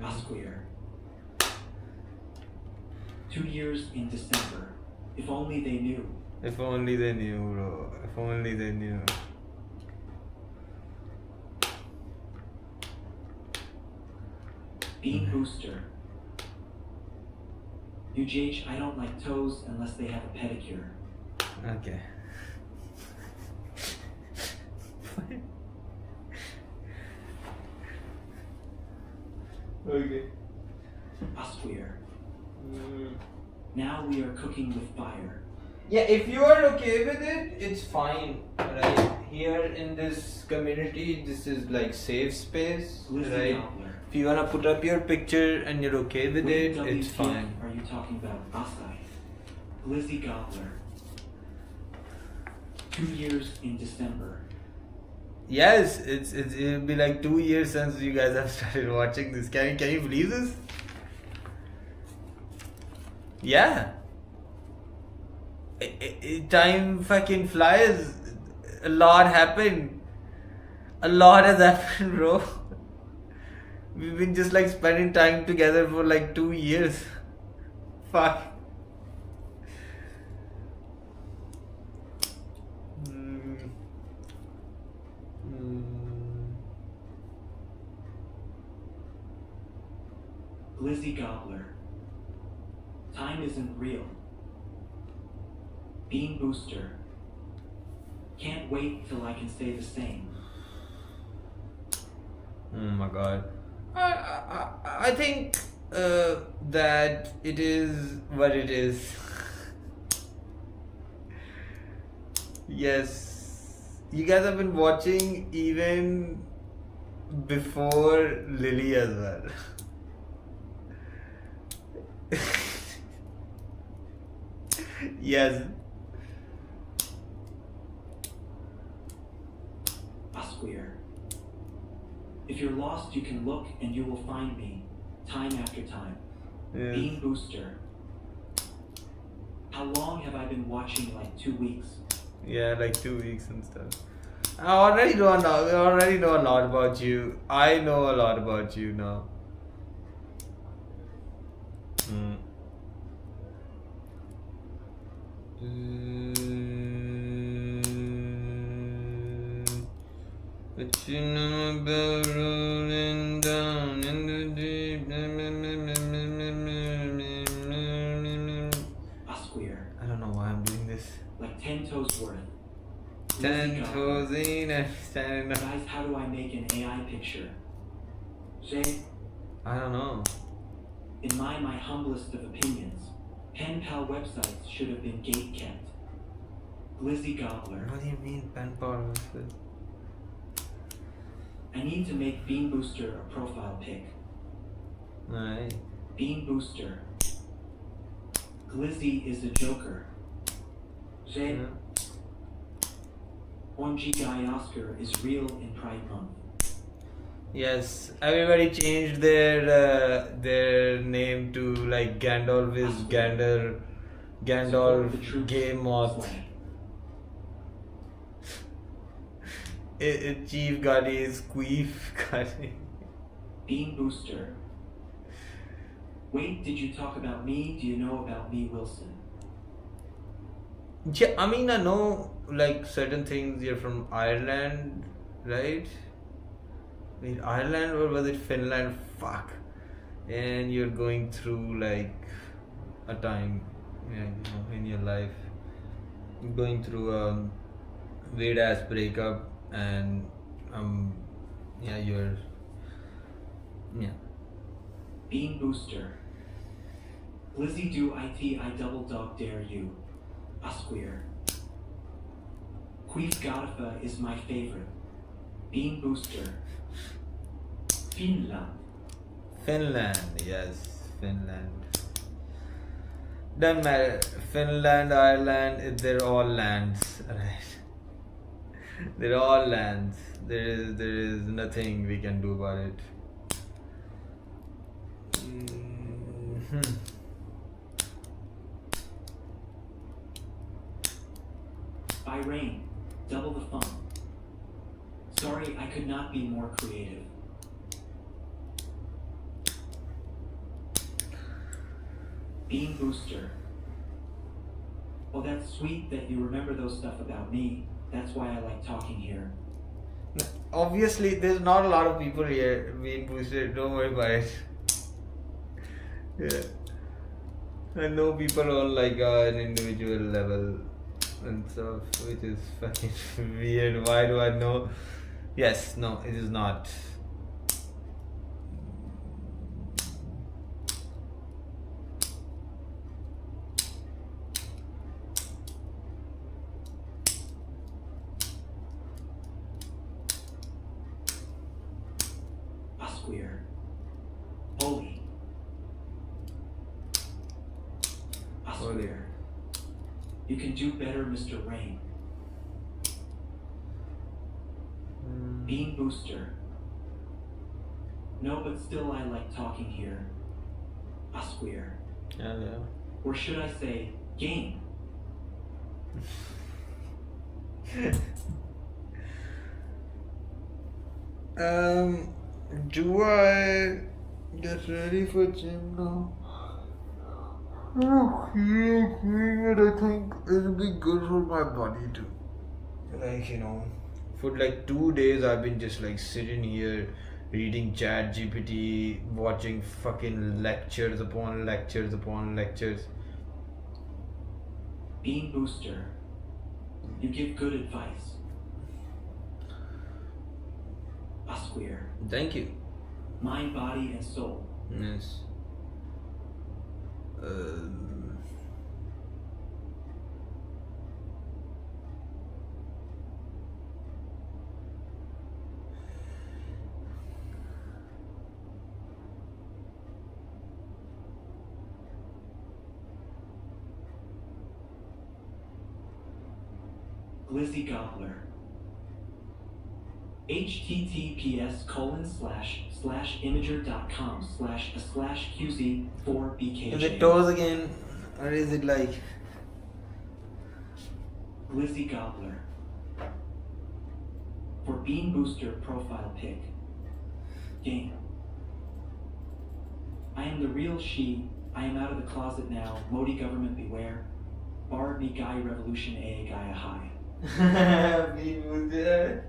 Osqueer. 2 years in December. If only they knew. If only they knew, bro. If only they knew. Bean Booster. UGH, I don't like toes unless they have a pedicure. Okay. Okay. Osqueer. Now we are cooking with fire. Yeah, if you are okay with it, it's fine. Right? Here in this community, this is like safe space. Right? If you wanna put up your picture and you're okay with it, it's WTF fine. Are you talking about Asai? Glizzy Gobbler. 2 years in December. Yes, it'll be like 2 years since you guys have started watching this. Can you believe this? Yeah. Time fucking flies. A lot happened. A lot has happened, bro. We've been just like spending time together for like 2 years. Fuck. Glizzy Gobbler. Time isn't real. Bean Booster. Can't wait till I can say the same. Oh my god. I think that it is what it is. Yes. You guys have been watching even before Lily as well. Yes. Osqueer. If you're lost, you can look and you will find me, time after time. Yes. Beam Booster. How long have I been watching? Like 2 weeks. Yeah, like 2 weeks and stuff. I already know a lot about you. I know a lot about you now. But you know about rolling down in the deep. Osqueer. I don't know why I'm doing this. Like 10 toes worth. 10 toes in and standing up. Guys, how do I make an AI picture? Jay? I don't know. In my humblest of opinions, pen pal websites should have been gate kept. Glizzy Gobbler. What do you mean pen pal website? I need to make Beam Booster a profile pic. Alright. Beam Booster. Glizzy is a joker. Jay. OMG Guy Oscar is real in Pride Month. Yes, everybody changed their name to like Gandalf is Gandalf Gay Moth. Chief Gadi is Queef Gadi. Beam Booster. Wait, did you talk about me? Do you know about me, Wilson? Yeah, I mean, I know like certain things. You're from Ireland, right? Wait, Ireland or was it Finland? Fuck. And you're going through like a time, in your life, going through a weird ass breakup, and you're Beam Booster. Glizzy do IT, I double dog dare you. Osqueer. Queef Godifa is my favorite. Beam Booster. Finland, yes, Finland. Doesn't matter. Finland, Ireland, they're all lands, right? They're all lands. There is nothing we can do about it. By rain, double the fun. Sorry, I could not be more creative. Beam Booster. Well, that's sweet that you remember those stuff about me. That's why I like talking here. Obviously, there's not a lot of people here being boosted. Don't worry about it. Yeah. I know people on like an individual level and stuff, which is fucking weird. Why do I know? Yes, no, it is not. Osqueer. Holy. Osqueer. You can do better, Mr. Rain. Beam Booster. No, but still I like talking here. Osqueer. Yeah. Or should I say, game? Do I get ready for gym now? I think it'll be good for my body too. Like, for like 2 days I've been just like sitting here reading Chat GPT, watching fucking lectures upon lectures upon lectures. Beam Booster. You give good advice. Osqueer. Thank you. Mind, body, and soul. Yes. Glizzy Gobbler. https://imager.com/qz4bkj. Is it toes again, or is it like Glizzy Gobbler. For Bean Booster profile pic. Game. I am the real she. I am out of the closet now. Modi government beware. Bar me guy revolution a guy high. Bean Booster?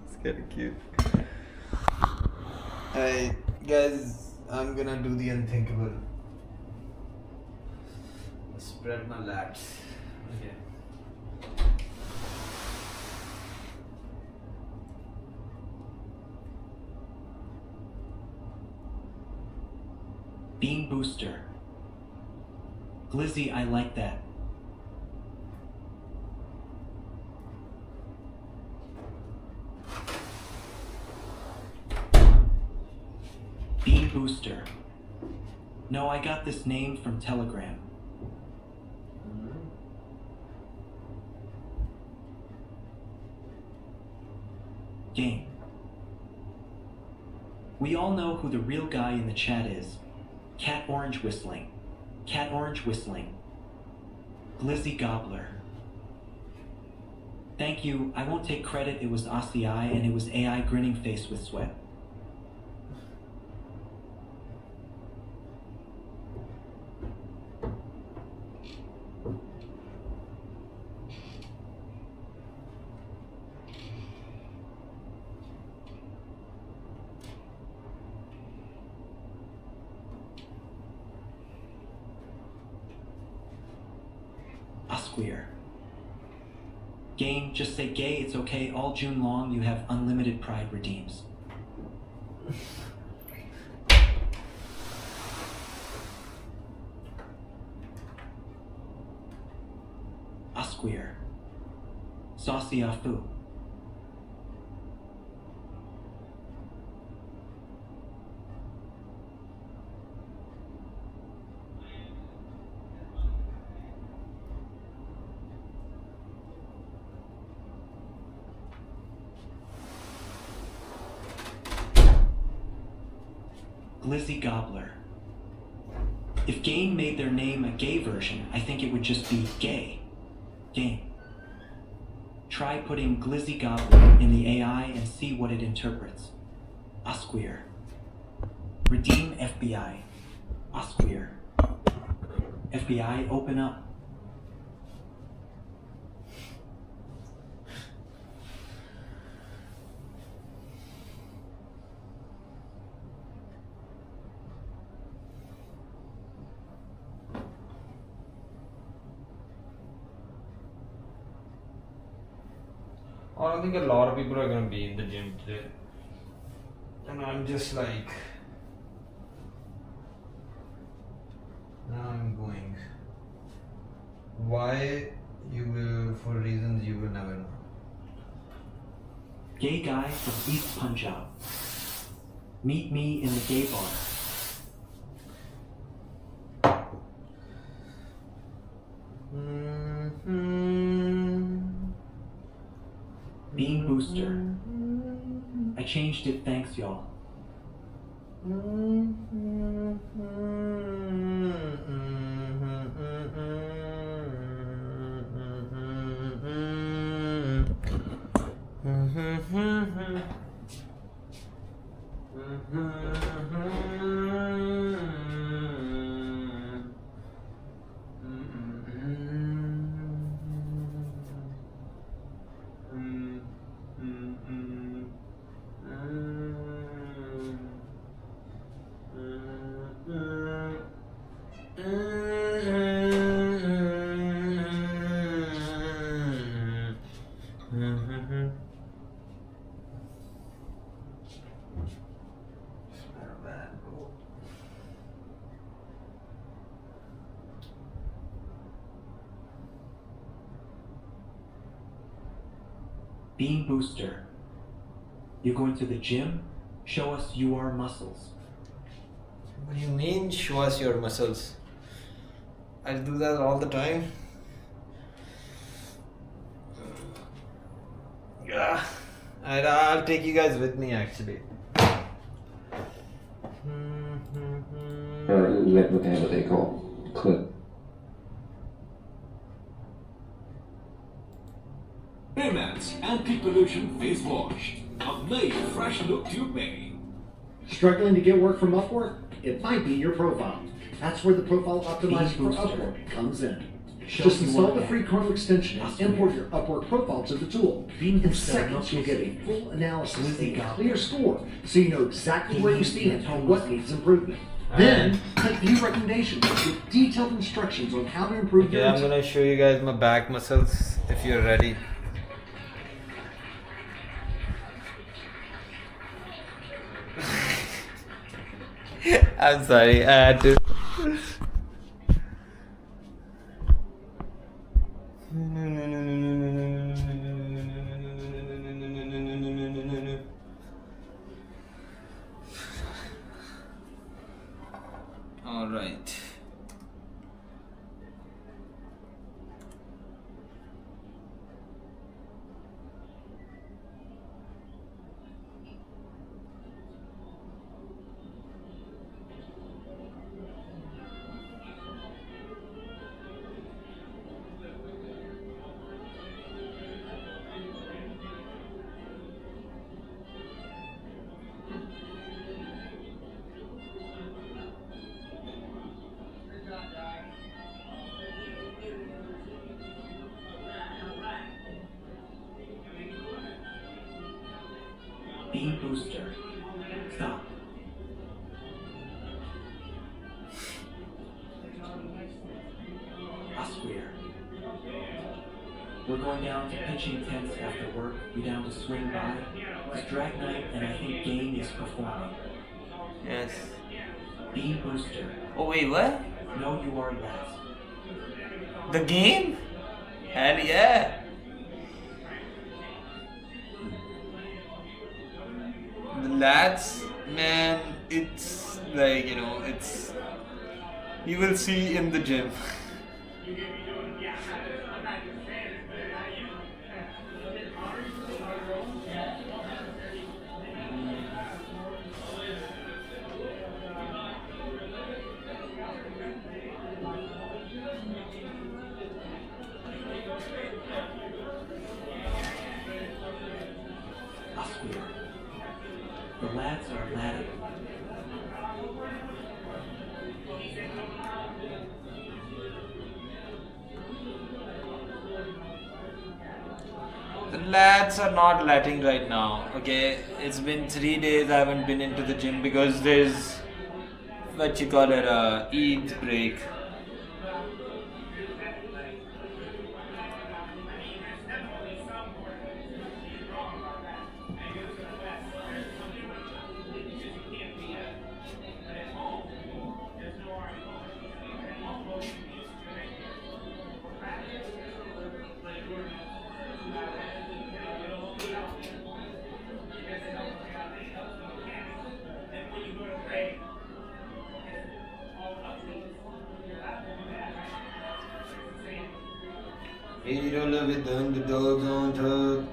It's kind of cute. Alright, guys, I'm gonna do the unthinkable. Spread my lats. Okay. Bean Booster. Glizzy, I like that. Bean Booster. No, I got this name from Telegram. Game. We all know who the real guy in the chat is. Cat Orange Whistling. Cat Orange Whistling. Glizzy Gobbler. Thank you. I won't take credit. It was OCI and it was AI grinning face with sweat. Queer. Game, just say gay, it's okay. All June long, you have unlimited pride redeems. Asqueer. Saucy Afu. Glizzy Gobbler. If Game made their name a gay version, I think it would just be gay. Game. Try putting Glizzy Gobbler in the AI and see what it interprets. Asqueer. Redeem FBI. Asqueer. FBI, open up. I don't think a lot of people are going to be in the gym today. And I'm just like, now I'm going. Why? You will, for reasons you will never know. Gay guy from East Punjab. Meet me in the gay bar. Bean Booster. I changed it, thanks y'all. Bean Booster. You're going to the gym? Show us your muscles. What do you mean, show us your muscles? I do that all the time. Yeah, I'll take you guys with me actually. Or what they call clip. Ambient anti-pollution face wash. A made fresh look to me. Struggling to get work from Upwork? It might be your profile. That's where the profile optimizer for Upwork comes in. Just install the free Chrome extension and import your Upwork profile to the tool. In seconds, you'll get a full analysis and a clear score, so you know exactly where you stand and what needs improvement. Then, click View Recommendations with detailed instructions on how to improve your... I'm gonna show you guys my back muscles if you're ready. I'm sorry, I had to. All right. Beam booster. Stop. Osquare. We're going down to pitching tents after work. We down to swing by. It's drag night and I think Game is performing. Yes. Beam booster. Oh wait, what? No, you are last. The game? Hell yeah. The lads, man, it's like, you know, it's, you will see in the gym. The lads are ladding. The lads are not letting right now, okay? It's been 3 days I haven't been into the gym because there's what you call it, Eid break. You don't love it, then the dogs on top.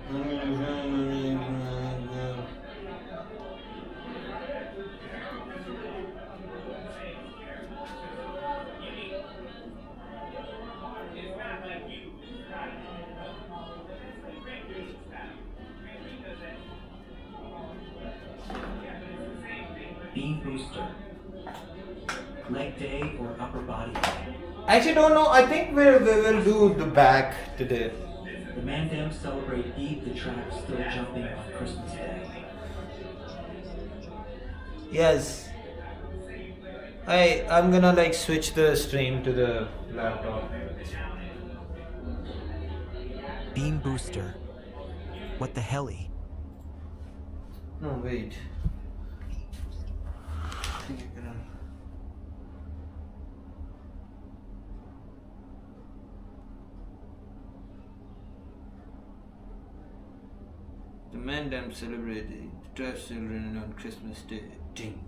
Beam booster. Leg day or upper body day? Actually, don't know. I think we will do the back today. The Mandem celebrate Eid the Trap still jumping on Christmas Day. Yes. I'm gonna like switch the stream to the laptop. Beam booster. What the helly? No, wait. I think you're gonna... The Mandem celebrated the Trap children on Christmas Day. Ding.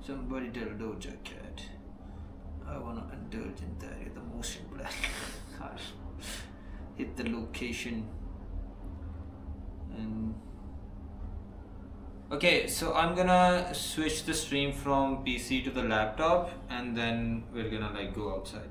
Somebody tell Doja Cat. I wanna indulge in that. The motion black. Hit the location. And okay, so I'm gonna switch the stream from PC to the laptop, and then we're gonna like go outside.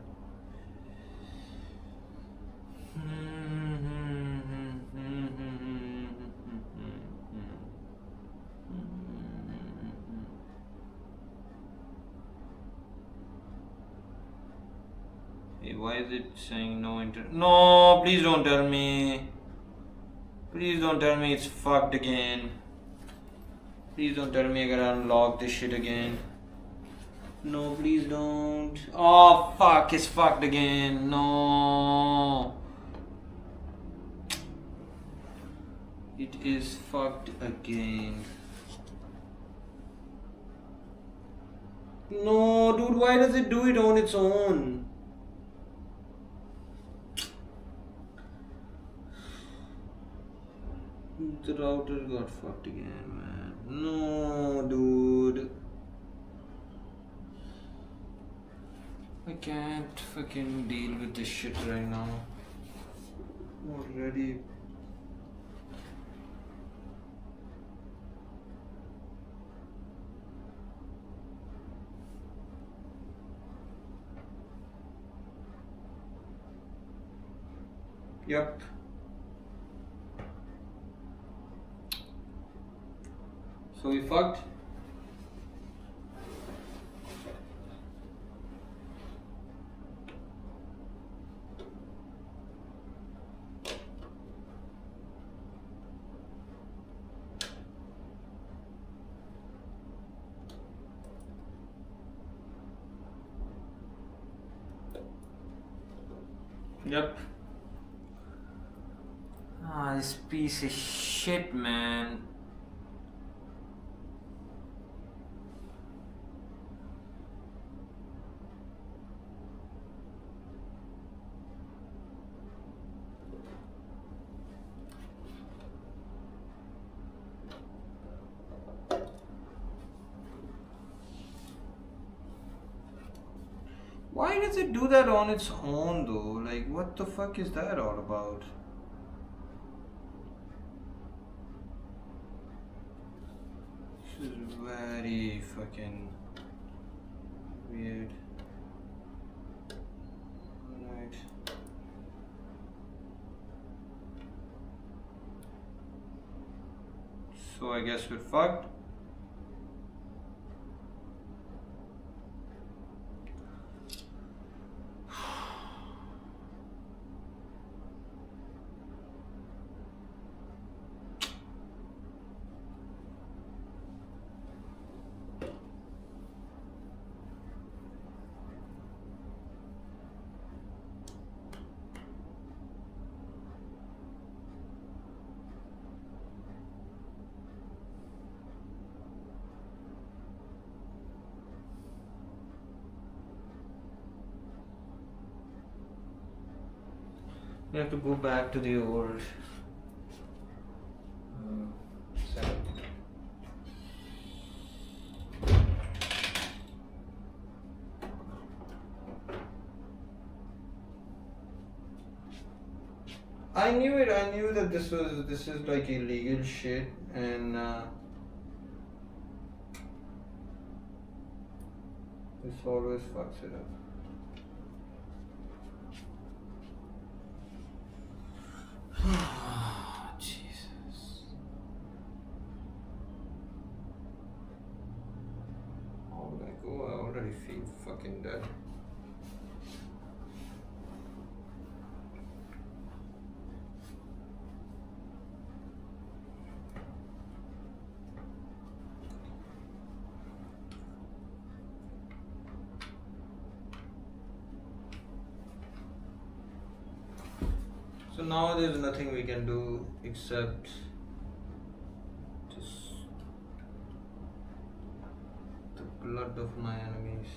Hey, why is it saying no internet? No, please don't tell me. Please don't tell me it's fucked again. Please don't tell me I gotta unlock this shit again. No, please don't. Oh fuck, it's fucked again. No. It is fucked again. No, dude, why does it do it on its own? The router got fucked again, man. No, dude. I can't fucking deal with this shit right now. Already. Yep. So we fucked. Yep. Ah, this piece of shit, man. Why does it do that on its own though? Like, what the fuck is that all about? This is very fucking weird. Alright. So I guess we're fucked. We have to go back to the old setup. I knew it. I knew that this is like illegal shit, and this always fucks it up. Jesus. How would I go? I already feel fucking dead. So now there's nothing we can do except just the blood of my enemies.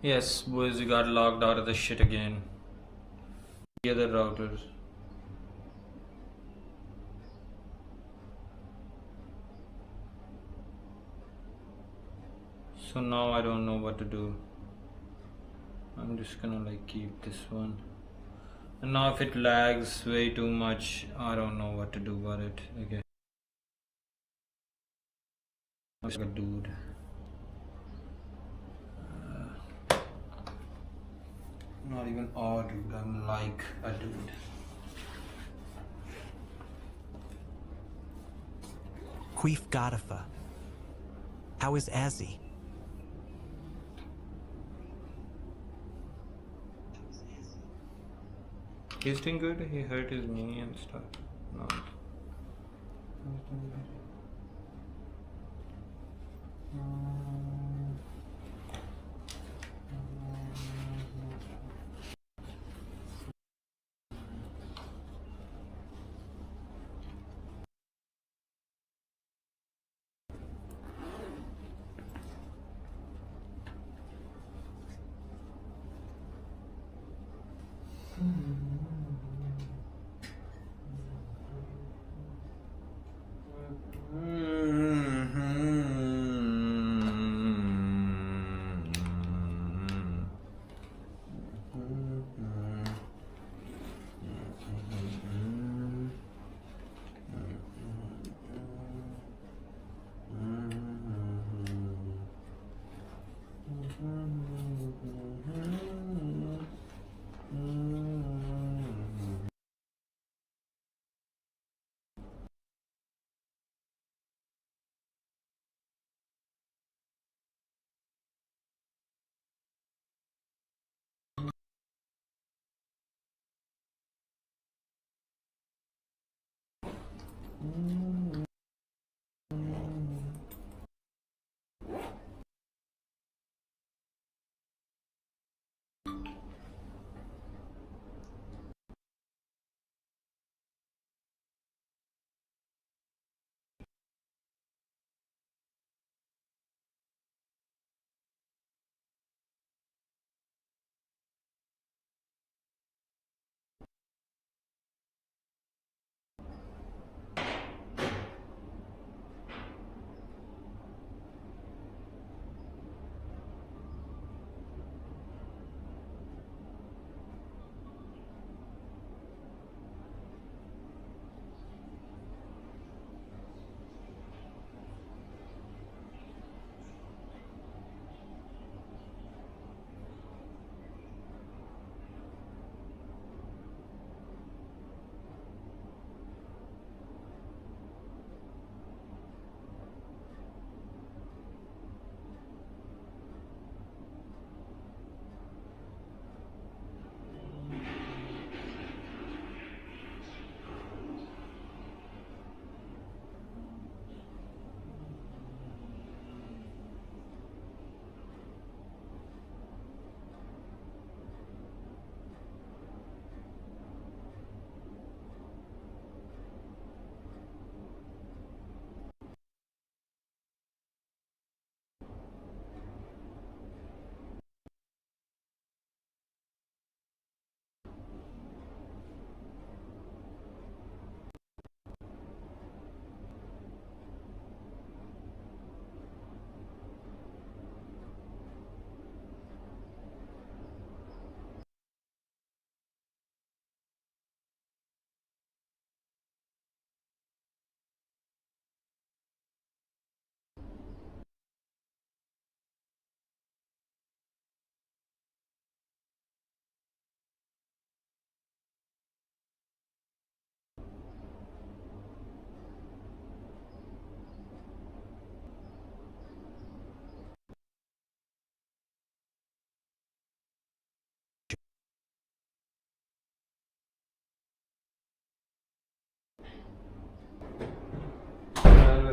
Yes, boys, we got logged out of the shit again. The other routers. So now I don't know what to do. I'm just gonna like keep this one. And now if it lags way too much, I don't know what to do about it. Okay. I'm like a dude. Not even a dude, I'm like a dude. Queef Godifa. How is Azzy? He's doing good, he hurt his knee and stuff. No.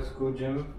Let's go, Jim.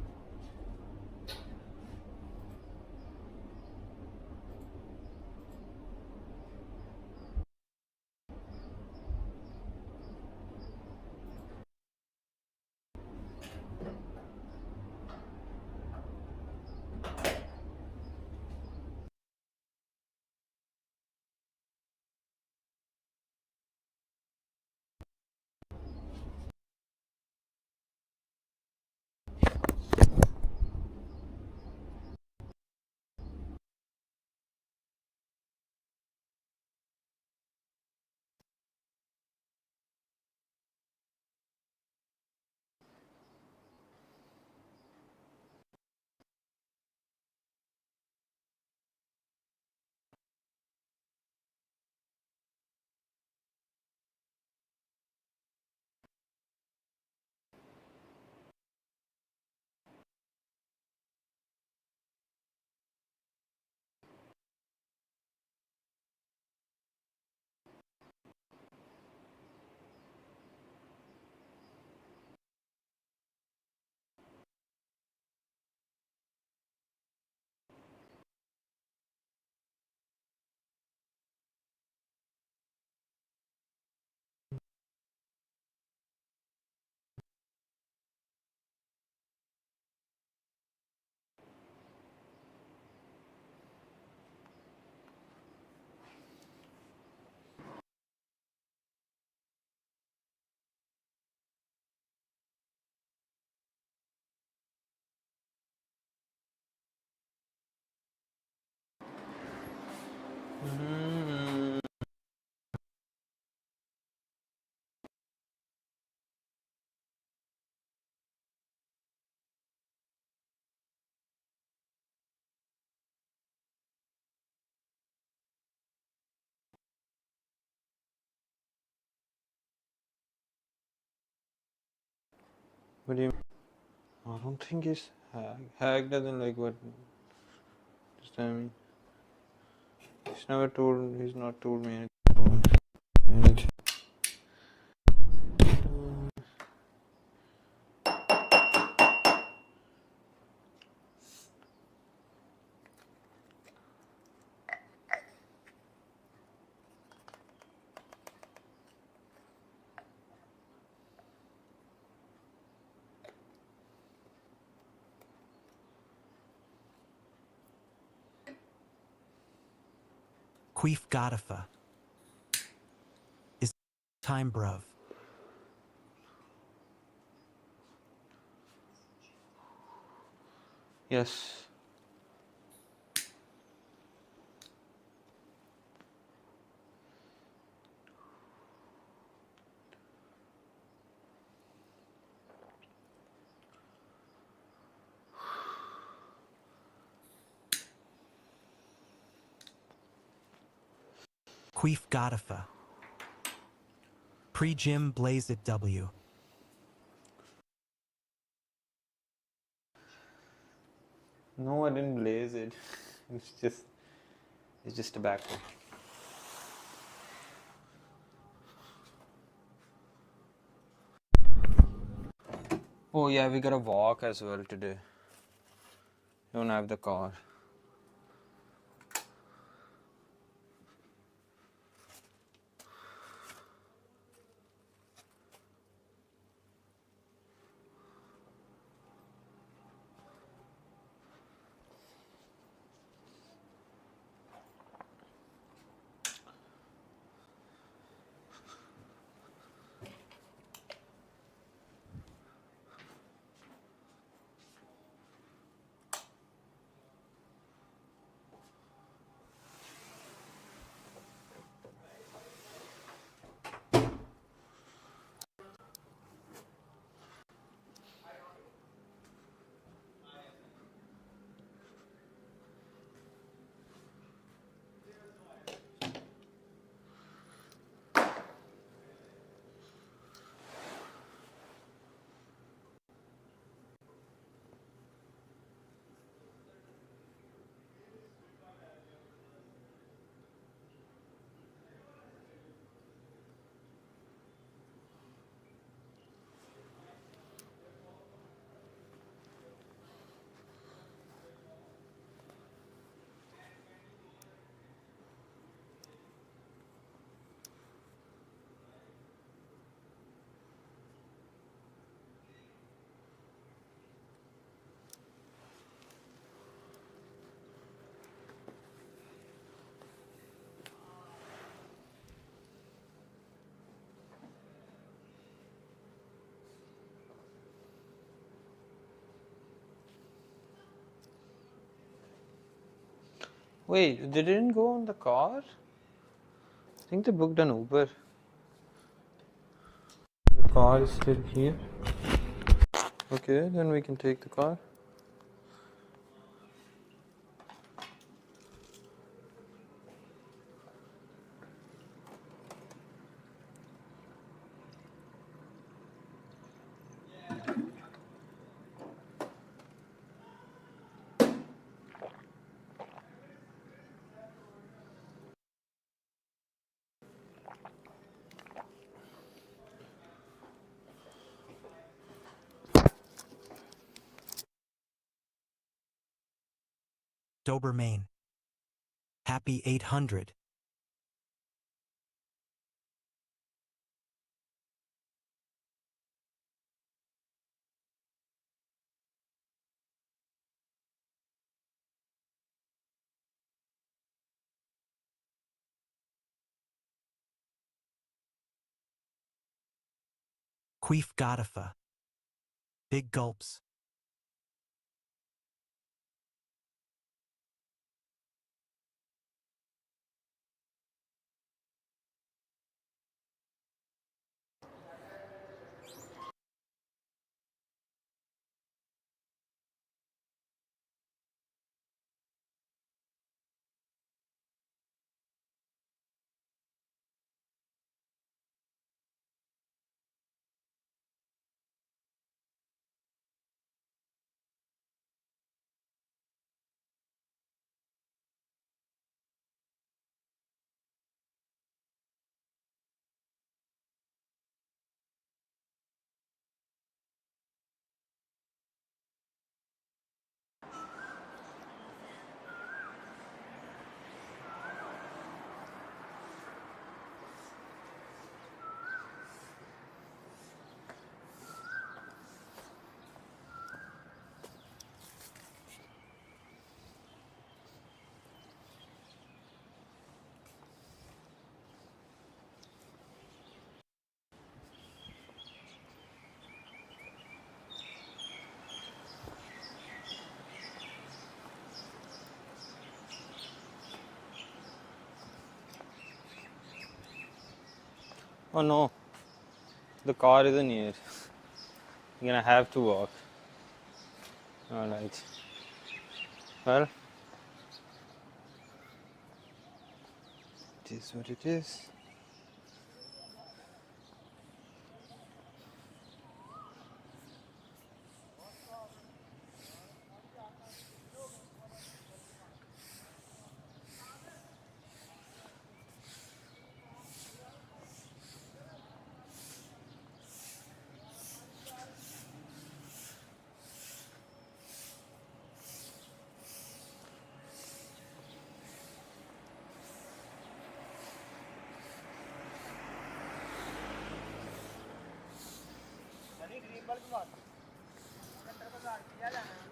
What do you? I don't think it's hag. Hag doesn't like what. Does that mean? He's never told. He's not told me anything. Queef Godifa is time bruv. Yes. Queef Godifa. Pre-gym blaze at W. No, I didn't blaze it. It's just tobacco. Oh yeah, we gotta walk as well today. Don't have the car. Wait, they didn't go on the car? I think they booked an Uber. The car is still here. Okay, then we can take the car. Doberman. Happy 800. Queef Godifa. Big gulps. Oh no, the car isn't here. You're gonna have to walk. Alright. Well, it is what it is.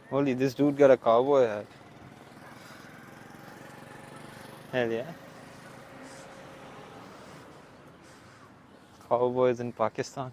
Holy, this dude got a cowboy hat. Hell yeah. Cowboys in Pakistan.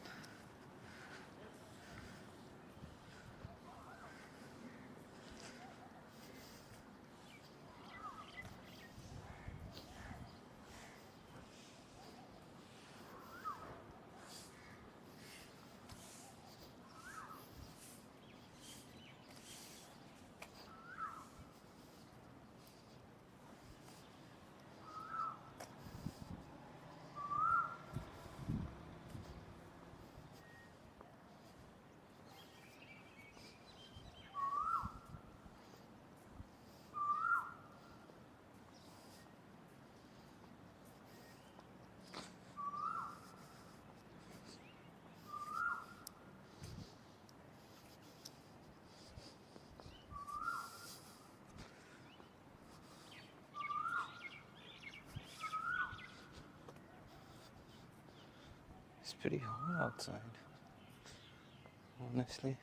It's pretty hot outside, honestly.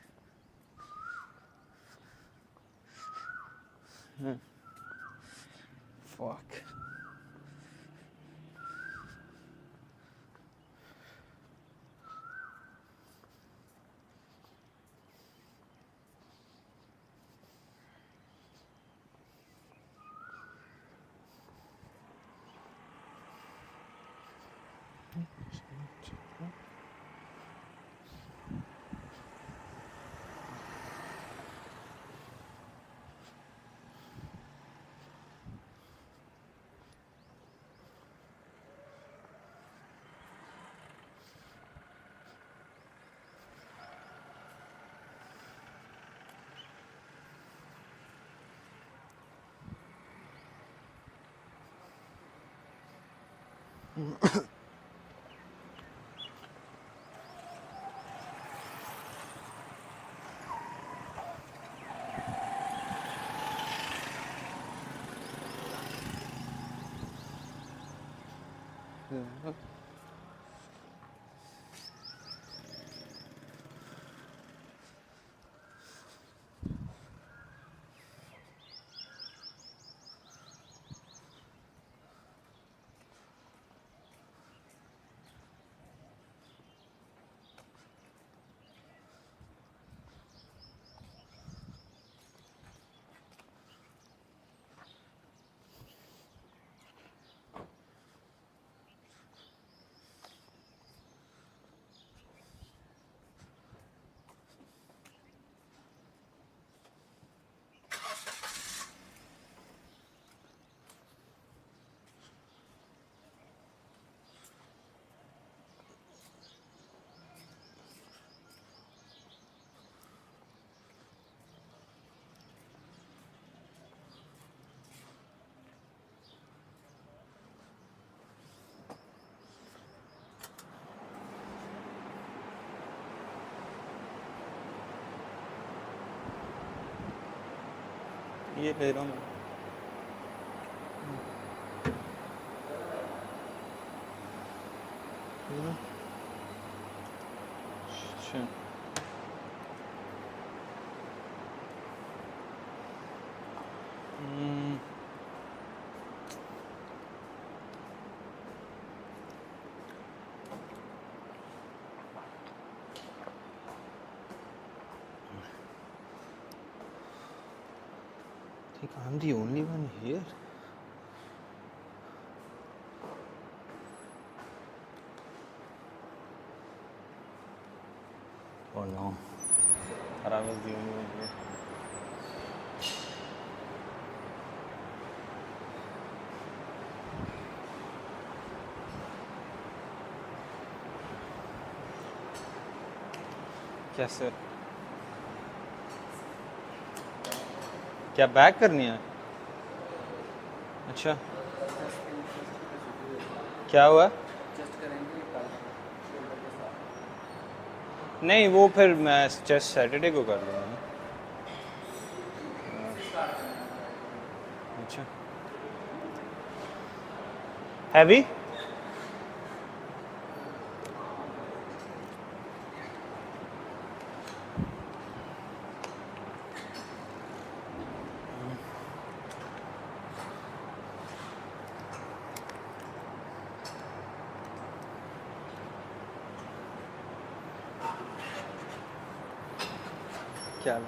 Fuck. ये ले रहा हूँ मैं। अच्छा I think I'm the only one here. Oh no. But I was the only one here. कैसे क्या back करनी है अच्छा क्या हुआ नहीं वो फिर मैं जस्ट सैटरडे को कर लूँगा अच्छा हैवी क्या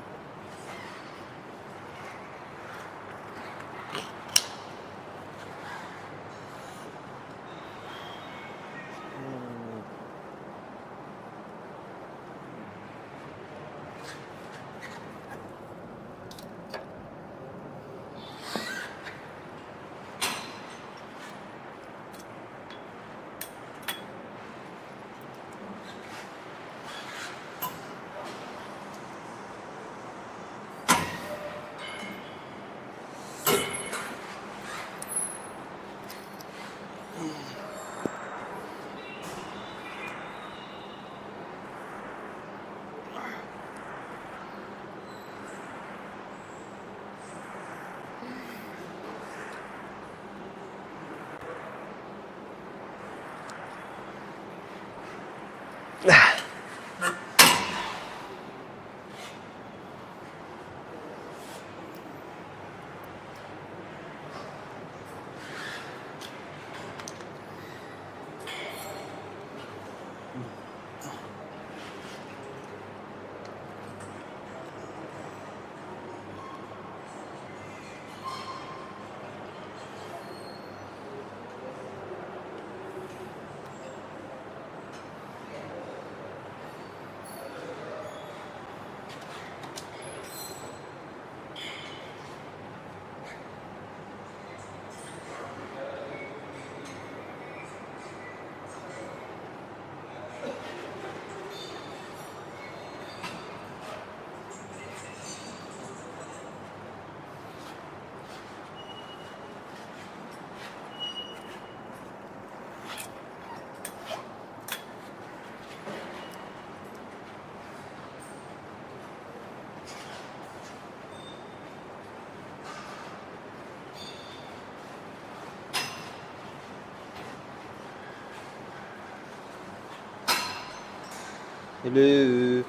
Hello.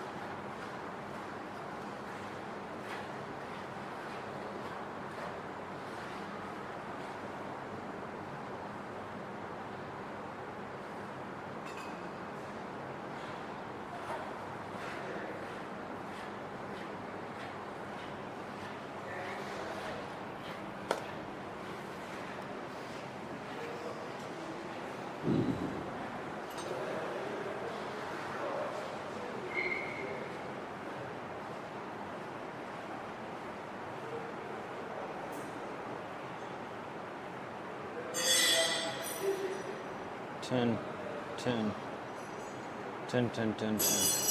Ten. 10.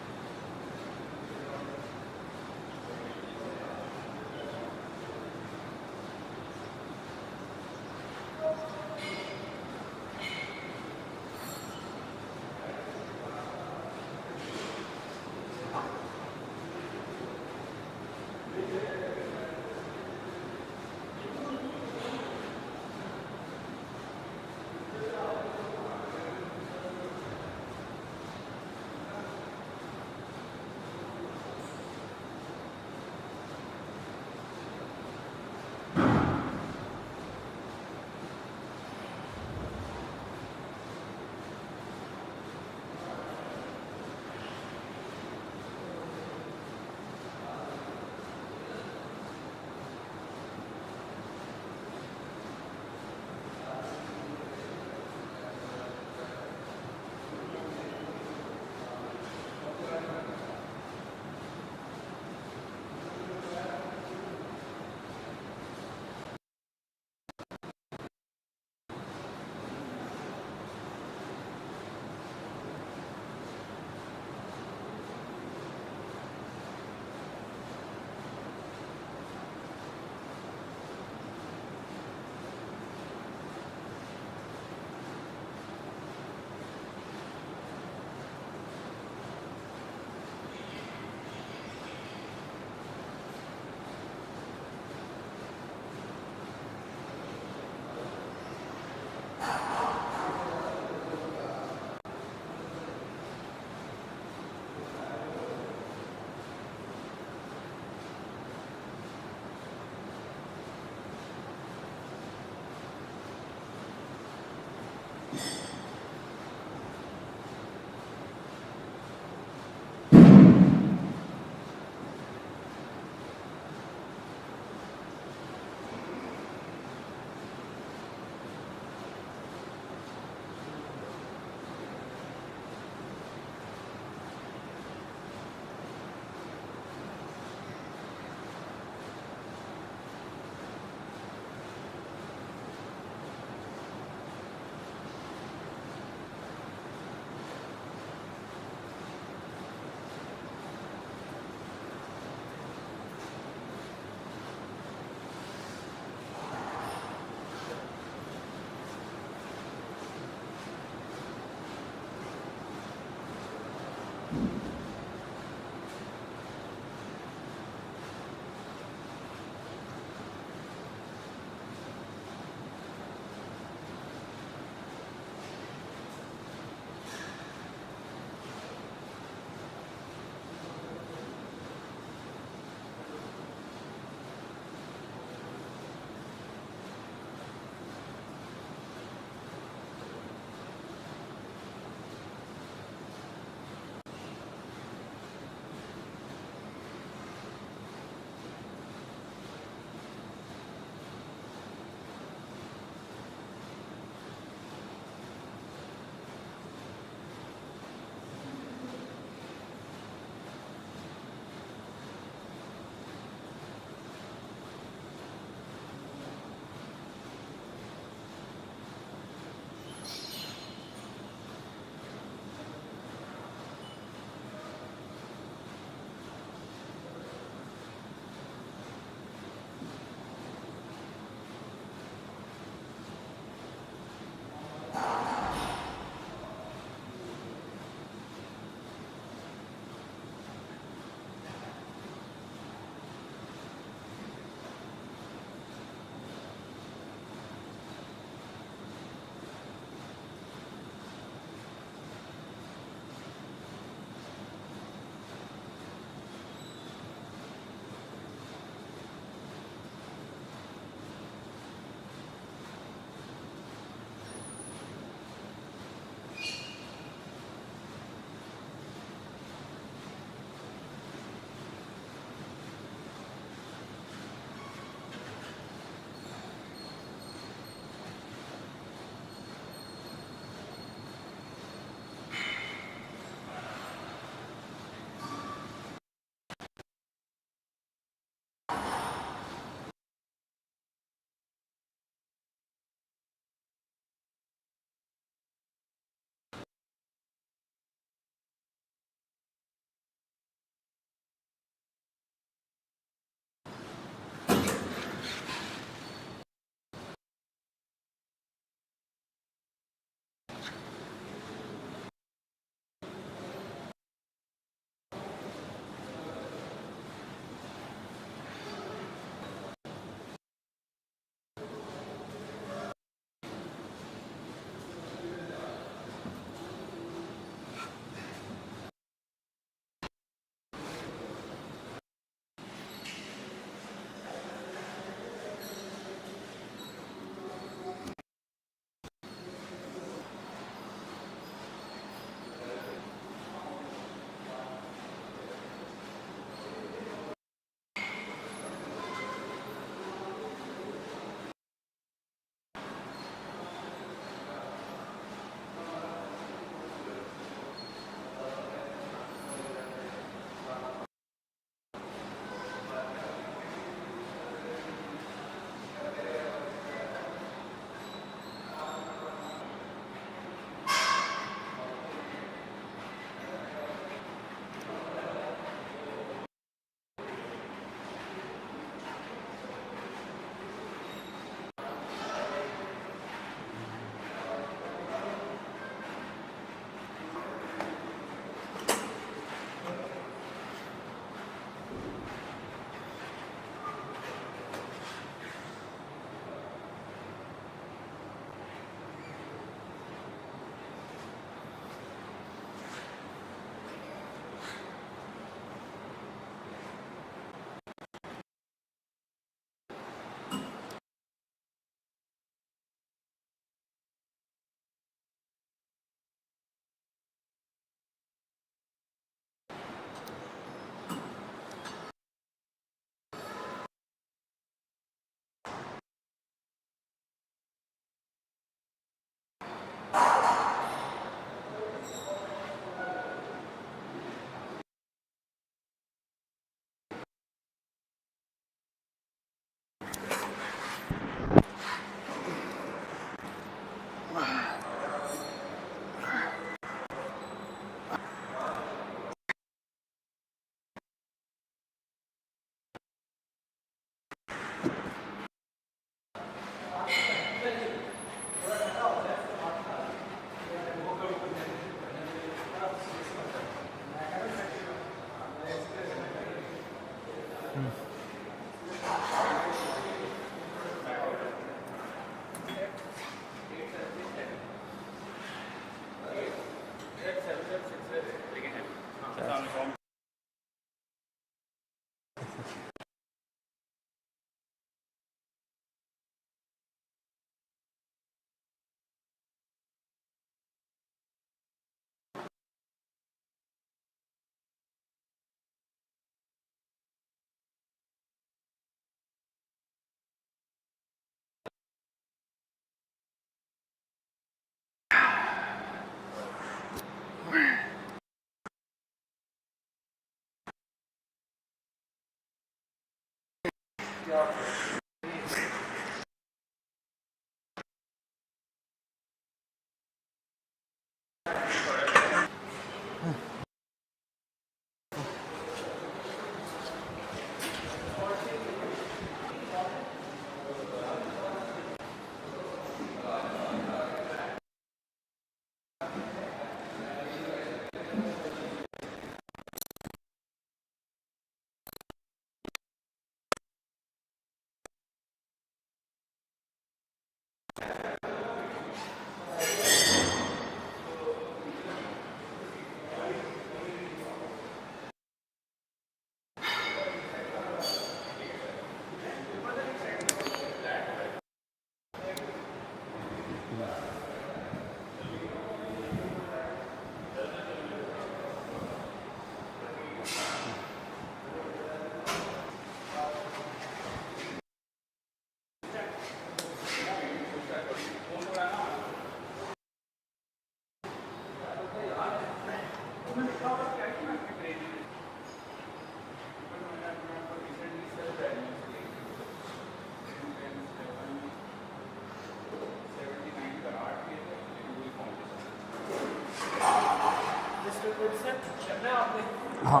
हाँ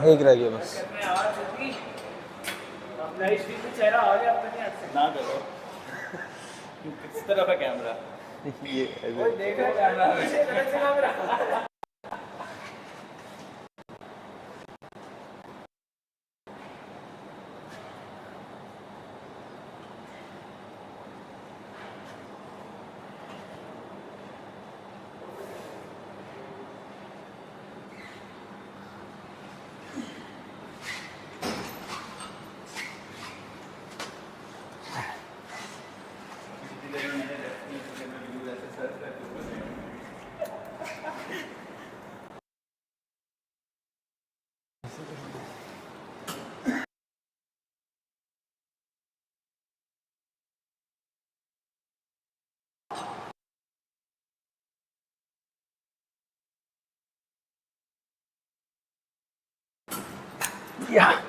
एक रह गया बस ना करो किस तरह का कैमरा ये देख रहा कैमरा Yeah.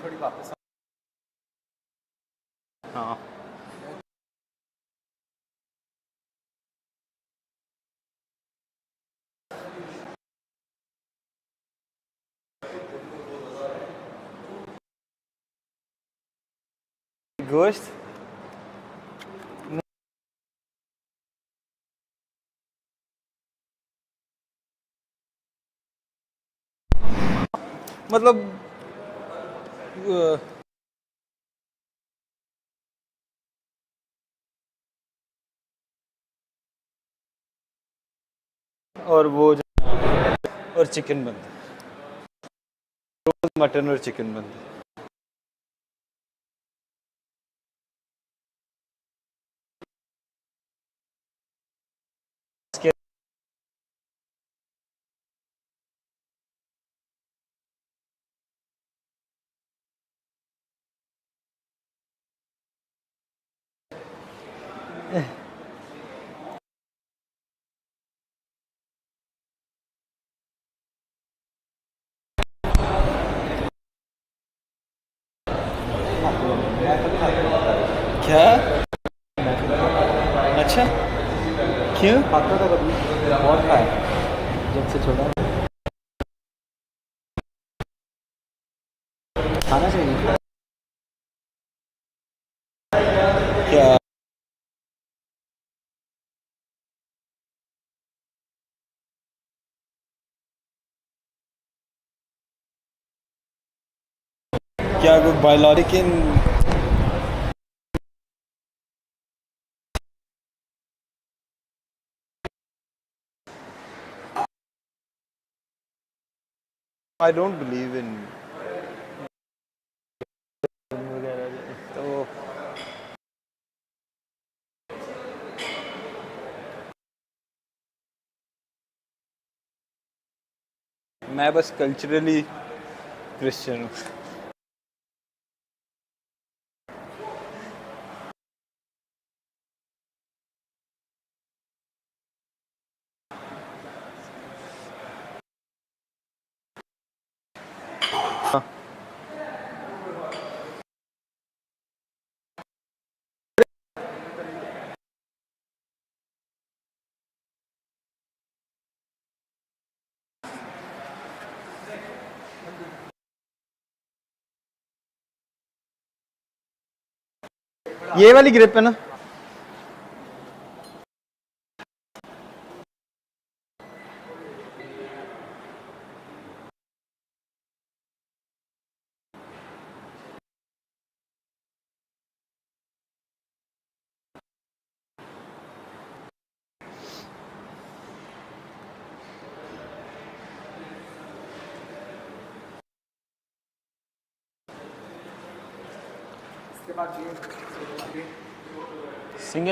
थोड़ी वापस हाँ गोश्त मतलब और वो और चिकन बनता है, रोज मटन और चिकन बनता है। क्या? अच्छा, क्यों? खाता था कभी, बहुत खाया जब से छोटा। खाना चाहिए क्या? क्या कोई biological I don't believe in तो मैं बस कल्चरली क्रिश्चियन हूँ। ये वाली ग्रिप है ना? Single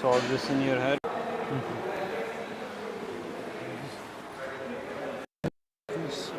All this in your head. This.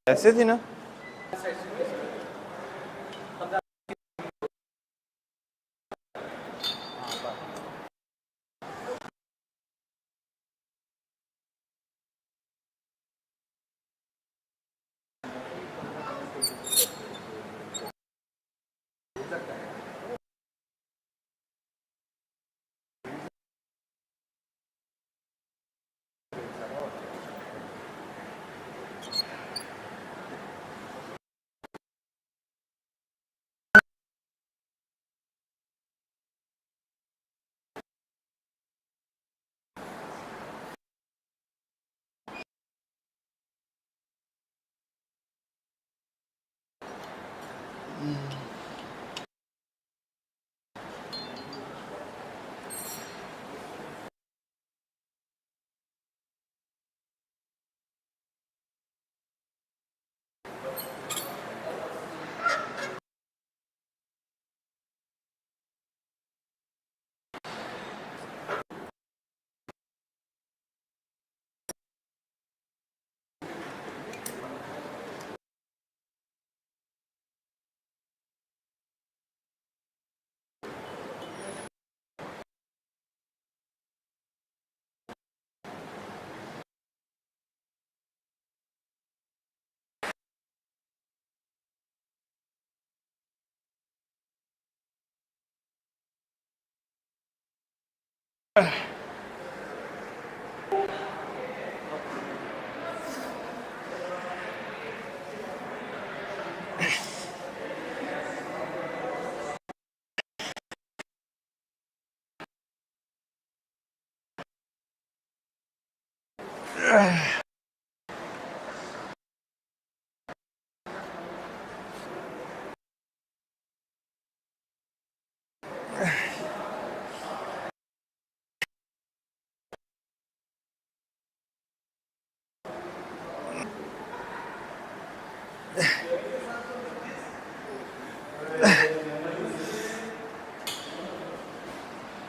ऐसे थी ना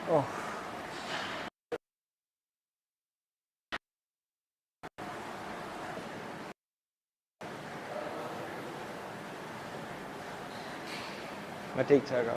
ओह मैं ठीक ठाक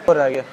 और आ गया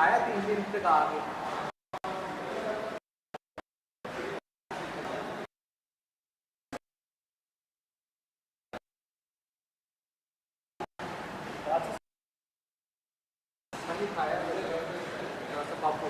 आया 3 दिन तक आ गया खाया पापू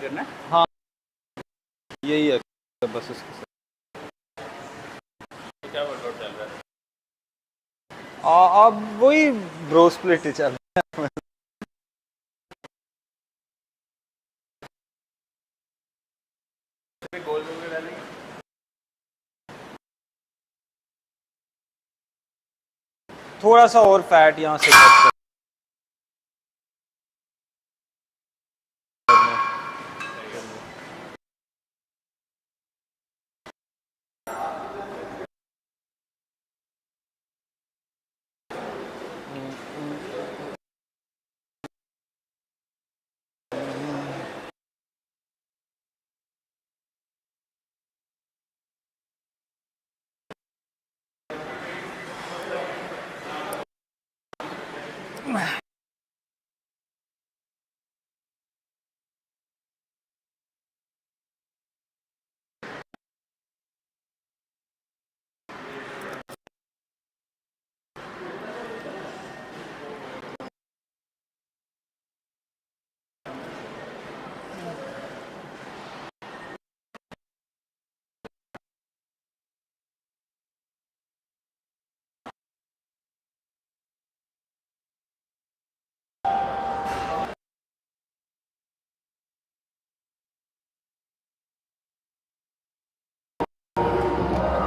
करना है? हाँ यही है बस इसके साथ तो क्या वर्कआउट चल रहा है? अब वही ब्रो स्प्लिट ही चल रहा है गोल गोल डालेंगे थोड़ा सा और फैट यहाँ से कट कर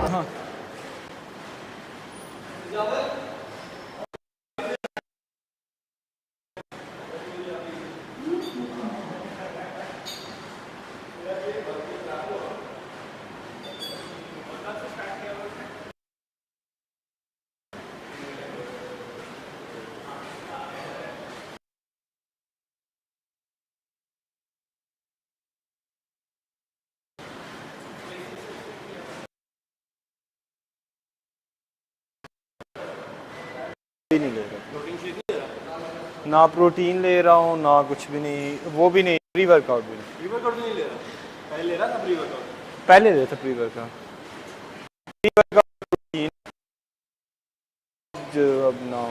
हाँ नहीं ले रहा ना प्रोटीन ले रहा हूँ ना कुछ भी नहीं वो भी नहीं प्री वर्कआउट भी नहीं प्री वर्कआउट नहीं ले रहा पहले ले रहा था प्री वर्कआउट पहले ले था प्री वर्कआउट प्रोटीन जो अब ना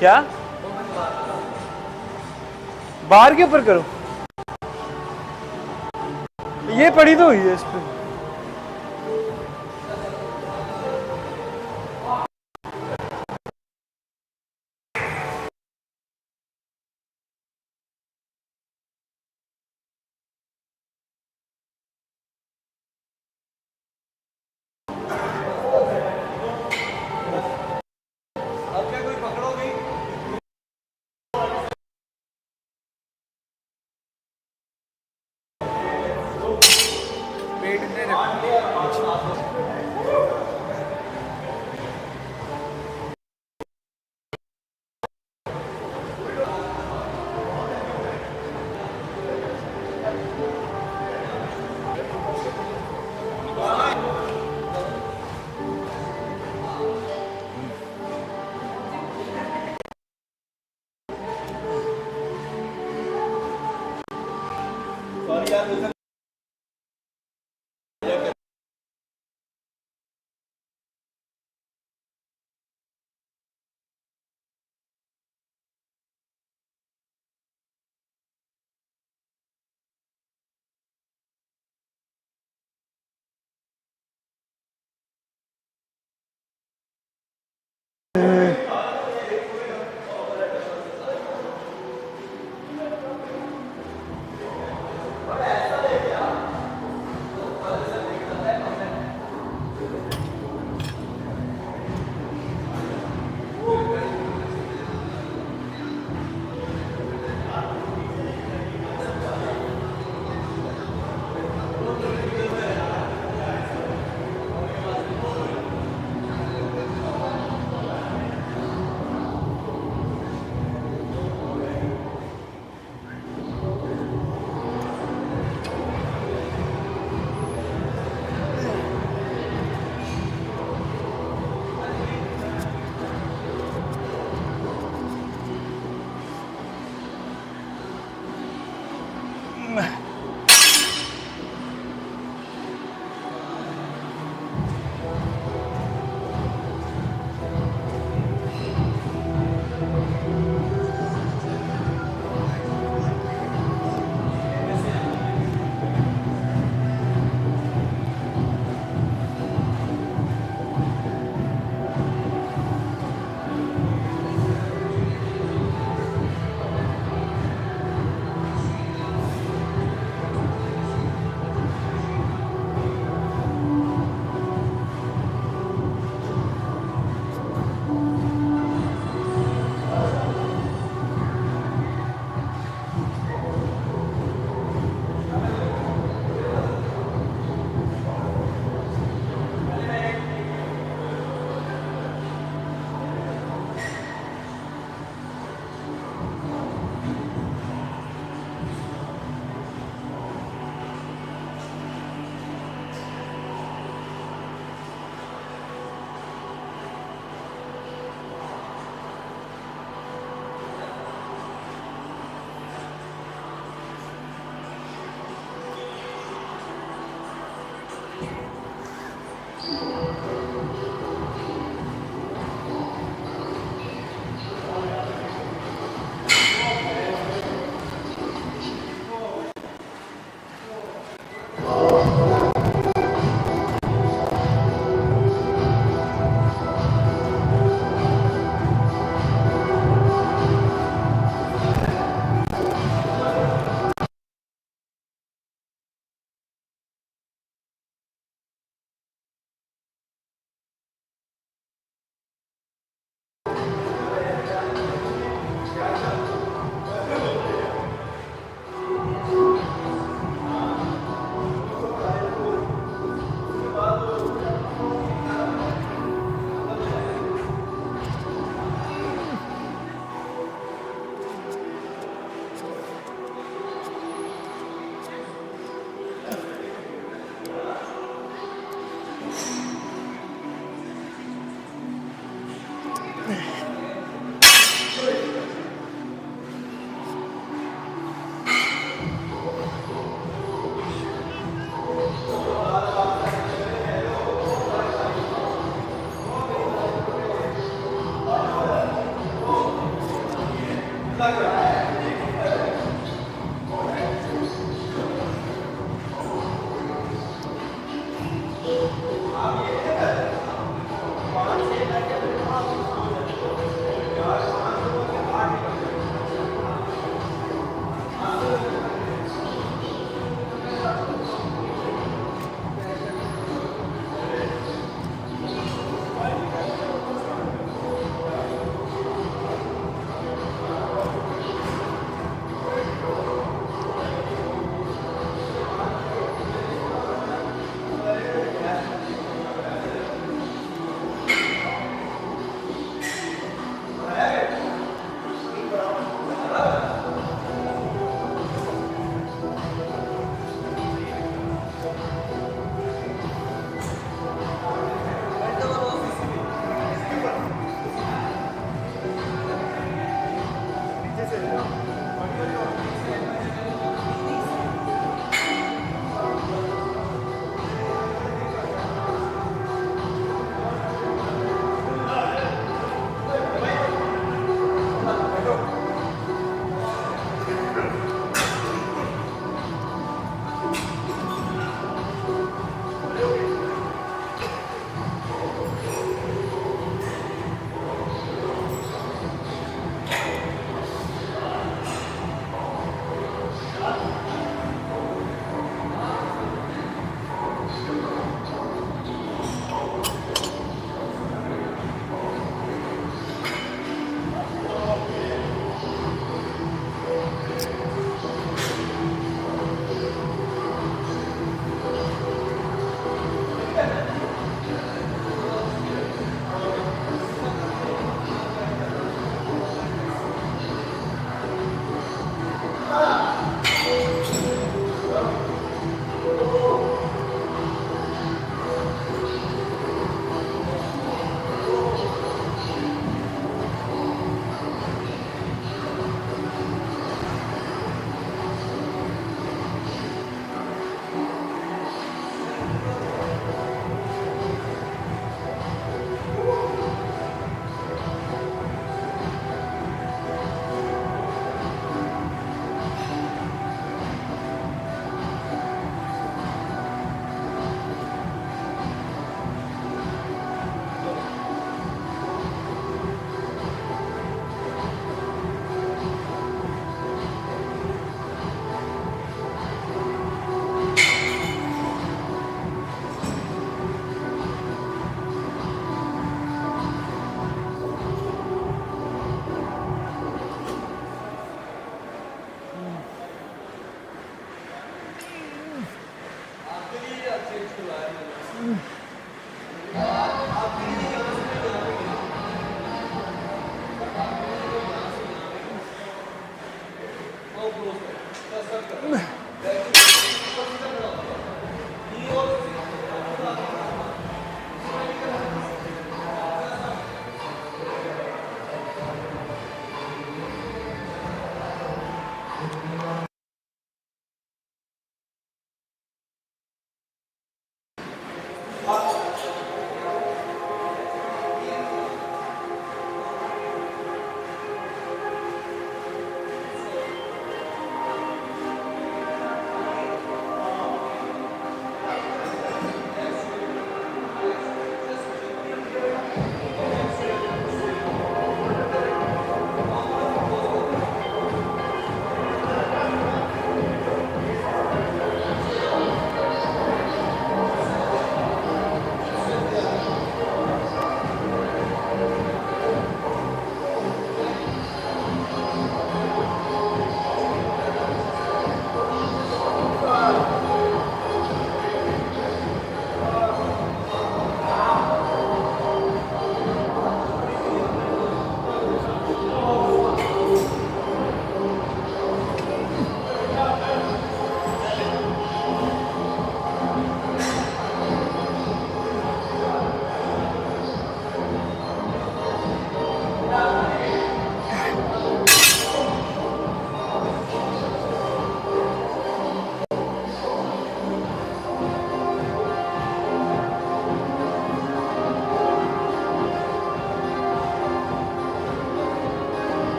क्या बार के ऊपर करो ये पड़ी तो हुई है इस पे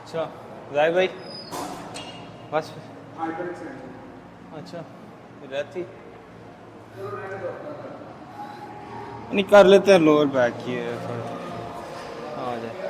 अच्छा जाए भाई बस अच्छा रहती नहीं कर लेते हैं लोअर बैक की है थोड़ा आ जाए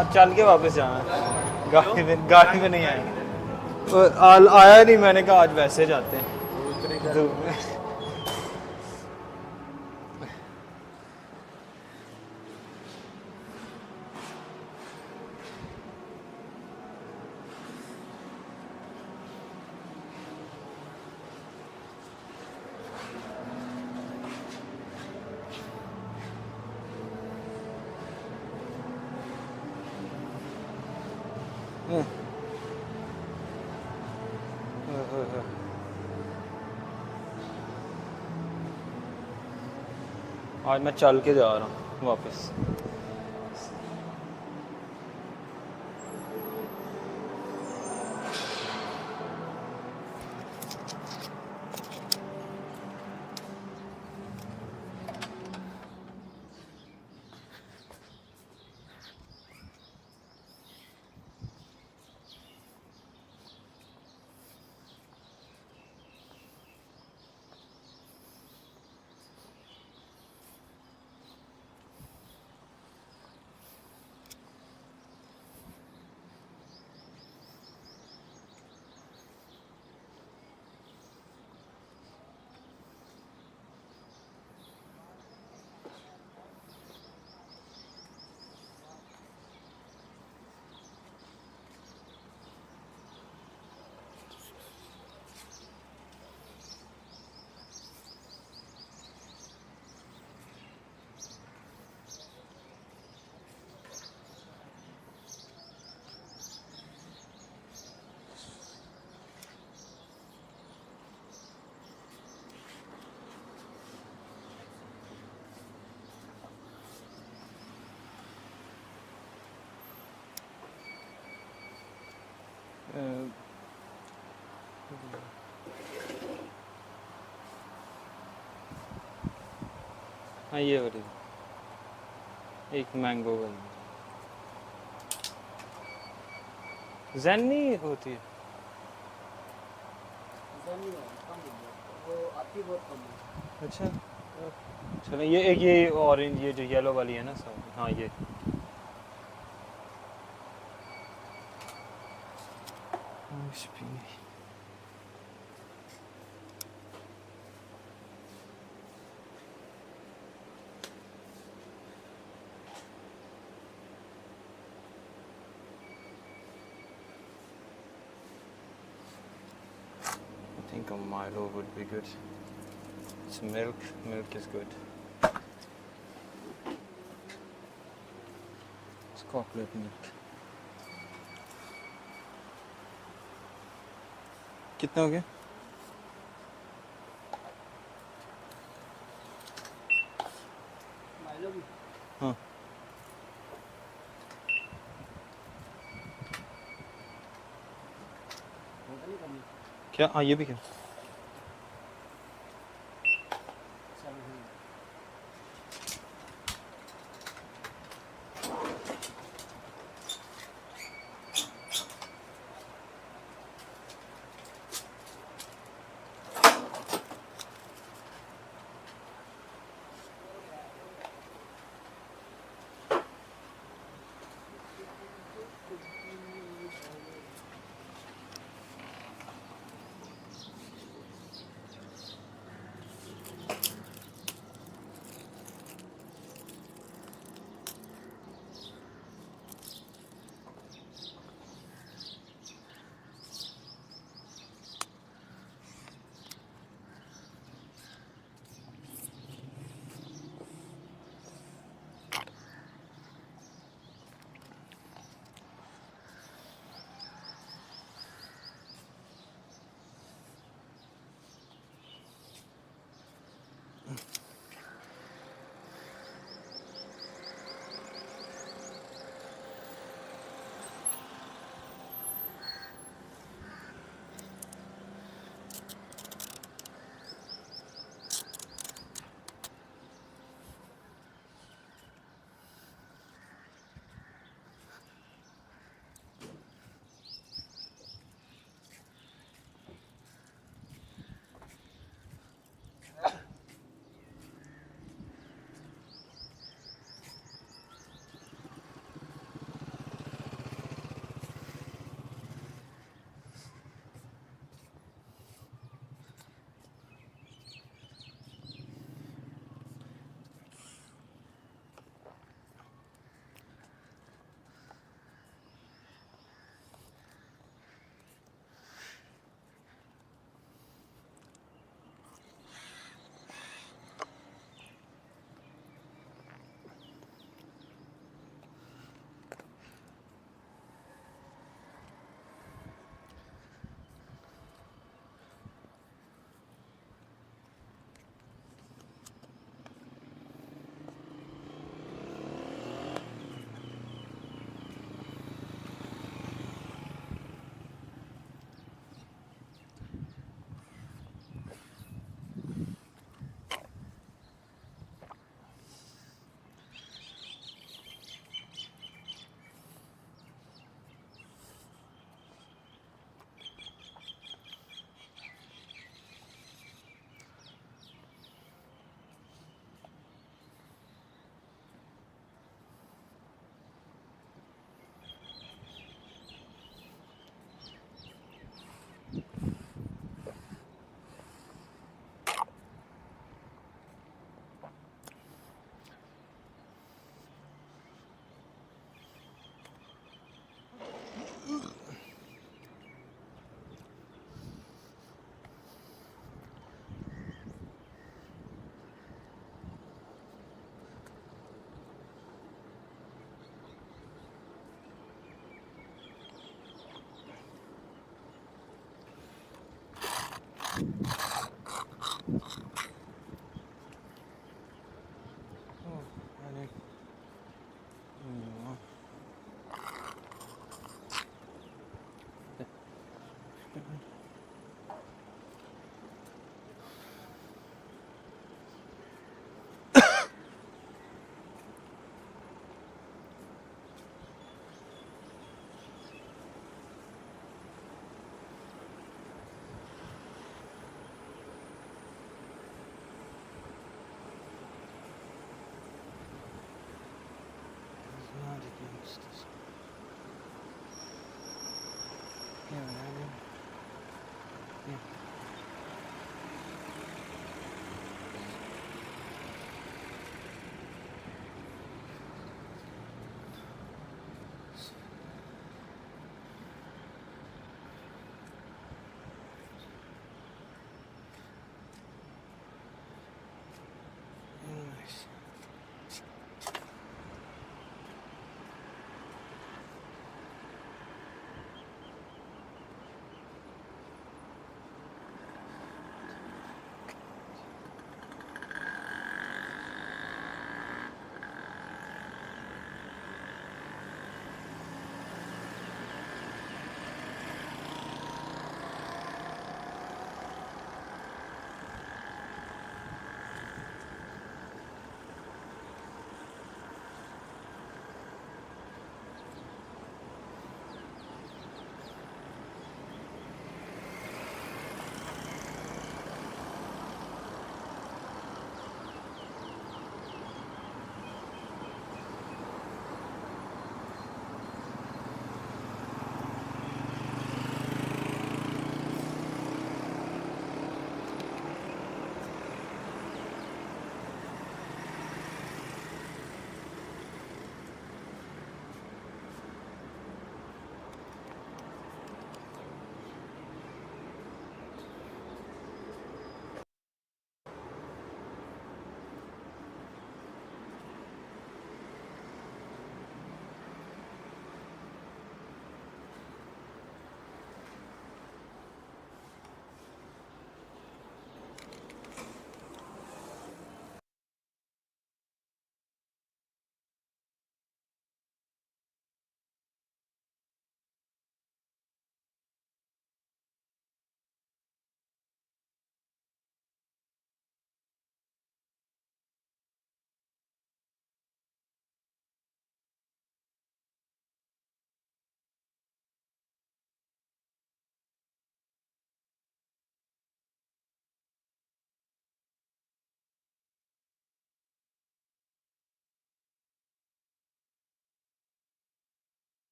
अब चल के वापस जाना है, गाड़ी में नहीं आया, आया नहीं, मैंने कहा आज वैसे जाते हैं धूप में। आज मैं चल के जा रहा हूँ वापस। हाँ ये वाली एक मैंगो वाली ज़ेन नहीं होती है। अच्छा चलो ये एक ये ऑरेंज ये जो येलो वाली है ना सब, हाँ ये I think a Milo would be good. It's milk is good. It's chocolate milk. कितना हो गया? हाँ क्या? हाँ ये भी क्या?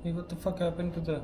Hey, what the fuck happened to the...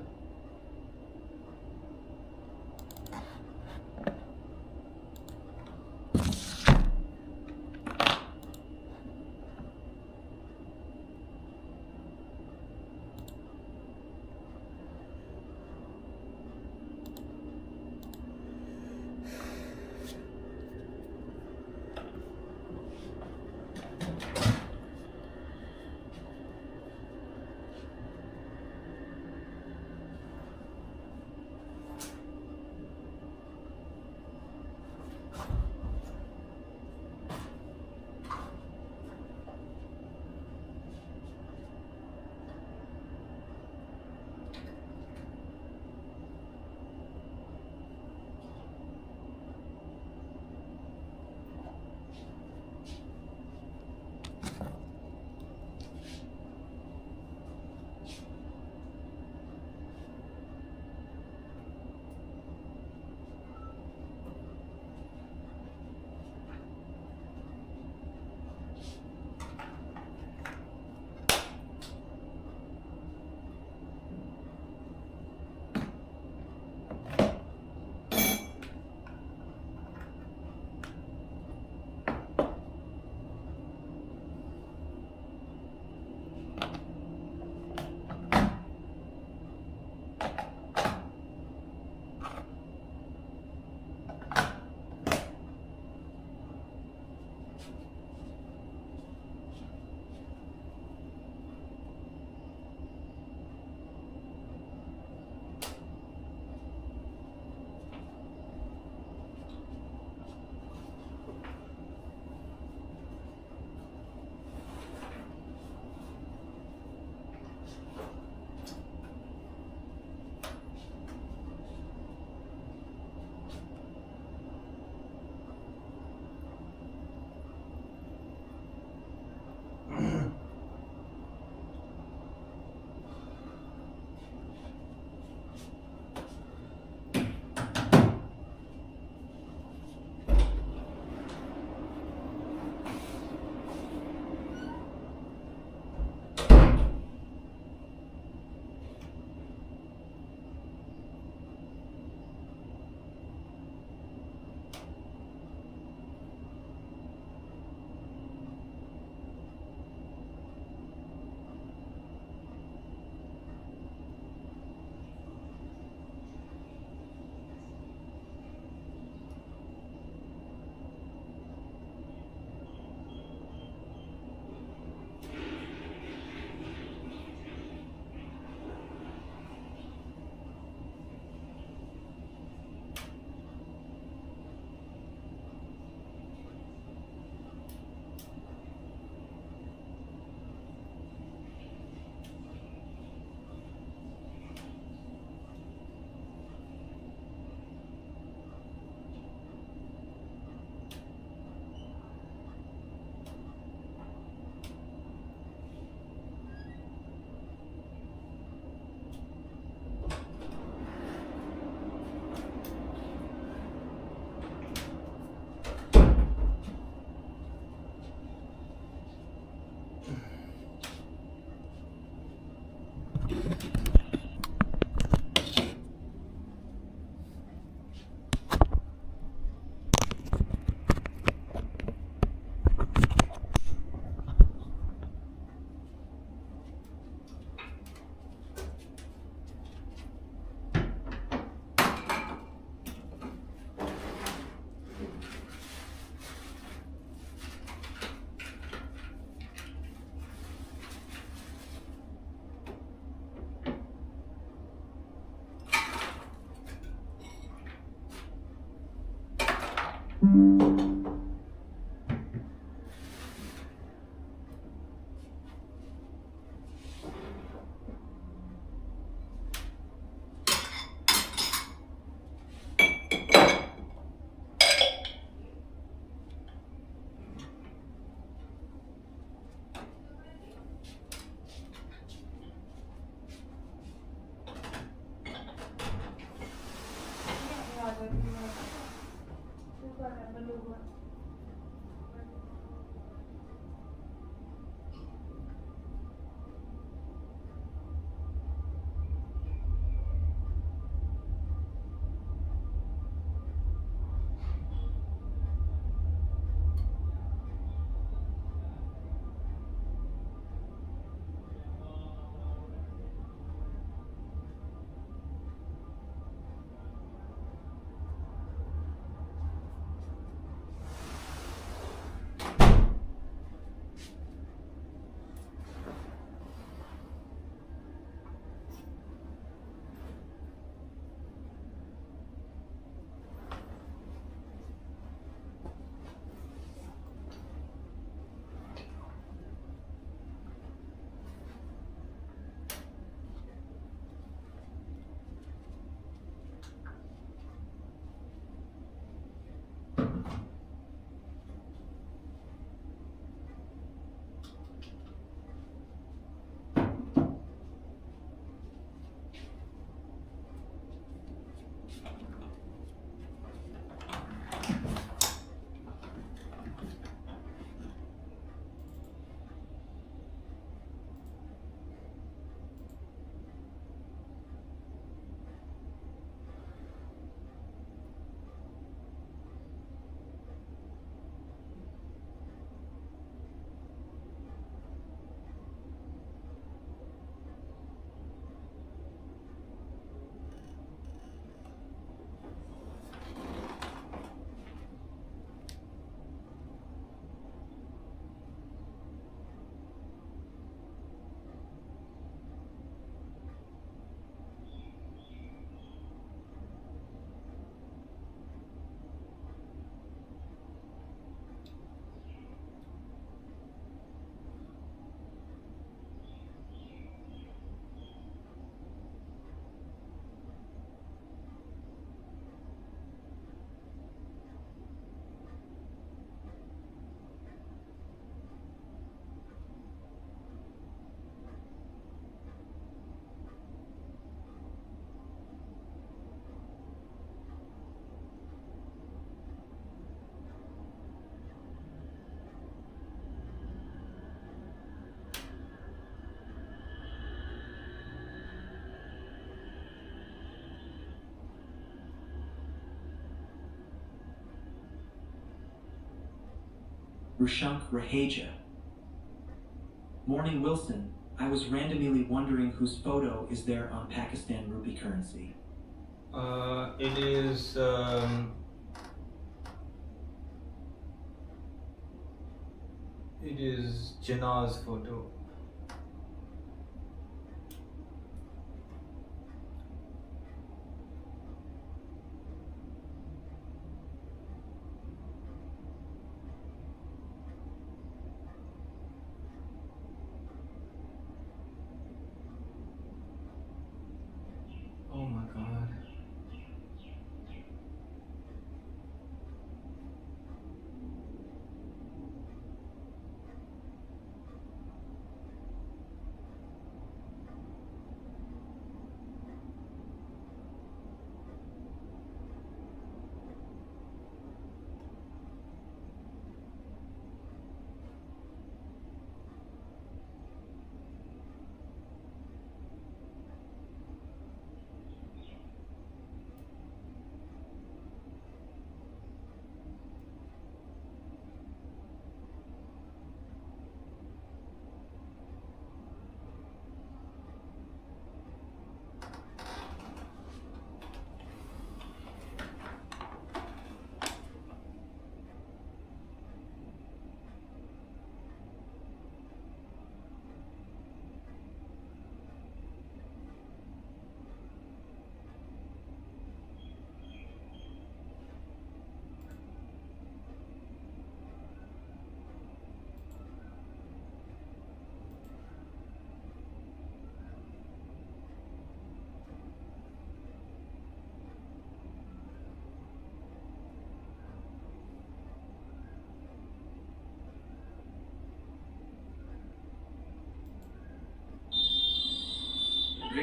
Rushank Raheja. Morning Wilson, I was randomly wondering whose photo is there on Pakistan rupee currency. It is Jinnah's photo. Oh my god.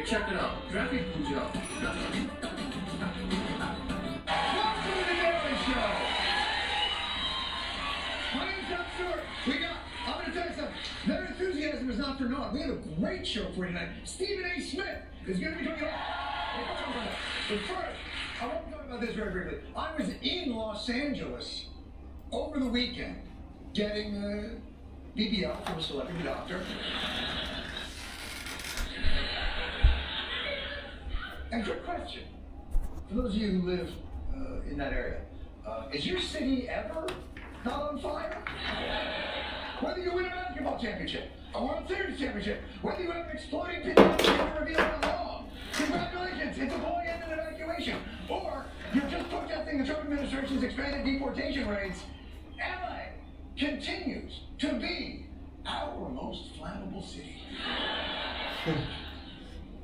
Check it out. Traffic puja. Welcome to the Daily Show. My name's Doug Stewart. I'm going to tell you something. Their enthusiasm is not for naught. We have a great show for you tonight. Stephen A. Smith is going to be talking about. But first, I want to talk about this very briefly. I was in Los Angeles over the weekend getting BBL from a celebrity doctor. And quick question, for those of you who live in that area, is your city ever not on fire? Whether you win a basketball championship, a World Series championship, whether you have an exploding pitch to reveal how long, congratulations, it's a boy and an evacuation. Or you're just protesting the Trump administration's expanded deportation rates. LA continues to be our most flammable city.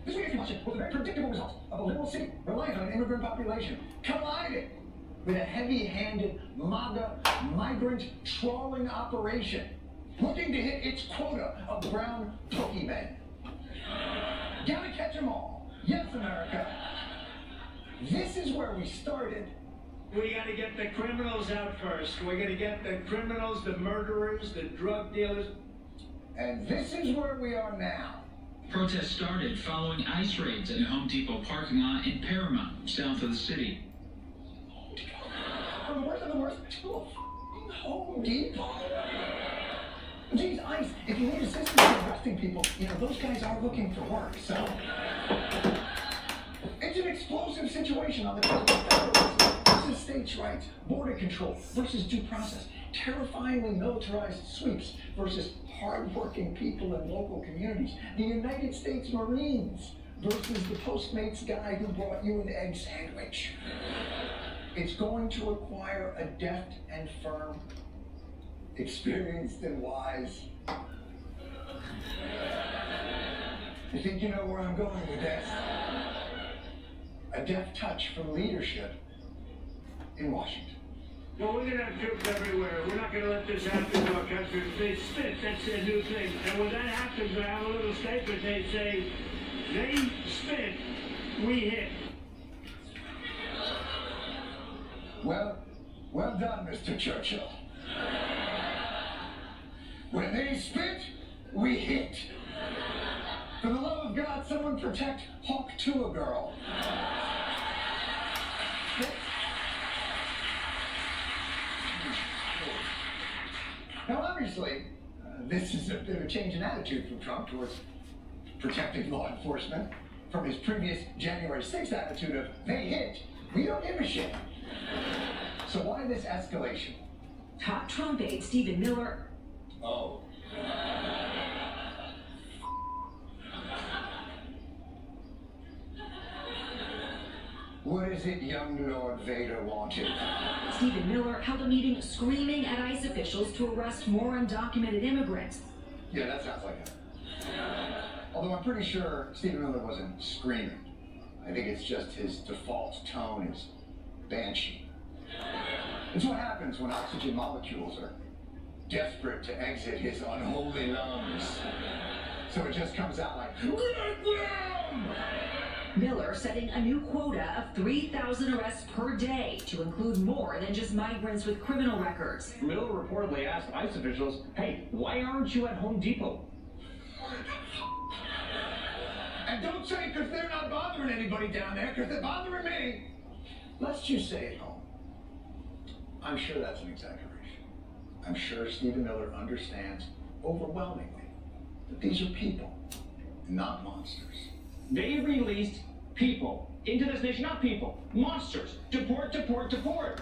This week, you watch it with the very predictable results of a liberal city reliant on an immigrant population, colliding with a heavy-handed MAGA migrant trawling operation, looking to hit its quota of brown pokeymen. Gotta catch them all. Yes, America. This is where we started. We gotta get the criminals out first. We gotta get the criminals, the murderers, the drug dealers. And this is where we are now. Protests started following ICE raids at a Home Depot parking lot in Paramount, south of the city. From the worst of the worst to a Home Depot. Geez, ICE, if you need assistance in arresting people, those guys are looking for work, so. It's an explosive situation on the coast versus states' rights, border control versus due process, terrifyingly militarized sweeps versus hard-working people in local communities, the United States Marines versus the Postmates guy who brought you an egg sandwich. It's going to require a deft and firm, experienced and wise. You think you know where I'm going with this? A deft touch from leadership in Washington. Well, we're going to have troops everywhere. We're not going to let this happen to our country. They spit, that's their new thing. And when that happens, I have a little statement. They say, they spit, we hit. Well done, Mr. Churchill. When they spit, we hit. For the love of God, someone protect Hawk Tua Girl. Now obviously, this is a bit of a change in attitude from Trump towards protecting law enforcement from his previous January 6th attitude of, they hit, we don't give a shit. So why this escalation? Top Trump aide Stephen Miller. Oh. What is it young Lord Vader wanted? Stephen Miller held a meeting screaming at ICE officials to arrest more undocumented immigrants. Yeah, that sounds like it. Although I'm pretty sure Stephen Miller wasn't screaming. I think it's just his default tone is banshee. It's what happens when oxygen molecules are desperate to exit his unholy lungs. So it just comes out like, Miller setting a new quota of 3,000 arrests per day to include more than just migrants with criminal records. Miller reportedly asked ICE officials, hey, why aren't you at Home Depot? And don't say because they're not bothering anybody down there, because they're bothering me. Let's just say at home. I'm sure that's an exaggeration. I'm sure Stephen Miller understands overwhelmingly that these are people, not monsters. They released people into this nation, not people, monsters. Deport, deport, deport.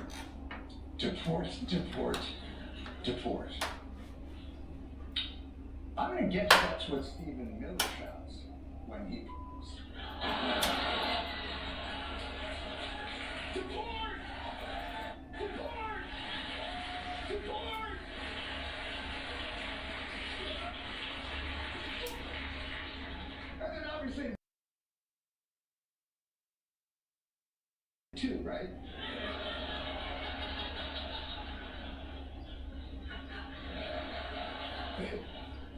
Deport, deport, deport. I'm gonna guess that's what Stephen Miller shouts when he deport! Deport! Deport! And then obviously too, right?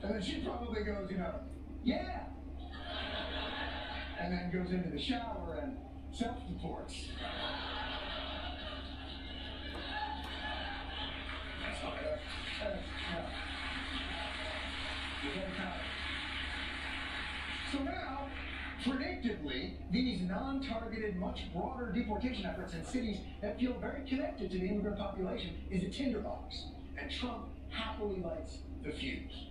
And then she probably goes, yeah. And then goes into the shower and self-deports. So now, predictably, these non-targeted, much broader deportation efforts in cities that feel very connected to the immigrant population is a tinderbox. And Trump happily lights the fuse.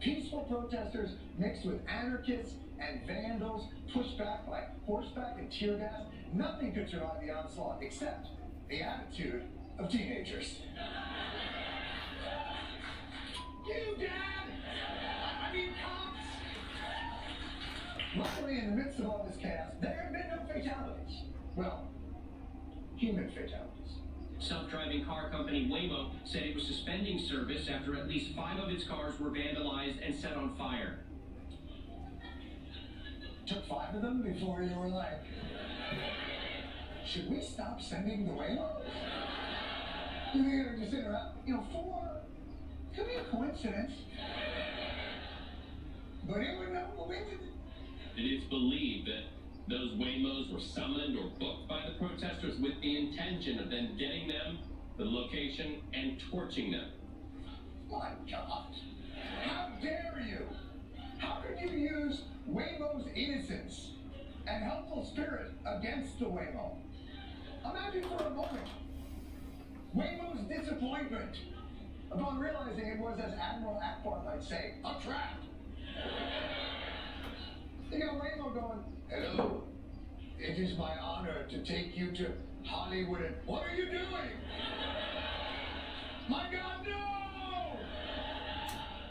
Peaceful protesters mixed with anarchists and vandals pushed back by horseback and tear gas. Nothing could survive the onslaught except the attitude of teenagers. You, Dad! I mean, cops! Luckily, in the midst of all this chaos, there have been no fatalities. Well, human fatalities. Self-driving car company Waymo said it was suspending service after at least 5 of its cars were vandalized and set on fire. Took 5 of them before you were like, should we stop sending the Waymos? You think they're just sitting around? 4 could be a coincidence. But it would not believe it. It is believed that those Waymos were summoned or booked by the protesters with the intention of then getting them, the location, and torching them. My God! How dare you! How could you use Waymo's innocence and helpful spirit against the Waymo? Imagine for a moment Waymo's disappointment upon realizing it was, as Admiral Akbar might say, a trap. You got Waymo going, hello, it is my honor to take you to Hollywood. And what are you doing? My God, no!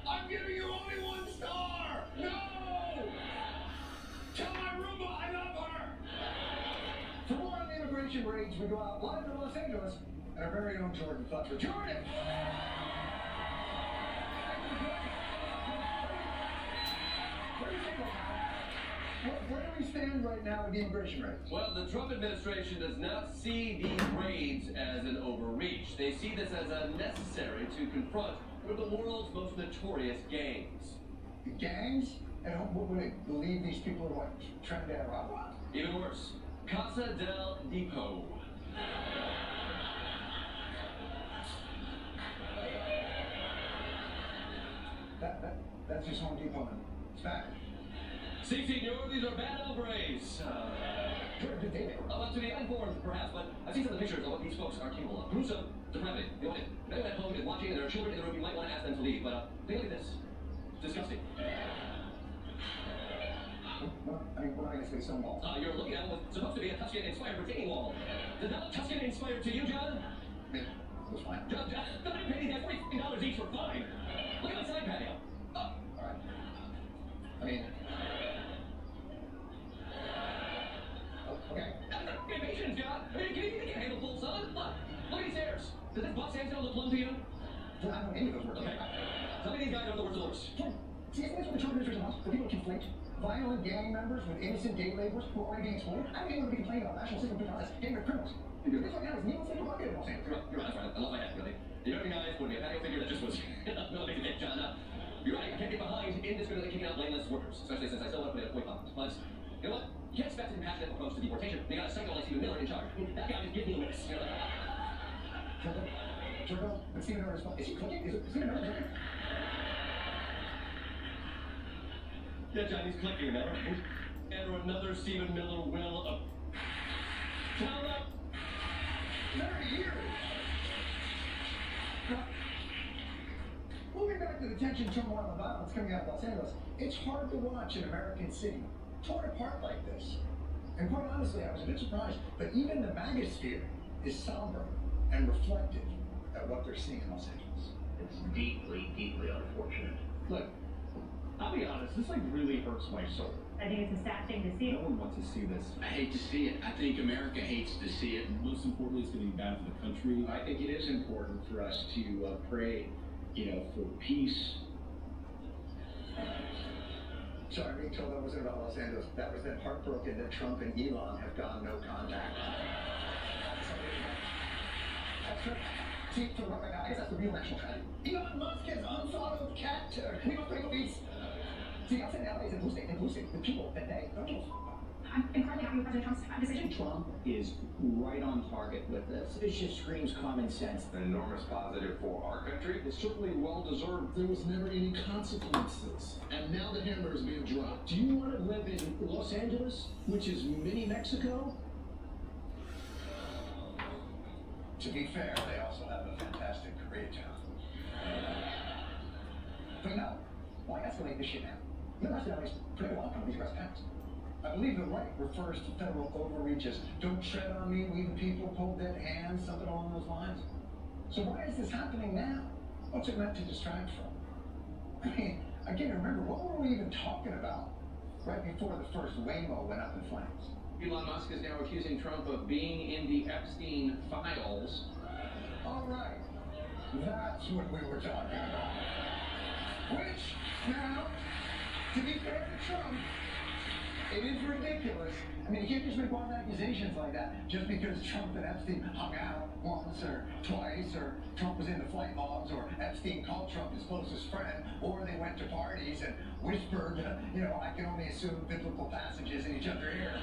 I'm giving you only 1 star! No! Tell my Roomba I love her! For more on the immigration raids, we go out live in Los Angeles and our very own Jordan Fletcher. Jordan! Where do we stand right now with the immigration raids? Well, the Trump administration does not see these raids as an overreach. They see this as necessary to confront one of the world's most notorious gangs. Gangs? And what would they believe these people are what? Trying to rob us? Even worse, Casa del Depot. That's just Home Depot in Spanish. Si, senor, these are bad hombres. a daily. Well, to be uninformed, perhaps, but I've seen some of the pictures of what these folks are capable of. Gruesome depravity. If anyone at home is watching and there are children in the room, you might want to ask them to leave, but take a look at this. It's disgusting. Well, I mean, we're not going to say stone wall. You're looking at what's supposed to be a Tuscan-inspired retaining wall. Does that look Tuscan-inspired to you, John? Yeah, it was fine. John, the nine pennies have $40 each for fine. Look at that side patio. Oh. All right. I mean... Okay. Be patient, John. I mean, you can't handle full sun. Look at these stairs. Does this box sandstone look plumb to you? I don't know any of those words. Okay. Some of these guys know the words of the worst. See, isn't this what the children's ministers want? For people to conflate violent gang members with innocent day laborers who are already being exploited? I don't even want to be complaining about national system of justice, getting rid of criminals. This right now is needless and provocative, I'm saying. You're right, that's right. I love my hat, really. The American guys would be a patio figure that just was no big dick, John. You're right, I can't get behind indiscriminately kicking out blameless workers, especially since I still want to put in a boycott. But, you know what? You can't expect an impassionate approach to deportation. They got a psycho like Stephen Miller in charge. That guy just gives me a witness. Turtle, but Stephen Miller is he clicking? Is Stephen Miller clicking? Yeah, John, he's clicking now. And another Stephen Miller will count up 30 years! Now, moving back to the tension, turmoil, and violence coming out of Los Angeles, it's hard to watch an American city torn apart like this. And quite honestly, I was a bit surprised, but even the magosphere is somber and reflective at what they're seeing in Los Angeles. It's deeply, deeply unfortunate. Look, I'll be honest, this like really hurts my soul. I think it's a sad thing to see. No one wants to see this. I hate to see it. I think America hates to see it. Most importantly, it's going to be bad for the country. I think it is important for us to pray, for peace. Sorry, being told that wasn't about Los Angeles. That was then heartbroken that Trump and Elon have gone no contact. That's right. See, for right now, I guess that's the real national tragedy. Elon Musk has unfollowed cat. We must bring peace. See, I'm saying nowadays in blue state, the people, and they don't give a fuck. I'm incredibly happy with President Trump's decision. Trump is right on target with this. It just screams common sense. An enormous positive for our country. It's certainly well deserved. There was never any consequences. And now the hammer is being dropped. Do you want to live in Los Angeles, which is mini Mexico? To be fair, they also have a fantastic Koreatown. But no, why escalate this shit now? You know, that's nowadays pretty well from these arrest patterns. I believe the right refers to federal overreach as don't tread on me, we the people, pull dead hands, something along those lines. So why is this happening now? What's it meant to distract from? I mean, again, remember, what were we even talking about right before the first Waymo went up in flames? Elon Musk is now accusing Trump of being in the Epstein files. All right, that's what we were talking about. Which, now, to be fair to Trump, it is ridiculous. I mean, you can't just make wild accusations like that just because Trump and Epstein hung out once or twice, or Trump was in the flight logs, or Epstein called Trump his closest friend, or they went to parties and whispered, I can only assume biblical passages in each other's ear.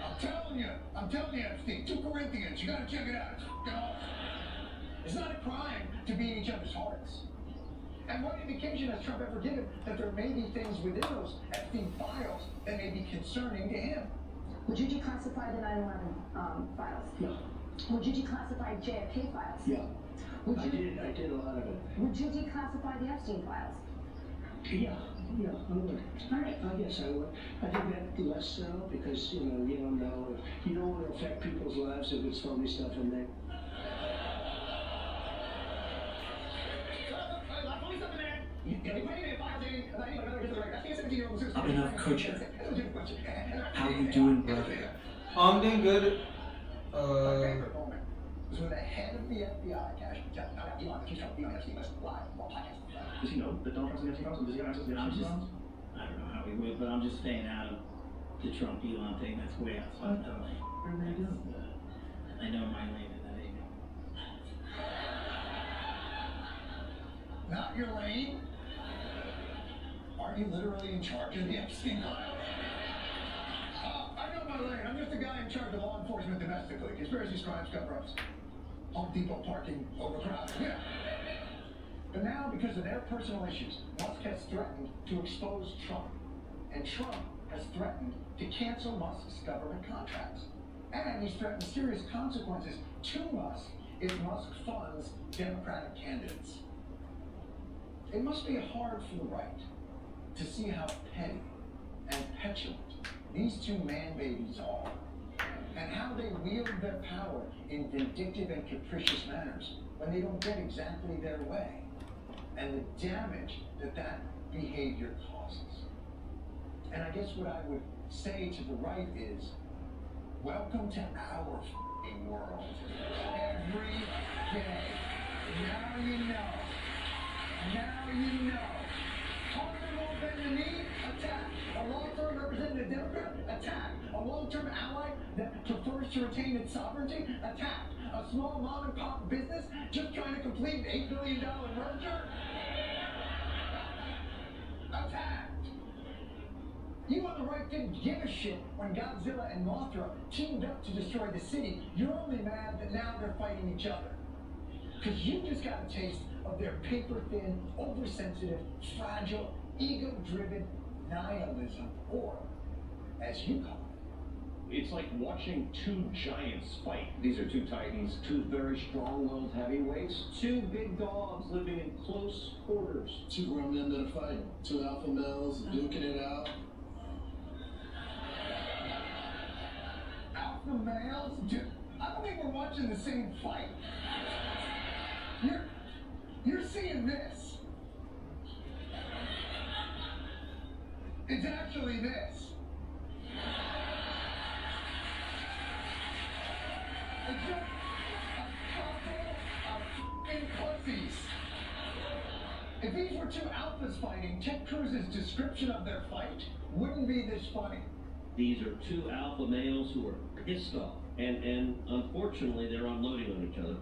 I'm telling you, Epstein, 2 Corinthians, you gotta check it out. It's f***ing awesome. It's not a crime to be in each other's hearts. And what indication has Trump ever given that there may be things within those Epstein files that may be concerning to him? Would you declassify the 9/11 files? No. Would you declassify JFK files? Yeah. I did a lot of it. Would you declassify the Epstein files? Yeah, I would. All right. I guess I would. I think that less so because, you don't know. You don't want to affect people's lives if it's phony stuff in there. Abhinav Kuchar. How you doing, brother? I'm doing good. Was when the head of the FBI, Cash Patel, Elon keeps telling Elon Epstein was live while podcasting. Does he know that Donald Trump's in Epstein files? Does he have access to the Epstein files? I don't know how he would, but I'm just staying out of the Trump Elon thing. That's way outside my lane. Where are they doing? I know my lane, and that ain't it. Not your lane? Are you literally in charge of the Epstein file? I know my lane. I'm just the guy in charge of law enforcement domestically. Conspiracies, crimes, cover-ups. Home Depot parking, overcrowded. Yeah. But now, because of their personal issues, Musk has threatened to expose Trump. And Trump has threatened to cancel Musk's government contracts. And he's threatened serious consequences to Musk if Musk funds Democratic candidates. It must be hard for the right to see how petty and petulant these two man-babies are, and how they wield their power in vindictive and capricious manners when they don't get exactly their way, and the damage that that behavior causes. And I guess what I would say to the right is, welcome to our f***ing world. Every day. Now you know. Now you know. Congressman won't bend the knee, attack. A long-term representative Democrat, attack. A long-term ally that prefers to retain its sovereignty, attack. A small mom-and-pop business just trying to complete an $8 billion merger, attacked. You on the right didn't give a shit when Godzilla and Mothra teamed up to destroy the city. You're only mad that now they're fighting each other. Because you just got a taste of their paper-thin, oversensitive, fragile, ego-driven nihilism, or, as you call it, It's like watching two giants fight. These are two titans, two very strong-willed heavyweights, two big dogs living in close quarters. Two grown men that are fighting, two alpha males duking it out. Alpha males? Dude, I don't think we're watching the same fight. You're seeing this. It's actually this. It's just a couple of f***ing pussies. If these were two alphas fighting, Ted Cruz's description of their fight wouldn't be this funny. These are two alpha males who are pissed off, and unfortunately they're unloading on each other.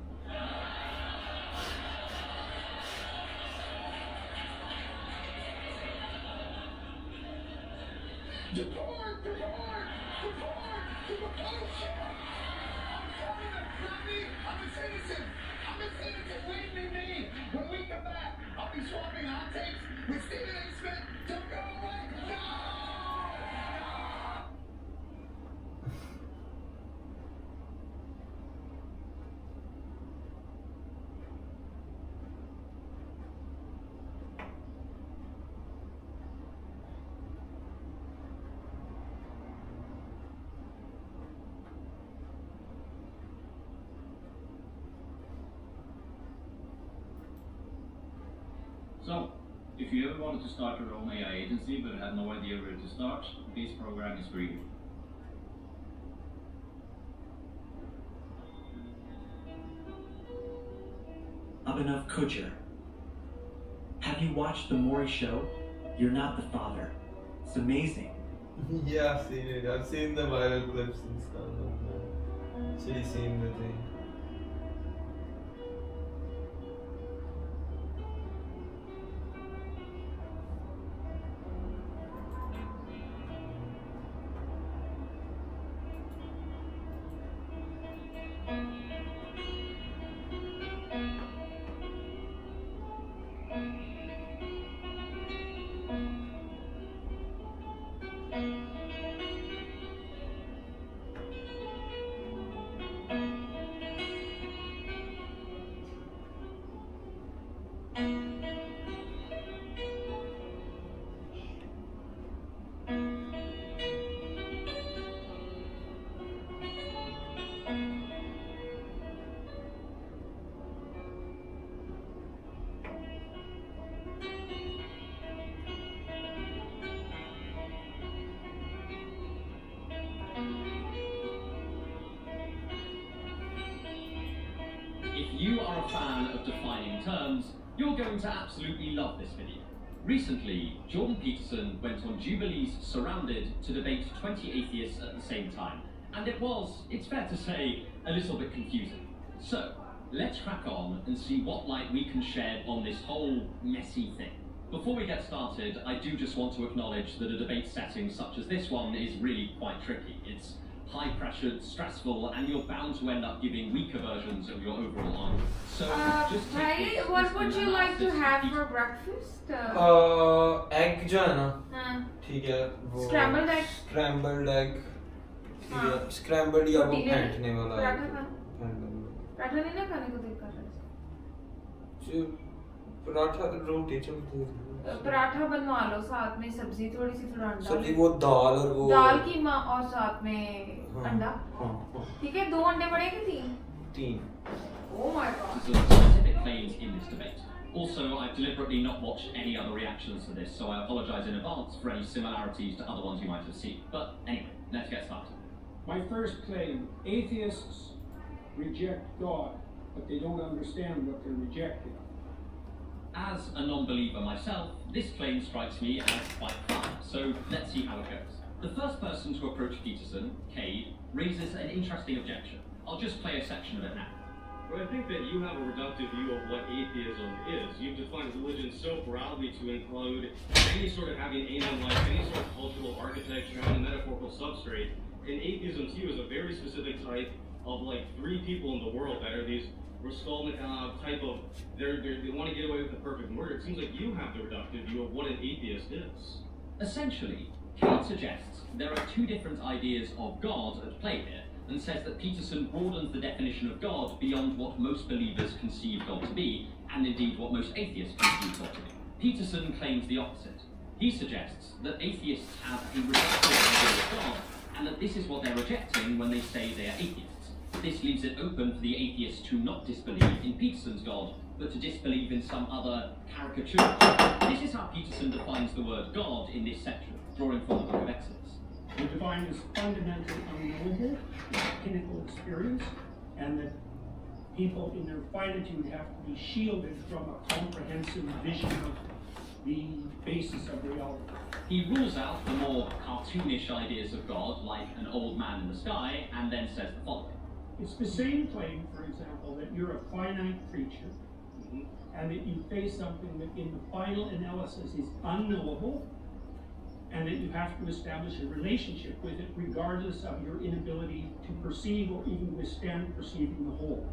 Deport! Deport! Deport! Deport! Oh shit! I'm sorry, that's not me! I'm a citizen! I'm a citizen! Leave me be! When we come back, I'll be swapping hot takes with Stephen A. Smith! Don't go away! No! So, if you ever wanted to start your own AI agency but had no idea where to start, this program is for you. Abhinav Kujar. Have you watched The Maury Show? You're not the father. It's amazing. Yeah, I've seen it. I've seen the viral clips and stuff. She's seen the thing. If you are a fan of defining terms, you're going to absolutely love this video. Recently, Jordan Peterson went on Jubilee's Surrounded to debate 20 atheists at the same time, and it was, it's fair to say, a little bit confusing. So, let's crack on and see what light we can shed on this whole messy thing. Before we get started, I do just want to acknowledge that a debate setting such as this one is really quite tricky. It's high-pressured, stressful, and you're bound to end up giving weaker versions of your overall argument. So just भाई, what would you like to have for breakfast? Egg जो है ना, हाँ. ठीक है वो. Scrambled egg. Scrambled egg. हाँ. Scrambled या वो फेंटने वाला. पराठा खाना. पराठा नहीं ना खाने को दिल कर रहा है. पराठा रोटी चलती है. पराठा बनवा लो, साथ में सब्जी थोड़ी सी, थोड़ा अंडा. सब्जी वो दाल और वो. दाल कीमा और साथ में अंडा. हाँ. ठीक है, 2 अंडे पड़ेंगे 3. 3. Oh my god. Specific claims in this debate. Also, I've deliberately not watched any other reactions to this, so I apologise in advance for any similarities to other ones you might have seen. But anyway, let's get started. My first claim, atheists reject God, but they don't understand what they're rejecting. As a non-believer myself, this claim strikes me as quite fun, so let's see how it goes. The first person to approach Peterson, Cade, raises an interesting objection. I'll just play a section of it now. Well, I think that you have a reductive view of what atheism is. You've defined religion so broadly to include any sort of having aim in life, any sort of cultural architecture, having a metaphorical substrate. And atheism to you is a very specific type of like 3 people in the world that are these Raskolnikov type of, they want to get away with the perfect murder. It seems like you have the reductive view of what an atheist is. Essentially, Cade suggests there are 2 different ideas of God at play here, and says that Peterson broadens the definition of God beyond what most believers conceive God to be, and indeed what most atheists conceive God to be. Peterson claims the opposite. He suggests that atheists have a reductive idea of God, and that this is what they're rejecting when they say they are atheists. This leaves it open for the atheist to not disbelieve in Peterson's God, but to disbelieve in some other caricature. This is how Peterson defines the word God in this section, drawing from the Book of Exodus. The divine is fundamentally unknowable, it's a pinnacle experience, and that people in their finitude have to be shielded from a comprehensive vision of the basis of reality. He rules out the more cartoonish ideas of God, like an old man in the sky, and then says the following. It's the same claim, for example, that you're a finite creature, and that you face something that in the final analysis is unknowable, and that you have to establish a relationship with it regardless of your inability to perceive or even withstand perceiving the whole.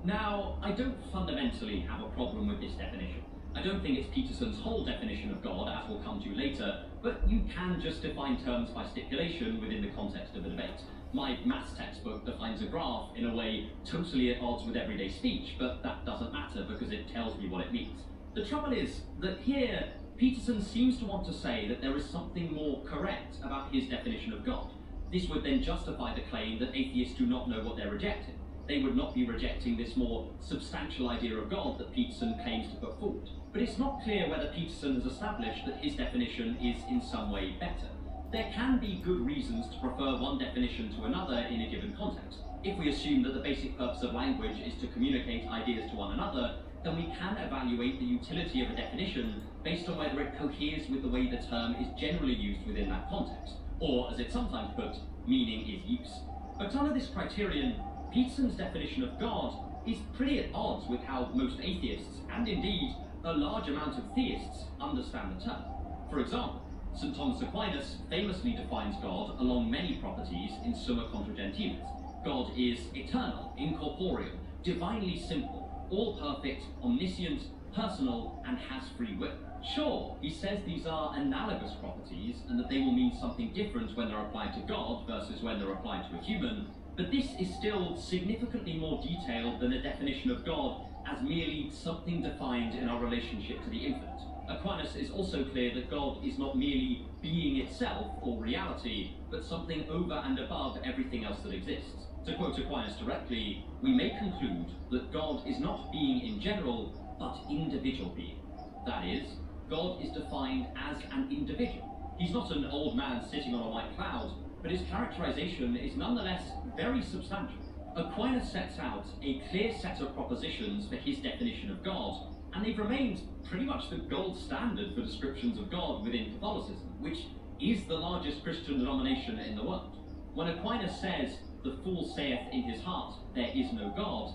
Now, I don't fundamentally have a problem with this definition. I don't think it's Peterson's whole definition of God, as we'll come to later, but you can just define terms by stipulation within the context of a debate. My maths textbook defines a graph in a way totally at odds with everyday speech, but that doesn't matter because it tells me what it means. The trouble is that here, Peterson seems to want to say that there is something more correct about his definition of God. This would then justify the claim that atheists do not know what they're rejecting. They would not be rejecting this more substantial idea of God that Peterson claims to put forward. But it's not clear whether Peterson has established that his definition is in some way better. There can be good reasons to prefer one definition to another in a given context. If we assume that the basic purpose of language is to communicate ideas to one another, then we can evaluate the utility of a definition based on whether it coheres with the way the term is generally used within that context, or as it's sometimes put, meaning is use. But under this criterion, Peterson's definition of God is pretty at odds with how most atheists, and indeed a large amount of theists, understand the term. For example, St. Thomas Aquinas famously defines God along many properties in Summa Contra Gentiles. God is eternal, incorporeal, divinely simple, all-perfect, omniscient, personal, and has free will. Sure, he says these are analogous properties and that they will mean something different when they're applied to God versus when they're applied to a human, but this is still significantly more detailed than a definition of God as merely something defined in our relationship to the infinite. Aquinas is also clear that God is not merely being itself or reality, but something over and above everything else that exists. To quote Aquinas directly, we may conclude that God is not being in general, but individual being. That is, God is defined as an individual. He's not an old man sitting on a white cloud, but his characterization is nonetheless very substantial. Aquinas sets out a clear set of propositions for his definition of God, and they've remained pretty much the gold standard for descriptions of God within Catholicism, which is the largest Christian denomination in the world. When Aquinas says, "The fool saith in his heart, there is no God,"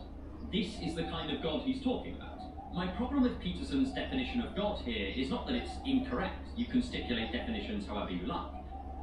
this is the kind of God he's talking about. My problem with Peterson's definition of God here is not that it's incorrect, you can stipulate definitions however you like,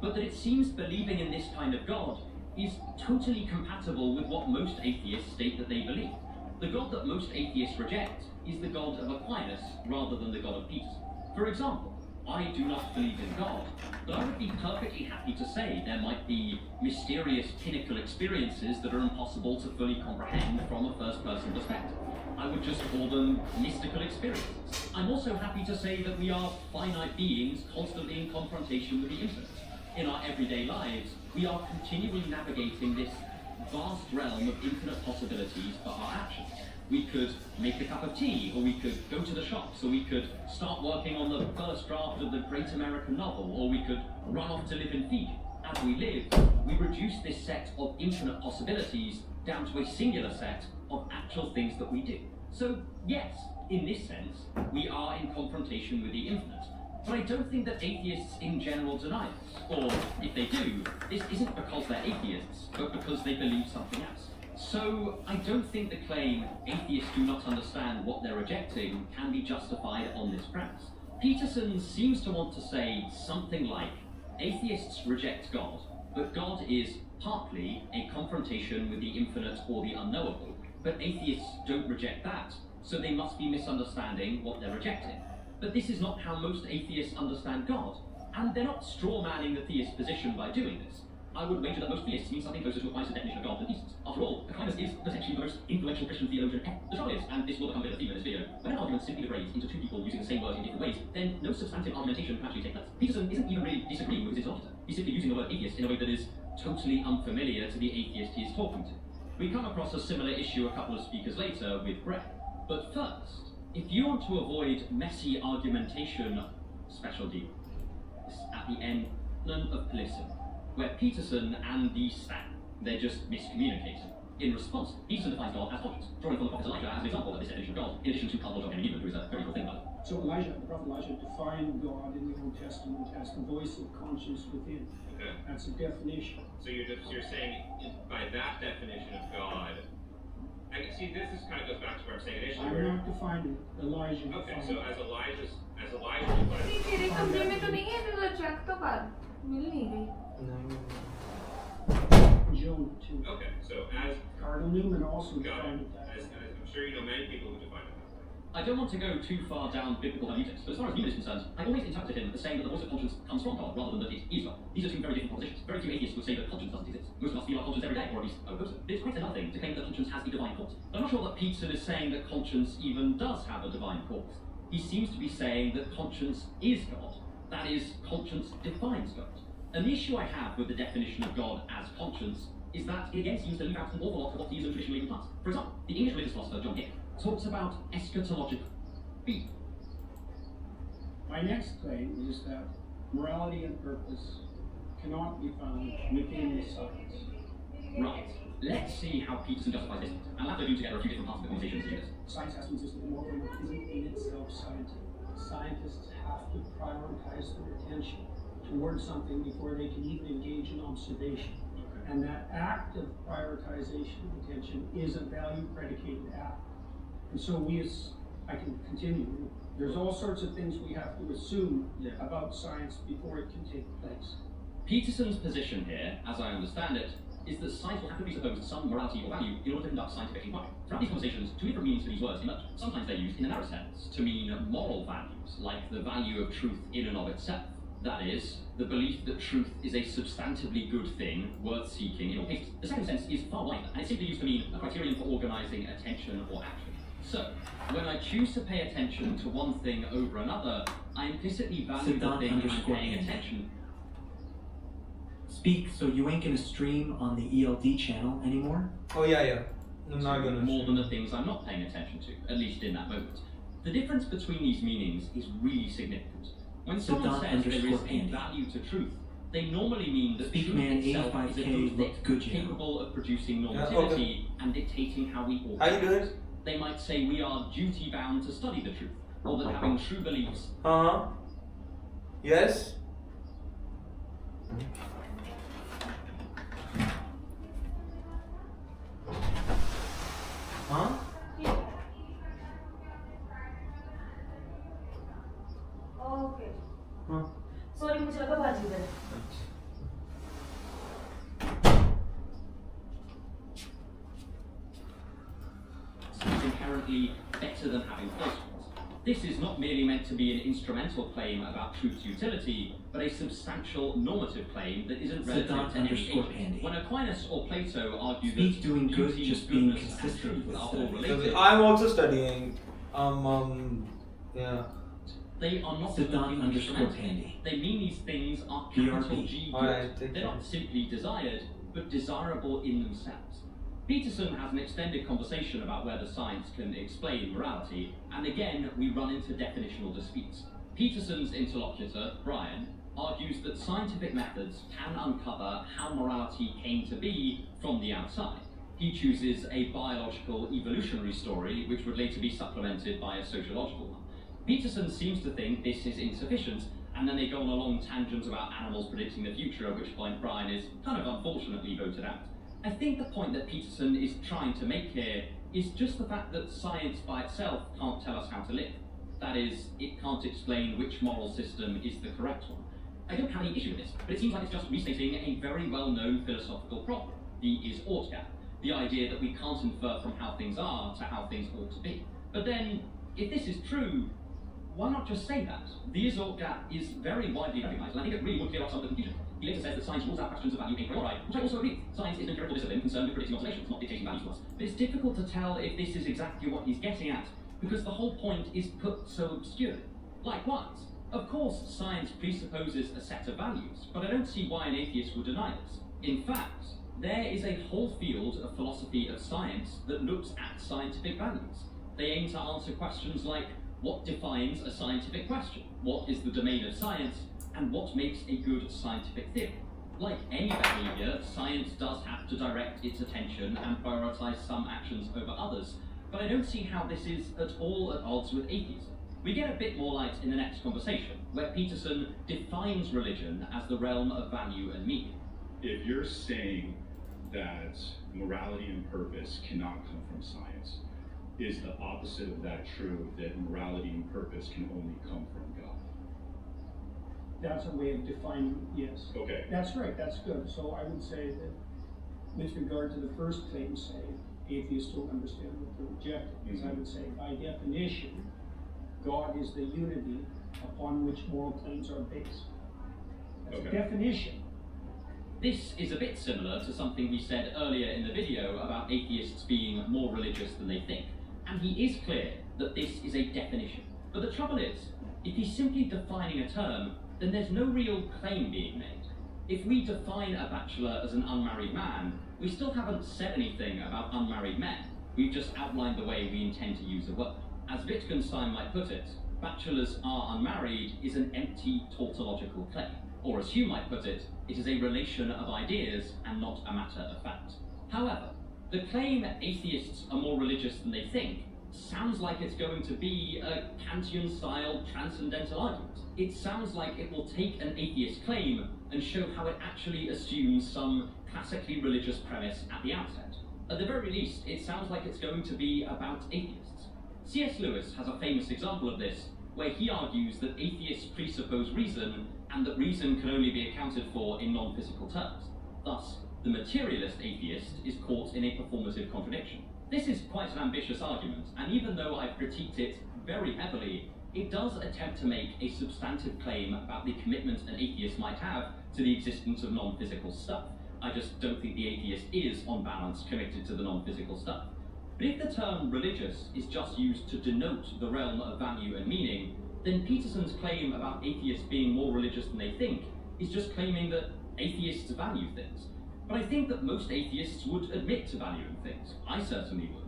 but that it seems believing in this kind of God is totally compatible with what most atheists state that they believe. The God that most atheists reject is the God of Aquinas rather than the God of peace. For example, I do not believe in God, but I would be perfectly happy to say there might be mysterious pinnacle experiences that are impossible to fully comprehend from a first-person perspective. I would just call them mystical experiences. I'm also happy to say that we are finite beings constantly in confrontation with the infinite. In our everyday lives, we are continually navigating this vast realm of infinite possibilities for our actions. We could make a cup of tea, or we could go to the shops, or we could start working on the first draft of the great American novel, or we could run off to live in Fiji. As we live, we reduce this set of infinite possibilities down to a singular set of actual things that we do. So, yes, in this sense, we are in confrontation with the infinite. But I don't think that atheists in general deny this. Or, if they do, this isn't because they're atheists, but because they believe something else. So, I don't think the claim, atheists do not understand what they're rejecting, can be justified on this premise. Peterson seems to want to say something like, atheists reject God, but God is partly a confrontation with the infinite or the unknowable, but atheists don't reject that, so they must be misunderstanding what they're rejecting. But this is not how most atheists understand God, and they're not straw-manning the theist position by doing this. I would wager that most theists mean something closer to Aquinas' definition of God than theists. After all, Aquinas is potentially the most influential Christian theologian ever. The trouble is, and this will become a bit of a theme in this video, when an argument simply degrades into two people using the same word in different ways, then no substantive argumentation can actually take place. Peterson isn't even really disagreeing with his interlocutor. He's simply using the word atheist in a way that is totally unfamiliar to the atheist he is talking to. We come across a similar issue a couple of speakers later with Brett. But first, if you want to avoid messy argumentation, special deal. It's at the end of Pelisson, where Peterson and the stack, they're just miscommunicating. In response, Peterson defines God as conscious, drawing from the prophet Elijah as an example of this definition of God, in addition to Carl Logos and Newman, who is a very cool thing about it. So Elijah, the prophet Elijah, defined God in the Old Testament as the voice of conscience within. Okay. That's a definition. So you're saying by that definition of God, I see this is kind of goes back to what I'm saying initially. I'm not defining Elijah. Okay, so as Elijah defined. तेरे कमरे में तो नहीं है तो check तो कर मिल नहीं गई. Jonah too. Okay, so as Cardinal Newman also defined it that. As I'm sure you know many people who define it that way. I don't want to go too far down biblical hermeneutics, but as far as Newman is concerned, I always interpreted him as saying that the voice of conscience comes from God rather than that it is God. These are two very different propositions. Very few atheists would say that conscience doesn't exist. Most of us feel our conscience every day, or at least oppose it. It's quite another thing to claim that conscience has a divine cause. I'm not sure that Peterson is saying that conscience even does have a divine cause. He seems to be saying that conscience is God. That is, conscience defines God. And the issue I have with the definition of God as conscience is that it again seems to leave out an awful lot of what theism traditionally implies. For example, the English religious philosopher John Hick talks about eschatological being. My next claim is that morality and purpose cannot be found within the science. Right. Let's see how Peterson justifies this. I'll have to do together a few different parts of the conversation to do this. Science has to exist in a world that isn't in itself scientific. Scientists have to prioritize their attention towards something before they can even engage in observation. And that act of prioritization of attention is a value-predicated act. And so I can continue. There's all sorts of things we have to assume about science before it can take place. Peterson's position here, as I understand it, is that science will have to presuppose some morality or value in order to conduct scientific inquiry. Throughout these conversations, two different meanings for these words emerge. Sometimes they're used in a narrow sense to mean moral values, like the value of truth in and of itself. That is, the belief that truth is a substantively good thing worth seeking in all cases. The second sense is far wider, and it's simply used to mean a criterion for organizing attention or action. So, when I choose to pay attention to one thing over another, I implicitly value the thing I'm paying attention. Speak, so you ain't gonna stream on the ELD channel anymore? Oh yeah. I'm not gonna. More than the things I'm not paying attention to, at least in that moment. The difference between these meanings is really significant. When someone says there is a value to truth, they normally mean that truth itself is a good thing, capable of producing normativity and dictating how we ought to act. They might say we are duty-bound to study the truth, or that having true beliefs... Yes? Huh? Okay. Sorry, मुझे लगा बाजी दे. inherently better than having false ones. This is not merely meant to be an instrumental claim about truth's utility, but a substantial normative claim that isn't relevant to any age. When Aquinas or Plato argue that doing good, beauty, just being goodness, and consistent truth with are all studies. related. I'm also studying. Yeah. They are not Siddhant simply instrumental. Pandy. They mean these things are capital G good. Alright, They're not simply desired, but desirable in themselves. Peterson has an extended conversation about whether science can explain morality, and again we run into definitional disputes. Peterson's interlocutor, Brian, argues that scientific methods can uncover how morality came to be from the outside. He chooses a biological evolutionary story, which would later be supplemented by a sociological one. Peterson seems to think this is insufficient, and then they go on a long tangent about animals predicting the future, at which point Brian is kind of unfortunately voted out. I think the point that Peterson is trying to make here is just the fact that science by itself can't tell us how to live. That is, it can't explain which moral system is the correct one. I don't have any issue with this, but it seems like it's just restating a very well-known philosophical problem, the is-ought gap, the idea that we can't infer from how things are to how things ought to be. But then, if this is true, why not just say that? The is-ought gap is very widely recognised, and I think it really would clear up some of the confusion. He later says that science rules out questions of value a priori, which I also agree. Science is an empirical discipline concerned with predicting observations, not dictating values to us. But it's difficult to tell if this is exactly what he's getting at, because the whole point is put so obscurely. Likewise, of course, science presupposes a set of values, but I don't see why an atheist would deny this. In fact, there is a whole field of philosophy of science that looks at scientific values. They aim to answer questions like, what defines a scientific question? What is the domain of science? And what makes a good scientific theory? Like any behaviour, science does have to direct its attention and prioritise some actions over others, but I don't see how this is at all at odds with atheism. We get a bit more light in the next conversation, where Peterson defines religion as the realm of value and meaning. If you're saying that morality and purpose cannot come from science, is the opposite of that true, that morality and purpose can only come from God? That's a way of defining, yes. Okay. That's right, that's good. So I would say that with regard to the first claim, say, atheists don't understand what they're rejecting. Because I would say, by definition, God is the unity upon which moral claims are based. That's a definition. This is a bit similar to something we said earlier in the video about atheists being more religious than they think. And he is clear that this is a definition. But the trouble is, if he's simply defining a term, then there's no real claim being made. If we define a bachelor as an unmarried man, we still haven't said anything about unmarried men. We've just outlined the way we intend to use the word. As Wittgenstein might put it, bachelors are unmarried is an empty tautological claim. Or as Hume might put it, it is a relation of ideas and not a matter of fact. However, the claim atheists are more religious than they think sounds like it's going to be a Kantian-style transcendental argument. It sounds like it will take an atheist claim and show how it actually assumes some classically religious premise at the outset. At the very least, it sounds like it's going to be about atheists. C.S. Lewis has a famous example of this, where he argues that atheists presuppose reason, and that reason can only be accounted for in non-physical terms. Thus, the materialist atheist is caught in a performative contradiction. This is quite an ambitious argument, and even though I've critiqued it very heavily, it does attempt to make a substantive claim about the commitment an atheist might have to the existence of non-physical stuff. I just don't think the atheist is, on balance, committed to the non-physical stuff. But if the term religious is just used to denote the realm of value and meaning, then Peterson's claim about atheists being more religious than they think is just claiming that atheists value things. But I think that most atheists would admit to valuing things. I certainly would.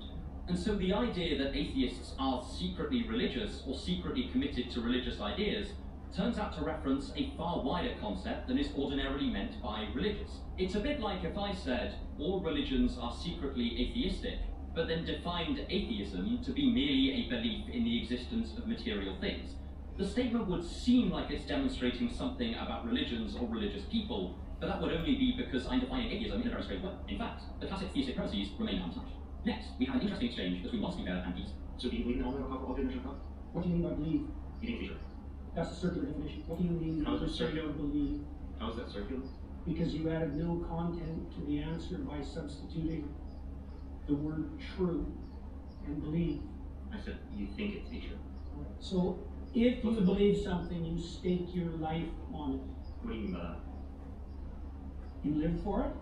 And so the idea that atheists are secretly religious or secretly committed to religious ideas turns out to reference a far wider concept than is ordinarily meant by religious. It's a bit like if I said all religions are secretly atheistic, but then defined atheism to be merely a belief in the existence of material things. The statement would seem like it's demonstrating something about religions or religious people, but that would only be because I'm defining atheism in a very strange way. In fact, the classic theistic premises remain untouched. Next, we have an interesting exchange between philosophy there and peace. So do you believe in all the God? What do you mean by believe? You mean feature. That's a circular definition. What do you mean How by is it circular? believe? How is that circular? Because you added no content to the answer by substituting the word true and believe. I said, you think it to be true. So, if you believe something, you stake your life on it. What do you mean by that? You live for it,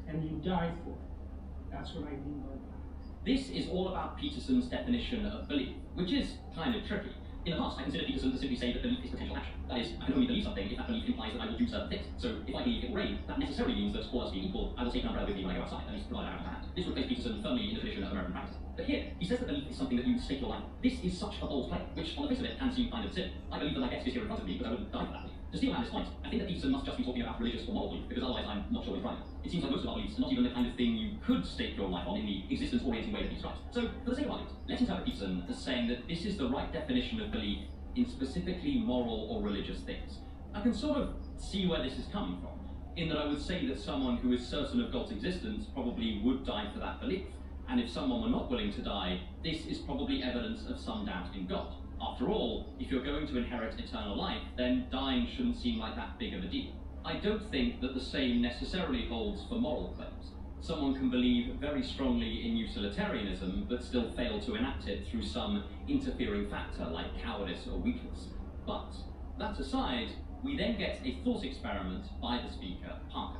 and you die for it. That's what I mean by that. This is all about Peterson's definition of belief, which is kind of tricky. In the past, I considered Peterson to simply say that belief is potential action. That is, I can only believe something if that belief implies that I will do certain things. So, if I believe it will rain, that necessarily means that, all else being equal, I will take an umbrella with me when I go outside, at least provided I have a hand. This would place Peterson firmly in the tradition of American practice. But here, he says that belief is something that you stake your life. This is such a bold claim, which on the face of it can seem kind of silly. I believe that my guest is here in front of me, but I wouldn't die for that belief. To steal on this point, I think that Peterson must just be talking about religious or moral belief, because otherwise I'm not sure he's right. It seems like most of our beliefs are not even the kind of thing you could stake your life on in the existence-orienting way that he describes. So, for the sake of argument, let's interpret Peterson as saying that this is the right definition of belief in specifically moral or religious things. I can sort of see where this is coming from, in that I would say that someone who is certain of God's existence probably would die for that belief, and if someone were not willing to die, this is probably evidence of some doubt in God. After all, if you're going to inherit eternal life, then dying shouldn't seem like that big of a deal. I don't think that the same necessarily holds for moral claims. Someone can believe very strongly in utilitarianism, but still fail to enact it through some interfering factor like cowardice or weakness. But, that aside, we then get a thought experiment by the speaker, Parker.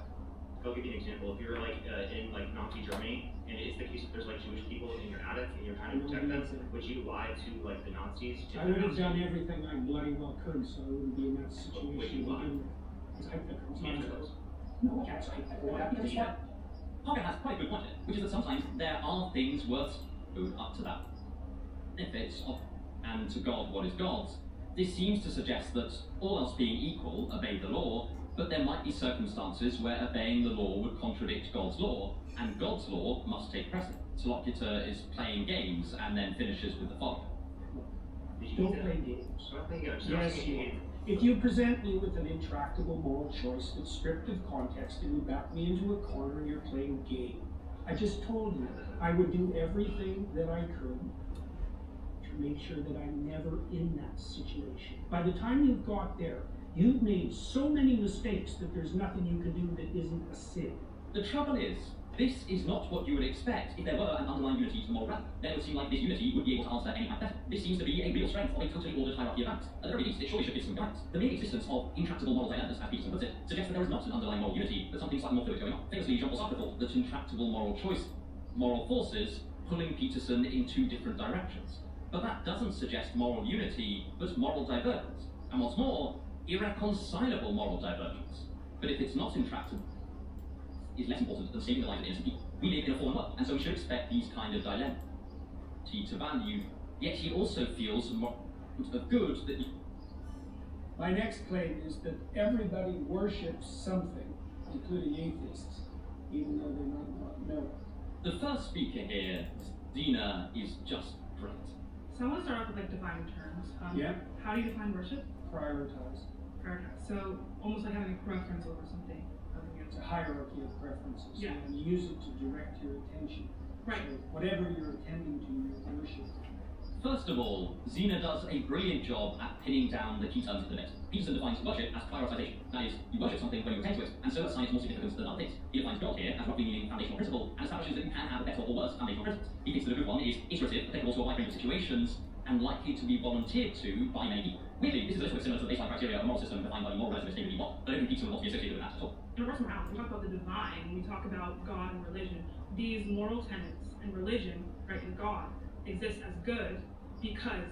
I'll give you an example. If you're in Nazi Germany, and it's the case that there's Jewish people in your attic and you're trying to protect them, would you lie to the Nazis? I would have done everything I bloody well could, so I wouldn't be in that situation. Would you lie? No, I can't. Parker has quite a good point here, which is that sometimes there are things worth up to that. If it's and to God what is God's, this seems to suggest that, all else being equal, obey the law, but there might be circumstances where obeying the law would contradict God's law, and God's law must take precedent. Interlocutor is playing games and then finishes with the following. Don't play games. I'm not playing games. Yes, you are. If you present me with an intractable moral choice that's stripped of context and you back me into a corner, you're playing game. I just told you I would do everything that I could to make sure that I'm never in that situation. By the time you've got there, you've made so many mistakes that there's nothing you can do that isn't a sin. The trouble is, this is not what you would expect if there were an underlying unity to moral reality. Then it would seem like this unity would be able to answer any hypothetical. This seems to be a real strength of a totally ordered hierarchy of values. At the very least, it surely should give some guidance. The mere existence of intractable moral dilemmas, as Peterson puts it, suggests that there is not an underlying moral unity, but something slightly more fluid going on. Famously, Jean-Paul Sartre thought that intractable moral forces pulling Peterson in two different directions. But that doesn't suggest moral unity, but moral divergence. And what's more, irreconcilable moral divergence. But if it's not intractable, is less important than saving the lives of innocent people. We live in a fallen world, and so we should expect these kind of dilemmas to value, yet he also feels of good that he... My next claim is that everybody worships something, including atheists, even though they might not know it. The first speaker here, Zena, is just great. So I want to start off with defining terms. Yeah. How do you define worship? Prioritize. So almost like having a preference over something. It's a hierarchy of preferences. Yeah. And you use it to direct your attention. Right. So whatever you're attending to, you worship. First of all, Zena does a brilliant job at pinning down the key terms of the debate. Peterson defines worship as prioritization. That is, you worship something when you attend to it, and so assigns more significance than other things. He defines God here as roughly meaning foundational principle, and establishes that you can have a better or worse foundational principles. He thinks that a good one is iterative, applicable to a wide range of situations, and likely to be volunteered to by many people. Weirdly, this is also similar to the baseline criteria of a moral system defined by the moral relativist David E. Watt, but I don't think Peterson would not be associated with that at all. In reverse morality, we talk about the divine, when we talk about God and religion. These moral tenets and religion, right, and God exist as good because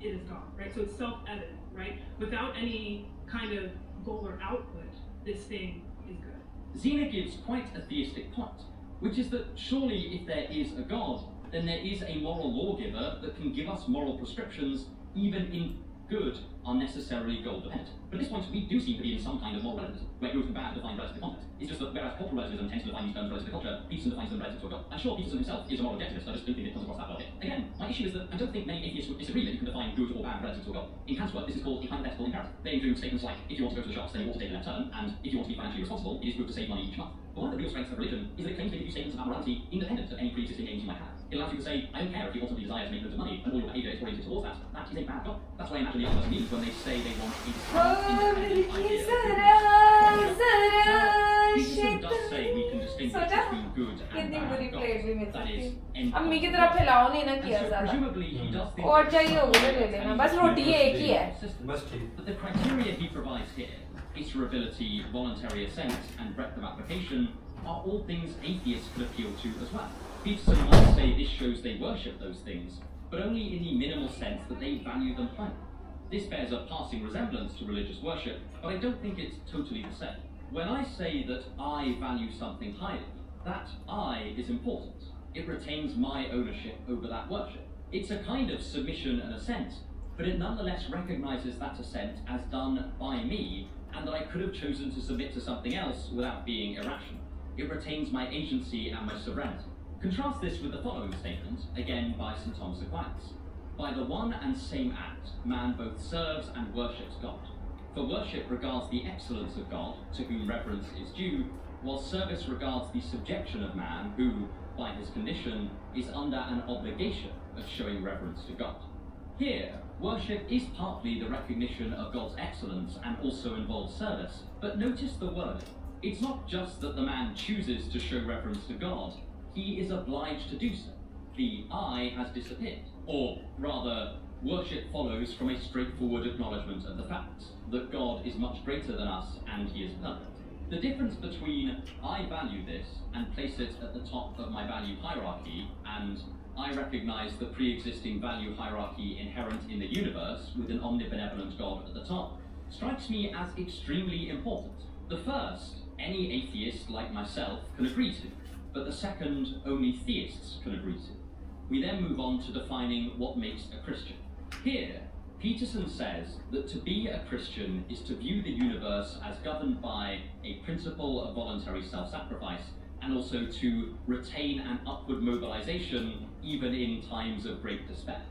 it is God, right? So it's self-evident, right? Without any kind of goal or output, this thing is good. Zena gives quite a theistic point, which is that surely if there is a God, then there is a moral lawgiver that can give us moral prescriptions, even in good are necessarily goal-dependent. But at this point, we do seem to be in some kind of moral relativism, where good and bad define relative to context. It's just that whereas cultural relativism tends to define these terms relative to culture, Peterson defines them relative to a God. I'm sure Peterson himself is a moral objectivist, I just don't think it comes across that well here. Again, my issue is that I don't think many atheists would disagree that you can define good or bad relative to a God. In Kant's work, this is called a hypothetical imperative. They include statements like, if you want to go to the shops, then you ought to take a left turn, and if you want to be financially responsible, it is good to save money each month. But one of the real strengths of religion is that it claims to give you statements about morality independent of any pre-existing aims you might have. It allows you to say, I don't care if you ultimately desire to make loads of money and all your behaviour is oriented towards that. That is a bad God. That's why I imagine the other person means when they say they want a independent Peterson does say we can distinguish between good and bad gods. That is, अम्मी की तरह फैलाओ नहीं ना किया ज़्यादा presumably he does think और चाहिए होगा तो ले लेना बस रोटी एक ही है But the criteria he provides here, iterability, voluntary assent, and breadth of application, are all things atheists could appeal to as well. Peterson might say this shows they worship those things, but only in the minimal sense that they value them highly. This bears a passing resemblance to religious worship, but I don't think it's totally the same. When I say that I value something highly, that I is important. It retains my ownership over that worship. It's a kind of submission and assent, but it nonetheless recognizes that assent as done by me, and that I could have chosen to submit to something else without being irrational. It retains my agency and my sovereignty. Contrast this with the following statement, again by St. Thomas Aquinas. By the one and same act, man both serves and worships God. For worship regards the excellence of God, to whom reverence is due, while service regards the subjection of man, who, by his condition, is under an obligation of showing reverence to God. Here, worship is partly the recognition of God's excellence and also involves service, but notice the wording. It's not just that the man chooses to show reverence to God, he is obliged to do so. The I has disappeared. Or, rather, worship follows from a straightforward acknowledgement of the facts, that God is much greater than us and he is perfect. The difference between I value this and place it at the top of my value hierarchy and I recognize the pre-existing value hierarchy inherent in the universe with an omnibenevolent God at the top strikes me as extremely important. The first, any atheist like myself can agree to, but the second, only theists can agree to. We then move on to defining what makes a Christian. Here, Peterson says that to be a Christian is to view the universe as governed by a principle of voluntary self-sacrifice and also to retain an upward mobilization even in times of great despair.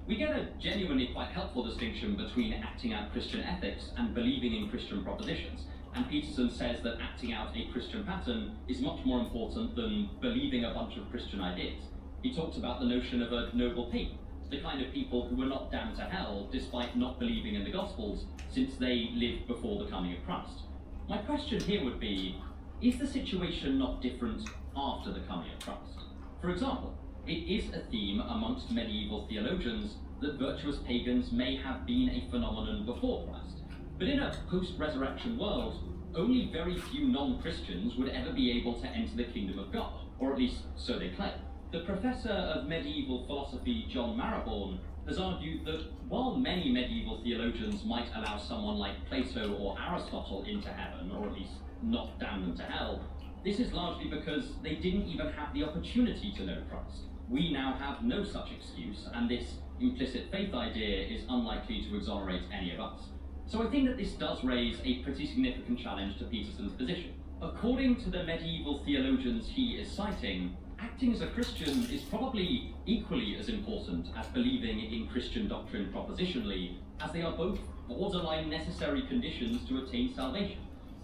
We get a genuinely quite helpful distinction between acting out Christian ethics and believing in Christian propositions, and Peterson says that acting out a Christian pattern is much more important than believing a bunch of Christian ideas. He talks about the notion of a noble pagan, the kind of people who were not damned to hell despite not believing in the Gospels, since they lived before the coming of Christ. My question here would be, is the situation not different after the coming of Christ? For example, it is a theme amongst medieval theologians that virtuous pagans may have been a phenomenon before Christ. But in a post-resurrection world, only very few non-Christians would ever be able to enter the kingdom of God, or at least so they claim. The professor of medieval philosophy, John Marrowborn, has argued that while many medieval theologians might allow someone like Plato or Aristotle into heaven, or at least not damn them to hell, this is largely because they didn't even have the opportunity to know Christ. We now have no such excuse, and this implicit faith idea is unlikely to exonerate any of us. So I think that this does raise a pretty significant challenge to Peterson's position. According to the medieval theologians he is citing, acting as a Christian is probably equally as important as believing in Christian doctrine propositionally, as they are both borderline necessary conditions to attain salvation.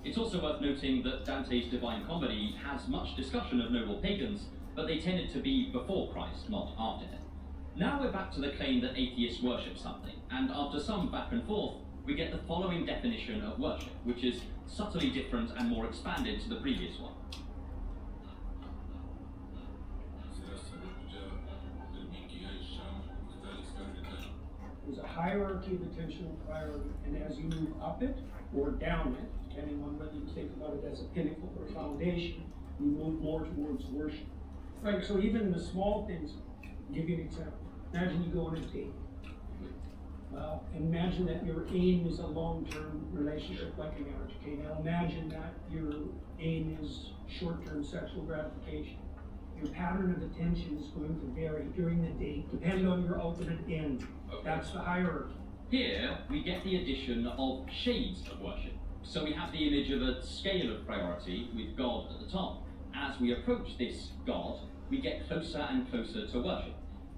It's also worth noting that Dante's Divine Comedy has much discussion of noble pagans, but they tended to be before Christ, not after him. Now we're back to the claim that atheists worship something, and after some back and forth, we get the following definition of worship, which is subtly different and more expanded to the previous one. There's a hierarchy of attentional priority, and as you move up it or down it, depending on whether you think about it as a pinnacle or a foundation, you move more towards worship. Right, so even the small things, I'll give you an example. Imagine you go on a date. Well, imagine that your aim is a long-term relationship like a marriage. Okay, now imagine that your aim is short-term sexual gratification. Your pattern of attention is going to vary during the date, depending on your ultimate end. Okay. That's the hierarchy. Here, we get the addition of shades of worship. So we have the image of a scale of priority with God at the top. As we approach this God, we get closer and closer to worship.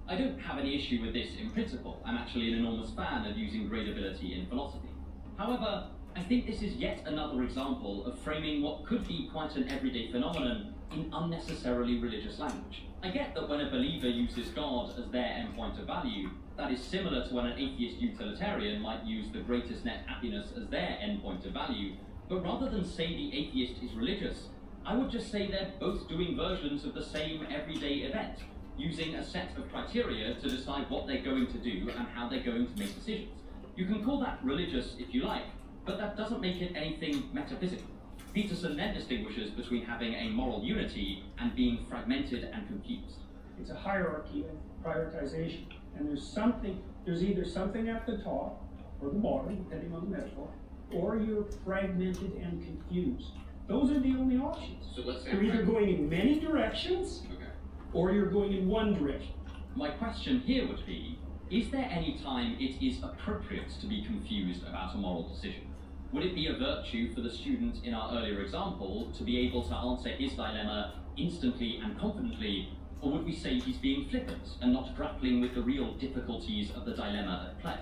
I don't have any issue with this in principle. I'm actually an enormous fan of using gradability in philosophy. However, I think this is yet another example of framing what could be quite an everyday phenomenon in unnecessarily religious language. I get that when a believer uses God as their endpoint of value, That is similar to when an atheist utilitarian might use the greatest net happiness as their endpoint of value, but rather than say the atheist is religious, I would just say they're both doing versions of the same everyday event, using a set of criteria to decide what they're going to do and how they're going to make decisions. You can call that religious if you like, but that doesn't make it anything metaphysical. Peterson then distinguishes between having a moral unity and being fragmented and confused. It's a hierarchy of prioritization, and there's either something at the top, or the bottom, depending on the metaphor, or you're fragmented and confused. Those are the only options. So let's say you're either going in many directions, or you're going in one direction. My question here would be, is there any time it is appropriate to be confused about a moral decision? Would it be a virtue for the student in our earlier example to be able to answer his dilemma instantly and confidently, or would we say he's being flippant and not grappling with the real difficulties of the dilemma at play?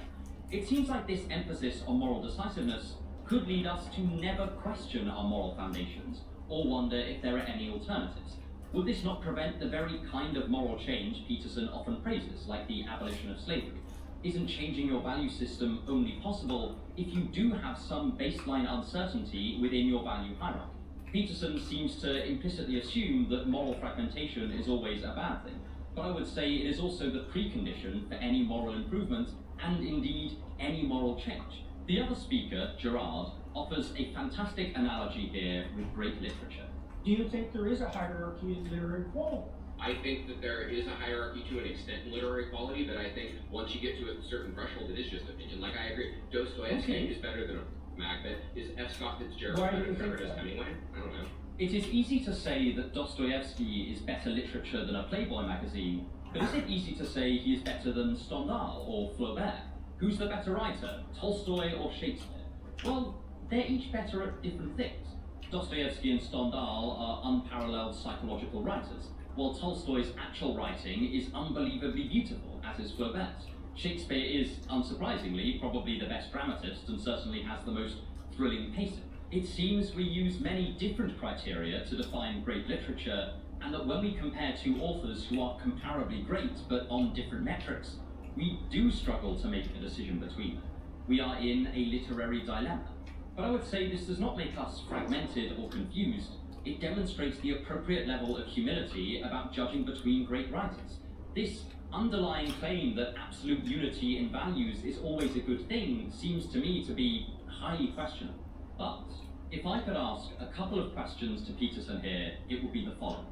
It seems like this emphasis on moral decisiveness could lead us to never question our moral foundations or wonder if there are any alternatives. Would this not prevent the very kind of moral change Peterson often praises, like the abolition of slavery? Isn't changing your value system only possible if you do have some baseline uncertainty within your value hierarchy? Peterson seems to implicitly assume that moral fragmentation is always a bad thing, but I would say it is also the precondition for any moral improvement and indeed any moral change. The other speaker, Gerard, offers a fantastic analogy here with great literature. Do you think there is a hierarchy in literary quality? I think that there is a hierarchy to an extent in literary quality, but I think once you get to a certain threshold, it is just opinion. Like, I agree, Dostoevsky is better than a Macbeth. Is F. Scott Fitzgerald better than Ernest Hemingway? I don't know. It is easy to say that Dostoevsky is better literature than a Playboy magazine, but is it easy to say he is better than Stendhal or Flaubert? Who's the better writer, Tolstoy or Shakespeare? Well, they're each better at different things. Dostoevsky and Stendhal are unparalleled psychological writers, while Tolstoy's actual writing is unbelievably beautiful, as is Flaubert's. Shakespeare is, unsurprisingly, probably the best dramatist and certainly has the most thrilling pacing. It seems we use many different criteria to define great literature, and that when we compare two authors who are comparably great but on different metrics, we do struggle to make a decision between them. We are in a literary dilemma. But I would say this does not make us fragmented or confused. It demonstrates the appropriate level of humility about judging between great writers. This underlying claim that absolute unity in values is always a good thing seems to me to be highly questionable. But if I could ask a couple of questions to Peterson here, it would be the following.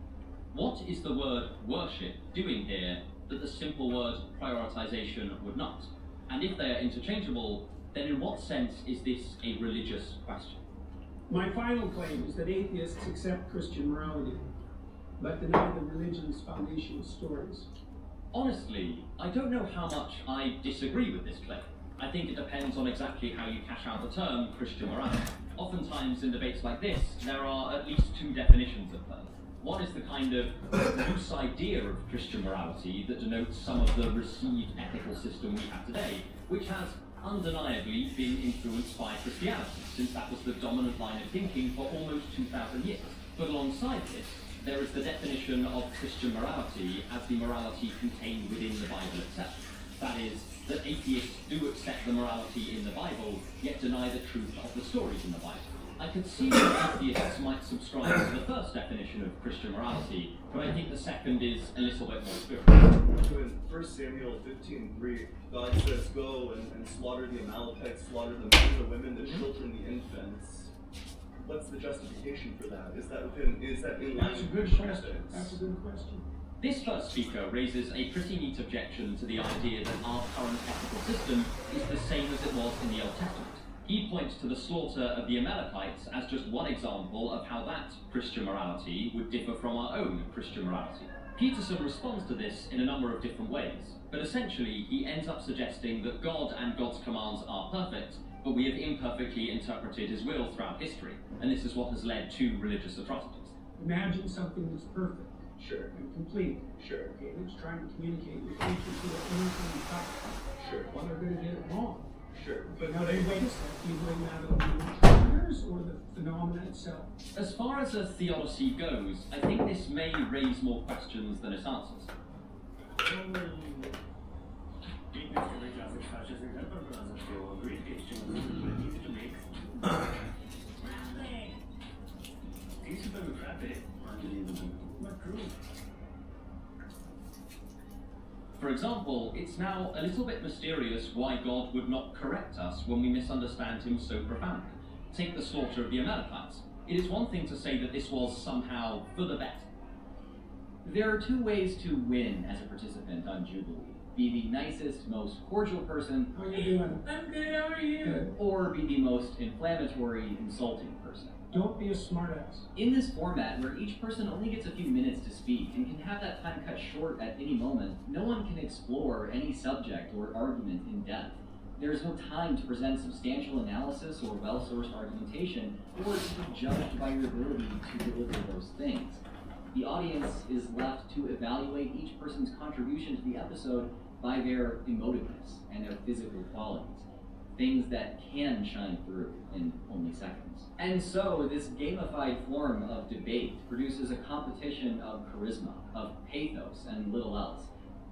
What is the word worship doing here that the simple word prioritization would not? And if they are interchangeable, then in what sense is this a religious question? My final claim is that atheists accept Christian morality, but deny the religion's foundational stories. Honestly, I don't know how much I disagree with this claim. I think it depends on exactly how you cash out the term Christian morality. Oftentimes in debates like this, there are at least two definitions of both. One is the kind of loose idea of Christian morality that denotes some of the received ethical system we have today, which has undeniably been influenced by Christianity, since that was the dominant line of thinking for almost 2,000 years. But alongside this, there is the definition of Christian morality as the morality contained within the Bible itself. That is, that atheists do accept the morality in the Bible, yet deny the truth of the stories in the Bible. I could see that atheists might subscribe to the first definition of Christian morality, but I think the second is a little bit more spiritual. So in 1 Samuel 15:3, God says, "Go and slaughter the Amalekites, slaughter the men, the women, the children, the infants." What's the justification for that? Is that in line? That's a good question. That's a good question. This first speaker raises a pretty neat objection to the idea that our current ethical system is the same as it was in the Old Testament. He points to the slaughter of the Amalekites as just one example of how that Christian morality would differ from our own Christian morality. Peterson responds to this in a number of different ways, but essentially he ends up suggesting that God and God's commands are perfect, but we have imperfectly interpreted his will throughout history, and this is what has led to religious atrocities. Imagine something that's perfect. Sure. And complete. Sure. Okay, it's trying to communicate with creatures who are anything but. Sure. Well, they're going to get it wrong. Sure. But now they wait a second. Do you blame that on the interpreters or the phenomena itself? As far as a theodicy goes, I think this may raise more questions than it answers. For example, it's now a little bit mysterious why God would not correct us when we misunderstand him so profoundly. Take the slaughter of the Amalekites. It is one thing to say that this was somehow for the bet. There are two ways to win as a participant on Jubilee. Be the nicest, most cordial person. How are you doing? I'm good, how are you? Or be the most inflammatory, insulting person. Don't be a smartass. In this format, where each person only gets a few minutes to speak and can have that time cut short at any moment, no one can explore any subject or argument in depth. There is no time to present substantial analysis or well-sourced argumentation, or to be judged by your ability to deliver those things. The audience is left to evaluate each person's contribution to the episode by their emotiveness and their physical qualities, things that can shine through in only seconds. And so this gamified form of debate produces a competition of charisma, of pathos, and little else.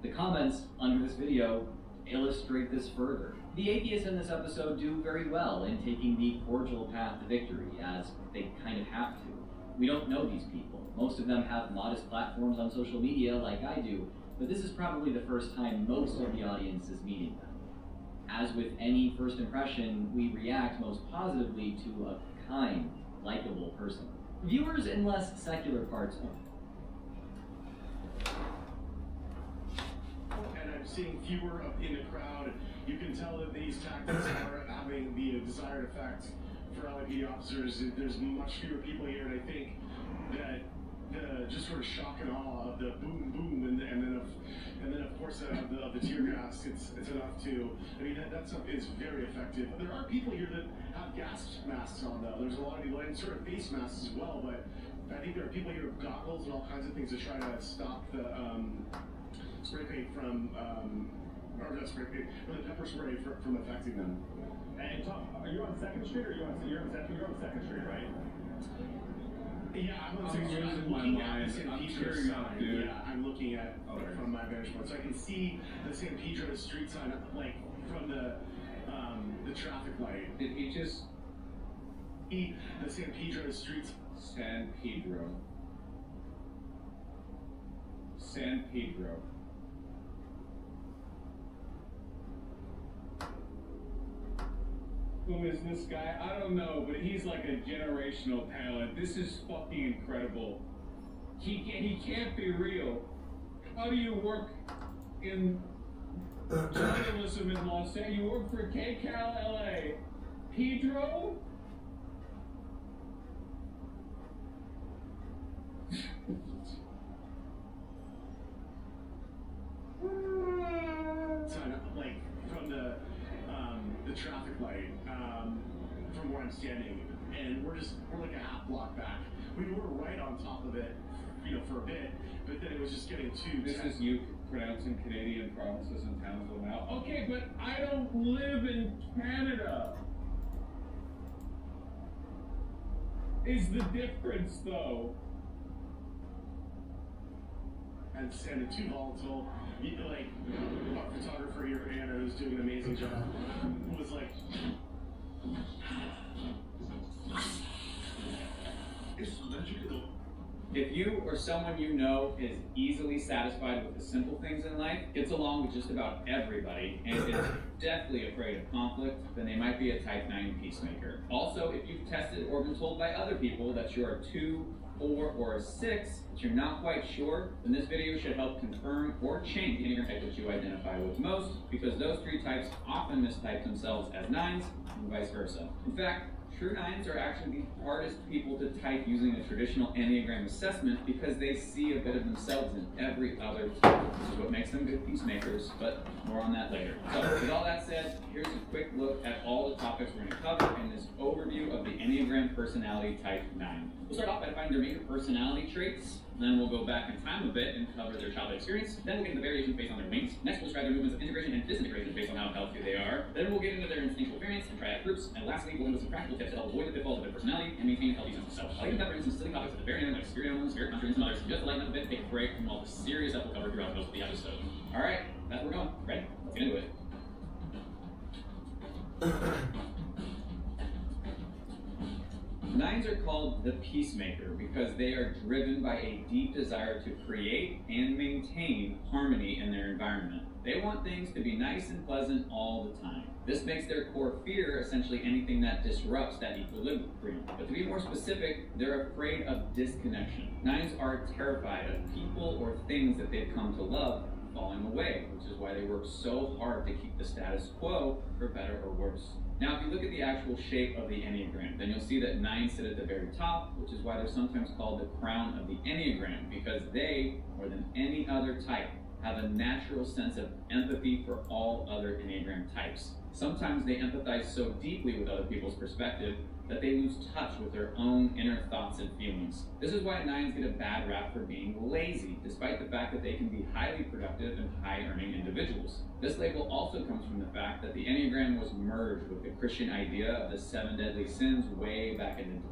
The comments under this video illustrate this further. The atheists in this episode do very well in taking the cordial path to victory, as they kind of have to. We don't know these people. Most of them have modest platforms on social media like I do, but this is probably the first time most of the audience is meeting them. As with any first impression, we react most positively to a kind, likable person. Viewers in less secular parts of and I'm seeing fewer up in the crowd. You can tell that these tactics are having the desired effect for LAPD officers. There's much fewer people here, and I think that the just sort of shock and awe of the boom, boom, and then of course of the tear gas, it's enough to. I mean that stuff is very effective. There are people here that have gas masks on though. There's a lot of people and sort of face masks as well, but I think there are people here with goggles and all kinds of things to try to stop the spray paint from or not spray paint, or the pepper spray from affecting them. And Tom, are you on 2nd Street or you're on 2nd Street, right? Yeah, I'm on 2nd Street. I'm looking at the San Pedro sign. Yeah, I'm looking at from my vantage point, so I can see the San Pedro street sign like from the traffic light. Did he just the San Pedro street? San Pedro. San Pedro. Who is this guy? I don't know, but he's like a generational talent. This is fucking incredible. He can't be real. How do you work in journalism in Los Angeles? You work for KCAL LA. Pedro? Sign up like from the traffic light from where I'm standing, and we're like a half block back. We were right on top of it, for a bit, but then it was just getting too. This is you pronouncing Canadian provinces and Townsville now. Okay, but I don't live in Canada. Is the difference though? And sounded too volatile. Like our photographer here, Anna, who's doing an amazing job, was like, "It's magical." If you or someone you know is easily satisfied with the simple things in life, gets along with just about everybody, and is deathly afraid of conflict, then they might be a type 9 peacemaker. Also, if you've tested or been told by other people that you're a 2, 4, or a 6, but you're not quite sure, then this video should help confirm or change the Enneagram type that you identify with most, because those 3 types often mistype themselves as 9s, and vice versa. In fact, true 9s are actually the hardest people to type using a traditional Enneagram assessment because they see a bit of themselves in every other type. This is what makes them good peacemakers, but more on that later. So, with all that said, here's a quick look at all the topics we're going to cover in this overview of the Enneagram personality type 9. We'll We'll start off by defining their major personality traits. Then we'll go back in time a bit and cover their childhood experience. Then we'll get into the variations based on their wings. Next, we'll describe their movements of integration and disintegration based on how healthy they are. Then we'll get into their instinctual variants and triad groups. And lastly, we'll end with some practical tips to help avoid the pitfalls of their personality and maintain a healthy sense of self. I'll even cover in some silly topics at the very end, like spirit animals, spirit country, and some others, just to lighten up a bit, take a break from all the serious stuff we'll cover throughout most of the episode. Alright, that's where we're going. Ready? Let's get into it. Nines are called the peacemaker because they are driven by a deep desire to create and maintain harmony in their environment. They want things to be nice and pleasant all the time. This makes their core fear essentially anything that disrupts that equilibrium. But to be more specific, they're afraid of disconnection. Nines are terrified of people or things that they've come to love falling away, which is why they work so hard to keep the status quo, for better or worse. Now, if you look at the actual shape of the Enneagram, then you'll see that 9s sit at the very top, which is why they're sometimes called the crown of the Enneagram, because they, more than any other type, have a natural sense of empathy for all other Enneagram types. Sometimes they empathize so deeply with other people's perspective that they lose touch with their own inner thoughts and feelings. This is why 9s get a bad rap for being lazy, despite the fact that they can be highly productive and high-earning individuals. This label also comes from the fact that the Enneagram was merged with the Christian idea of the 7 deadly sins way back in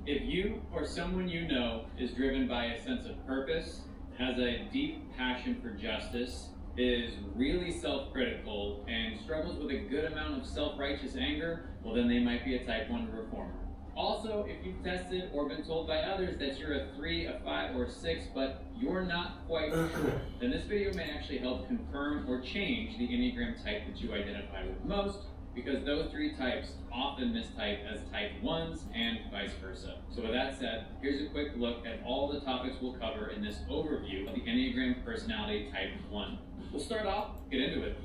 the... If you or someone you know is driven by a sense of purpose, has a deep passion for justice, is really self-critical, and struggles with a good amount of self-righteous anger, well then they might be a type 1 reformer. Also, if you've tested or been told by others that you're a 3, a 5, or a 6, but you're not quite sure, then this video may actually help confirm or change the Enneagram type that you identify with most, because those 3 types often mistype as type 1s and vice versa. So with that said, here's a quick look at all the topics we'll cover in this overview of the Enneagram personality type 1. We'll start off, get into it.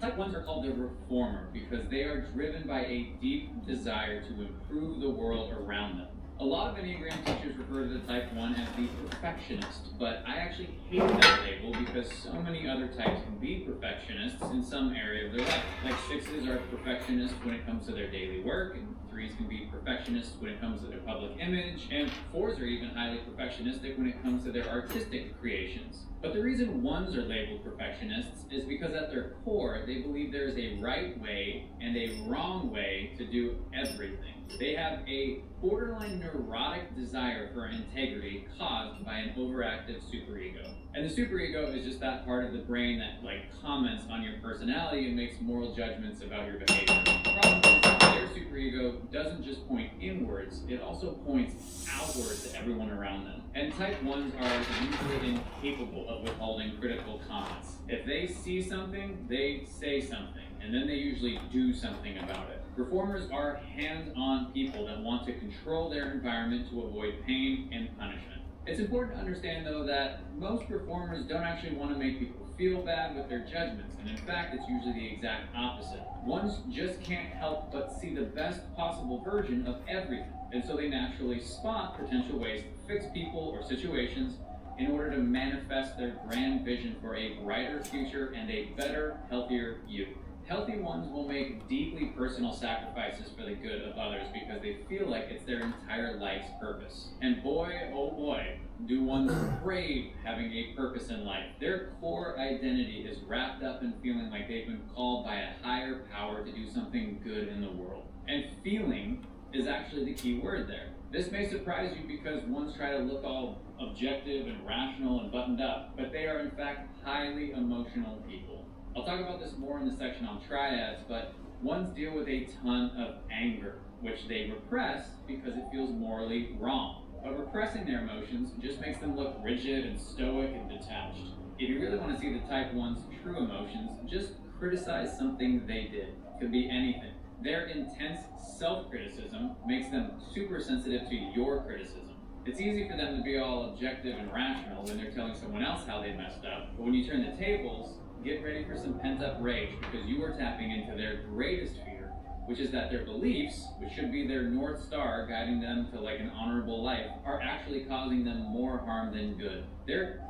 Type 1s are called the reformer because they are driven by a deep desire to improve the world around them. A lot of Enneagram teachers refer to the type 1 as the perfectionist, but I actually hate that label because so many other types can be perfectionists in some area of their life. Like 6s are perfectionists when it comes to their daily work, and 3s can be perfectionists when it comes to their public image, and 4s are even highly perfectionistic when it comes to their artistic creations. But the reason 1s are labeled perfectionists is because at their core, they believe there is a right way and a wrong way to do everything. They have a borderline neurotic desire for integrity caused by an overactive superego. And the superego is just that part of the brain that comments on your personality and makes moral judgments about your behavior. The problem is that their superego doesn't just point inwards, it also points outwards to everyone around them. And type 1s are usually incapable of withholding critical comments. If they see something, they say something, and then they usually do something about it. Reformers are hands-on people that want to control their environment to avoid pain and punishment. It's important to understand, though, that most reformers don't actually want to make people feel bad with their judgments, and in fact, it's usually the exact opposite. 1s just can't help but see the best possible version of everything, and so they naturally spot potential ways to fix people or situations in order to manifest their grand vision for a brighter future and a better, healthier you. Healthy 1s will make deeply personal sacrifices for the good of others because they feel like it's their entire life's purpose. And boy, oh boy, do 1s crave having a purpose in life. Their core identity is wrapped up in feeling like they've been called by a higher power to do something good in the world. And feeling is actually the key word there. This may surprise you because 1s try to look all objective and rational and buttoned up, but they are in fact highly emotional people. I'll talk about this more in the section on triads, but 1s deal with a ton of anger, which they repress because it feels morally wrong. But repressing their emotions just makes them look rigid and stoic and detached. If you really want to see the type 1's true emotions, just criticize something they did. It could be anything. Their intense self-criticism makes them super sensitive to your criticism. It's easy for them to be all objective and rational when they're telling someone else how they messed up. But when you turn the tables, get ready for some pent-up rage because you are tapping into their greatest fear, which is that their beliefs, which should be their North Star guiding them to an honorable life, are actually causing them more harm than good. They're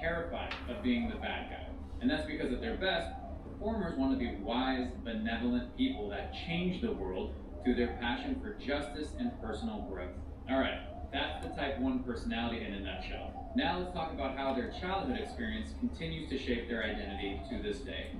terrified of of being the bad guy. And that's because at their best, performers want to be wise, benevolent people that change the world through their passion for justice and personal growth. Alright, that's the type 1 personality in a nutshell. Now let's talk about how their childhood experience continues to shape their identity to this day.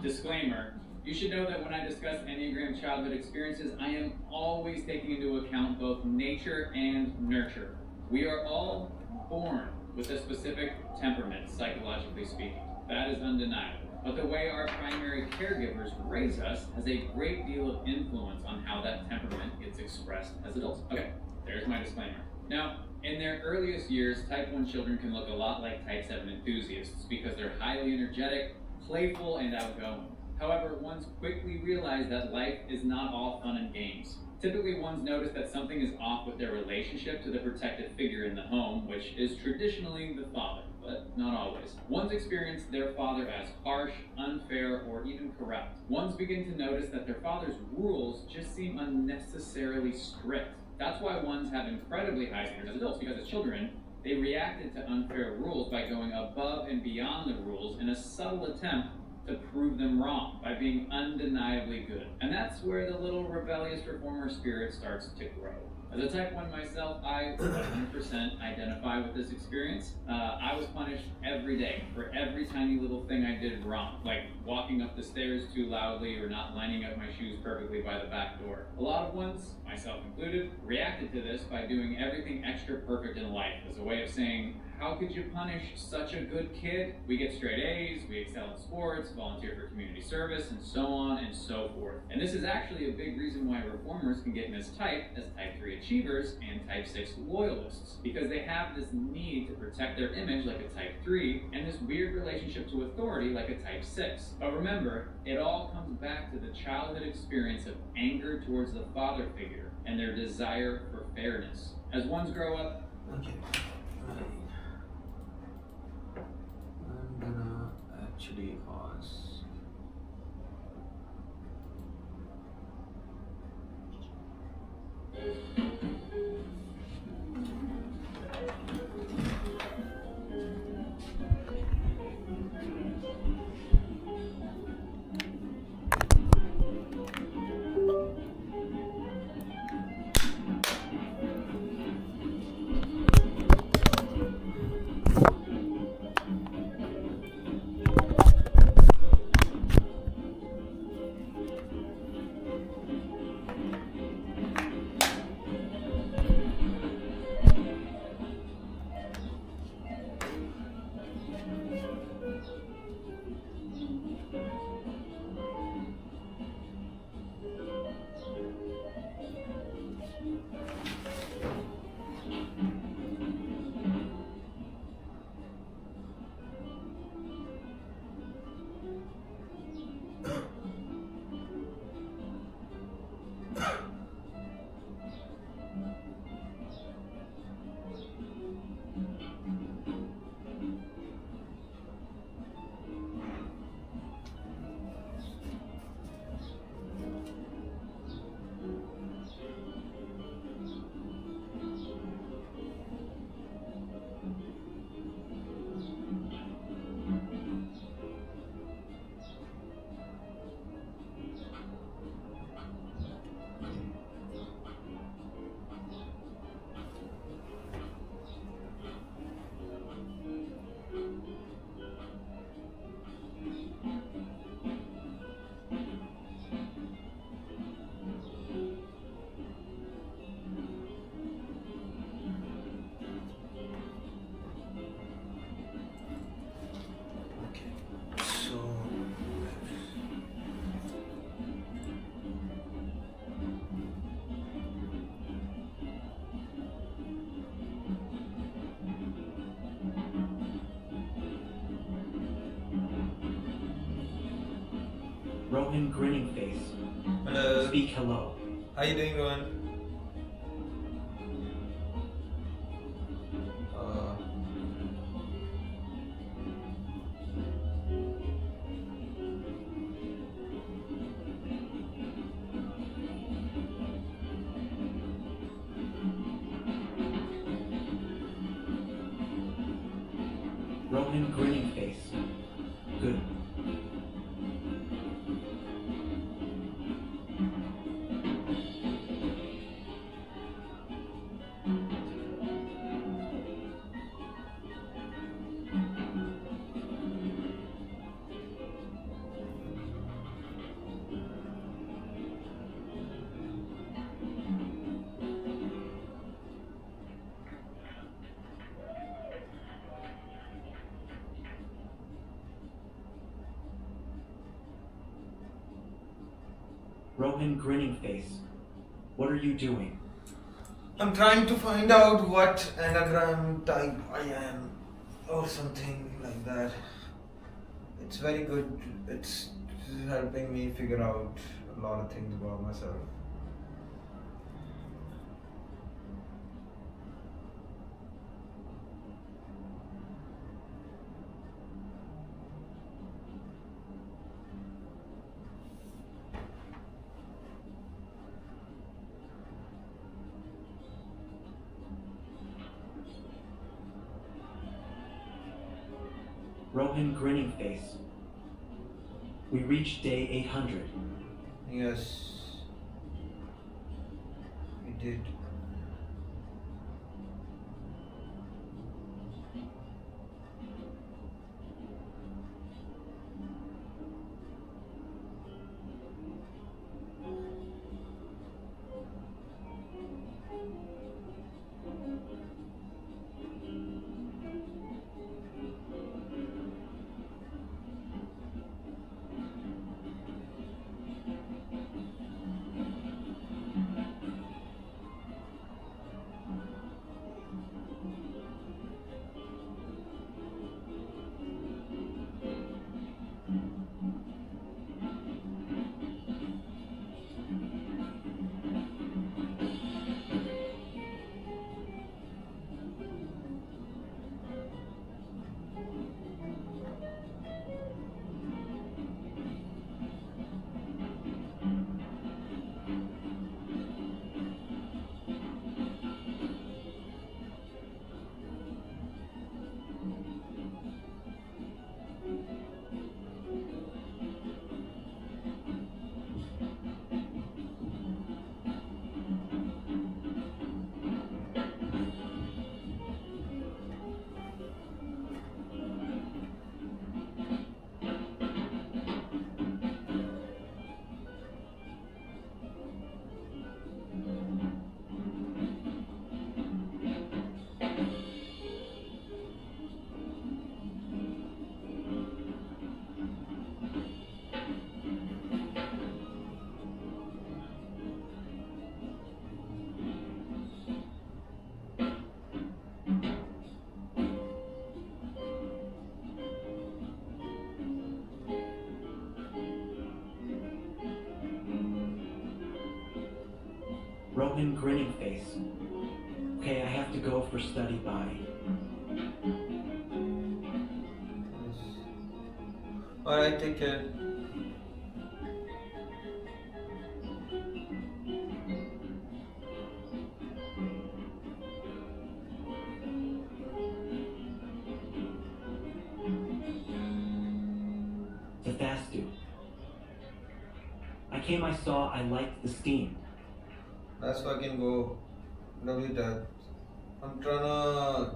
Disclaimer, you should know that when I discuss Enneagram childhood experiences, I am always taking into account both nature and nurture. We are all born with a specific temperament, psychologically speaking. That is undeniable. But the way our primary caregivers raise us has a great deal of influence on how that temperament gets expressed as adults. Okay, there's my disclaimer. Now, in their earliest years, type 1 children can look a lot like type 7 enthusiasts because they're highly energetic, playful, and outgoing. However, ones quickly realize that life is not all fun and games. Typically, ones notice that something is off with their relationship to the protective figure in the home, which is traditionally the father, but not always. Ones experience their father as harsh, unfair, or even corrupt. Ones begin to notice that their father's rules just seem unnecessarily strict. That's why ones have incredibly high standards as adults, because as children, they reacted to unfair rules by going above and beyond the rules in a subtle attempt to prove them wrong by being undeniably good. And that's where the little rebellious reformer spirit starts to grow. As a type 1 myself, I 100% identify with this experience. I was punished every day for every tiny little thing I did wrong, like walking up the stairs too loudly or not lining up my shoes perfectly by the back door. A lot of ones, myself included, reacted to this by doing everything extra perfect in life as a way of saying, how could you punish such a good kid? We get straight A's, we excel in sports, volunteer for community service, and so on and so forth. And this is actually a big reason why reformers can get mistyped as type 3 achievers and type 6 loyalists, because they have this need to protect their image like a type 3 and this weird relationship to authority like a type 6. But remember, it all comes back to the childhood experience of anger towards the father figure and their desire for fairness. As ones grow up, I'm gonna actually pause. Rohan grinning face. Hello. Speak hello. How you doing, Rohan? Rohan grinning face. Good. Rohan grinning face. What are you doing? I'm trying to find out what anagram type I am, or something like that. It's very good. It's helping me figure out a lot of things about myself. Rohan grinning face. We reached day 800. Yes, we did. Rohan grinning face. Okay, I have to go for study by. Alright, take care. The Fastu. I came, I saw, I liked the steam. Let's fucking go. W that. I'm trying to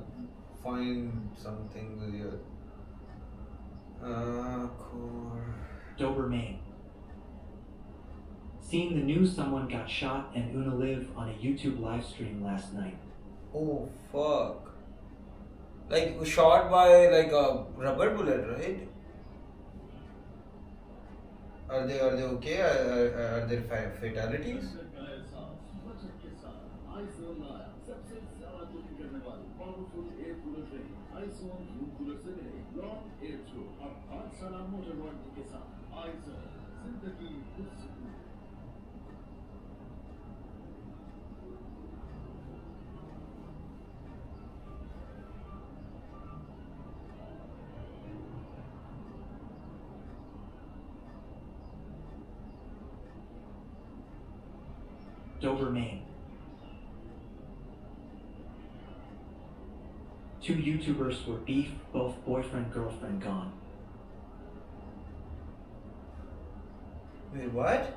find something here. Core. Doberman. Seeing the news someone got shot and Una live on a YouTube live stream last night. Oh fuck. Like shot by like a rubber bullet, right? Are they okay? Are there fatalities? Doberman. 2 YouTubers were beef, both boyfriend-girlfriend gone. Wait, what?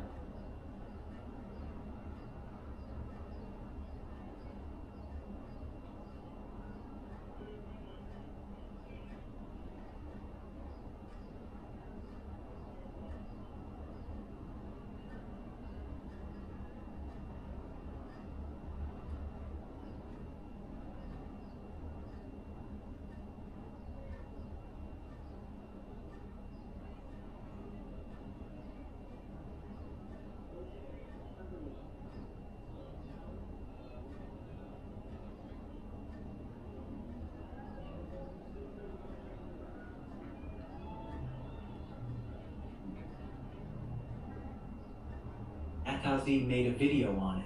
Atazi made a video on it.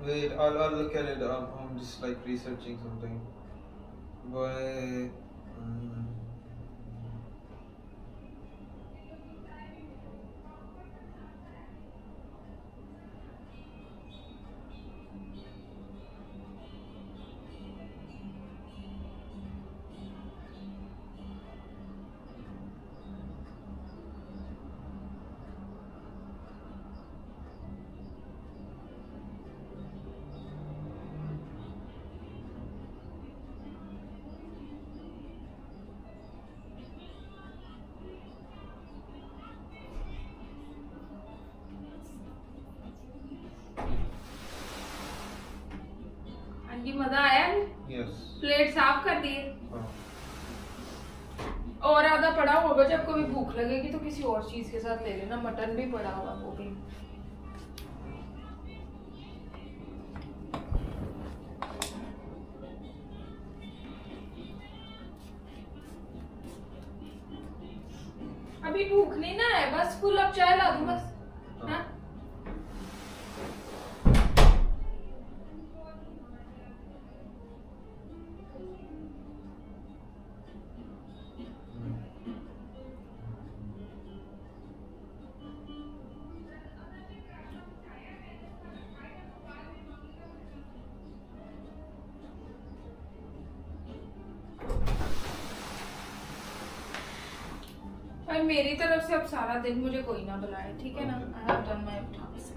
Wait, I'll look at it. I'm just like researching something. Boy. Aunty मजा आया? Yes. Plate साफ कर दिए? और आधा पड़ा होगा, जब कभी भूख लगेगी तो किसी और चीज के साथ ले लेना, मटन भी पड़ा होगा वो भी। अभी भूख नहीं ना है, बस फुल अब चाय ला दूं बस। हाँ? भाई मेरी तरफ से अब सारा दिन मुझे कोई ना बुलाए, ठीक है ना? I have done my task.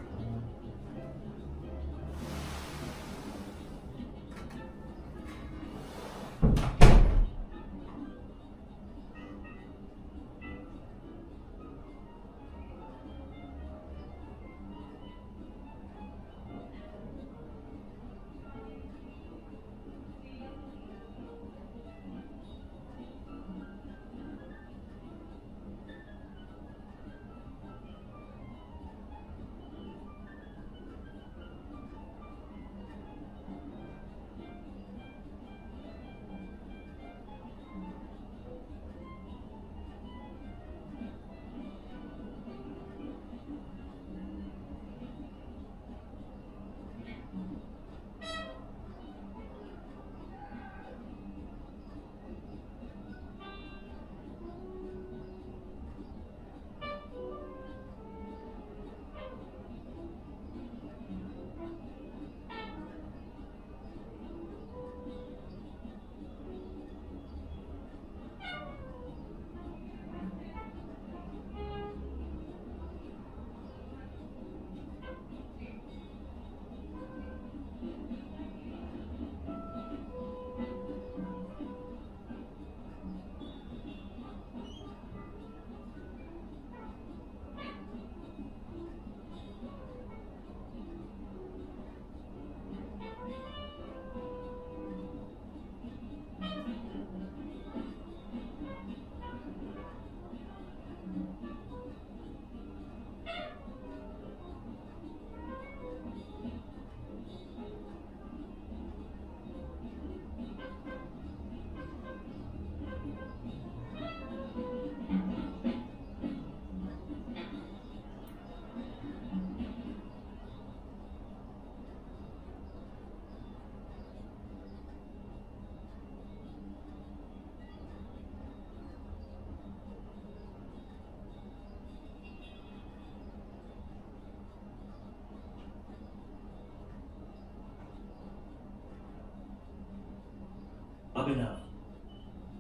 Up enough.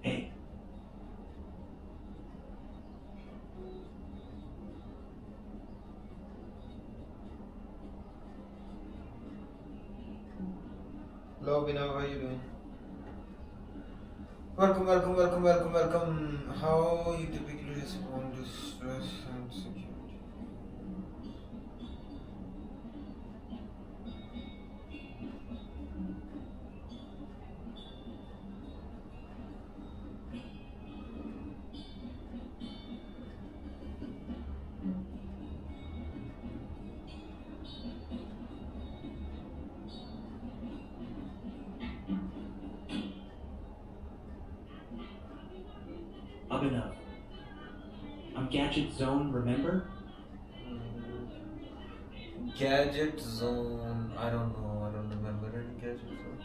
Hey. Hello, Bina, how are you doing? Welcome, welcome, welcome, welcome, welcome. How you typically respond to stress and security? Up enough. I'm Gadget Zone, remember? Gadget zone. I don't know. I don't remember any gadget zone.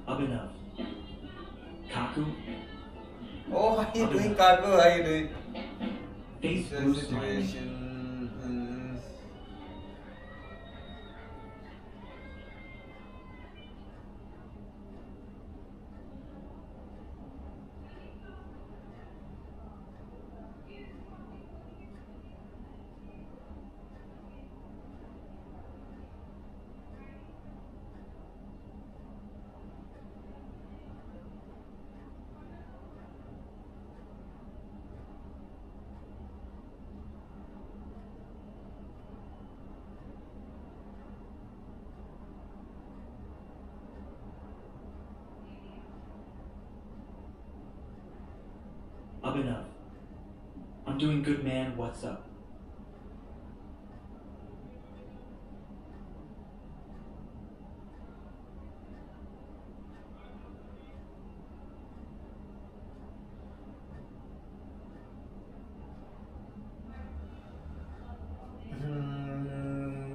Up enough. Kaku? Oh, how you doing, Kaku? How you doing? Face The blue smiley. situation is... Up enough. I'm doing good, man. What's up?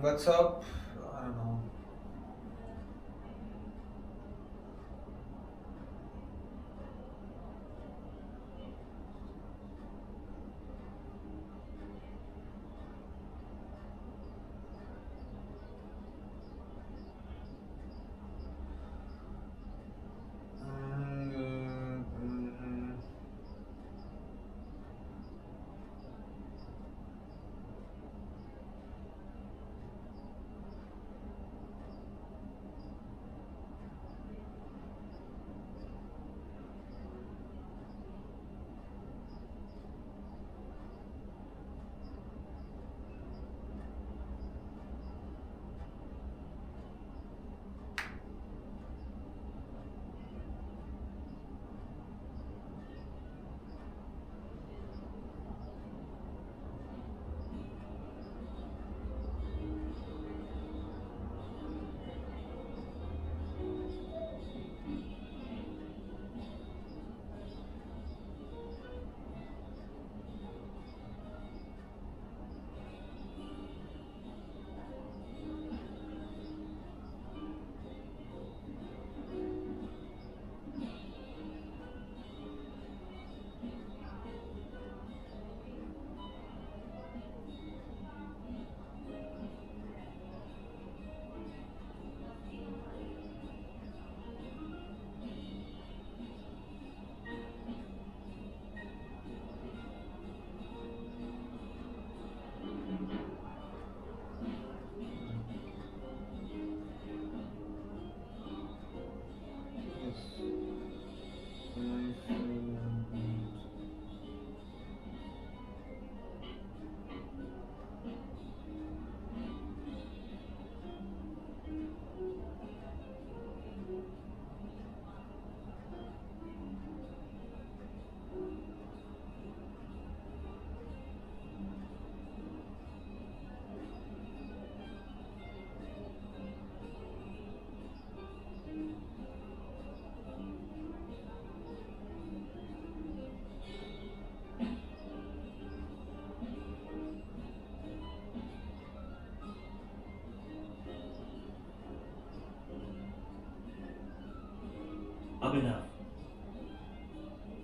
What's up? I don't know.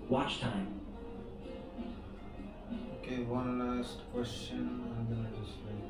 Watch time. Okay, one last question. I'm gonna just like.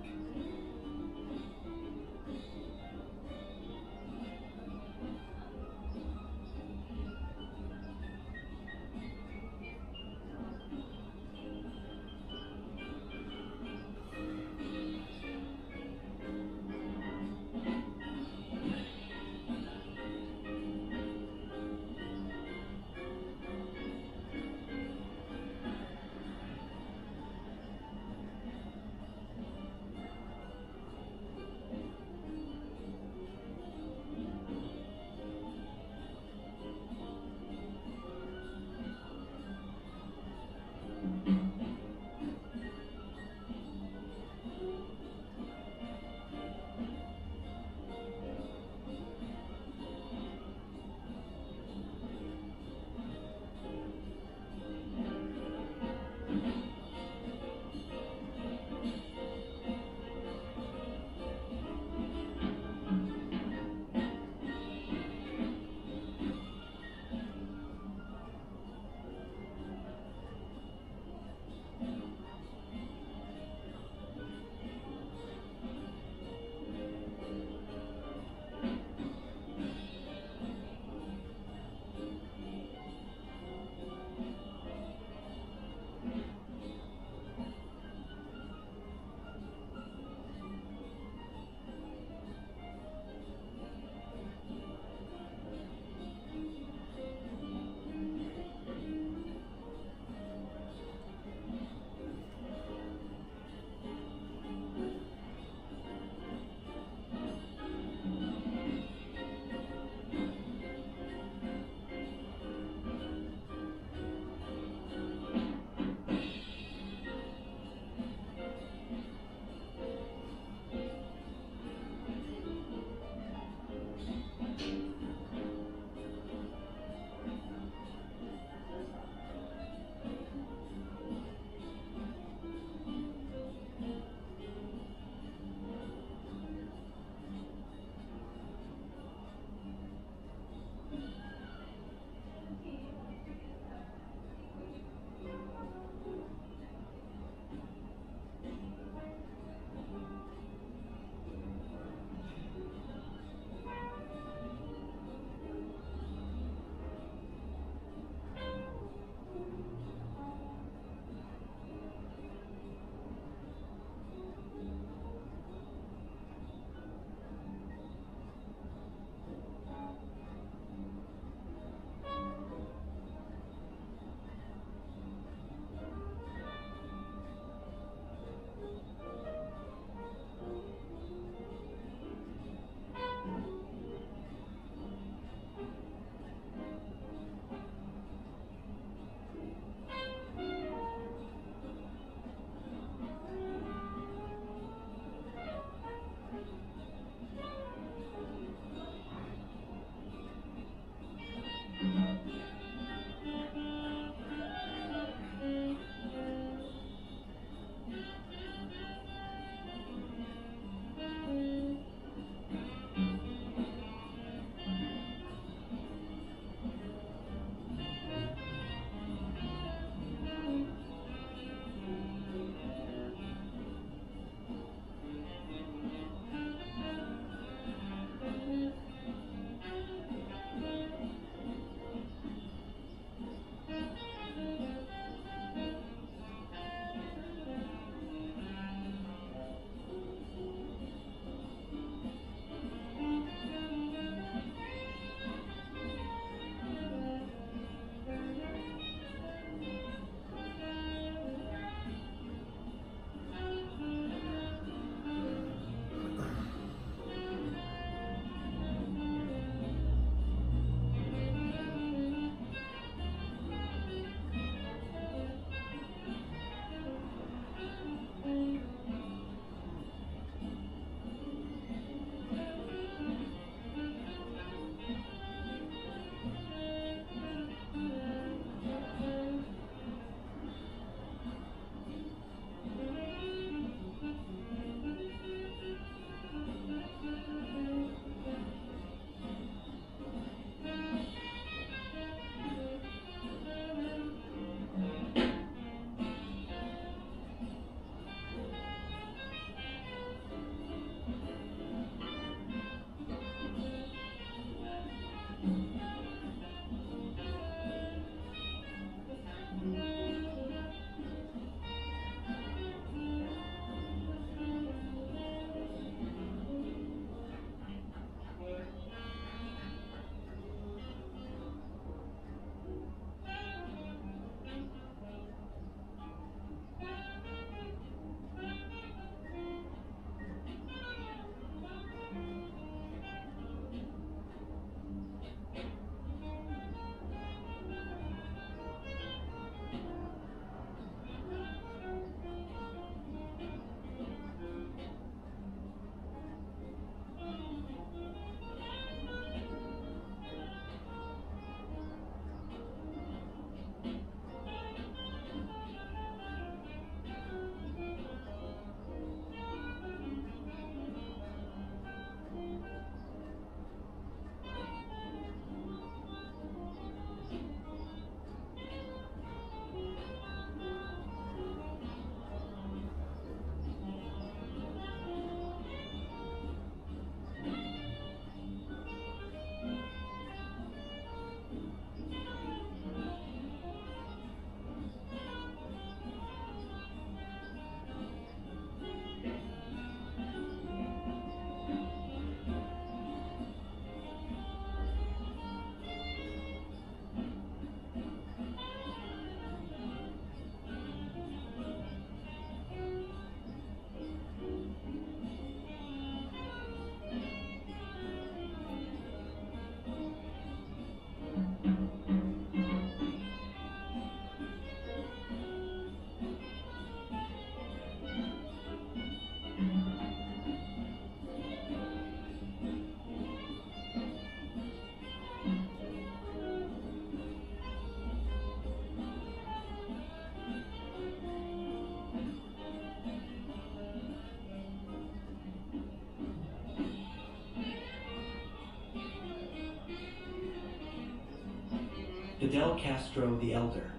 Fidel Castro the Elder.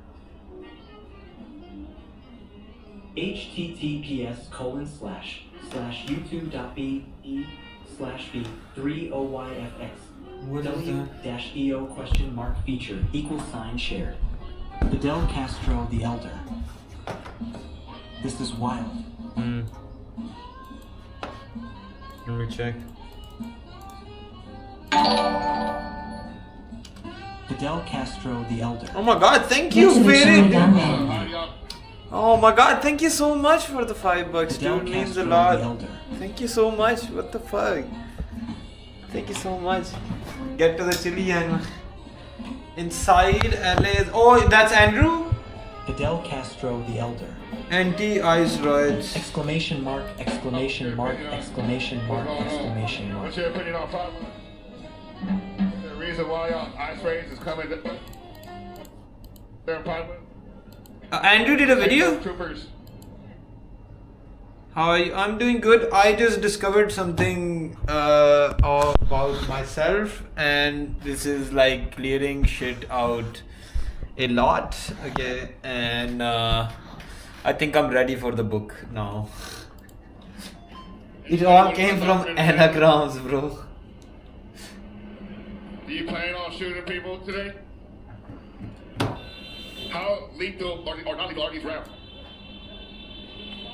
https://youtube.be/b3oyfx w-eo feature =shared. Fidel Castro the Elder. This is wild. Let me check. Fidel Castro the Elder. Oh my god, thank you, Spirit! Oh my god, thank you so much for the $5, dude. Means a lot. Thank you so much. What the fuck? Thank you so much. Get to the chili and inside LA. Oh, that's Andrew? Fidel Castro the Elder. Anti-ice rights. Exclamation mark, exclamation mark, exclamation mark, exclamation mark. What's your opinion on Parliament? The reason why ice raids is coming there in Parliament? Andrew did a video? Troopers. How are you? I'm doing good. I just discovered something about myself, and this is like clearing shit out a lot. Okay, and I think I'm ready for the book now. It all came from anagrams, bro. Do you plan on shooting people today? How lethal or not lethal are these rounds?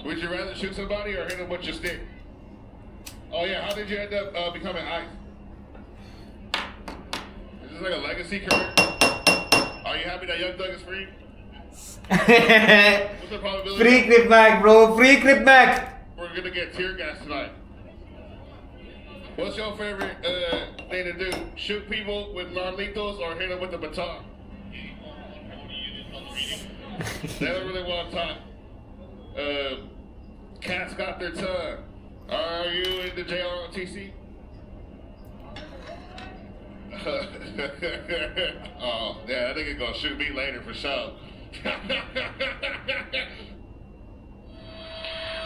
Would you rather shoot somebody or hit them with your stick? Oh yeah, how did you end up becoming ice? Is this like a legacy career? Are you happy that Young Thug is free? What's the probability? Free Crip Mac, bro. Free Crip Mac. We're gonna get tear gas tonight. What's your favorite thing to do? Shoot people with non-lethals or hit them with the baton? They don't really want to talk. Cats got their tongue. Are you in the jail on TC? Oh, yeah, I think it's gonna shoot me later for sure.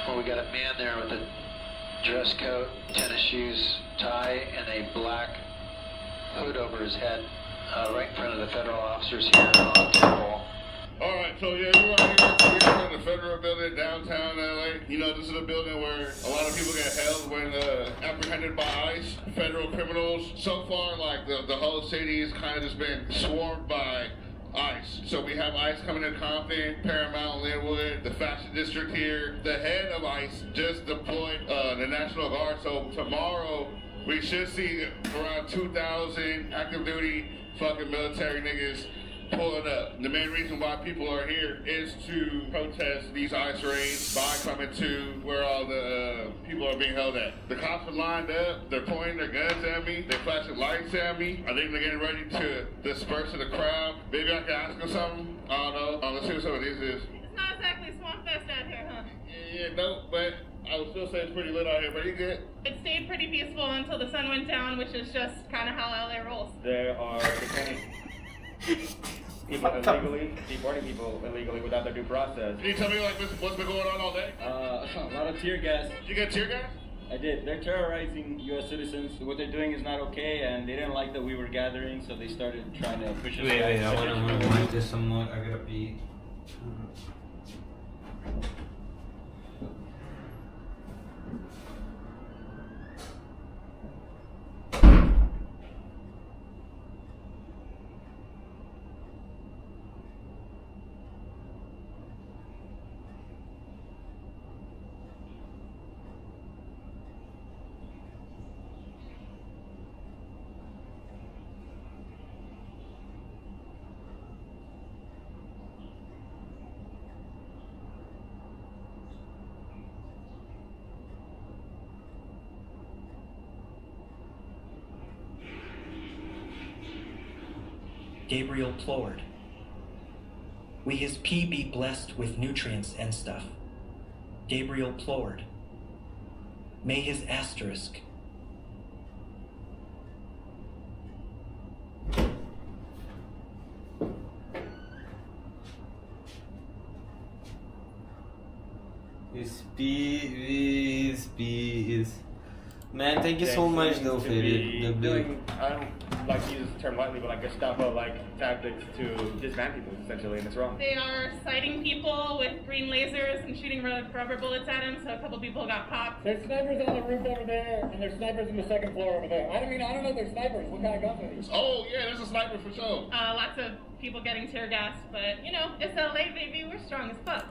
Well, we got a man there with a dress coat, tennis shoes, tie, and a black hood over his head, right in front of the federal officers here on Temple. All right, so yeah, we're right here in the federal building downtown LA. You know, this is a building where a lot of people get held when apprehended by ICE, federal criminals. So far, like the whole city has kind of just been swarmed by ICE. So we have ICE coming in Compton, Paramount, Linwood, the fashion district here. The head of ICE just deployed the National Guard. So tomorrow we should see around 2,000 active duty fucking military niggas pulling up. The main reason why people are here is to protest these ICE raids by coming to where all the people are being held at. The cops are lined up, they're pointing their guns at me, they're flashing lights at me. I think they're getting ready to disperse the crowd. Maybe I can ask them something. I don't know. Let's see what some of these is. It's not exactly swamp fest out here, huh? Yeah, no, but I would still say it's pretty lit out here, but you good? It stayed pretty peaceful until the sun went down, which is just kind of how LA rolls. There are people illegally, deporting people illegally without their due process. Can you tell me like what's been going on all day? A lot of tear gas. Did you get tear gas? I did. They're terrorizing U.S. citizens. What they're doing is not okay, and they didn't like that we were gathering, so they started trying to push us back. Wait, I wanna wind this some more. I gotta pee. Gabriel Plord. We his pee be blessed with nutrients and stuff. Gabriel Plord. May his asterisk. His P is. Man, thank you so much though, Fairy. I don't like to use the term lightly, but like Gestapo-like tactics to disband people, essentially, and it's wrong. They are sighting people with green lasers and shooting rubber bullets at them, so a couple people got popped. There's snipers on the roof over there, and there's snipers in the second floor over there. I don't know if they're snipers. What kind of guns are these? Oh, yeah, there's a sniper for sure. Lots of people getting tear gassed, but, you know, it's LA, baby. We're strong as fuck.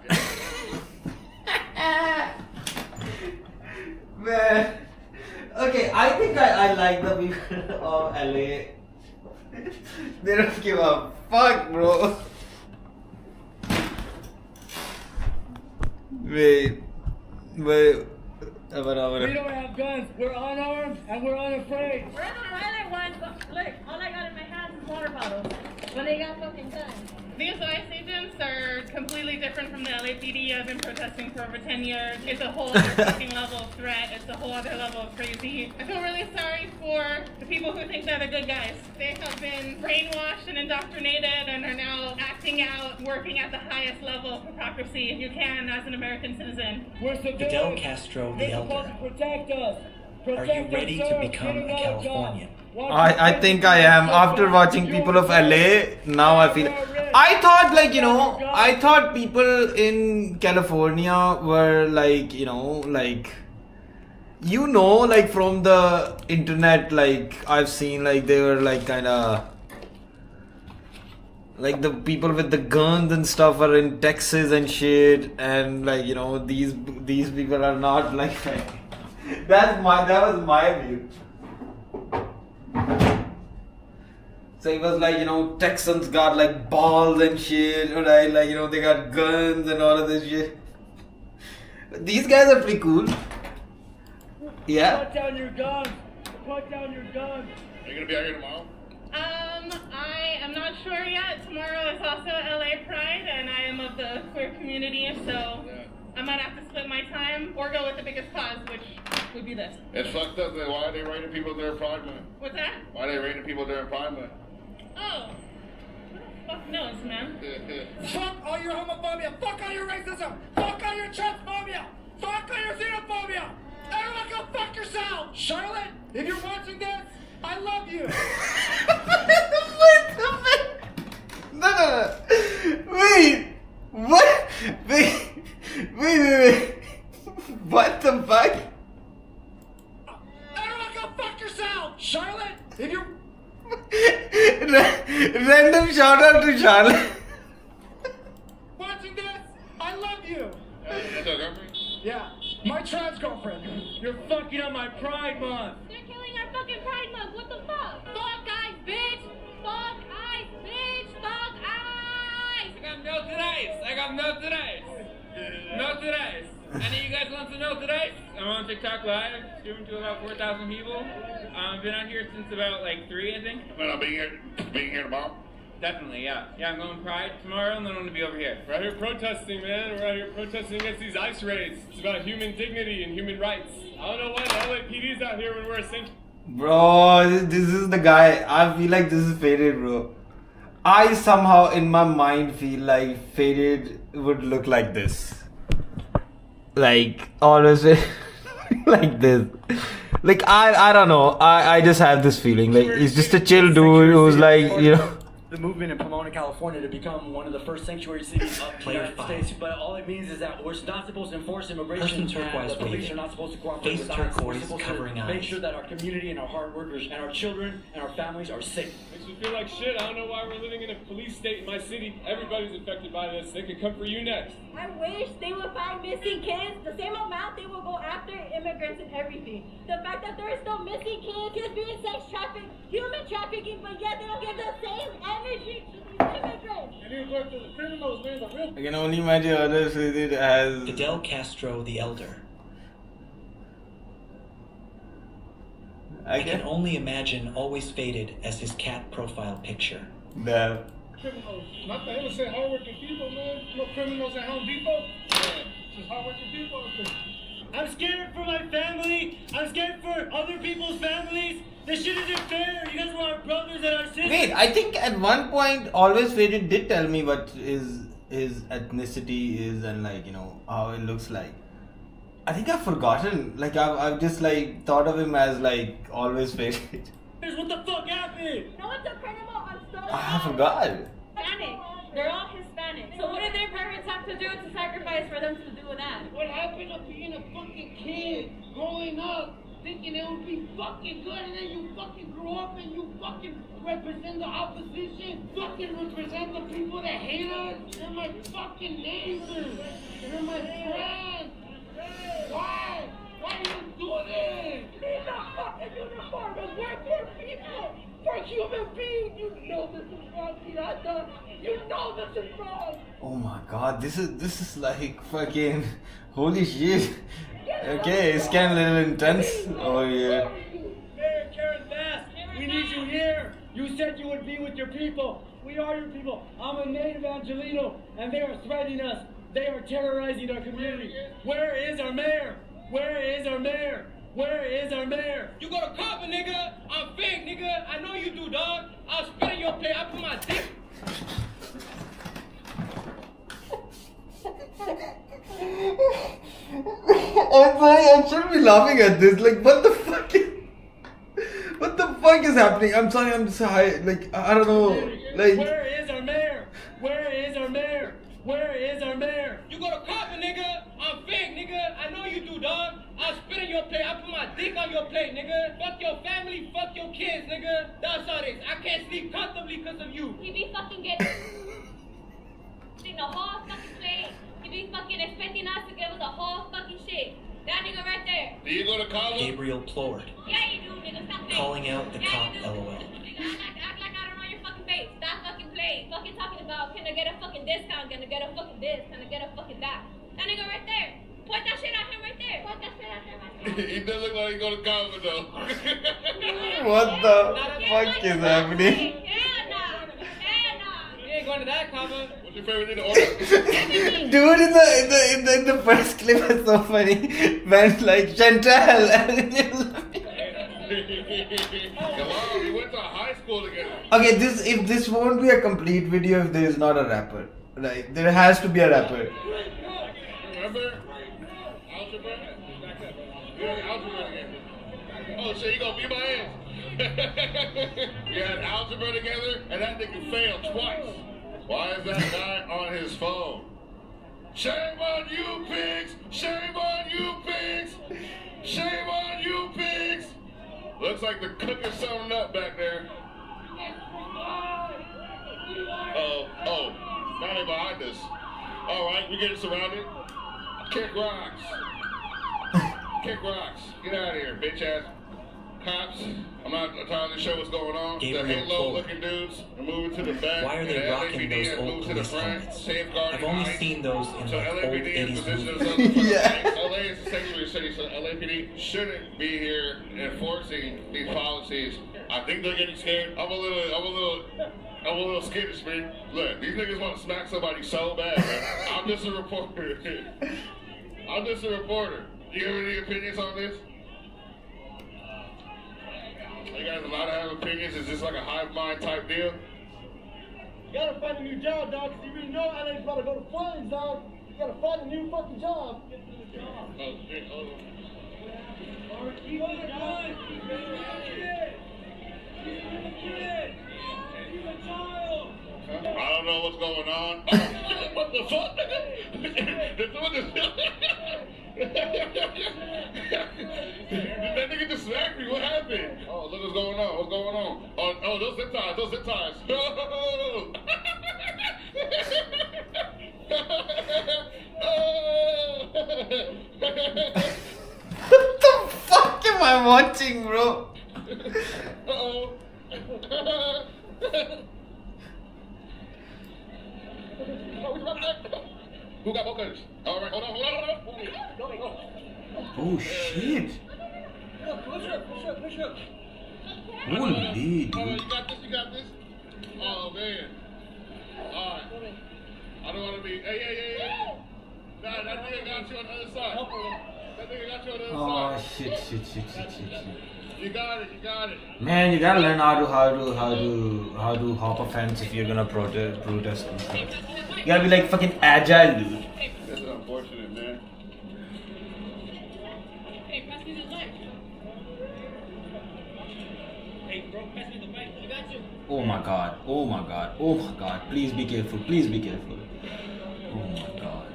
Man. Okay, I think I like the people of LA. They don't give a fuck, bro. Wait. We don't have guns. We're unarmed and we're unafraid. We're in the Ryler ones, but look, all I got in my hands is water bottles. But they got fucking guns. These ICE agents are completely different from the LAPD. I've been protesting for over 10 years. It's a whole other fucking level of threat. It's a whole other level of crazy. I feel really sorry for the people who think they're the good guys. They have been brainwashed and indoctrinated and are now acting out, working at the highest level of hypocrisy you can as an American citizen. Fidel Castro the Elder. Protect us. Are you ready to become a Californian? I think I am. After watching people of LA, now I feel. I thought, like, you know, I thought people in California were like, you know, like from the internet, like I've seen, like they were like kind of like the people with the guns and stuff are in Texas and shit, and like, you know, these people are not like that was my view. So it was like, you know, Texans got like balls and shit, right? Like, you know, they got guns and all of this shit. These guys are pretty cool. Yeah. Put down your guns. Put down your guns. Are you gonna be out here tomorrow? I am not sure yet. Tomorrow is also LA Pride, and I am of the queer community, so I might have to split my time or go with the biggest cause, which would be this. It's fucked up. Why are they raiding people during Pride Month? What's that? Why are they raiding people during Pride Month? Oh. Who the fuck knows, man? Fuck all your homophobia. Fuck all your racism. Fuck all your transphobia. Fuck all your xenophobia. Everyone go fuck yourself. Charlotte, if you're watching this, I love you. No. Wait. What? Wait. What the fuck? Everyone go fuck yourself. Charlotte, if you're... Random shout out to Charlotte. Watching this, I love you. That's your girlfriend? Yeah, my trans girlfriend. You're fucking up my Pride Month. They're killing our fucking Pride Month. What the fuck? Fuck eyes, bitch. Fuck eyes, bitch. Fuck eyes. I got melted ice. Melted ice. Any of you guys want some melted ice? I'm on TikTok Live, streaming to about 4,000 people. I've been out here since about like 3, I think. Well, I'm being here tomorrow? Definitely, yeah. Yeah, I'm going Pride tomorrow, and then I'm going to be over here. We're out here protesting, man. We're out here protesting against these ICE raids. It's about human dignity and human rights. I don't know why the LAPD's out here when we're essentially... Bro, this is the guy. I feel like this is Faded, bro. I somehow in my mind feel like Faded would look like this. Like, always like this. Like, I don't know. I just have this feeling. Like, he's just a chill dude who's like, you know. The movement in Pomona, California to become one of the first sanctuary cities of the United States. But all it means is that we're not supposed to enforce immigration, and the police are not supposed to cooperate with us. We're supposed to make sure that our community and our hard workers and our children and our families are safe. Makes me feel like shit. I don't know why we're living in a police state in my city. Everybody's affected by this. They could come for you next. I wish they would find missing kids the same amount they will go after immigrants and everything. The fact that there are still missing kids being sex trafficked, human trafficking, but yet they don't give the same energy to these immigrants. And you work for the criminals, man. The real... I can only imagine others with it as Fidel Castro the Elder. I can only imagine Always Faded as his cat profile picture. No. Criminals. Not the innocent, hardworking people, man. No criminals at Home Depot. Yeah. Just hardworking people. I'm scared for my family. I'm scared for other people's families. This shit isn't fair. You guys are our brothers and our sisters. Wait, I think at one point Always Faded did tell me what his ethnicity is and, like, you know, how it looks like. I think I've forgotten. Like, I've just like thought of him as like Always Faded. Here's what the fuck happened. No, it's a criminal on stolen. I forgot. Hispanic. They're all Hispanic. So what did their parents have to do to sacrifice for them to do that? What happened to being a fucking kid, growing up, thinking it would be fucking good, and then you fucking grow up and you fucking represent the opposition, fucking represent the people that hate us? They're my fucking neighbors. They're my friends. Why? Why do you do this? Leave the fucking uniform and work for people, for human beings. You know this is wrong, Tirata. You know this is wrong. Oh my god, this is like fucking holy shit. Okay, it's getting a little intense. Oh yeah. Mayor Karen Bass, we need you here. You said you would be with your people. We are your people. I'm a native Angelino, and they are threatening us. They are terrorizing our community. Where is our mayor? Where is our mayor? Where is our mayor? You go to Copper, nigga. I'm fake, nigga. I know you do, dog. I'll spit in your plate. I put my dick. I'm sorry, I shouldn't be laughing at this. Like, what the fuck is happening? I'm sorry, I'm just high. Like, I don't know. Like, where is our mayor? Where is our mayor? Where is our mayor? You go to Copper, nigga. I'm fake, nigga. I know you do, dog. I'll spit in your plate. I put my dick on your plate, nigga. Fuck your family. Fuck your kids, nigga. That's all this. I can't sleep comfortably because of you. He be fucking getting the whole fucking plate. He be fucking expecting us to give us the whole fucking shit. That nigga right there. Do you go to college? Gabriel Plord. Yeah, you do, nigga. Stop playing. Calling out the cop, you do. LOL. Nigga, act like I don't know your fucking face. Stop fucking playing. Fucking talking about, can I get a fucking discount? Can I get a fucking this? Can I get a fucking that? That nigga right there. Point that shit at him right there. Point that shit at him right there. He does look like he go to college though. what the fuck is happening? You ain't going to that, Copper. What's your favorite thing to order? Dude, in the first clip is so funny. When like Chantal. Come on, we went to high school together. Okay, if this won't be a complete video if there is not a rapper. Like, there has to be a rapper. Remember? Algebra? Yeah, algebra again. Oh, so you gonna beat my ass? We had algebra together, and that nigga failed twice. Why is that guy on his phone? Shame on you, pigs! Shame on you, pigs! Shame on you, pigs! Looks like they're cooking something up back there. Oh, now they're behind us. Alright, we getting surrounded. Kick rocks. Kick rocks. Get out of here, bitch ass cops. I'm not entirely sure what's going on. Gabriel the Halo Plord. looking dudes are moving to the back. Why are they and rocking LAPD those old moved to the police front, helmets? safeguarding I've only ICE. seen those in So like old LAPD is 80s positioned movies. as on the front Yeah. of the LA is a sanctuary city, so LAPD shouldn't be here enforcing these policies. I think they're getting scared. I'm a little skittish, man. Look, these niggas want to smack somebody so bad, man. I'm just a reporter. I'm just a reporter. Do you have any opinions on this? You guys allowed to have opinions? Is this like a hive mind type deal? You gotta find a new job, dog, because you really know LA's about to go to flames, dog. You gotta find a new fucking job. Get to the job. Oh, shit, hold on. Keep it going. Keep it kid. Keep it kid. Keep it child. I don't know what's going on. Oh, shit, what the fuck, nigga? That nigga just smacked me. What happened? Oh, look what's going on. What's going on? Oh, those zip ties. Those zip ties. What the fuck am I watching, bro? Uh-oh. Who got more guns? All right, hold on. Oh shit. Holy dude. You got this. Oh, man. All right. I don't want to be. Hey. Nah, that nigga got you on the other side. That nigga got you on the other Oh side. shit. You got it. Man, you gotta learn how to hop a fence if you're gonna protest and stuff. You gotta be like fucking agile, dude. This is unfortunate, man. Hey, pass me the knife. Hey, bro. Oh my god. Oh my god. Oh my god. Please be careful. Please be careful. Oh my god.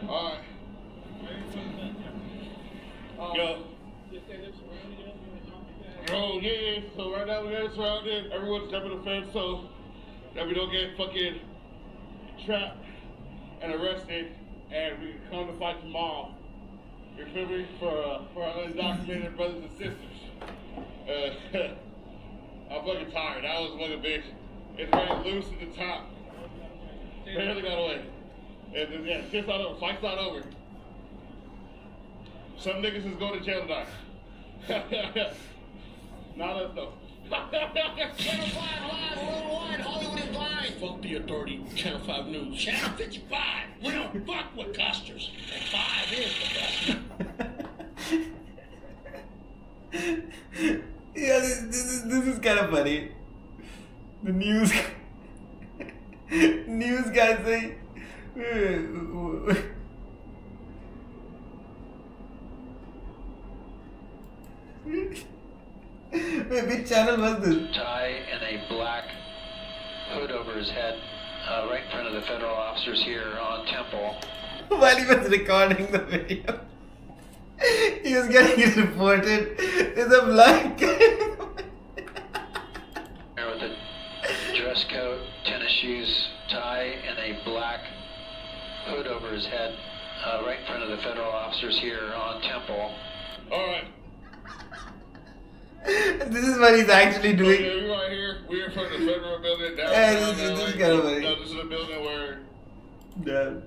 Alright. Yo. Oh yeah, so right now we got surrounded. Everyone's jumping the fence so that we don't get fucking trapped and arrested, and we can come to fight tomorrow. You feel me? For our undocumented brothers and sisters. I'm fucking tired. That was fucking bitch. It's very loose at the top. Barely got away. And then, yeah, shit's not over. Fight's not over. Some niggas is going to jail tonight. Not us though. Hollywood is blind. Fuck the authority. Channel 5 News. Channel 55. We don't fuck with costers. 5 is the best. Yeah, this is kind of funny. The news guys say. Wait, which channel was this? Tie and a black hood over his head, right in front of the federal officers here on Temple. While he was recording the video, he was getting reported. It's a black guy with a dress coat, tennis shoes, tie, and a black hood over his head, right in front of the federal officers here on Temple. All right. This is what he's actually doing. So, yeah, we right here. We're in front of the federal building downtown. Yeah, this is kind of funny. No, this is a building where. Yeah.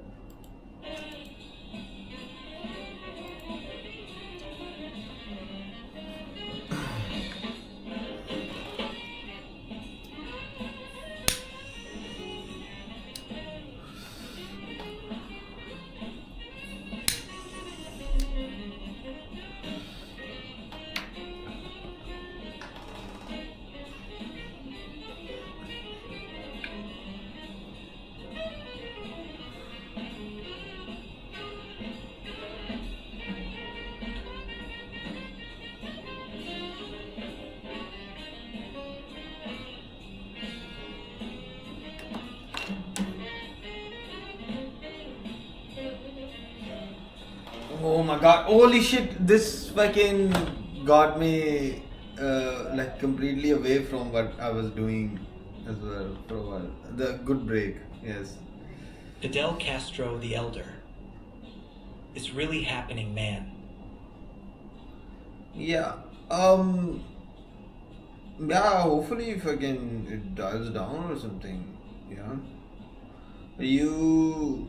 Oh my god, holy shit, this fucking got me like completely away from what I was doing as well for a while. The good break, yes. Fidel Castro the Elder. It's really happening, man. Yeah, yeah, hopefully if again it dials down or something, yeah. You,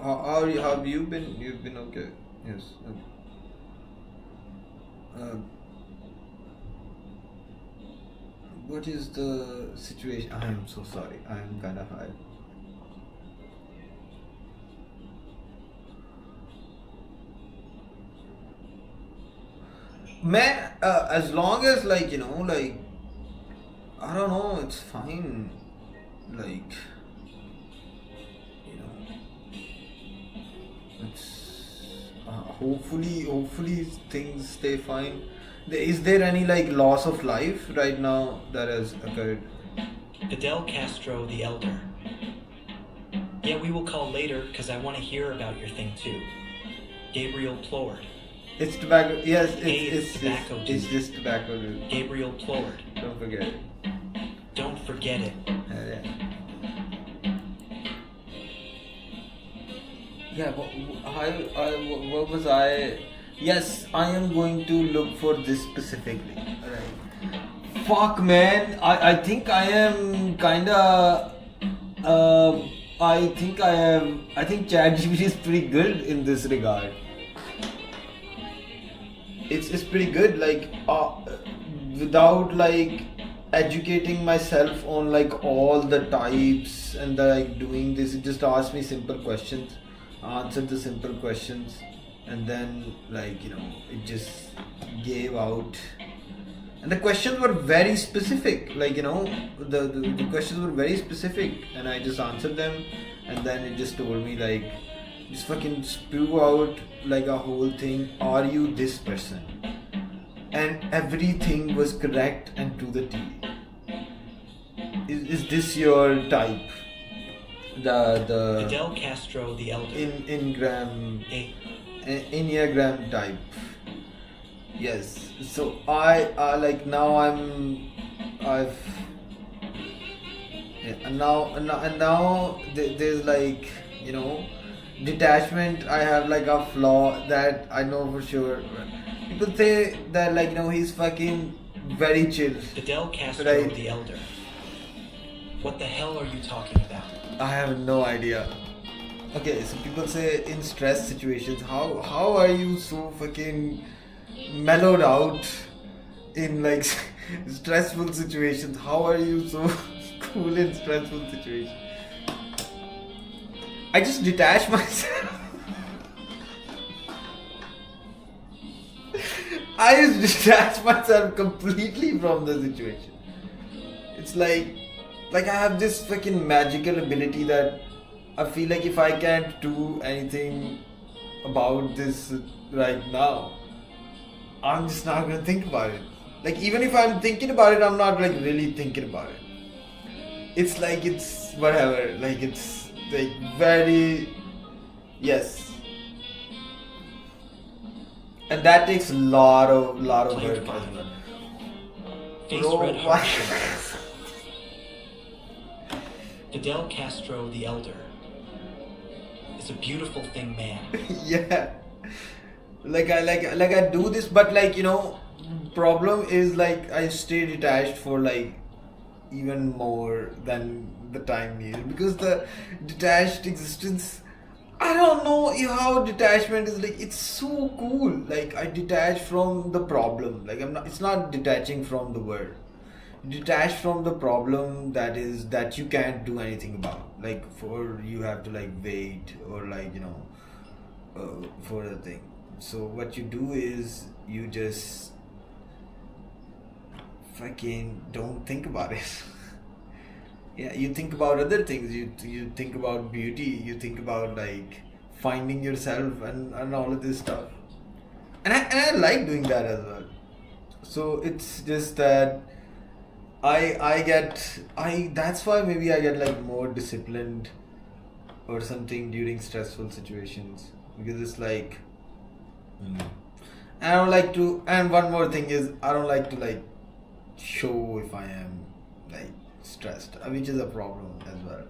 how have you been? You've been okay, yes. What is the situation? I am so sorry, I am kind of high. Man, as long as like, you know, like, I don't know, it's fine, like, you know, it's, hopefully things stay fine. Is there any like loss of life right now that has occurred? Fidel Castro the Elder. Yeah, we will call later because I want to hear about your thing too. Gabriel Plord. It's tobacco. Yes, it's tobacco. It's just tobacco. Dude. Gabriel Plord. Don't forget it. Don't forget it. Yeah. What was I? Yes, I am going to look for this specifically. Alright. Fuck, man. I think I am kinda. I think ChatGPT is pretty good in this regard. It's pretty good, like without like educating myself on like all the types and like doing this, it just asked me simple questions, answered the simple questions, and then like, you know, it just gave out, and the questions were very specific, like, you know, the questions were very specific, and I just answered them, and then it just told me like just fucking spew out like a whole thing. Are you this person? And everything was correct and to the T. Is this your type? The Fidel Castro the Elder. Enneagram type. Yes. So I like now I've and now there's like, you know, detachment. I have like a flaw that I know for sure. People say that, like, you know, he's fucking very chill. Fidel Castro right? the Elder. What the hell are you talking about? I have no idea. Okay, so people say in stress situations, how are you so fucking mellowed out in like stressful situations? How are you so cool in stressful situations? I just detach myself. I just detach myself completely from the situation. It's like I have this fucking magical ability that I feel like if I can't do anything about this right now, I'm just not gonna think about it. Like, even if I'm thinking about it, I'm not like really thinking about it. It's like it's whatever. Like, it's like very, yes. And that takes a lot of work as well. Face red heart. Fidel Castro the Elder is a beautiful thing, man. Yeah. Like I do this, but like, you know, problem is like I stay detached for like even more than the time needed, because the detached existence, I don't know how detachment is like, it's so cool. Like, I detach from the problem. Like, it's not detaching from the world. Detach from the problem that you can't do anything about. Like, for you have to like wait or like, you know, for the thing. So what you do is you just fucking don't think about it. Yeah, you think about other things. You think about beauty. You think about like finding yourself and all of this stuff. And I like doing that as well. So it's just that that's why maybe I get like more disciplined or something during stressful situations, because it's like I don't like to. And one more thing is, I don't like to like show if I am like stressed, which is a problem as well.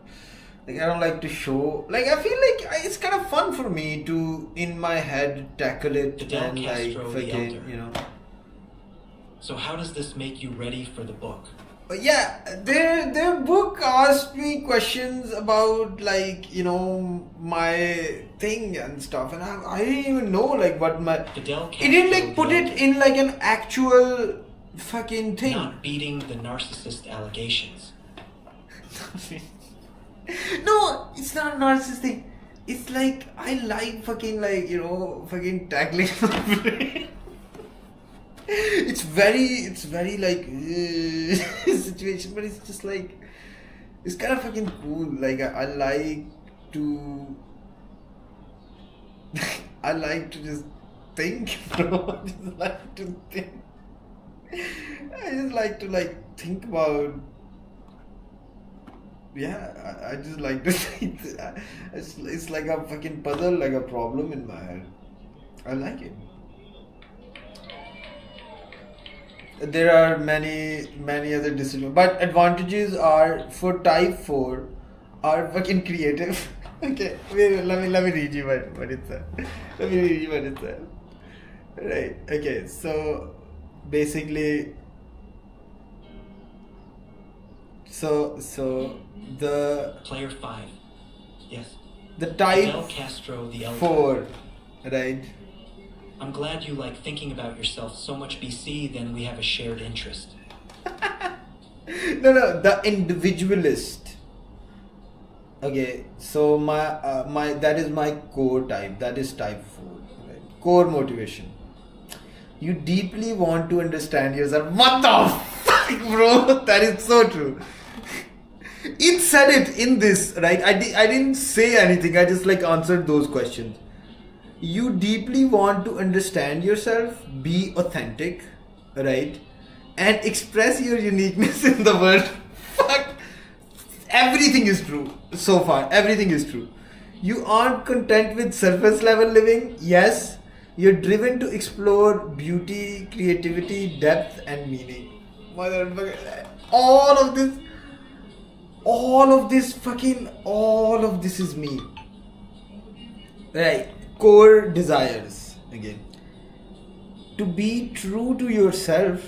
Like, I don't like to show. Like, I feel like it's kind of fun for me to in my head tackle it Fidel and Castro like the fucking, Elder. you know. So how does this make you ready for the book? Yeah, their book asked me questions about like, you know, my thing and stuff, and I didn't even know like what my. Fidel It didn't Castro like put the it Elder. in like an actual fucking thing. Not beating the narcissist allegations. No, it's not a narcissist thing. It's like I like fucking like, you know, fucking tackling my brain. It's very like situation, but it's just like it's kind of fucking cool. Like I like to I like to just think, bro. I just like to think. I just like to like think about. Yeah, I just like to think. It's like a fucking puzzle, like a problem in my head. I like it. There are many other disciplines, but advantages are for type 4 are fucking creative. Okay, wait, let me read you what it said. Let me read you what it said. Right. Okay. So basically, so the Player 5. Yes. the type Fidel Castro the Elder. 4, right? I'm glad you like thinking about yourself so much, BC, then we have a shared interest. No, the individualist. Okay, so my that is my core type. That is type 4. Right? Core motivation. You deeply want to understand yourself. What the fuck, bro? That is so true. It said it in this, right? I didn't say anything. I just like answered those questions. You deeply want to understand yourself, be authentic, right? And express your uniqueness in the world. Fuck. Everything is true so far. Everything is true. You aren't content with surface level living. Yes. You're driven to explore beauty, creativity, depth, and meaning. Motherfucker. All of this is me. Right. Core desires. Again. To be true to yourself.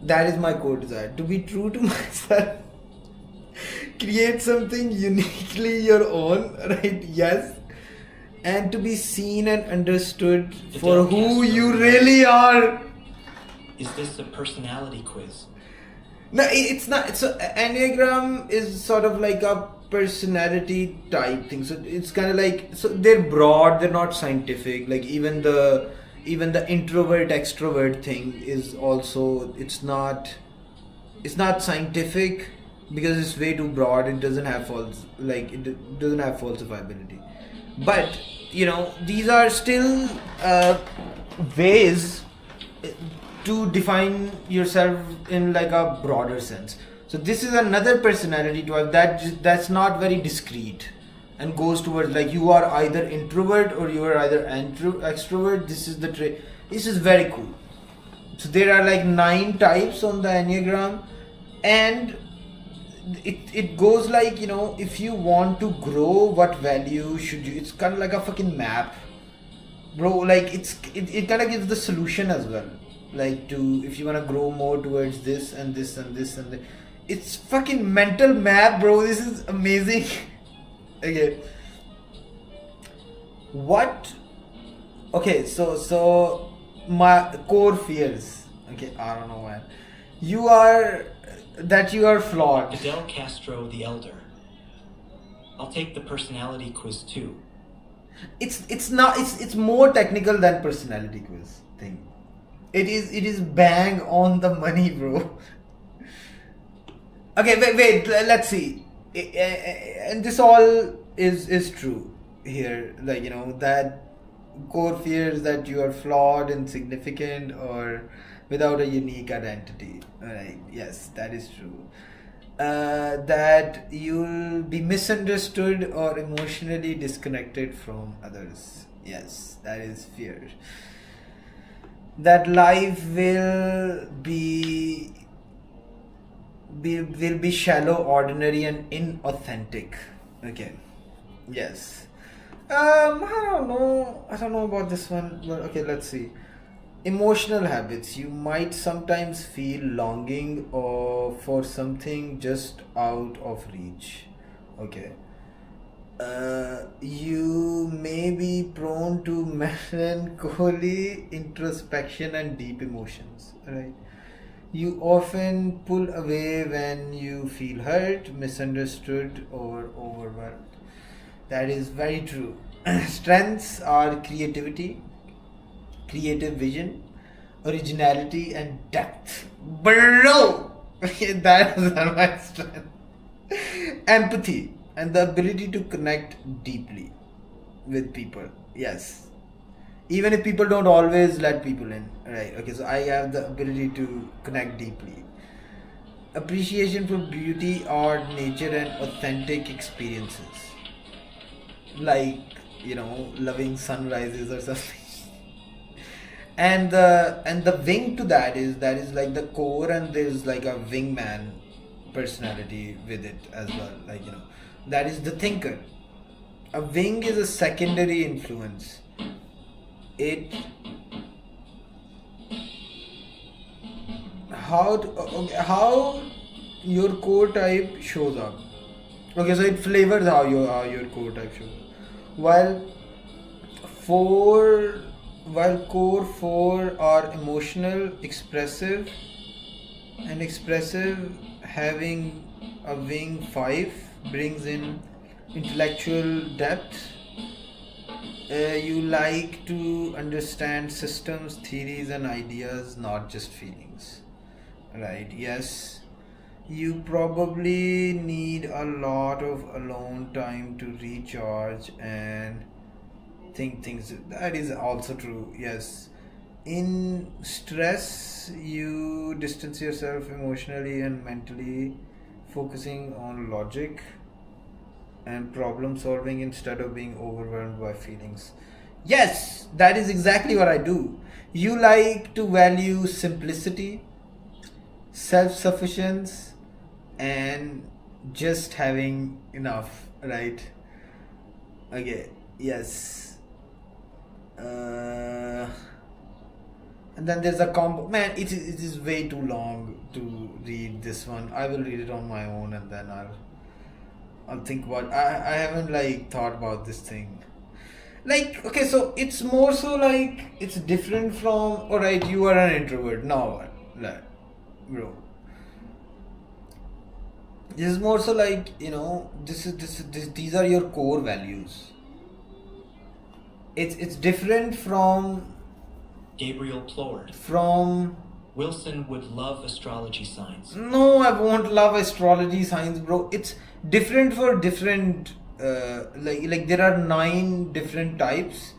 That is my core desire. To be true to myself. Create something uniquely your own. Right. Yes. And to be seen and understood for who you really are. Is this a personality quiz? No, it's not. So Enneagram is sort of like a personality type thing. So it's kind of like, so they're broad, they're not scientific. Like even the introvert extrovert thing is also, it's not scientific because it's way too broad. It doesn't have falsifiability. But you know, these are still ways to define yourself in like a broader sense. So this is another personality type that's not very discrete and goes towards like you are either introvert or you are either extrovert. This is the trait. This is very cool. So there are like 9 types on the Enneagram, and it goes like, you know, if you want to grow, what value should you, it's kind of like a fucking map, bro. Like it kind of gives the solution as well, like to, if you want to grow more towards this and this and this and this. It's fucking mental map, bro. This is amazing. Okay, so my core fears, okay, I don't know why. You are flawed. Fidel Castro the Elder. I'll take the personality quiz too. It's more technical than personality quiz thing. It is bang on the money, bro. Okay, wait, let's see. And this all is true here. Like, you know, that core fears that you are flawed, insignificant, or without a unique identity. Alright, yes, that is true. That you'll be misunderstood or emotionally disconnected from others. Yes, that is fear. That life will be shallow, ordinary, and inauthentic. Okay. Yes. I don't know about this one, but okay, let's see. Emotional habits. You might sometimes feel longing for something just out of reach. Okay. You may be prone to melancholy, introspection, and deep emotions. Right. You often pull away when you feel hurt, misunderstood, or overwhelmed. That is very true. Strengths are creativity, creative vision, originality, and depth. Bro! That is my strength. Empathy and the ability to connect deeply with people. Yes. Even if people don't always let people in. Right. Okay, so I have the ability to connect deeply. Appreciation for beauty, art, nature, and authentic experiences. Like, you know, loving sunrises or something. And the wing to that is like the core, and there's like a wingman personality with it as well. Like, you know, that is the thinker. A wing is a secondary influence. How your core type shows up. Okay, so it flavors how your core type shows up. While core 4 are emotional, expressive, having a wing 5 brings in intellectual depth. You like to understand systems, theories, and ideas, not just feelings. Right, yes. You probably need a lot of alone time to recharge and think things. That is also true, yes. In stress, you distance yourself emotionally and mentally, focusing on logic and problem solving instead of being overwhelmed by feelings. Yes, that is exactly what I do. You like to value simplicity, self-sufficiency, and just having enough, right? Okay, yes. And then there's a combo. Man, it is way too long to read this one. I will read it on my own and then I'll think about. I haven't like thought about this thing. Like, okay, so it's more so like it's different from. Alright, you are an introvert. Now what? Like, bro. This is more so like, you know, these are your core values. It's different from Gabriel Plord. From Wilson would love astrology signs. No, I won't love astrology signs, bro. It's different for different like there are 9 different types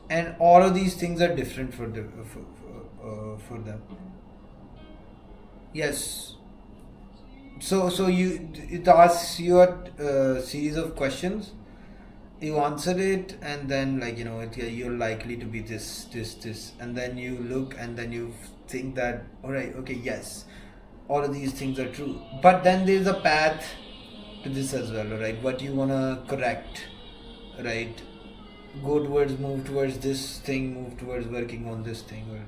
and all of these things are different for them. Yes. So it asks you a series of questions. You answer it and then like, you know, you're likely to be this and then you look and then you think that alright, okay, yes, all of these things are true, but then there's a path to this as well, right? What you want to correct, right? Move towards this thing, move towards working on this thing, or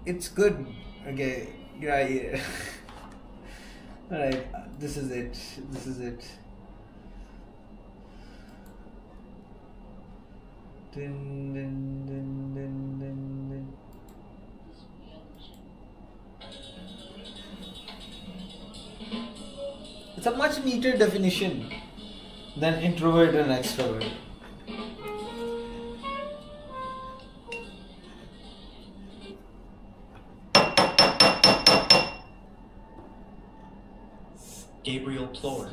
it's good. Okay, yeah. Alright, this is it. Din, din, din, din, din, din. It's a much neater definition than introvert and extrovert. Gabriel Plord.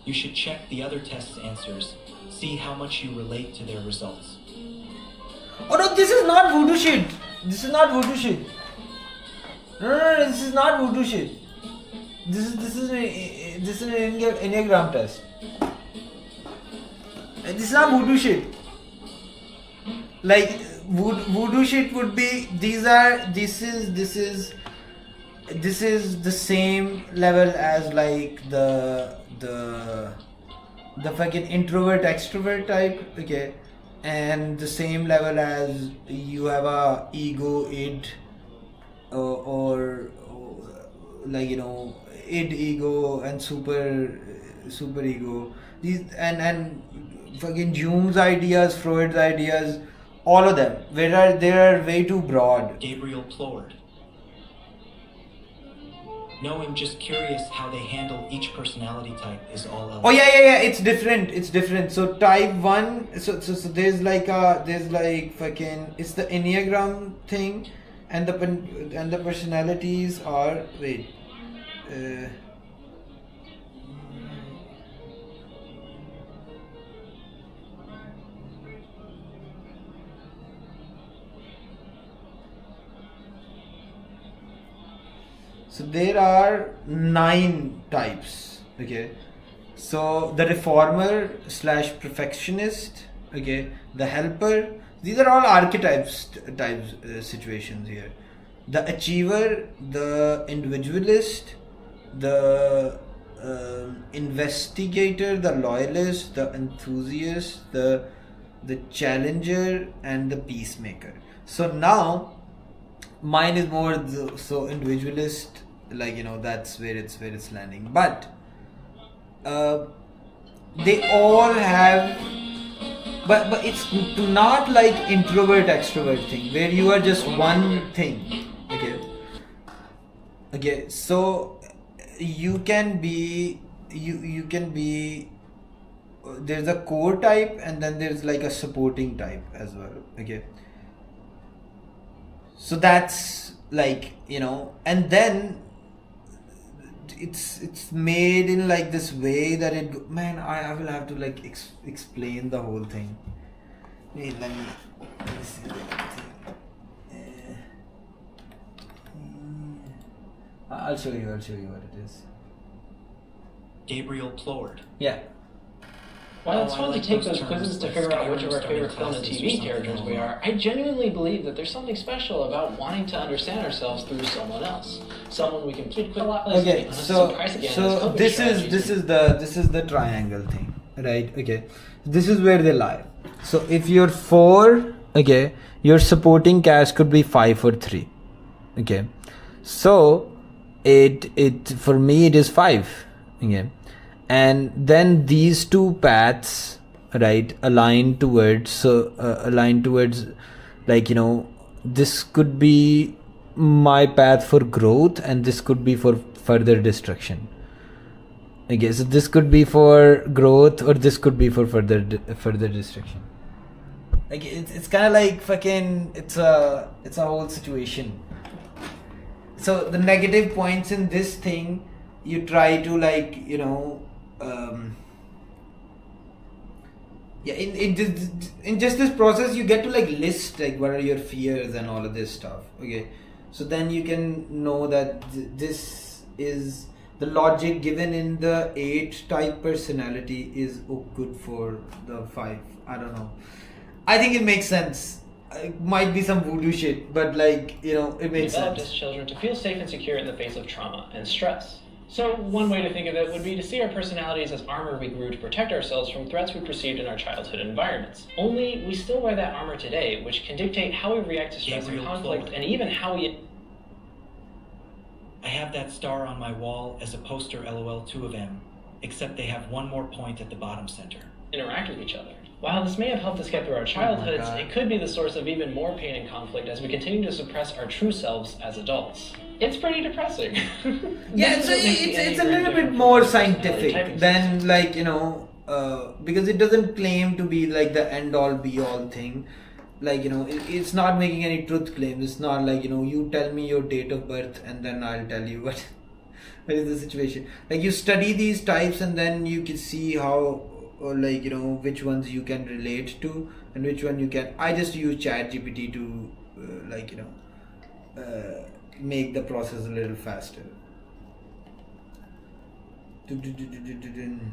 You should check the other test's answers. See how much you relate to their results. Oh no, this is not voodoo shit. No, this is not voodoo shit. This is an Enneagram test. This is not voodoo shit. Like voodoo shit would be this is the same level as like the fucking introvert extrovert type, okay, and the same level as you have a ego id or like, you know, id ego and super ego, these and fucking Jung's ideas, Freud's ideas, all of them, where they are way too broad. Gabriel Plord. No, I'm just curious how they handle each personality type is all else. Oh yeah, it's different. So type 1, so there's like fucking, it's the Enneagram thing, and the personalities are, wait, so there are 9 types, okay. So the reformer / perfectionist, okay, the helper, these are all archetypes situations here. The achiever, the individualist, the investigator, the loyalist, the enthusiast, the challenger, and the peacemaker. So now mine is more so individualist, like, you know, that's where it's landing, but they all have, but it's not like introvert extrovert thing where you are just one thing, okay, so you can be there's a core type and then there's like a supporting type as well, okay. So that's like, you know, and then it's made in like this way that man, I will have to like explain the whole thing. Wait, let me see I'll show you what it is. Gabriel Plord. Yeah. While it's fun to take those quizzes to figure out which of our favorite film and TV characters we are, I genuinely believe that there's something special about wanting to understand ourselves through someone else. Someone we can quit a lot less. Okay, so this is the triangle thing, right? Okay, this is where they lie. So if you're 4, okay, your supporting cast could be 5 or 3. Okay, so it for me it is 5. Okay. And then these 2 paths, right, align towards like, you know, this could be my path for growth and this could be for further destruction. Okay, so this could be for growth or this could be for further destruction. Like it's kind of like fucking it's a whole situation. So the negative points in this thing, you try to like, you know, in just this process you get to like list like what are your fears and all of this stuff. Okay, so then you can know that this is the logic given in the 8 type personality is good for the 5. I don't know, I think it makes sense. It might be some voodoo shit, but like, you know, it makes sense. We developed as children to feel safe and secure in the face of trauma and stress. So one way to think of it would be to see our personalities as armor we grew to protect ourselves from threats we perceived in our childhood environments. Only we still wear that armor today, which can dictate how we react to stress and conflict, and even how we... I have that star on my wall as a poster LOL 2 of M, except they have one more point at the bottom center. Interact with each other. While this may have helped us get through our childhoods, it could be the source of even more pain and conflict as we continue to suppress our true selves as adults. It's pretty depressing. Yeah, it's a little bit more scientific than like, you know, because it doesn't claim to be like the end all be all thing. Like, you know, it's not making any truth claims. It's not like, you know, you tell me your date of birth and then I'll tell you what is the situation. Like, you study these types and then you can see how, or like, you know, which ones you can relate to and which one you can. I just use ChatGPT to like, you know, make the process a little faster. And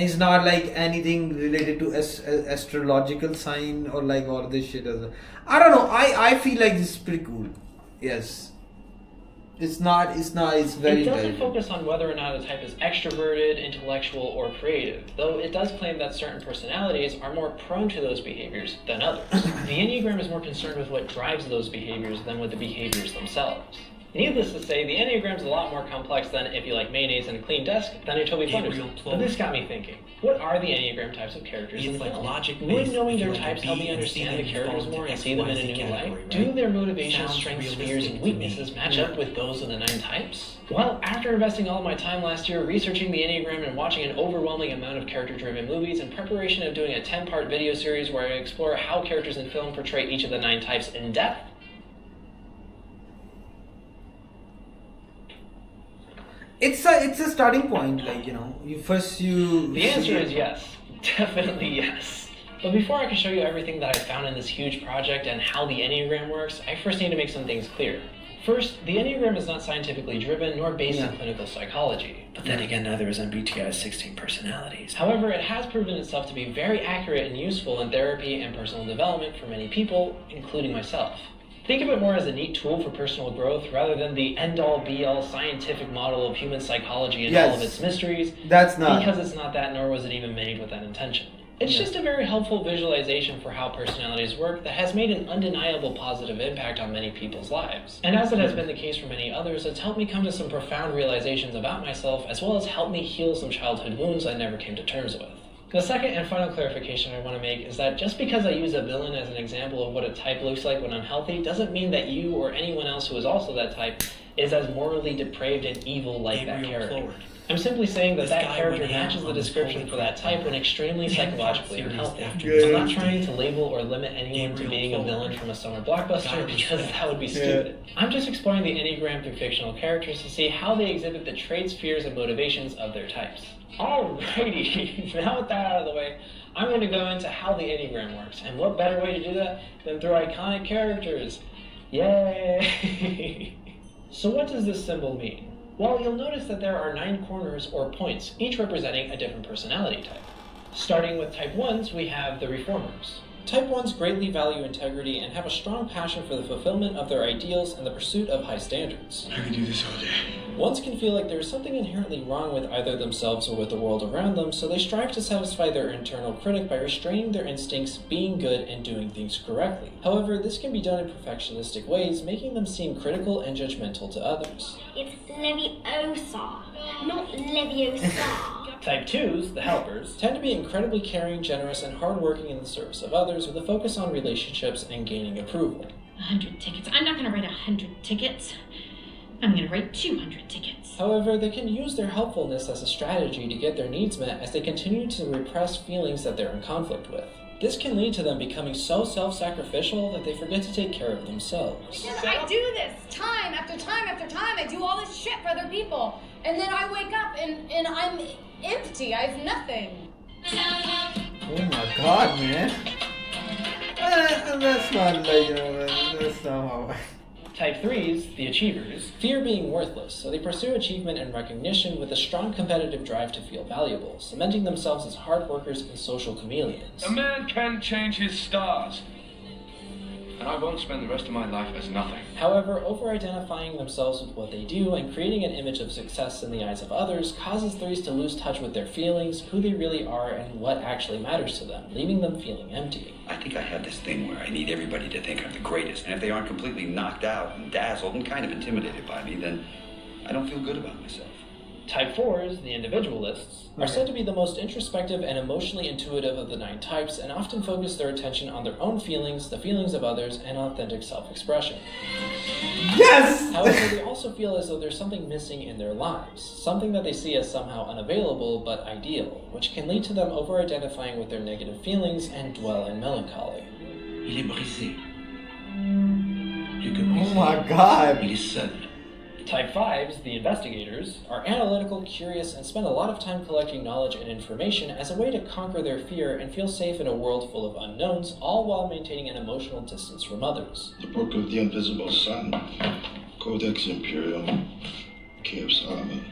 it's not like anything related to astrological sign or like all this shit. I don't know. I feel like this is pretty cool. Yes. It's very It doesn't focus on whether or not a type is extroverted, intellectual, or creative, though it does claim that certain personalities are more prone to those behaviors than others. The Enneagram is more concerned with what drives those behaviors than with the behaviors themselves. Needless to say, the Enneagram is a lot more complex than if you like mayonnaise and a clean desk than a Toby Flinders. But this got me thinking, what are the Enneagram types of characters in film? Would knowing their types help me understand the characters more and see them in a new light? Do their motivations, strengths, fears, and weaknesses match up with those of the 9 types? Well, after investing all of my time last year researching the Enneagram and watching an overwhelming amount of character-driven movies in preparation of doing a 10-part video series where I explore how characters in film portray each of the 9 types in depth, it's a starting point, like, you know, the answer is yes, definitely yes. But before I can show you everything that I found in this huge project and how the Enneagram works, I first need to make some things clear. First, the Enneagram is not scientifically driven nor based in clinical psychology. But then again, neither is MBTI's 16 personalities. However, it has proven itself to be very accurate and useful in therapy and personal development for many people, including myself. Think of it more as a neat tool for personal growth rather than the end-all be-all scientific model of human psychology and all of its mysteries. That's not. Because it's not that, nor was it even made with that intention. It's just a very helpful visualization for how personalities work that has made an undeniable positive impact on many people's lives. And as it has been the case for many others, it's helped me come to some profound realizations about myself, as well as helped me heal some childhood wounds I never came to terms with. The second and final clarification I want to make is that just because I use a villain as an example of what a type looks like when I'm healthy doesn't mean that you or anyone else who is also that type is as morally depraved and evil like that character. I'm simply saying that that character matches the description for that type when extremely psychologically unhealthy. I'm not trying to label or limit anyone to being a villain from a summer blockbuster because that would be stupid. I'm just exploring the Enneagram through fictional characters to see how they exhibit the traits, fears, and motivations of their types. Alrighty, now with that out of the way, I'm going to go into how the Enneagram works, and what better way to do that than through iconic characters. Yay! So what does this symbol mean? Well, you'll notice that there are 9 corners or points, each representing a different personality type. Starting with type 1s, we have the reformers. Type 1s greatly value integrity and have a strong passion for the fulfillment of their ideals and the pursuit of high standards. I could do this all day. 1s can feel like there is something inherently wrong with either themselves or with the world around them, so they strive to satisfy their internal critic by restraining their instincts, being good, and doing things correctly. However, this can be done in perfectionistic ways, making them seem critical and judgmental to others. It's Leviosa, not Leviosa. Type 2s, the helpers, tend to be incredibly caring, generous, and hardworking in the service of others with a focus on relationships and gaining approval. 100 tickets. I'm not going to write 100 tickets. I'm going to write 200 tickets. However, they can use their helpfulness as a strategy to get their needs met as they continue to repress feelings that they're in conflict with. This can lead to them becoming so self-sacrificial that they forget to take care of themselves. Because I do this time after time after time. I do all this shit for other people. And then I wake up and I'm empty. I have nothing. Oh my god, man. That's not like, that's not how I... Type 3s, the achievers, fear being worthless, so they pursue achievement and recognition with a strong competitive drive to feel valuable, cementing themselves as hard workers and social chameleons. A man can change his stars, and I won't spend the rest of my life as nothing. However, over-identifying themselves with what they do and creating an image of success in the eyes of others causes 3s to lose touch with their feelings, who they really are, and what actually matters to them, leaving them feeling empty. I think I have this thing where I need everybody to think I'm the greatest, and if they aren't completely knocked out and dazzled and kind of intimidated by me, then I don't feel good about myself. Type 4s, the individualists, are said to be the most introspective and emotionally intuitive of the 9 types and often focus their attention on their own feelings, the feelings of others, and authentic self-expression. Yes! However, they also feel as though there's something missing in their lives, something that they see as somehow unavailable but ideal, which can lead to them over-identifying with their negative feelings and dwell in melancholy. Il est brisé. Oh my god! Il est seul. Type 5s, the investigators, are analytical, curious, and spend a lot of time collecting knowledge and information as a way to conquer their fear and feel safe in a world full of unknowns, all while maintaining an emotional distance from others. The Book of the Invisible Sun, Codex Imperium, Key of Solomon.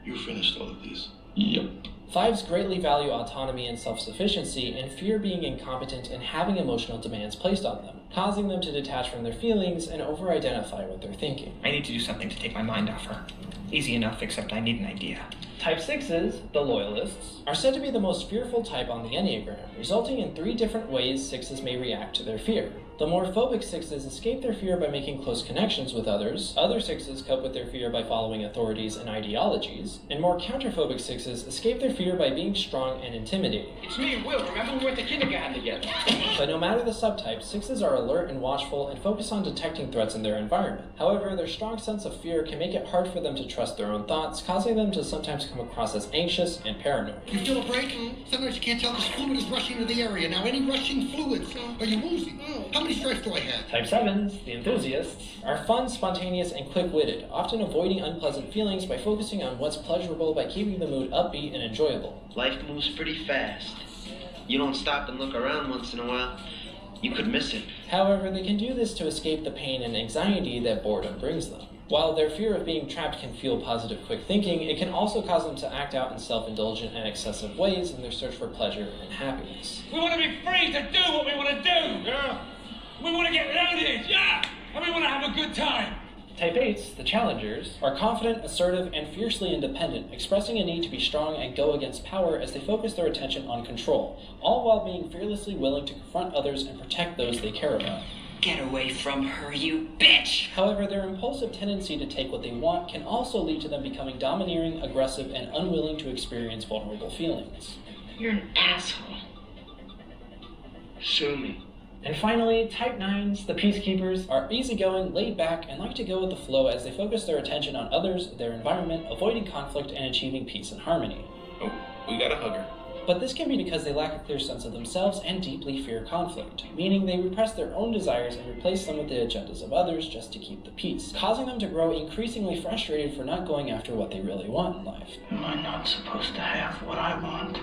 You finished all of these? Yep. 5s greatly value autonomy and self-sufficiency and fear being incompetent and having emotional demands placed on them, causing them to detach from their feelings and over-identify what they're thinking. I need to do something to take my mind off her. Easy enough, except I need an idea. Type 6s, the loyalists, are said to be the most fearful type on the Enneagram, resulting in 3 different ways 6s may react to their fear. The more phobic 6s escape their fear by making close connections with others, other 6s cope with their fear by following authorities and ideologies, and more counterphobic 6s escape their fear by being strong and intimidating. It's me, Will. Remember we went to kindergarten together? But no matter the subtype, 6s are alert and watchful and focus on detecting threats in their environment. However, their strong sense of fear can make it hard for them to trust their own thoughts, causing them to sometimes come across as anxious and paranoid. You feel a break? Sometimes you can't tell this fluid is rushing into the area. Now, any rushing fluids, are you woozy? How many strikes do I have? Type 7s, the enthusiasts, are fun, spontaneous, and quick-witted, often avoiding unpleasant feelings by focusing on what's pleasurable by keeping the mood upbeat and enjoyable. Life moves pretty fast. You don't stop and look around once in a while, you could miss it. However, they can do this to escape the pain and anxiety that boredom brings them. While their fear of being trapped can fuel positive quick thinking, it can also cause them to act out in self-indulgent and excessive ways in their search for pleasure and happiness. We want to be free to do what we want to do! Yeah. We want to get loaded! Yeah! And we want to have a good time! Type 8s, the challengers, are confident, assertive, and fiercely independent, expressing a need to be strong and go against power as they focus their attention on control, all while being fearlessly willing to confront others and protect those they care about. Get away from her, you bitch! However, their impulsive tendency to take what they want can also lead to them becoming domineering, aggressive, and unwilling to experience vulnerable feelings. You're an asshole. Sue me. And finally, type 9s, the peacekeepers, are easygoing, laid back, and like to go with the flow as they focus their attention on others, their environment, avoiding conflict, and achieving peace and harmony. Oh, we got a hugger. But this can be because they lack a clear sense of themselves and deeply fear conflict, meaning they repress their own desires and replace them with the agendas of others just to keep the peace, causing them to grow increasingly frustrated for not going after what they really want in life. Am I not supposed to have what I want?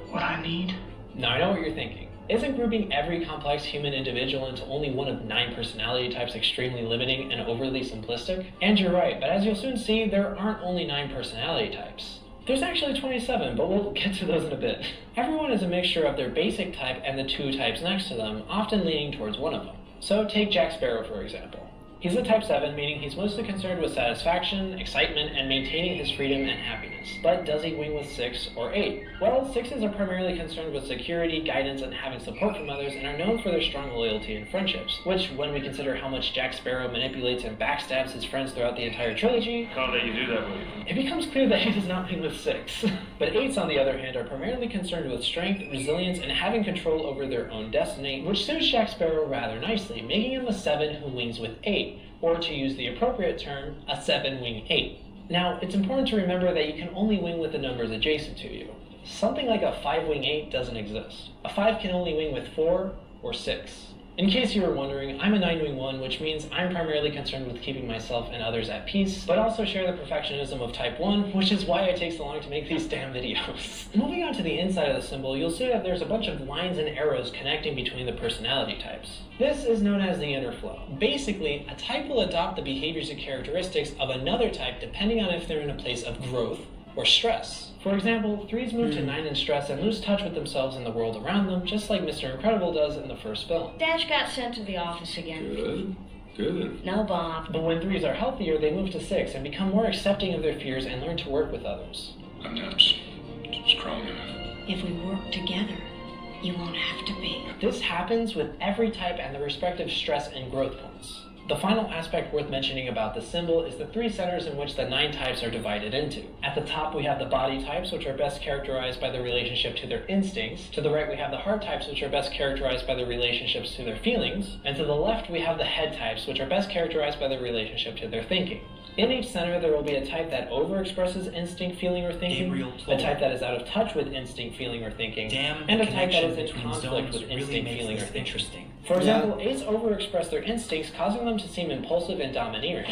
What I need? Now I know what you're thinking. Isn't grouping every complex human individual into only one of 9 personality types extremely limiting and overly simplistic? And you're right, but as you'll soon see, there aren't only 9 personality types. There's actually 27, but we'll get to those in a bit. Everyone is a mixture of their basic type and the 2 types next to them, often leaning towards one of them. So take Jack Sparrow for example. He's a type 7, meaning he's mostly concerned with satisfaction, excitement, and maintaining his freedom and happiness. But does he wing with 6 or 8? Well, 6s are primarily concerned with security, guidance, and having support from others, and are known for their strong loyalty and friendships, which, when we consider how much Jack Sparrow manipulates and backstabs his friends throughout the entire trilogy, Can't let you do that, William. it becomes clear that he does not wing with 6. But 8s, on the other hand, are primarily concerned with strength, resilience, and having control over their own destiny, which suits Jack Sparrow rather nicely, making him a 7 who wings with 8. Or to use the appropriate term, a 7 wing 8. Now, it's important to remember that you can only wing with the numbers adjacent to you. Something like a 5 wing 8 doesn't exist. A 5 can only wing with 4 or 6. In case you were wondering, I'm a 9 wing 1, which means I'm primarily concerned with keeping myself and others at peace, but also share the perfectionism of type 1, which is why it takes so long to make these damn videos. Moving on to the inside of the symbol, you'll see that there's a bunch of lines and arrows connecting between the personality types. This is known as the inner flow. Basically, a type will adopt the behaviors and characteristics of another type depending on if they're in a place of growth or stress. For example, 3s move to 9 in stress and lose touch with themselves and the world around them, just like Mr. Incredible does in the first film. Dash got sent to the office again. Good. No, Bob. But when 3s are healthier, they move to 6 and become more accepting of their fears and learn to work with others. I'm not strong enough. If we work together, you won't have to be. This happens with every type and the respective stress and growth points. The final aspect worth mentioning about the symbol is the 3 centers in which the 9 types are divided into. At the top we have the body types, which are best characterized by their relationship to their instincts. To the right we have the heart types, which are best characterized by their relationships to their feelings. And to the left we have the head types, which are best characterized by their relationship to their thinking. In each center, there will be a type that overexpresses instinct, feeling, or thinking, a type that is out of touch with instinct, feeling, or thinking, and a type that is in conflict with instinct, feeling, or thinking. For example, 8s overexpress their instincts, causing them to seem impulsive and domineering.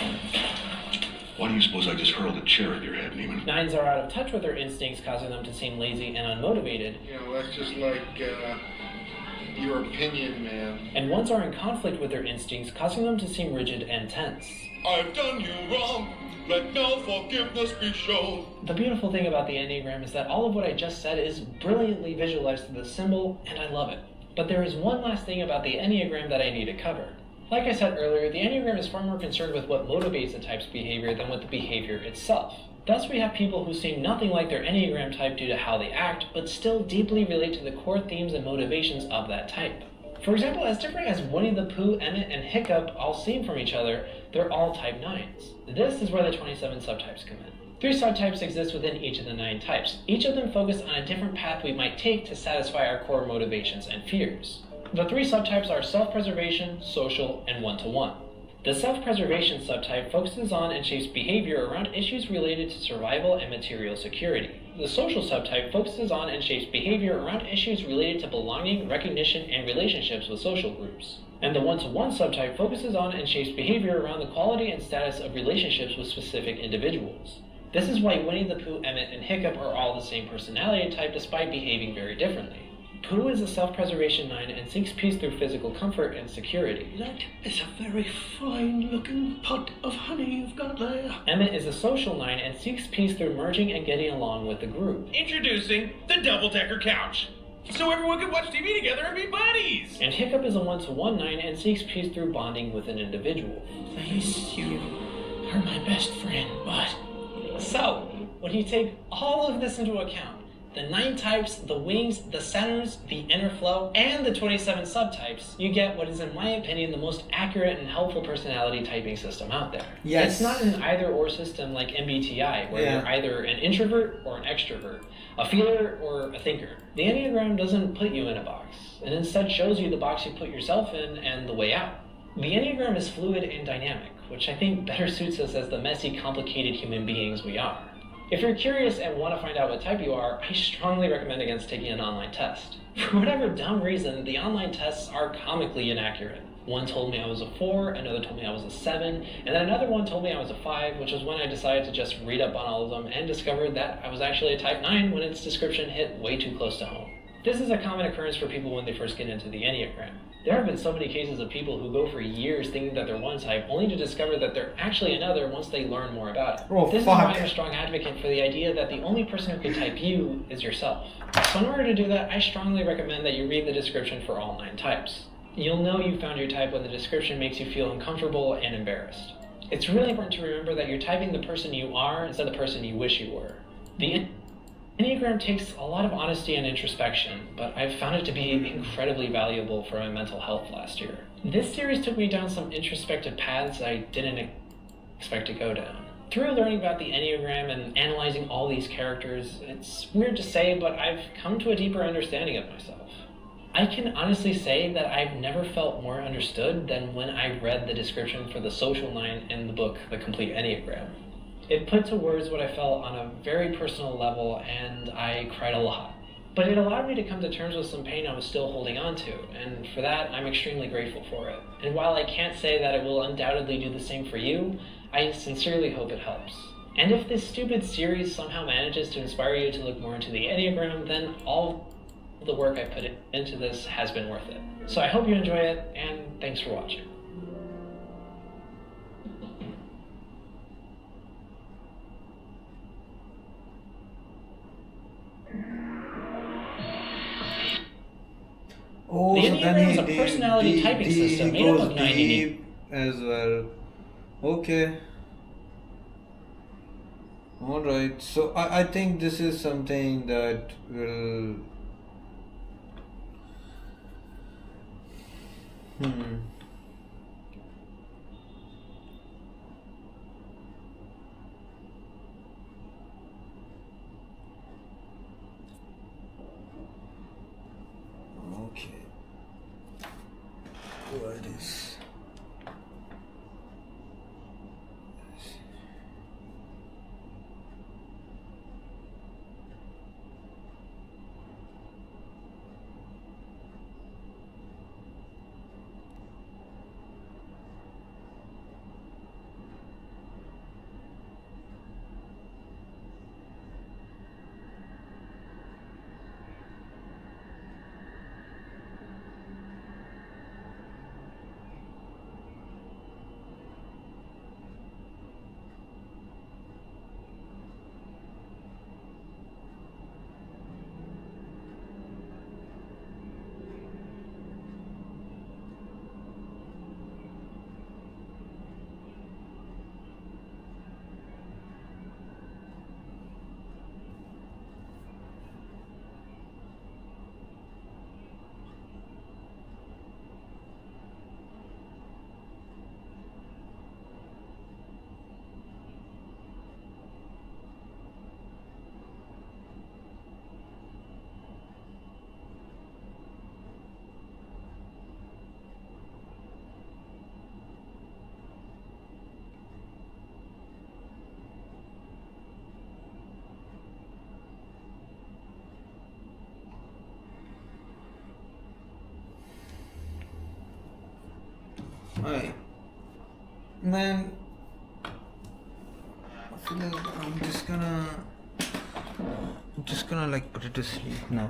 Why do you suppose I just hurled a chair at your head, Neiman? 9s are out of touch with their instincts, causing them to seem lazy and unmotivated. You know, that's just like, your opinion, man. And 1s are in conflict with their instincts, causing them to seem rigid and tense. I've done you wrong, let no forgiveness be shown. The beautiful thing about the Enneagram is that all of what I just said is brilliantly visualized through the symbol, and I love it. But there is one last thing about the Enneagram that I need to cover. Like I said earlier, the Enneagram is far more concerned with what motivates a type's behavior than with the behavior itself. Thus, we have people who seem nothing like their Enneagram type due to how they act, but still deeply relate to the core themes and motivations of that type. For example, as different as Winnie the Pooh, Emmett, and Hiccup all seem from each other, they're all type 9s. This is where the 27 subtypes come in. 3 subtypes exist within each of the 9 types. Each of them focus on a different path we might take to satisfy our core motivations and fears. The 3 subtypes are self-preservation, social, and one-to-one. The self-preservation subtype focuses on and shapes behavior around issues related to survival and material security. The social subtype focuses on and shapes behavior around issues related to belonging, recognition, and relationships with social groups. And the one-to-one subtype focuses on and shapes behavior around the quality and status of relationships with specific individuals. This is why Winnie the Pooh, Emmett, and Hiccup are all the same personality type despite behaving very differently. Pooh is a self-preservation 9 and seeks peace through physical comfort and security. That is a very fine-looking pot of honey you've got there. Emmett is a social 9 and seeks peace through merging and getting along with the group. Introducing the double-decker couch, so everyone can watch TV together and be buddies! And Hiccup is a one-to-one 9 and seeks peace through bonding with an individual. Please, you are my best friend, but... So, when you take all of this into account, The 9 types, the wings, the centers, the inner flow, and the 27 subtypes, you get what is, in my opinion, the most accurate and helpful personality typing system out there. Yes. It's not an either-or system like MBTI, where you're either an introvert or an extrovert, a feeler or a thinker. The Enneagram doesn't put you in a box, and instead shows you the box you put yourself in and the way out. The Enneagram is fluid and dynamic, which I think better suits us as the messy, complicated human beings we are. If you're curious and want to find out what type you are, I strongly recommend against taking an online test. For whatever dumb reason, the online tests are comically inaccurate. One told me I was a 4, another told me I was a 7, and then another one told me I was a 5, which was when I decided to just read up on all of them and discovered that I was actually a type 9 when its description hit way too close to home. This is a common occurrence for people when they first get into the Enneagram. There have been so many cases of people who go for years thinking that they're one type, only to discover that they're actually another once they learn more about it. This is why I'm a strong advocate for the idea that the only person who can type you is yourself. So in order to do that, I strongly recommend that you read the description for all 9 types. You'll know you found your type when the description makes you feel uncomfortable and embarrassed. It's really important to remember that you're typing the person you are instead of the person you wish you were. The Enneagram takes a lot of honesty and introspection, but I've found it to be incredibly valuable for my mental health last year. This series took me down some introspective paths I didn't expect to go down. Through learning about the Enneagram and analyzing all these characters, it's weird to say, but I've come to a deeper understanding of myself. I can honestly say that I've never felt more understood than when I read the description for the social 9 in the book, The Complete Enneagram. It put to words what I felt on a very personal level, and I cried a lot. But it allowed me to come to terms with some pain I was still holding on to, and for that, I'm extremely grateful for it. And while I can't say that it will undoubtedly do the same for you, I sincerely hope it helps. And if this stupid series somehow manages to inspire you to look more into the Enneagram, then all the work I put into this has been worth it. So I hope you enjoy it, and thanks for watching. Oh, the so Enneagram is a personality typing system made up of 9 unique as well. Okay. Alright, so I think this is something that will... Okay. What is... Alright. Man, I feel like I'm just gonna like put it to sleep now.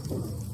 Yeah.